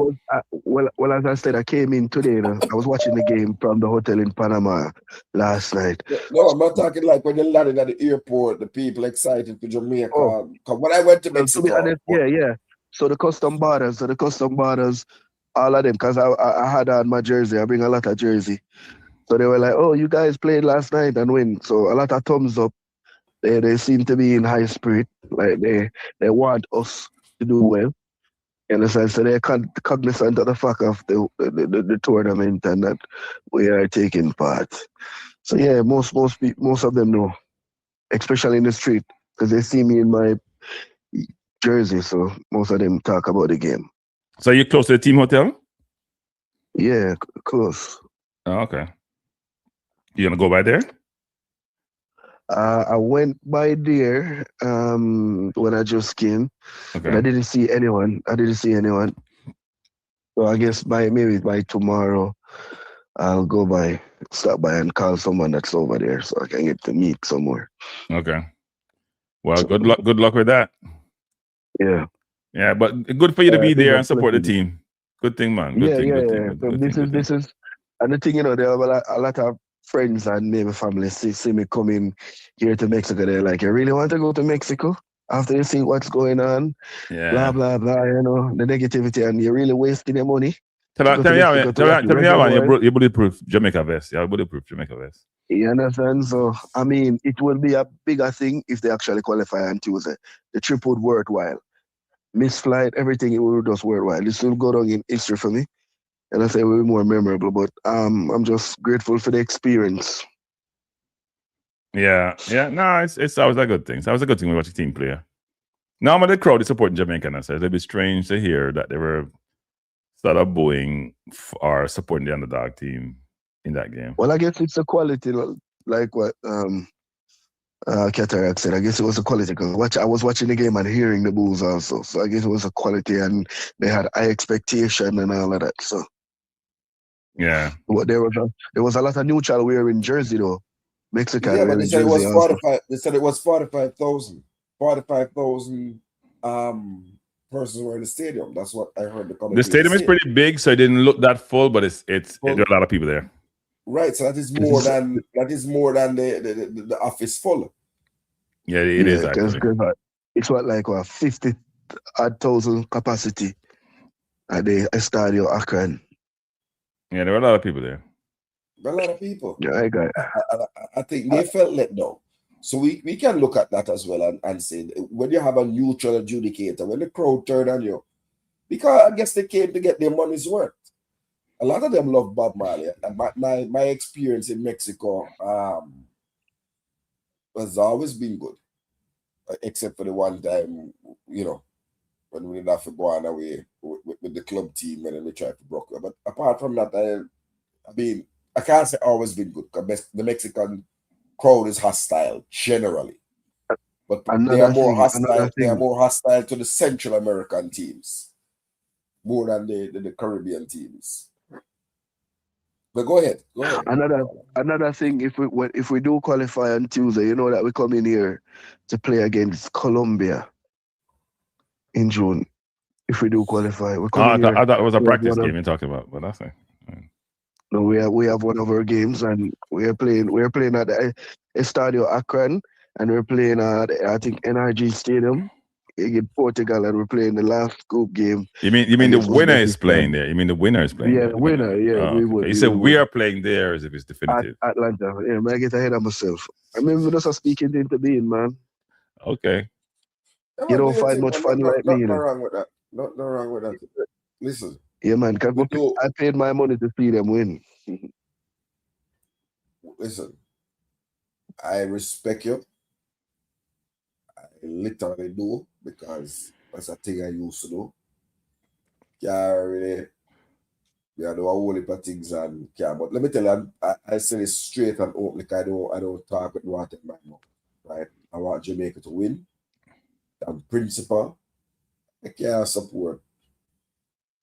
Well, as I said, I came in today. I was watching the game from the hotel in Panama last night. No, I'm not talking like when you landed at the airport, the people excited for Jamaica. Because when I went to Mexico, to be honest, yeah. So the custom borders, all of them, because I had on my jersey. I bring a lot of jersey. So they were like, "Oh, you guys played last night and win." So a lot of thumbs up. They seem to be in high spirit. Like they want us to do well. You understand? So they're cognizant of the fact of the tournament and that we are taking part. So yeah, most of them know, especially in the street, because they see me in my jersey. So most of them talk about the game. So you close to the team hotel? Yeah, close. Oh, okay. You gonna go by there? I went by there when I just came, but I didn't see anyone. So I guess maybe by tomorrow, I'll stop by and call someone that's over there so I can get to meet somewhere. Okay. Well, good luck with that. Yeah. Yeah, but good for you to be there and support the team. Good thing, man. Good thing. So this is, and the thing, there are a lot of friends and maybe family see me coming here to Mexico. They're like, "You really want to go to Mexico after you see what's going on?" Yeah. Blah blah blah. The negativity, and you're really wasting your money. Tell me you bulletproof Jamaica vest. Yeah, bulletproof Jamaica vest. You understand? So I mean, it will be a bigger thing if they actually qualify on Tuesday. The trip would worthwhile. Missed flight, everything, it will just worthwhile. This will go down in history for me. And I say it will be more memorable, but I'm just grateful for the experience. Yeah. No, it's always a good thing. It's always a good thing when you watch a team play. Normally the crowd is supporting Jamaica, and I said it'd be strange to hear that they were sort of booing or supporting the underdog team in that game. Well, I guess it's a quality, like what Cataract said. I guess it was a quality because I was watching the game and hearing the boos also. So I guess it was a quality, and they had high expectation and all of that. So. Yeah. Well, there was a lot of neutral wearing jersey though. Mexican. Yeah, but they said it was 45. They said it was 45,000. 45,000 persons were in the stadium. That's what I heard the commentators. The stadium is pretty big, so it didn't look that full, but there are a lot of people there. Right, so that is more than the office full. Yeah, it is actually. It's like 50,000 capacity at the Estadio Akron. Yeah, there were a lot of people there. A lot of people. Yeah, I got it. I think they felt let down. So we can look at that as well and say, when you have a neutral adjudicator, when the crowd turn on you, because I guess they came to get their money's worth. A lot of them love Bob Marley. And my experience in Mexico has always been good, except for the one time, when we didn't have to go on away with the club team and then we tried to broker. But apart from that, I can't say always been good because the Mexican crowd is hostile generally. But they are more hostile. They are more hostile to the Central American teams more than the Caribbean teams. But go ahead. Another thing, if we do qualify on Tuesday, you know that we come in here to play against Colombia in June. If we do qualify, we come in here. I thought it was a practice game you're talking about, but that's it. No, we have one of our games, and we're playing at the Estadio Akron, and we're playing at I think NRG Stadium in Portugal, and we're playing the last group game. You mean the winner is playing there? You mean the winner is playing? Yeah, there? the winner. Yeah, we would. You said we are playing there as if it's definitive. Atlanta. Yeah, man, I get ahead of myself. I remember just speaking into being, man. Okay. You don't find much fun like me, you know. Nothing wrong with that. Nothing wrong with that. Listen. Yeah, man, because I paid my money to see them win. Listen, I respect you. literally do because that's a thing I used to do. Can't really do a whole heap of things and can't. But let me tell you, I say this straight and open. Like I don't talk with water in my mouth. Right? I want Jamaica to win. On principle, I can't support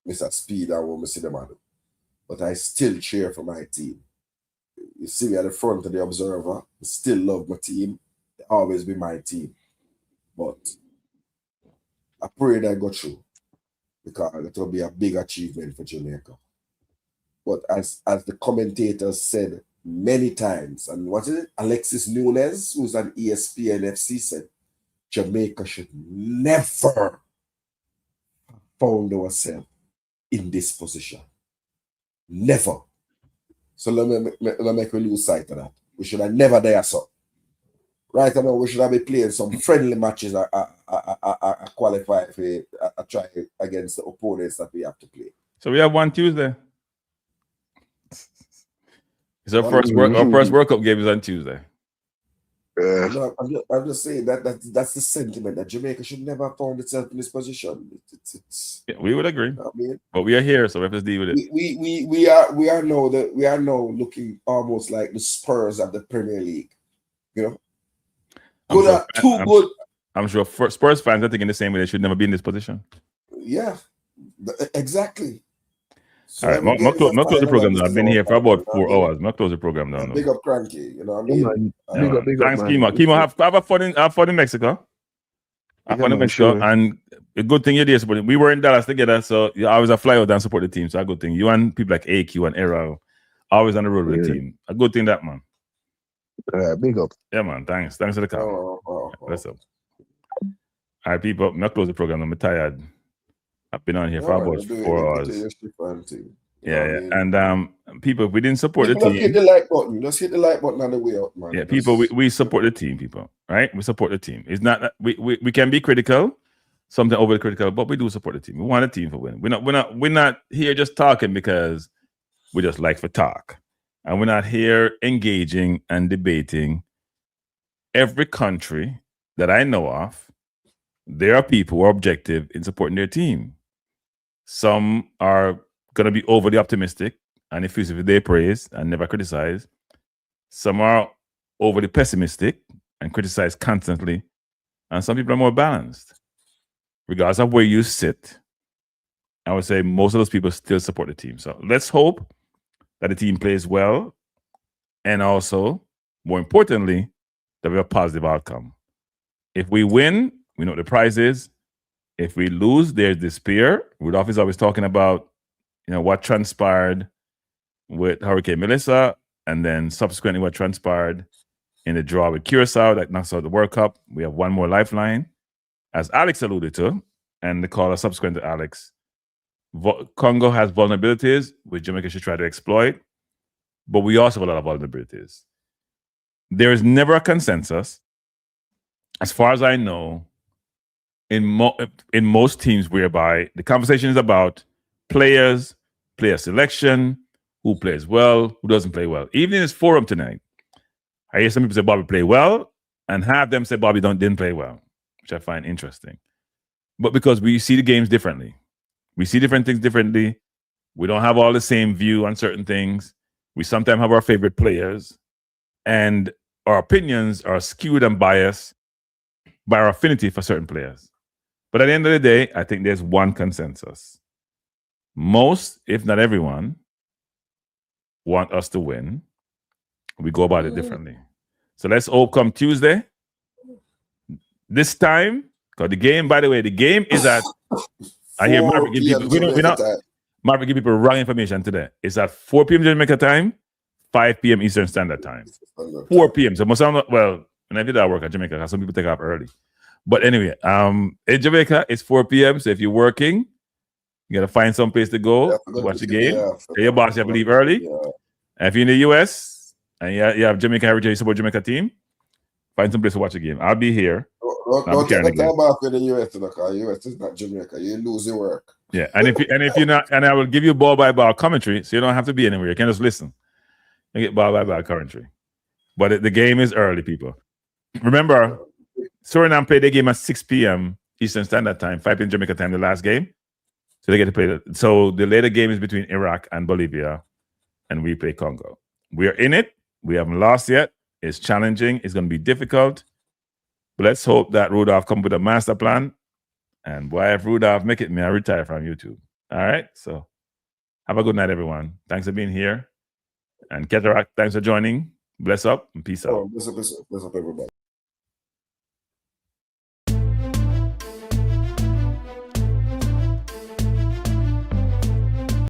Mr. Speed and what I see them do. But I still cheer for my team. You see me at the front of the Observer. I still love my team. They always be my team. But I pray that I go through because it will be a big achievement for Jamaica. But as the commentators said many times, and what is it? Alexis Nunes, who's on ESPN FC, said, Jamaica should never found ourselves in this position. Never. So let me make we lose sight of that. We should have never done so. Right now, we should have been playing some friendly matches qualify for try against the opponents that we have to play. So we have one Tuesday. It's our first World Cup game is on Tuesday. No, I'm just saying that's the sentiment that Jamaica should never have found itself in this position. Yeah, we would agree. I mean, but we are here, so we have to deal with it. We are now looking almost like the Spurs of the Premier League. You know, good. I'm sure Spurs fans are thinking the same way. They should never be in this position. Yeah, exactly. So all right, I'll close the program now. I've been here for about 4 hours. I'll close the program now. Big up Cranky, you know what I mean? Big up, thanks, Kimo. Kimo, have fun in Mexico. Have fun in Mexico. Sure. And a good thing you're there supporting. We were in Dallas together, so you always fly out and support the team. So a good thing. You and people like AQ and Era always on the road with the team. A good thing that, man. Big up. Yeah, man. Thanks for the call. What's up? All right, people. I'll close the program. I'm tired. I've been on here for about 4 hours. Yeah. And people, if we didn't support the team, hit the like button. Just hit the like button on the way out, man. Yeah, people, we support the team, people. Right? We support the team. It's not that we can be critical, something overly critical, but we do support the team. We want a team for win. We're not here just talking because we just like for talk. And we're not here engaging and debating. Every country that I know of, there are people who are objective in supporting their team. Some are going to be overly optimistic and effusive with their praise and never criticize. Some are overly pessimistic and criticize constantly. And some people are more balanced. Regardless of where you sit, I would say most of those people still support the team. So let's hope that the team plays well. And also, more importantly, that we have a positive outcome. If we win, we know what the prize is. If we lose, there's despair. Rudolph is always talking about, what transpired with Hurricane Melissa, and then subsequently what transpired in the draw with Curacao that knocks out the World Cup. We have one more lifeline, as Alex alluded to, and the caller subsequent to Alex. Congo has vulnerabilities which Jamaica should try to exploit, but we also have a lot of vulnerabilities. There is never a consensus, as far as I know, in most teams whereby the conversation is about players, player selection, who plays well, who doesn't play well. Even in this forum tonight, I hear some people say Bobby played well, and half them say Bobby didn't play well, which I find interesting. But because we see the games differently. We see different things differently. We don't have all the same view on certain things. We sometimes have our favorite players, and our opinions are skewed and biased by our affinity for certain players. But at the end of the day, I think there's one consensus. Most, if not everyone, want us to win. We go about it differently. So let's hope come Tuesday. This time, because the game, by the way, the game is at, I hear Marvin give people, Marvin give people wrong information today. It's at 4 p.m. Jamaica time, 5 p.m. Eastern Standard Time. 4 p.m. So most of them, well, when I did that work at Jamaica, because some people take off early. But anyway, in Jamaica, it's 4 p.m. So if you're working, you got to find some place to go to watch the game. Your boss, you have to leave early. And if you're in the U.S. and you have Jamaica Heritage, you support Jamaica team, find some place to watch the game. I'll be here. Don't take the time off in the U.S. because U.S. is not Jamaica. You lose your work. Yeah, and if you're not, and I will give you ball by ball commentary, so you don't have to be anywhere. You can just listen. You get ball by ball commentary. But the game is early, people. Remember, Suriname played their game at 6 p.m. Eastern Standard Time, 5 p.m. Jamaica time, the last game. So they get to play it. So the later game is between Iraq and Bolivia, and we play Congo. We are in it. We haven't lost yet. It's challenging. It's going to be difficult. But let's hope that Rudolph come with a master plan. And boy, if Rudolph make it, I retire from YouTube. All right? So have a good night, everyone. Thanks for being here. And Cataract, thanks for joining. Bless up and peace out. Bless up, everybody.